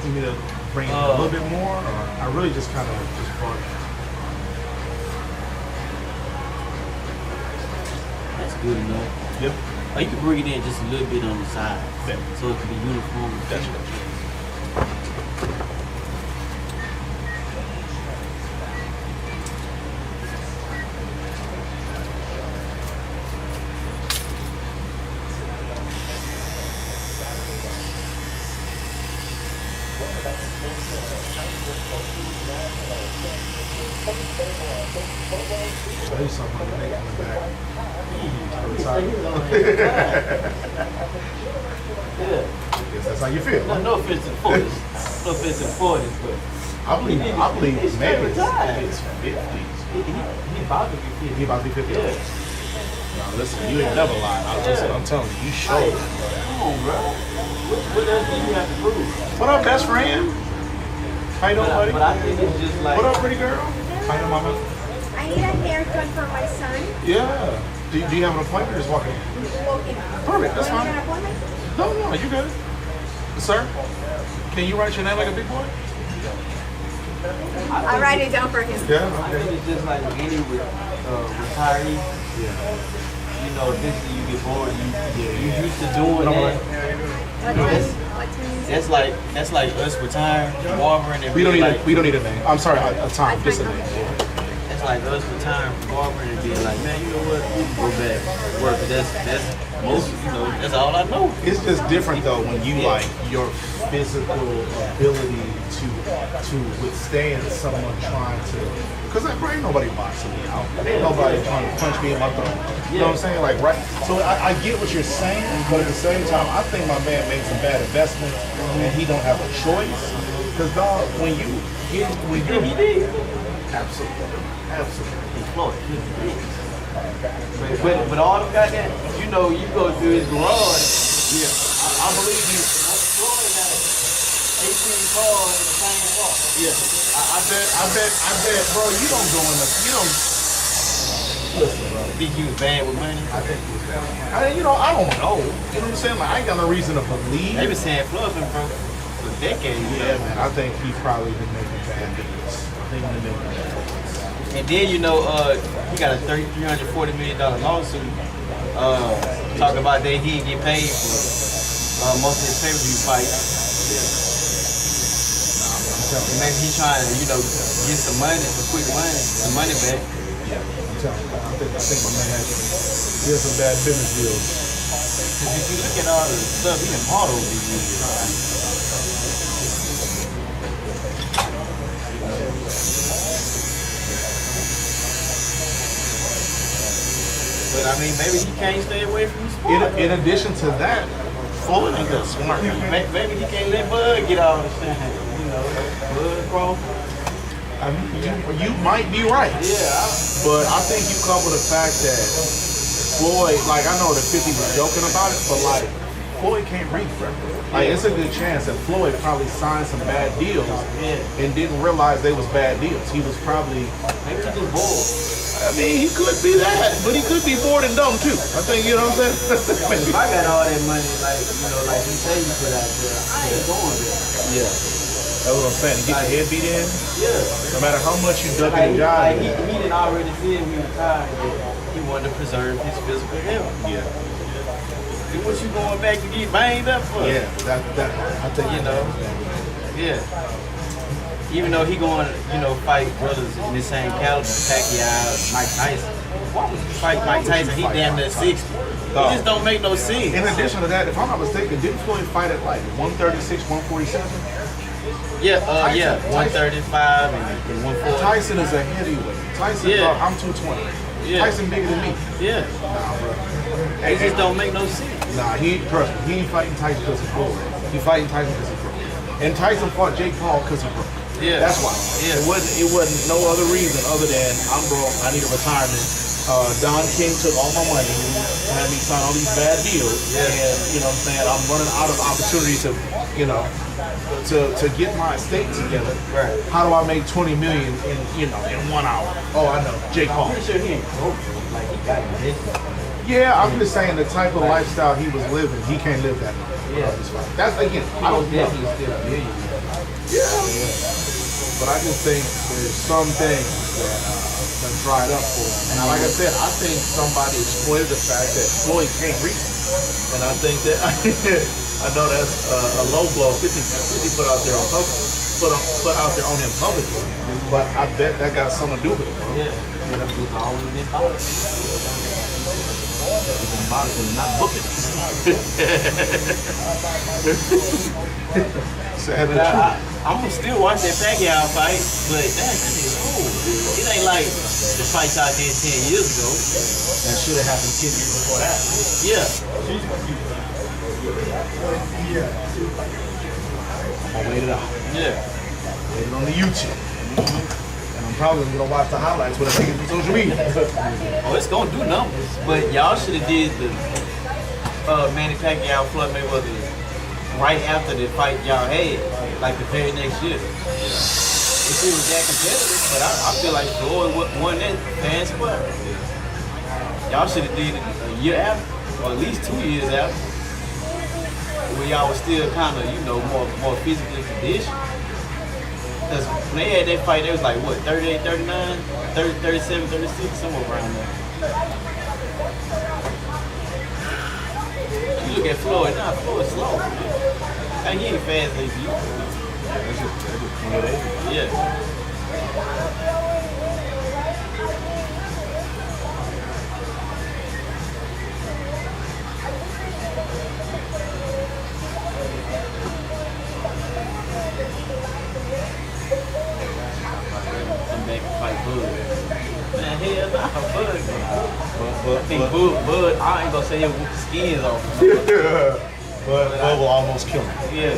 Speaker 12: need me to bring it a little bit more? Or I really just kind of just brought it.
Speaker 7: That's good enough.
Speaker 12: Yep.
Speaker 7: Or you can bring it in just a little bit on the side,
Speaker 12: Yeah.
Speaker 7: so it can be uniform.
Speaker 12: That's right. Tell you something, when they come back.
Speaker 7: Yeah.
Speaker 12: Yes, that's how you feel.
Speaker 7: No offense to the 40s. No offense to the 40s, but
Speaker 12: I believe maybe it's
Speaker 7: retired.
Speaker 12: 50s.
Speaker 7: He about to be 50.
Speaker 12: He about to be 50.
Speaker 7: Yeah.
Speaker 12: Now listen, you ain't never lied. I'm telling you, you showed.
Speaker 7: Come on, bro. What else do you have to prove?
Speaker 12: What up, best friend? How you doing, buddy?
Speaker 7: But I think it's just like.
Speaker 12: What up, pretty girl? How you doing, mama?
Speaker 15: I need a haircut for my son.
Speaker 12: Yeah. Do you have an appointment or just walking in?
Speaker 15: Walking.
Speaker 12: Perfect, that's
Speaker 15: Want
Speaker 12: fine.
Speaker 15: an appointment?
Speaker 12: No, you good. Sir, can you write your name like a big boy?
Speaker 15: I'll write it down for him.
Speaker 12: Yeah,
Speaker 7: I
Speaker 12: okay.
Speaker 7: think it's just like any retiree.
Speaker 12: Yeah.
Speaker 7: You know, eventually you get bored. You used to doing that. That's like us retiring, barbering, and
Speaker 12: We don't
Speaker 7: being
Speaker 12: need we don't need a name. I'm sorry, a time, just a name.
Speaker 7: That's like us retiring from barbering and being like, man, you know what? We can go back to work. That's most, that's all I know.
Speaker 12: It's just different though when you like your physical ability to withstand someone trying to, because like, ain't nobody boxing me out. Ain't nobody trying to punch me in my throat. You know what I'm saying? Like, right? So I get what you're saying, but at the same time, I think my man made some bad investments and he don't have a choice. Because dog, when you're
Speaker 7: Absolutely. But all them goddamn, you know, you go through his garage.
Speaker 12: Yeah.
Speaker 7: I believe you. Floyd got 18 cars in the same car.
Speaker 12: Yeah. I bet, bro, you don't go in the, you don't. Listen, bro.
Speaker 7: Think you was bad with money?
Speaker 12: I think he was bad. I don't know. You know what I'm saying? Like, I ain't got no reason to believe.
Speaker 7: They been saying Floyd been broke for decades.
Speaker 12: Yeah, man. I think he's probably been making bad deals. I think he's been making bad deals.
Speaker 7: And then he got a $340 million lawsuit talking about that he didn't get paid for most of his pay-per-view fights. And maybe he's trying to, get some quick money, some money back.
Speaker 12: Yeah, I'm telling you. I think my man has some bad business deals.
Speaker 7: Because if you look at all the stuff he done bought over these years, but I mean, maybe he can't stay away from the sport.
Speaker 12: In addition to that, Floyd ain't that smart.
Speaker 7: Maybe he can't let Bud get all the time. Bud Crawford.
Speaker 12: I mean, you might be right.
Speaker 7: Yeah.
Speaker 12: But I think you couple the fact that Floyd, like, I know that 50 was joking about it, but like, Floyd can't read forever. Like, it's a good chance that Floyd probably signed some bad deals and didn't realize they was bad deals. He was probably,
Speaker 7: maybe he just bored.
Speaker 12: I mean, he could be that, but he could be bored and dumb too. I think, you know what I'm saying?
Speaker 7: If I got all that money, like he say you put out there, I ain't going there.
Speaker 12: Yeah. That's what I'm saying. To get your head beat in,
Speaker 7: yeah.
Speaker 12: No matter how much you duck in the job.
Speaker 7: Like he didn't already see it when he retired that he wanted to preserve his physical health.
Speaker 12: Yeah.
Speaker 7: What you going back to get banged up for?
Speaker 12: Yeah, that I think
Speaker 7: Yeah. Even though he going to, fight brothers in the same caliber, Pacquiao, Mike Tyson. Why would you fight Mike Tyson? He damn near 60. It just don't make no sense.
Speaker 12: In addition to that, if I'm not mistaken, didn't Floyd fight at like 136, 147?
Speaker 7: Yeah, 135 and 140.
Speaker 12: Tyson is a heavyweight. Tyson, I'm 220.
Speaker 7: Yeah.
Speaker 12: Tyson bigger than me.
Speaker 7: Yeah.
Speaker 12: Nah, bro.
Speaker 7: It just don't make no sense.
Speaker 12: Nah, trust me, he ain't fighting Tyson because he's broke. He fighting Tyson because he's broke. And Tyson fought Jake Paul because he's broke.
Speaker 7: Yeah.
Speaker 12: That's why.
Speaker 7: Yeah.
Speaker 12: It wasn't no other reason other than I'm broke, I need a retirement. Don King took all my money, had me sign all these bad deals, and you know what I'm saying, I'm running out of opportunity to you know, to get my estate together.
Speaker 7: Right.
Speaker 12: How do I make 20 million in in 1 hour? Oh, I know, Jake Paul.
Speaker 7: I'm pretty sure he ain't broke, like he got this.
Speaker 12: Yeah, I'm just saying the type of lifestyle he was living, he can't live that.
Speaker 7: Yeah.
Speaker 12: That's again, I don't know.
Speaker 7: Definitely still a million.
Speaker 12: Yeah. But I just think there's some things that have dried up for him. And like I said, I think somebody exploited the fact that Floyd can't reach. And I think that I know that's a low blow. 50 put out there on public, put out there on him publicly. But I bet that got something to do with it, bro.
Speaker 7: Yeah. It's always been boxing. It's been boxing, not booking.
Speaker 12: Sad
Speaker 7: But I'm gonna still watch that Pacquiao fight, but that is old. It ain't like the fights I did 10 years ago.
Speaker 12: That should have happened 10 years before that.
Speaker 7: Yeah.
Speaker 12: I waited out.
Speaker 7: Yeah.
Speaker 12: Waited on the YouTube. And I'm probably gonna watch the highlights when I take it to social media.
Speaker 7: Oh, it's gonna do numbers. But y'all should have did the Manny Pacquiao Floyd Mayweather right after the fight y'all had, like the very next year. If it was that competitive, but I feel like Floyd won that fair and square. Y'all should have did it a year after, or at least 2 years after, when y'all was still kind of, more physically conditioned. Because when they had that fight, they was like, what, 38, 39, 30, 37, 36, somewhere around there. You look at Floyd now, Floyd's slow, man. Like, he ain't fast as you. Yeah. Come back and fight Bud. Man, hell nah, Bud. I think Bud, I ain't gonna say he'll whoop the skins off.
Speaker 12: But Bud will almost kill him.
Speaker 7: Yeah.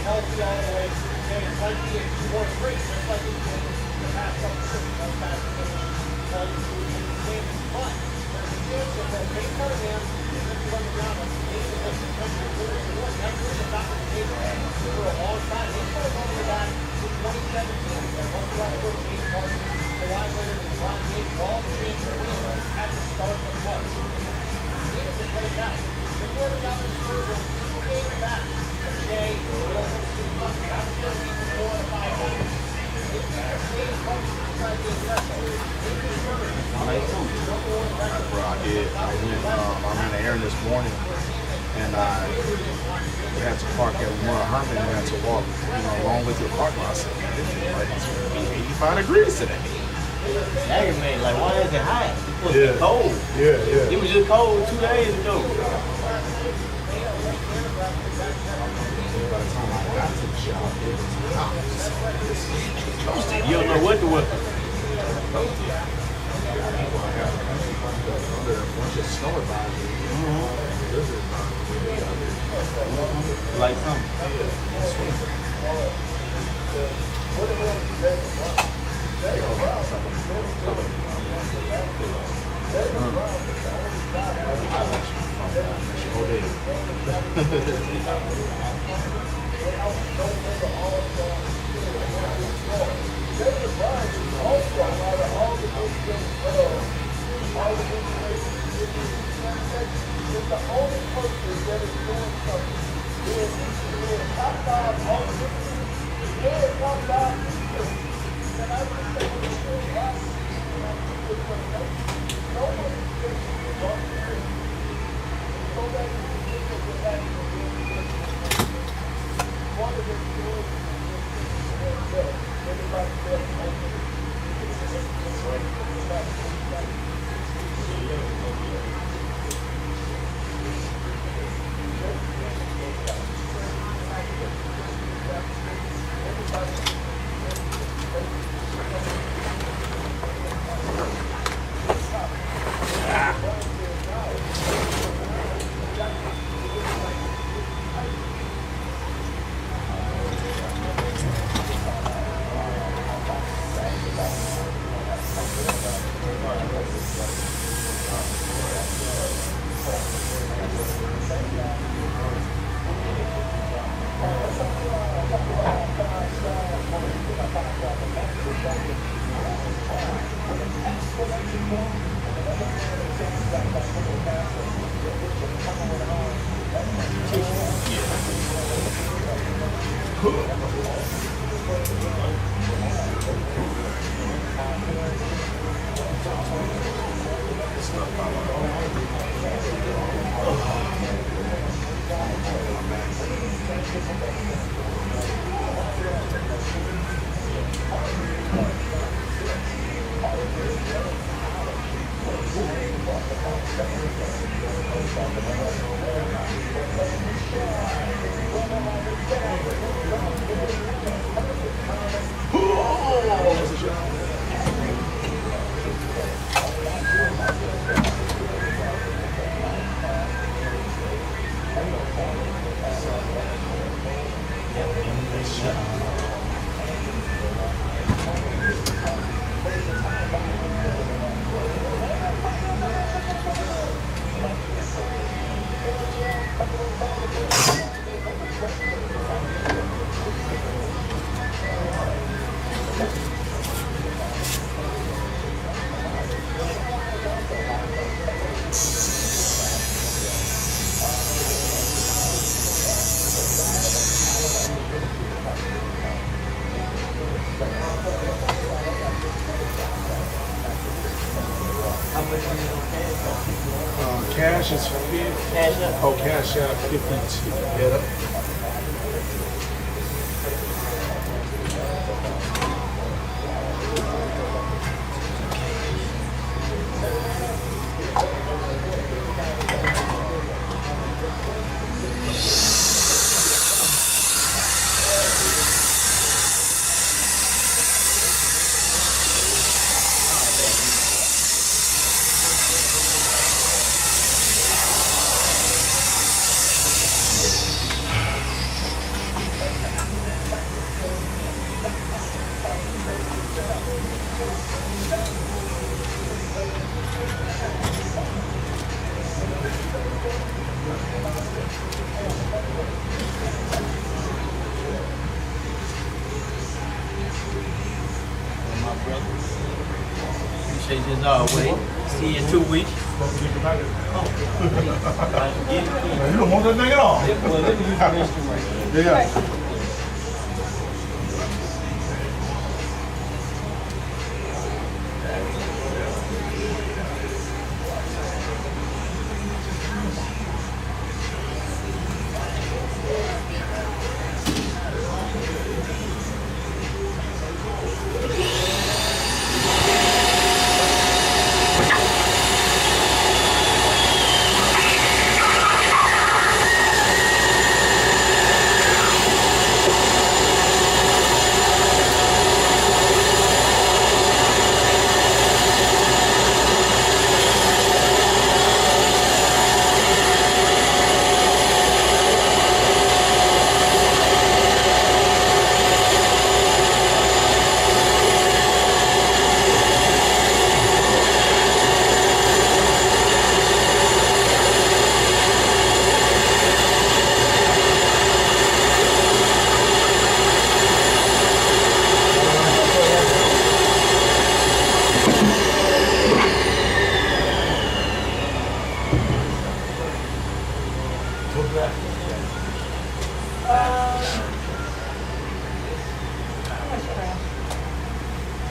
Speaker 2: Healthy all the way through the day. It's like he more free, just like he's been the past couple of years. That's past the game. But there's a chance that they cut him, and then from the ground, the game is like the country losing one. That's really the top of the table for a long time. He's going all the way back to 2017. And once you have to go to James Harden, Kawhi Leonard, and Ron James, all the chance to win at the start of the month. He doesn't play it out. The quarter got the Spurs on 2 games back. Jay,
Speaker 1: Bro, I did. I ran an errand this morning, and I had to park at Lamar Herman and had to walk, along with your parking lot. I said, man, it feels like it's going to be 85 degrees today.
Speaker 7: Aggravating, like, why is it hot? It's supposed to be cold.
Speaker 12: Yeah.
Speaker 7: It was just cold 2 days ago.
Speaker 1: By the time I got to the job, it was hot.
Speaker 7: You don't know what to wear.
Speaker 1: Under a bunch of snow advisories.
Speaker 7: Like something.
Speaker 12: Cash is 50.
Speaker 2: Cash up.
Speaker 12: Oh, cash out 52.
Speaker 2: Yeah.
Speaker 7: My brother. Appreciate you as always. See you in 2 weeks.
Speaker 12: You don't want that thing at all.
Speaker 7: Well, let me use the restroom right here.
Speaker 12: Yeah.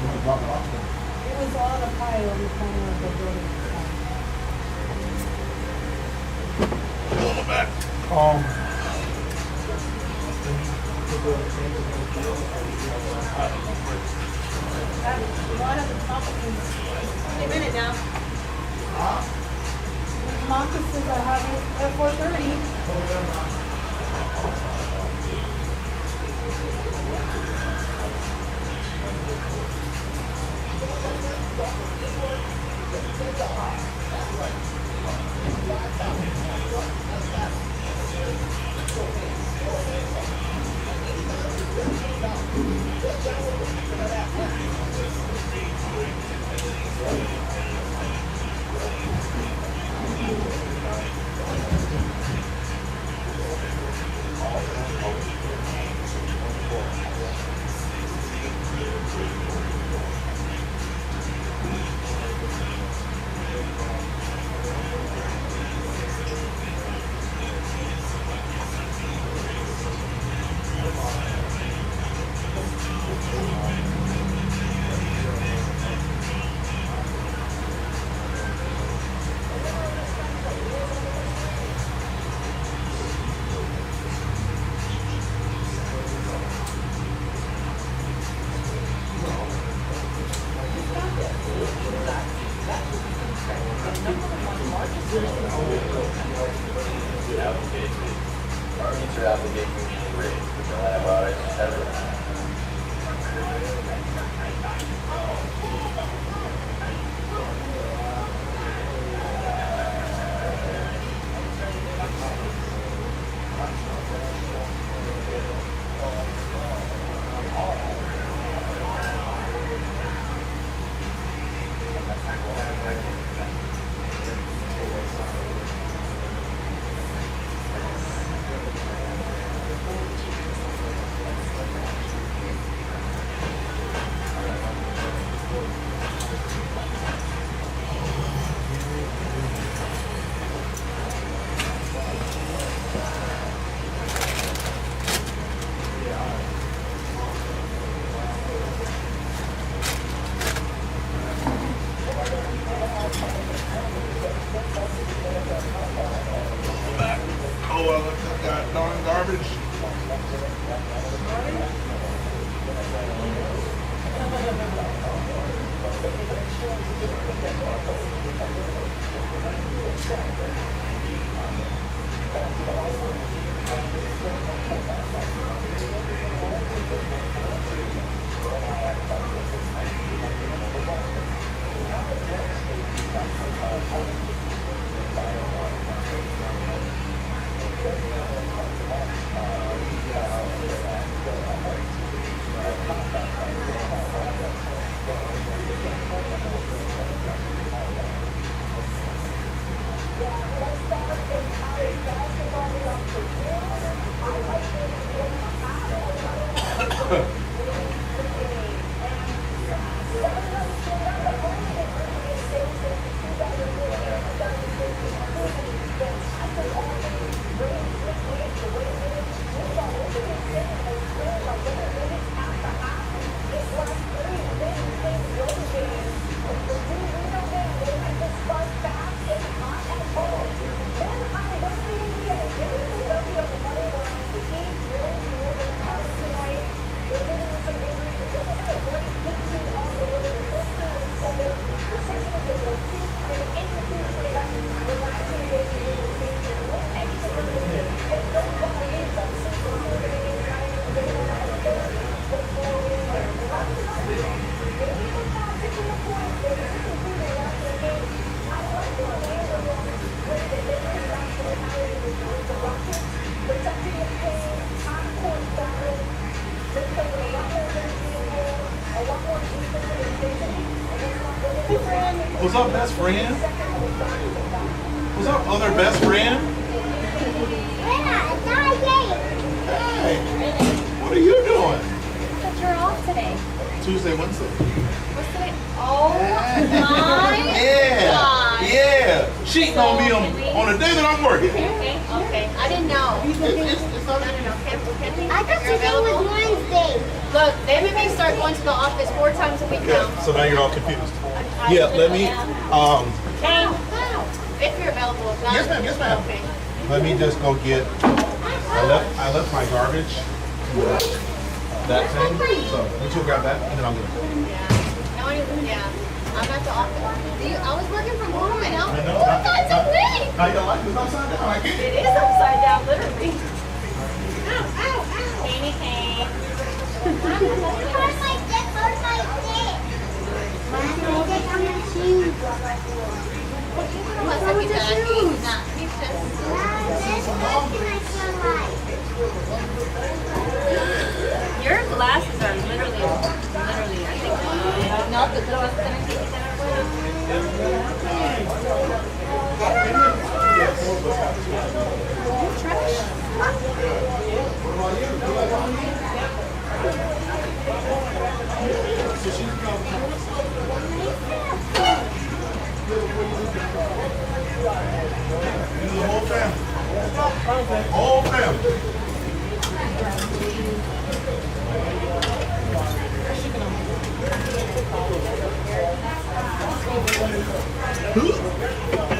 Speaker 15: It was on a pile in the corner of the building. One of the companies, wait a minute now. Marcus says I have it at 4:30.
Speaker 12: What's up, best friend? What's up, other best friend? Hey, what are you doing?
Speaker 9: But you're off today.
Speaker 12: Tuesday, Wednesday.
Speaker 9: What's today? Oh my
Speaker 12: Yeah,
Speaker 9: God.
Speaker 12: yeah. Cheating on me on the day that I'm working.
Speaker 9: Okay, okay. I didn't know.
Speaker 12: It's not
Speaker 9: No. Can we?
Speaker 15: I thought
Speaker 9: You're
Speaker 15: today was
Speaker 9: available?
Speaker 15: Wednesday.
Speaker 9: Look, they made me start going to the office 4 times a week now.
Speaker 12: So now you're all confused. Yeah, let me,
Speaker 9: Kane, if you're available. If not,
Speaker 12: yes ma'am, yes ma'am.
Speaker 9: Okay.
Speaker 12: Let me just go get, I left my garbage, that thing, so let me grab that and then I'll get it.
Speaker 9: Yeah. No, yeah. I'm at the office. I was working from home and
Speaker 12: I know.
Speaker 9: Oh, that's so great.
Speaker 12: How you like this upside down? I get
Speaker 9: It is upside down, literally.
Speaker 15: Ow, ow, ow.
Speaker 9: Candy cane.
Speaker 15: Hurt my dick, hurt my dick. Hurt my dick on my shoes.
Speaker 9: What's up with that? He's not. He's just. Your glasses are literally, I think. No, the girl is gonna take it
Speaker 12: Whole family. Whole family.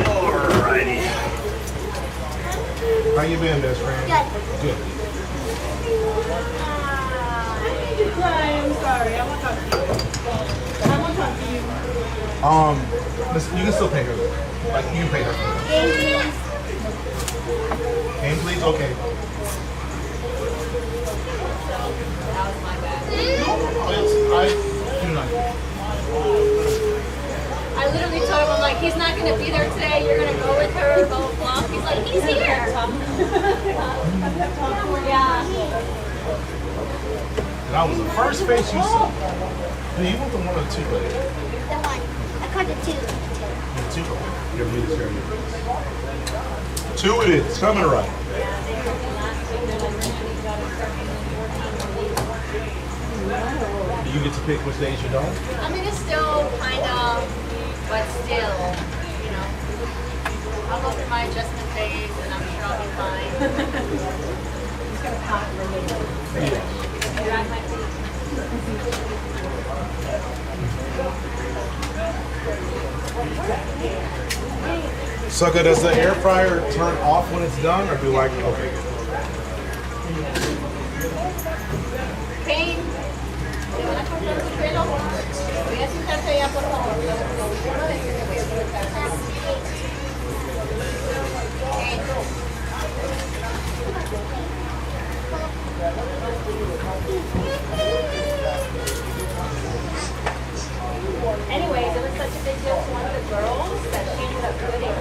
Speaker 12: Alrighty. How you been, best friend? Good.
Speaker 9: I need to cry. I'm sorry. I want to talk to you. I want to talk to you.
Speaker 12: Listen, you can still pay her. Like, you can pay her. Game, please? Okay.
Speaker 9: That was my bad.
Speaker 12: I do not.
Speaker 9: I literally told him, I'm like, he's not going to be there today. You're going to go with her, blah, blah, blah. He's like, he's here. Yeah.
Speaker 12: That was the first face you saw. Hey, you want the one or the two, buddy?
Speaker 15: The one. I caught the two.
Speaker 12: The two? Okay. Your meat is here. Two it is. Coming right. Do you get to pick which days you don't?
Speaker 9: I mean, it's still kind of, but still, you know. I'll go through my adjustment phase and I'm sure I'll be fine. Just going to pop for me. You're on my feet.
Speaker 12: Sucker, does the air fryer turn off when it's done, or do like okay?
Speaker 9: Kane, ¿te van a cortar tu pelo? Voy a sentarte allá, por favor. Una vez que te voy a colocar. Anyways, it was such a big deal to one of the girls that she ended up quitting.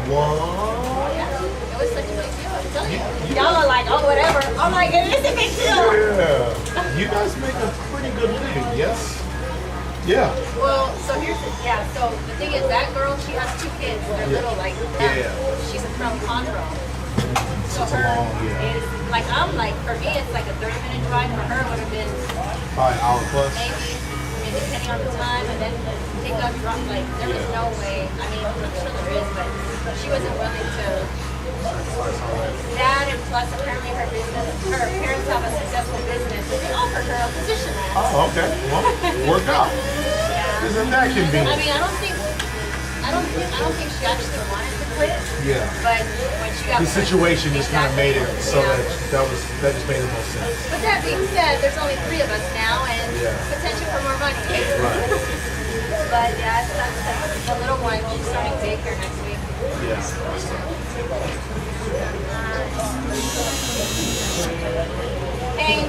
Speaker 12: What?
Speaker 9: Yeah, it was such a big deal. I'm telling you. Y'all are like, oh, whatever. I'm like, it is a big deal.
Speaker 12: Yeah. You guys make a pretty good living, yes? Yeah.
Speaker 9: Well, so so the thing is, that girl, she has 2 kids. They're little, like that.
Speaker 12: Yeah.
Speaker 9: She's from Conroe. So
Speaker 12: It's a
Speaker 9: her
Speaker 12: long, yeah.
Speaker 9: is, like, I'm like, for me, it's like a 30-minute drive. For her, it would have been
Speaker 12: Probably an hour plus.
Speaker 9: maybe, depending on the time, and then pick up, drop, like, there was no way. I mean, I'm sure there is, but she wasn't willing to. That, and plus, apparently her parents have a successful business, and they offered her a position there.
Speaker 12: Oh, okay. Well, work out.
Speaker 9: Yeah.
Speaker 12: Isn't that convenient?
Speaker 9: I mean, I don't think she actually wanted to quit.
Speaker 12: Yeah.
Speaker 9: But when she got
Speaker 12: The situation just kind of made it so
Speaker 9: Yeah.
Speaker 12: that just made the most sense.
Speaker 9: But that being said, there's only 3 of us now, and
Speaker 12: Yeah.
Speaker 9: potential for more money.
Speaker 12: Right.
Speaker 9: But yeah, that's the little one. She's starting daycare next week.
Speaker 12: Yeah.
Speaker 9: Hey.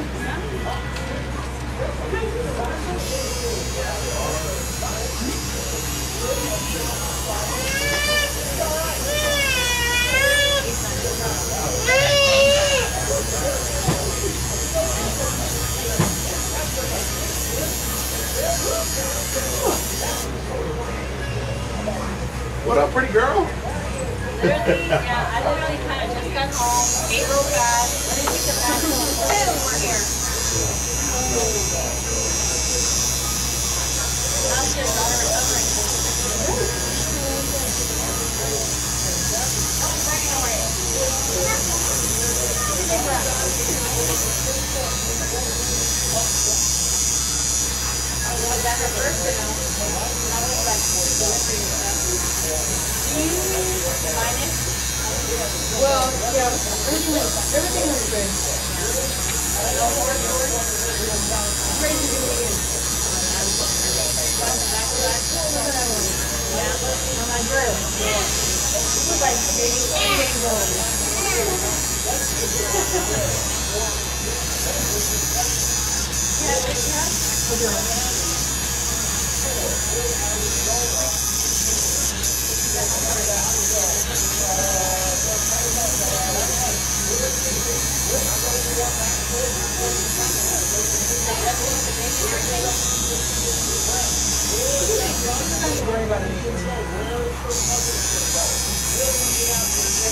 Speaker 12: What up, pretty girl?
Speaker 9: Literally, yeah, I literally kind of just got home, ate real fast, let me take the bathroom, and we're here. How's your daughter recovering? Was that her first or no?
Speaker 14: Well, yeah, everything was good. Crazy to me. Yeah, my girl. She was like maybe 8 days old.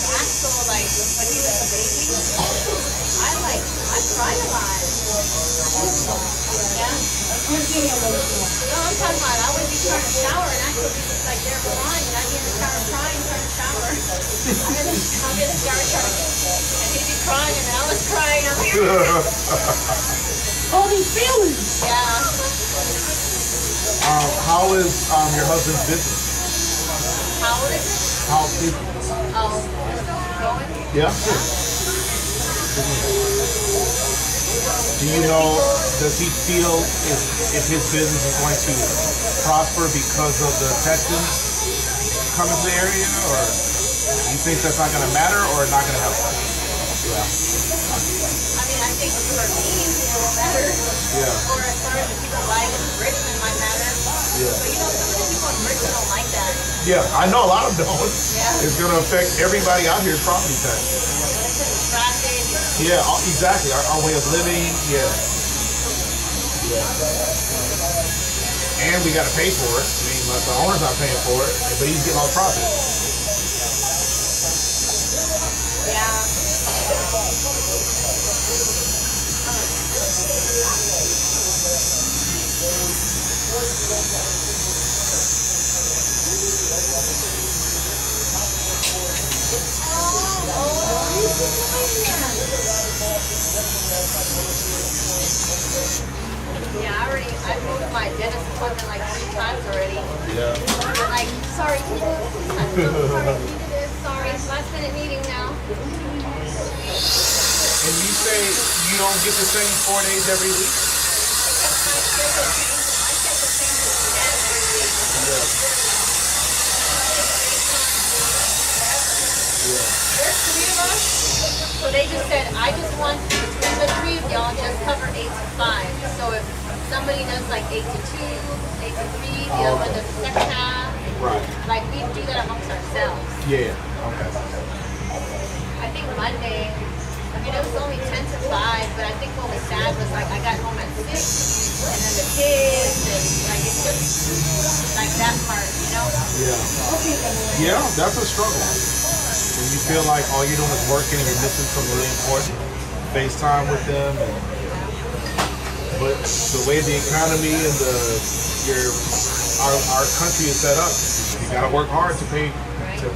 Speaker 9: Axel, like, when he was a baby, I cried a lot. Yeah. No, I'm talking about, I would be trying to shower and Axel would be just like there crying, and I'd be in the shower crying, trying to shower. I'll be in the shower trying to, and he'd be crying, and I was crying, I'm here.
Speaker 14: All these feelings.
Speaker 9: Yeah.
Speaker 12: How is your husband's business?
Speaker 9: How old is it?
Speaker 12: How is
Speaker 9: Oh, going?
Speaker 12: Yeah. Do you know, does he feel if his business is going to prosper because of the Texans coming to the area, or you think that's not going to matter or not going to help? Yeah.
Speaker 9: I mean, I think for me, it will matter.
Speaker 12: Yeah.
Speaker 9: Or as far as the people buying in Richmond might matter.
Speaker 12: Yeah.
Speaker 9: But you know, some of the people in Richmond don't like that.
Speaker 12: Yeah, I know a lot of them don't.
Speaker 9: Yeah.
Speaker 12: It's going to affect everybody out here's property tax.
Speaker 9: Traffic.
Speaker 12: Yeah, exactly. Our way of living. Yeah. Yeah. And we got to pay for it. I mean, like, the owner's not paying for it, but he's getting all the profit.
Speaker 9: Yeah, I moved my dentist appointment like 3 times already.
Speaker 12: Yeah.
Speaker 9: I'm like, sorry, can you do this? Sorry, can you do this? Sorry, last minute meeting now.
Speaker 12: And you say you don't get the same 4 days every week?
Speaker 9: There's 3 of us, so they just said, I just want between the 3 of y'all just cover 8 to 5. So if somebody does like 8 to 2, 8 to 3, the other one does the second half.
Speaker 12: Right.
Speaker 9: Like we do that amongst ourselves.
Speaker 12: Yeah. Okay.
Speaker 9: I think Monday, I mean it was only 10 to 5, but I think what was sad was like I got home at 6, and then the kids, and like it's just like that part, you know?
Speaker 12: Yeah. Yeah, that's a struggle. When you feel like all you're doing is working and you're missing something really important, FaceTime with them, but the way the economy and our country is set up, you gotta work hard to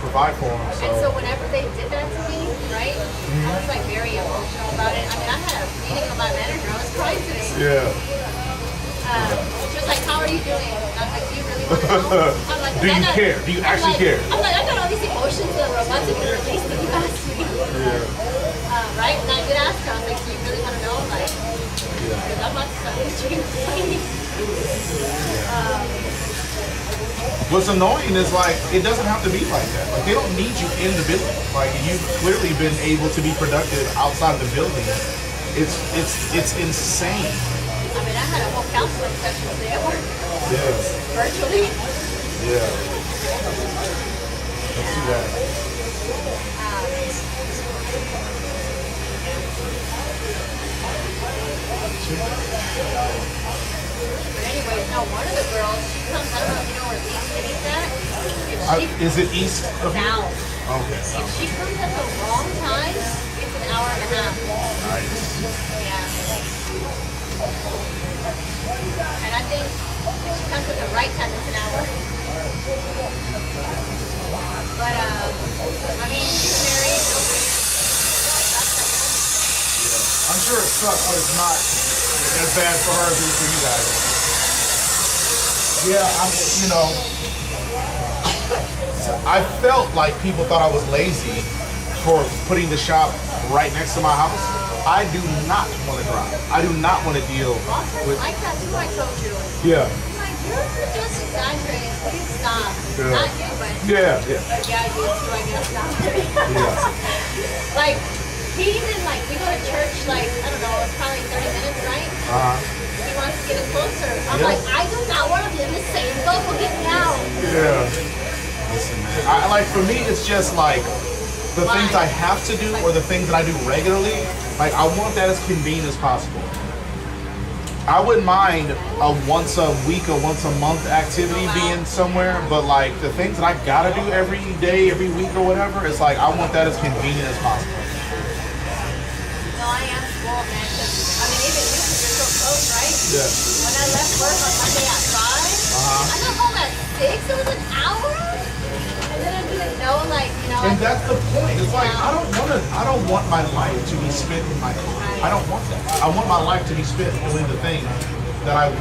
Speaker 12: provide for them. So.
Speaker 9: And so whenever they did that to me, right, I was like very emotional about it. I mean, I had a meeting with my manager. I was crying today.
Speaker 12: Yeah.
Speaker 9: She was like, how are you doing? And I'm like, do you really want to know? I'm like,
Speaker 12: Do you care? Do you actually care?
Speaker 9: I'm like, I got all these emotions that were about to be released and you asked me.
Speaker 12: Yeah.
Speaker 9: Right? And I did ask her, I was like, do you really want to know? Like, because I'm about to start streaming.
Speaker 12: What's annoying is like it doesn't have to be like that. Like they don't need you in the building. Like you've clearly been able to be productive outside the building. It's insane.
Speaker 9: I mean, I had a whole counseling session today at work.
Speaker 12: Yeah.
Speaker 9: Virtually.
Speaker 12: Yeah. Let's see that.
Speaker 9: But anyways, no, one of the
Speaker 15: girl, she comes, I don't know if you know where East City's at. If she
Speaker 12: Is it east of here?
Speaker 15: south,
Speaker 12: Okay.
Speaker 15: if she comes at the wrong time, it's an hour and a half.
Speaker 12: Nice.
Speaker 15: Yeah. And I think if she comes at the right time, it's an hour. But I mean, she's married.
Speaker 12: I'm sure it sucks, but it's not as bad for her as it is for you guys. Yeah, I felt like people thought I was lazy for putting the shop right next to my house. I do not want to drive. I do not want to deal with.
Speaker 15: Like that too, I told you.
Speaker 12: Yeah.
Speaker 15: I'm like, you're just exaggerating. Please stop.
Speaker 12: Yeah.
Speaker 15: Not you, but
Speaker 12: Yeah, yeah.
Speaker 15: yeah, you too, I guess. Not
Speaker 12: Yeah.
Speaker 15: like, he even like, we go to church like, I don't know, it's probably 30 minutes, right? He wants to get it closer. I'm
Speaker 12: Yeah.
Speaker 15: like, I do not want to be in the same boat. Get me out.
Speaker 12: Yeah. Listen, man. Like for me, it's just like the things I have to do or the things that I do regularly. Like I want that as convenient as possible. I wouldn't mind a once a week or once a month activity being somewhere, but like the things that I gotta do every day, every week or whatever, it's like I want that as convenient as possible.
Speaker 15: No, I am spoiled, man. 'Cause, I mean, even you, 'cause you're so close, right?
Speaker 12: Yeah.
Speaker 15: When I left work on Monday at 5, I got home at 6. It was an hour. And then I didn't know, like, you know.
Speaker 12: And that's the point. It's like I don't want my life to be spent in my car. I don't want that. I want my life to be spent doing the thing that I'm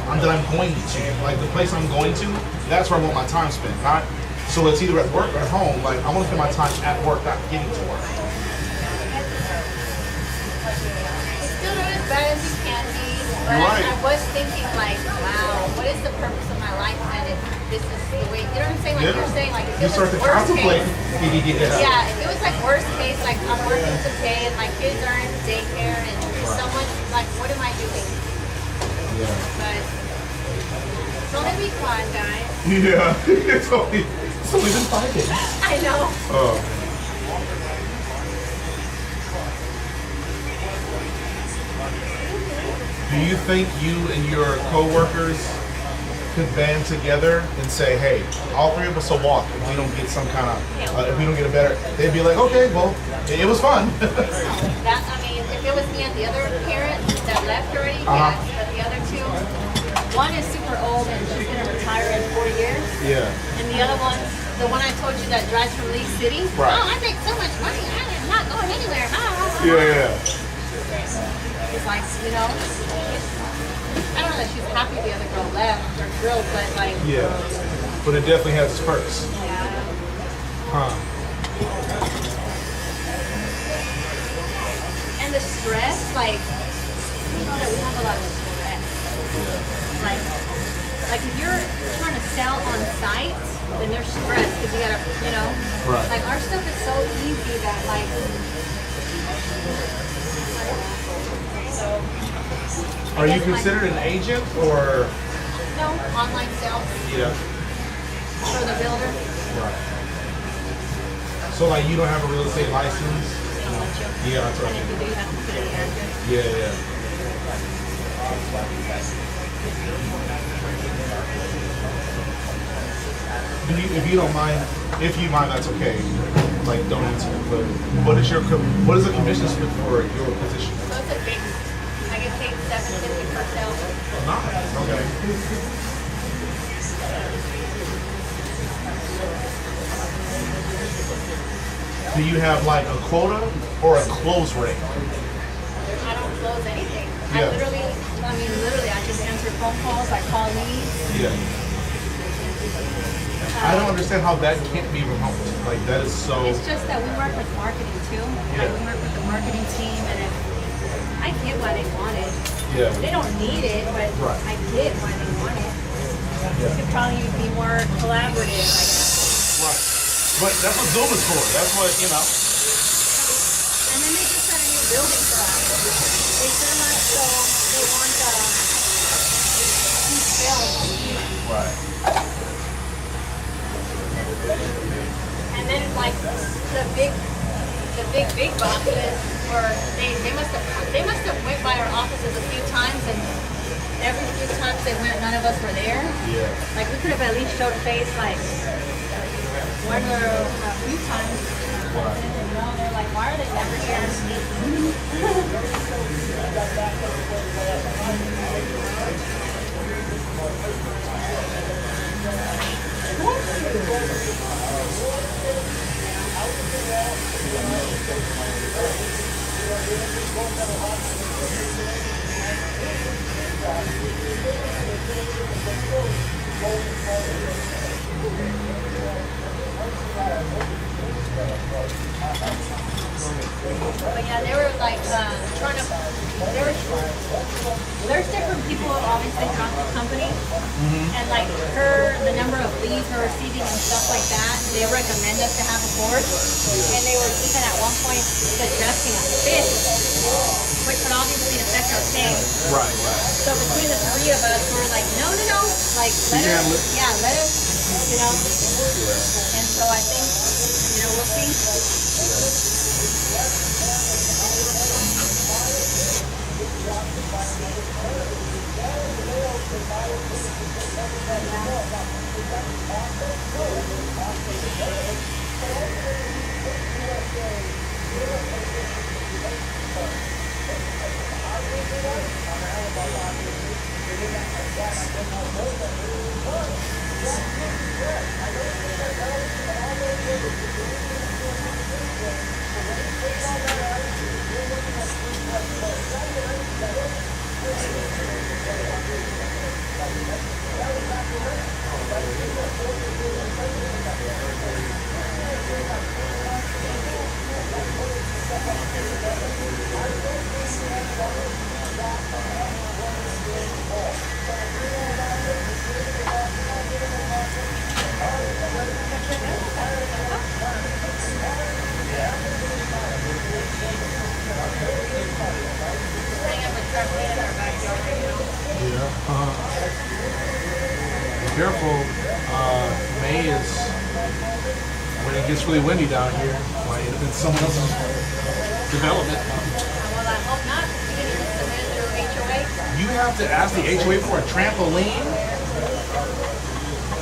Speaker 12: going to. Like the place I'm going to, that's where I want my time spent. Not so it's either at work or at home. Like I want to spend my time at work, not getting to work.
Speaker 15: Still not as bad as you can be, but
Speaker 12: Right.
Speaker 15: I was thinking like, wow, what is the purpose of my life then if this is the way, you know what I'm saying? Like
Speaker 12: Yeah.
Speaker 15: you're saying, like if
Speaker 12: You
Speaker 15: it
Speaker 12: start
Speaker 15: was
Speaker 12: to
Speaker 15: worst
Speaker 12: contemplate.
Speaker 15: case, yeah, if it was like worst case, like I'm working today and my kids are in daycare and someone, like what am I doing?
Speaker 12: Yeah.
Speaker 15: But it's only week 1, guys.
Speaker 12: Yeah. It's only been 5 days.
Speaker 15: I know.
Speaker 12: Oh. Do you think you and your coworkers could band together and say, "Hey, all 3 of us will walk if we don't get some kind of, if we don't get a better"? They'd be like, "Okay, well, it was fun."
Speaker 15: That, I mean, if it was me and the other parent that left already,
Speaker 12: Uh-huh.
Speaker 15: yes, but the other two, one is super old and she's gonna retire in 4 years.
Speaker 12: Yeah.
Speaker 15: And the other one, the one I told you that drives from Lee City.
Speaker 12: Right.
Speaker 15: Oh, I make so much money. I am not going anywhere.
Speaker 12: Yeah.
Speaker 15: It's like, you know, I don't know that she's happy the other girl left or girl, but like,
Speaker 12: Yeah. But it definitely has its perks.
Speaker 15: yeah.
Speaker 12: Huh.
Speaker 15: And the stress, like, you know that we have a lot of stress. Like if you're trying to sell on site, then there's stress because you gotta, you know,
Speaker 12: Right.
Speaker 15: like our stuff is so easy that like, so.
Speaker 12: Are you considered an agent or?
Speaker 15: No, online sales
Speaker 12: Yeah.
Speaker 15: for the builder.
Speaker 12: Right. So like you don't have a real estate license?
Speaker 15: They'll let you.
Speaker 12: Yeah, that's
Speaker 15: And
Speaker 12: right.
Speaker 15: if you do, you have to put it in address.
Speaker 12: Yeah, yeah. If you don't mind, if you mind, that's okay. Like, don't answer. But what is the commission split for your position?
Speaker 15: So it's a big, I get paid $7.50 per sale.
Speaker 12: Nice. Okay. Do you have like a quota or a close rate?
Speaker 15: I don't close anything.
Speaker 12: Yeah.
Speaker 15: I just answer phone calls, I call leads.
Speaker 12: Yeah. I don't understand how that can't be remote. Like that is so.
Speaker 15: It's just that we work with marketing too. Like we work with the marketing team, and I get why they want it.
Speaker 12: Yeah.
Speaker 15: They don't need it, but
Speaker 12: Right.
Speaker 15: I get why they want it.
Speaker 12: Yeah.
Speaker 15: It could probably be more collaborative, I guess.
Speaker 12: Right. But that's what Zoom is for. That's what, you know.
Speaker 15: And then they just got a new building for us. They film us, so they want huge film.
Speaker 12: Right.
Speaker 15: And then like the big bosses, or they must have went by our offices a few times and every few times they went, none of us were there.
Speaker 12: Yeah.
Speaker 15: Like we could have at least showed face like one or a few times. You know, they're like, why are they never here? But yeah, they were like trying to. There's different people obviously throughout the company, and like the number of leads we're receiving and stuff like that, they recommend us to have a board, and they were even at one point suggesting a fifth, which would obviously affect our pay.
Speaker 12: Right.
Speaker 15: So between the three of us, we're like, no, like let us, you know. And so I think, we'll see.
Speaker 12: Careful. May is when it gets really windy down here. Might end up in someone else's development.
Speaker 15: Well, I hope not. You can submit through HOA.
Speaker 12: You have to ask the HOA for a trampoline.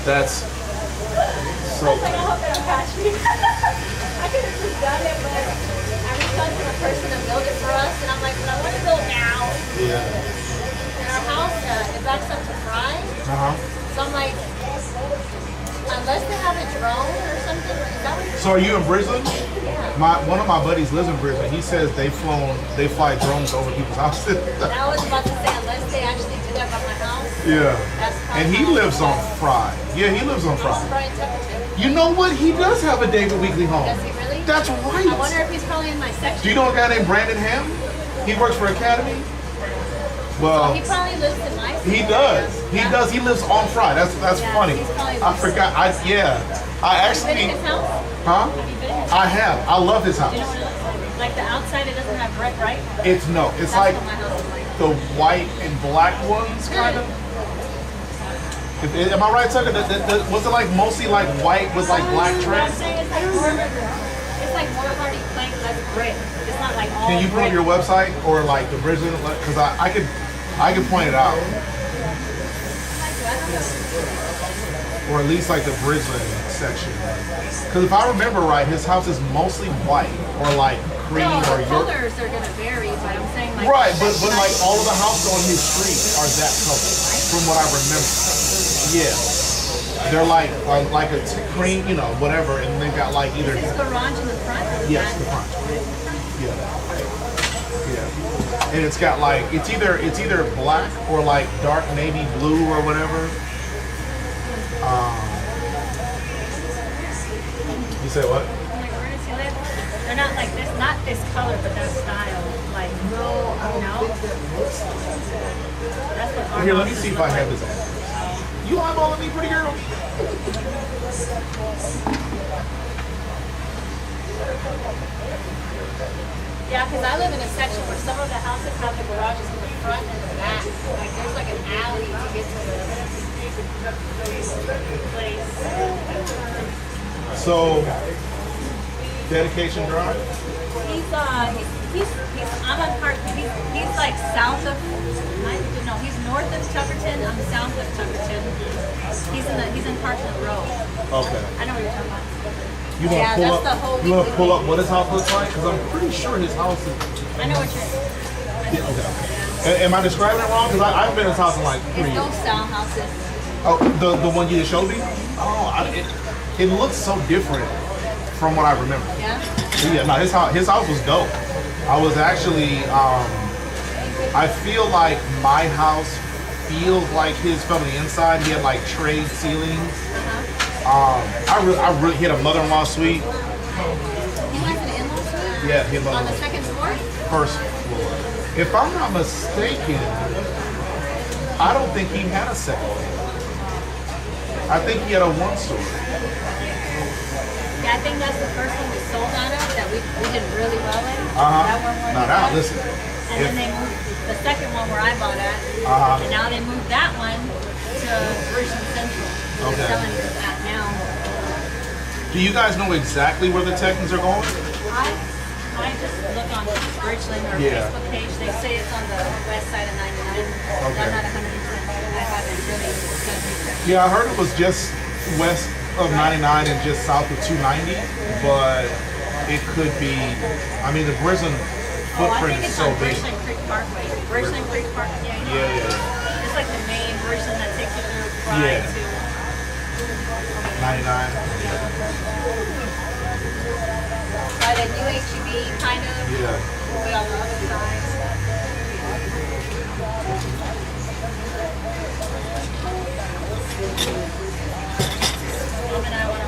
Speaker 12: That's so.
Speaker 15: I was like, I hope they don't catch me. I could have just done it, but I reached out to the person to build it for us, and I'm like, but I want to build now.
Speaker 12: Yeah.
Speaker 15: And our house is backed up to Fry. So I'm like, unless they have a drone or something, is that what
Speaker 12: So are you in Brisbane?
Speaker 15: Yeah.
Speaker 12: One of my buddies lives in Brisbane. He says they fly drones over people's houses.
Speaker 15: I was about to say, unless they actually do that by my house.
Speaker 12: Yeah.
Speaker 15: That's
Speaker 12: And he lives on Fry. Yeah, he lives on Fry. You know what? He does have a David Weekly home.
Speaker 15: Does he really?
Speaker 12: That's right.
Speaker 15: I wonder if he's probably in my section.
Speaker 12: Do you know a guy named Brandon Ham? He works for Academy. Well,
Speaker 15: So he probably lives in my section.
Speaker 12: he does. He does. He lives on Fry. That's
Speaker 15: Yeah,
Speaker 12: funny.
Speaker 15: he's probably
Speaker 12: I forgot. I
Speaker 15: Have you been in his house?
Speaker 12: Huh?
Speaker 15: Have you been in his
Speaker 12: I have. I love his house.
Speaker 15: Do you know what it looks like? Like the outside, it doesn't have brick, right?
Speaker 12: It's
Speaker 15: That's
Speaker 12: like
Speaker 15: what my house is like.
Speaker 12: the white and black ones, kind of. Am I right, Tucker? Was it like mostly like white with like black trim?
Speaker 15: It's like more hardy plank, less brick. It's not like all
Speaker 12: Can you put
Speaker 15: brick.
Speaker 12: up your website or like the Brisbane? Because I could point it out, or at least like the Brisbane section. Because if I remember right, his house is mostly white or like cream
Speaker 15: No,
Speaker 12: or
Speaker 15: the
Speaker 12: York.
Speaker 15: colors are gonna vary, but I'm saying like
Speaker 12: Right, but like all of the houses on his street are that color, from what I remember. Yeah, they're like a cream, whatever, and they got like either.
Speaker 15: Is this garage in the front? Or the
Speaker 12: Yes,
Speaker 15: back?
Speaker 12: the front. Yeah. And it's got like it's either black or like dark navy blue or whatever. You say what?
Speaker 15: I'm like, where does he live? They're not like this, not this color, but that style. Like, no. That's what our
Speaker 12: Here, let me
Speaker 15: houses
Speaker 12: see if
Speaker 15: look
Speaker 12: I have
Speaker 15: like.
Speaker 12: his address. You eyeballing me, pretty girl?
Speaker 15: Yeah, because I live in a section where some of the houses have the garages in the front and the back. Like, there's like an alley to get to the place.
Speaker 12: So, dedication drive.
Speaker 15: He's I'm on Park. He's like south of. No, he's north of Tuckerton. I'm south of Tuckerton. He's in Parkland Road.
Speaker 12: Okay.
Speaker 15: I know what you're talking about.
Speaker 12: You want
Speaker 15: Yeah,
Speaker 12: to pull
Speaker 15: that's the
Speaker 12: up?
Speaker 15: whole
Speaker 12: You want to
Speaker 15: weekly
Speaker 12: pull up
Speaker 15: thing.
Speaker 12: what his house looks like? Because I'm pretty sure his house is.
Speaker 15: I know what you're.
Speaker 12: Yeah, okay. Am I describing it wrong? Because I've been in his house in like 3
Speaker 15: It's
Speaker 12: years.
Speaker 15: those style houses.
Speaker 12: Oh, the one you just showed me? Oh, it looks so different from what I remember.
Speaker 15: Yeah.
Speaker 12: Yeah, no, his house was dope. I was actually, I feel like my house feels like his from the inside. He had like trade ceilings. I really hit a mother-in-law suite.
Speaker 15: He has an in-law suite.
Speaker 12: Yeah, he had
Speaker 15: On the
Speaker 12: mother-in-law
Speaker 15: second floor.
Speaker 12: first floor. If I'm not mistaken, I don't think he had a second floor. I think he had a one-story.
Speaker 15: Yeah, I think that's the first one we sold out of that we did really well in.
Speaker 12: Uh-huh.
Speaker 15: That one where
Speaker 12: Now,
Speaker 15: he
Speaker 12: now,
Speaker 15: was.
Speaker 12: listen.
Speaker 15: And
Speaker 12: If-
Speaker 15: then they moved the second one where I bought at.
Speaker 12: Uh-huh.
Speaker 15: And now they moved that one to Virgin Central.
Speaker 12: Okay.
Speaker 15: They're selling it at now.
Speaker 12: Do you guys know exactly where the Texans are going?
Speaker 15: I just look on Bridgeland or
Speaker 12: Yeah.
Speaker 15: Facebook page. They say it's on the west side of 99.
Speaker 12: Okay.
Speaker 15: I'm not 100%. I haven't really done research.
Speaker 12: Yeah, I heard it was just west of 99 and just south of 290, but it could be. I mean, the Brisbane
Speaker 15: Oh, I
Speaker 12: footprint
Speaker 15: think
Speaker 12: is
Speaker 15: it's
Speaker 12: so
Speaker 15: on
Speaker 12: big.
Speaker 15: Bridgeland Creek Parkway. Bridgeland Creek Parkway.
Speaker 12: Yeah.
Speaker 15: It's like the main Bridgeland that takes you through Pride
Speaker 12: Yeah.
Speaker 15: to
Speaker 12: 99.
Speaker 15: by the new HEB kind of.
Speaker 12: Yeah.
Speaker 15: Way on the other side. Mom and I want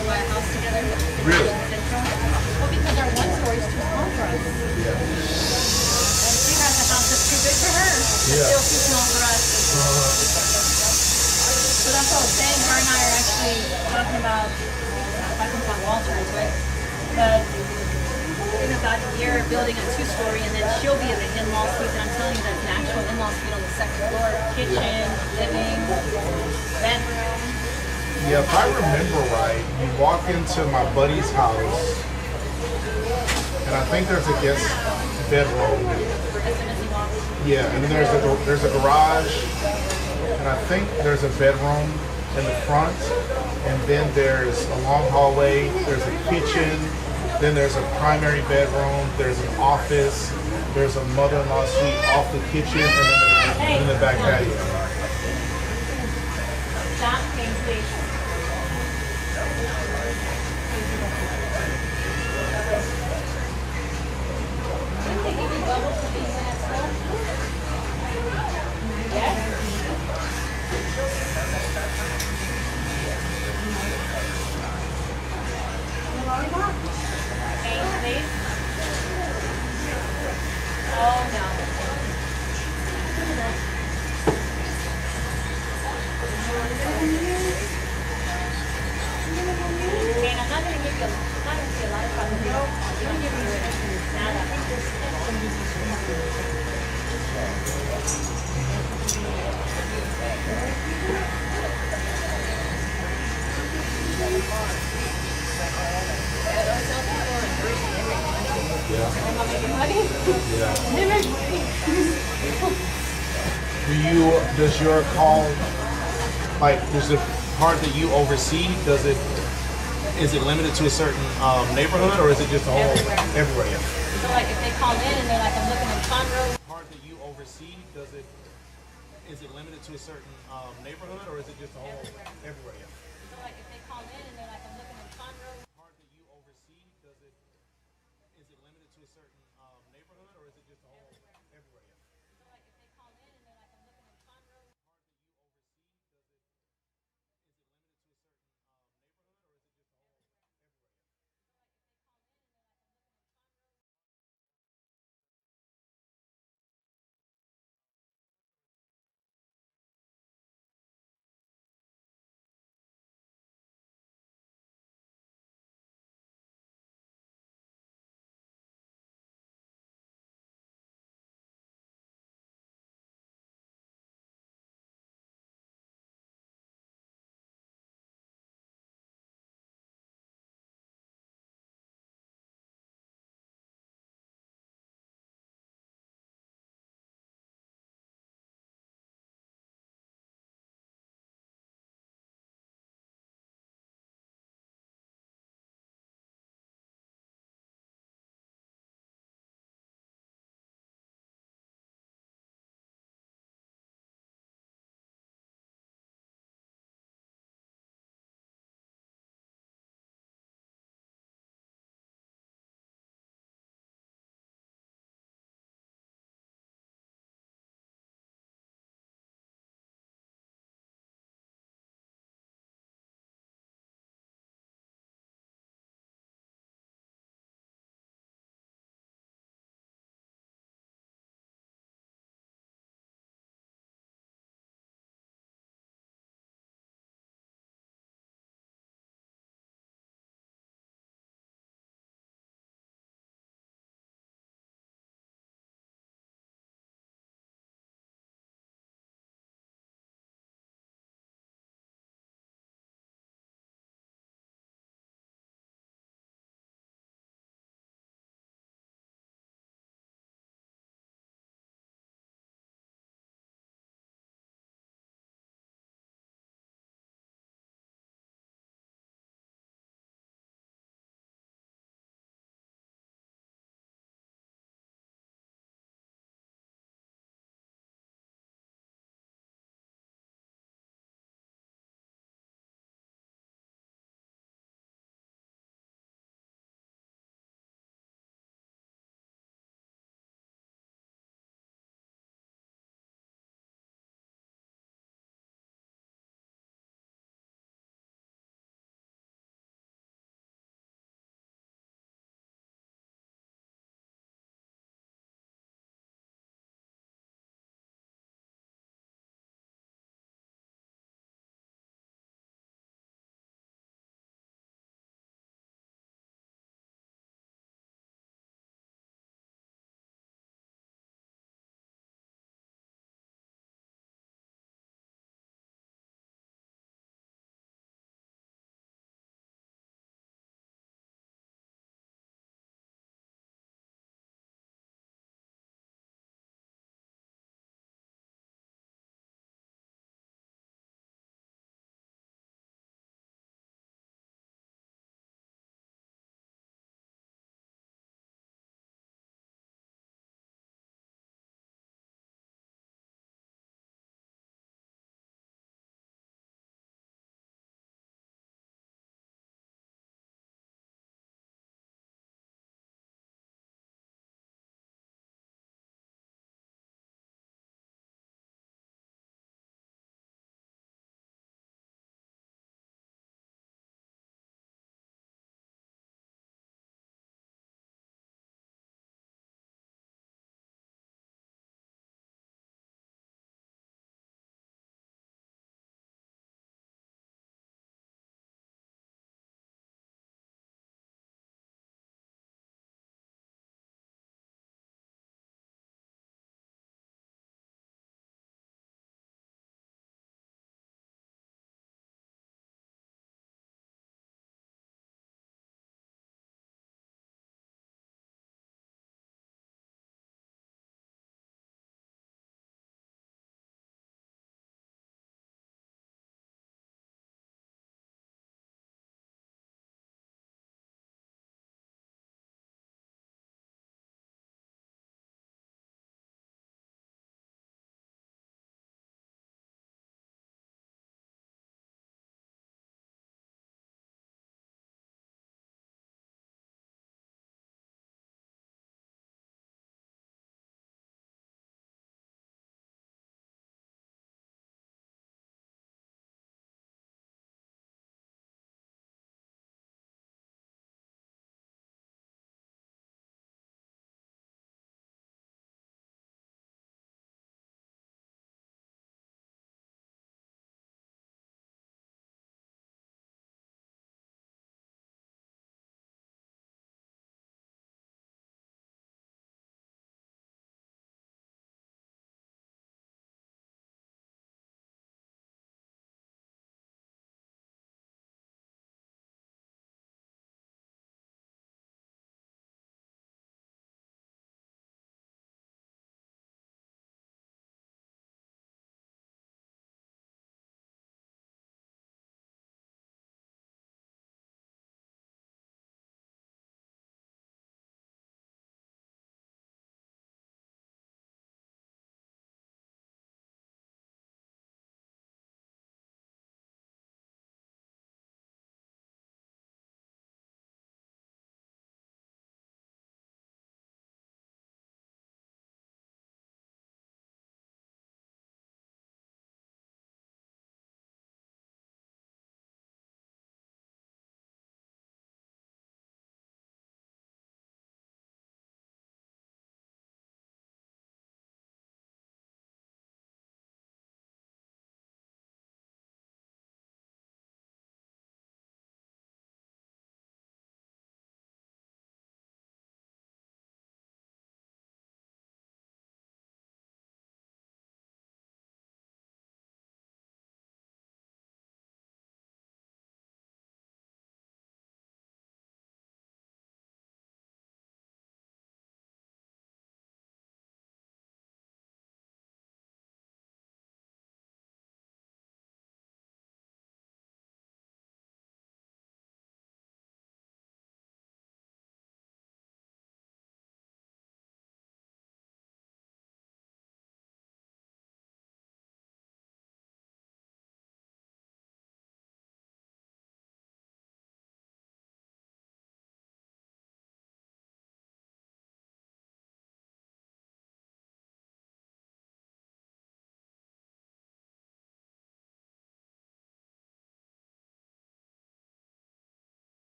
Speaker 15: to buy a house together.
Speaker 12: Really?
Speaker 15: Well, because our one story is too small for us.
Speaker 12: Yeah.
Speaker 15: And she has a house that's too big for her. It's
Speaker 12: Yeah.
Speaker 15: still too small for us. So that's what I was saying. Her and I are actually talking about, I can talk Walter into it, but in about a year building a two-story, and then she'll be in the in-law suite. And I'm telling you, that's an actual in-law suite on the second floor. Kitchen, living, bedroom.
Speaker 12: Yeah, if I remember right, you walk into my buddy's house, and I think there's a guest bedroom. Yeah, and then there's a garage, and I think there's a bedroom in the front, and then there's a long hallway. There's a kitchen. Then there's a primary bedroom. There's an office. There's a mother-in-law suite off the kitchen, and then the back patio.
Speaker 15: Stop paying, please. Oh no. Okay, I'm not gonna give you a lot of fucking no. I'm gonna give you nada.
Speaker 12: Does your call, like, does the part that you oversee, is it limited to a certain neighborhood, or is it just a whole everywhere? Yeah.
Speaker 15: So like if they call in and they're like, I'm looking in Conroe.
Speaker 12: Part that you oversee, is it limited to a certain neighborhood, or is it just a whole everywhere? Yeah.
Speaker 15: So like if they call in and they're like, I'm looking in Conroe.
Speaker 12: Part that you oversee, is it limited to a certain neighborhood, or is it just a whole everywhere?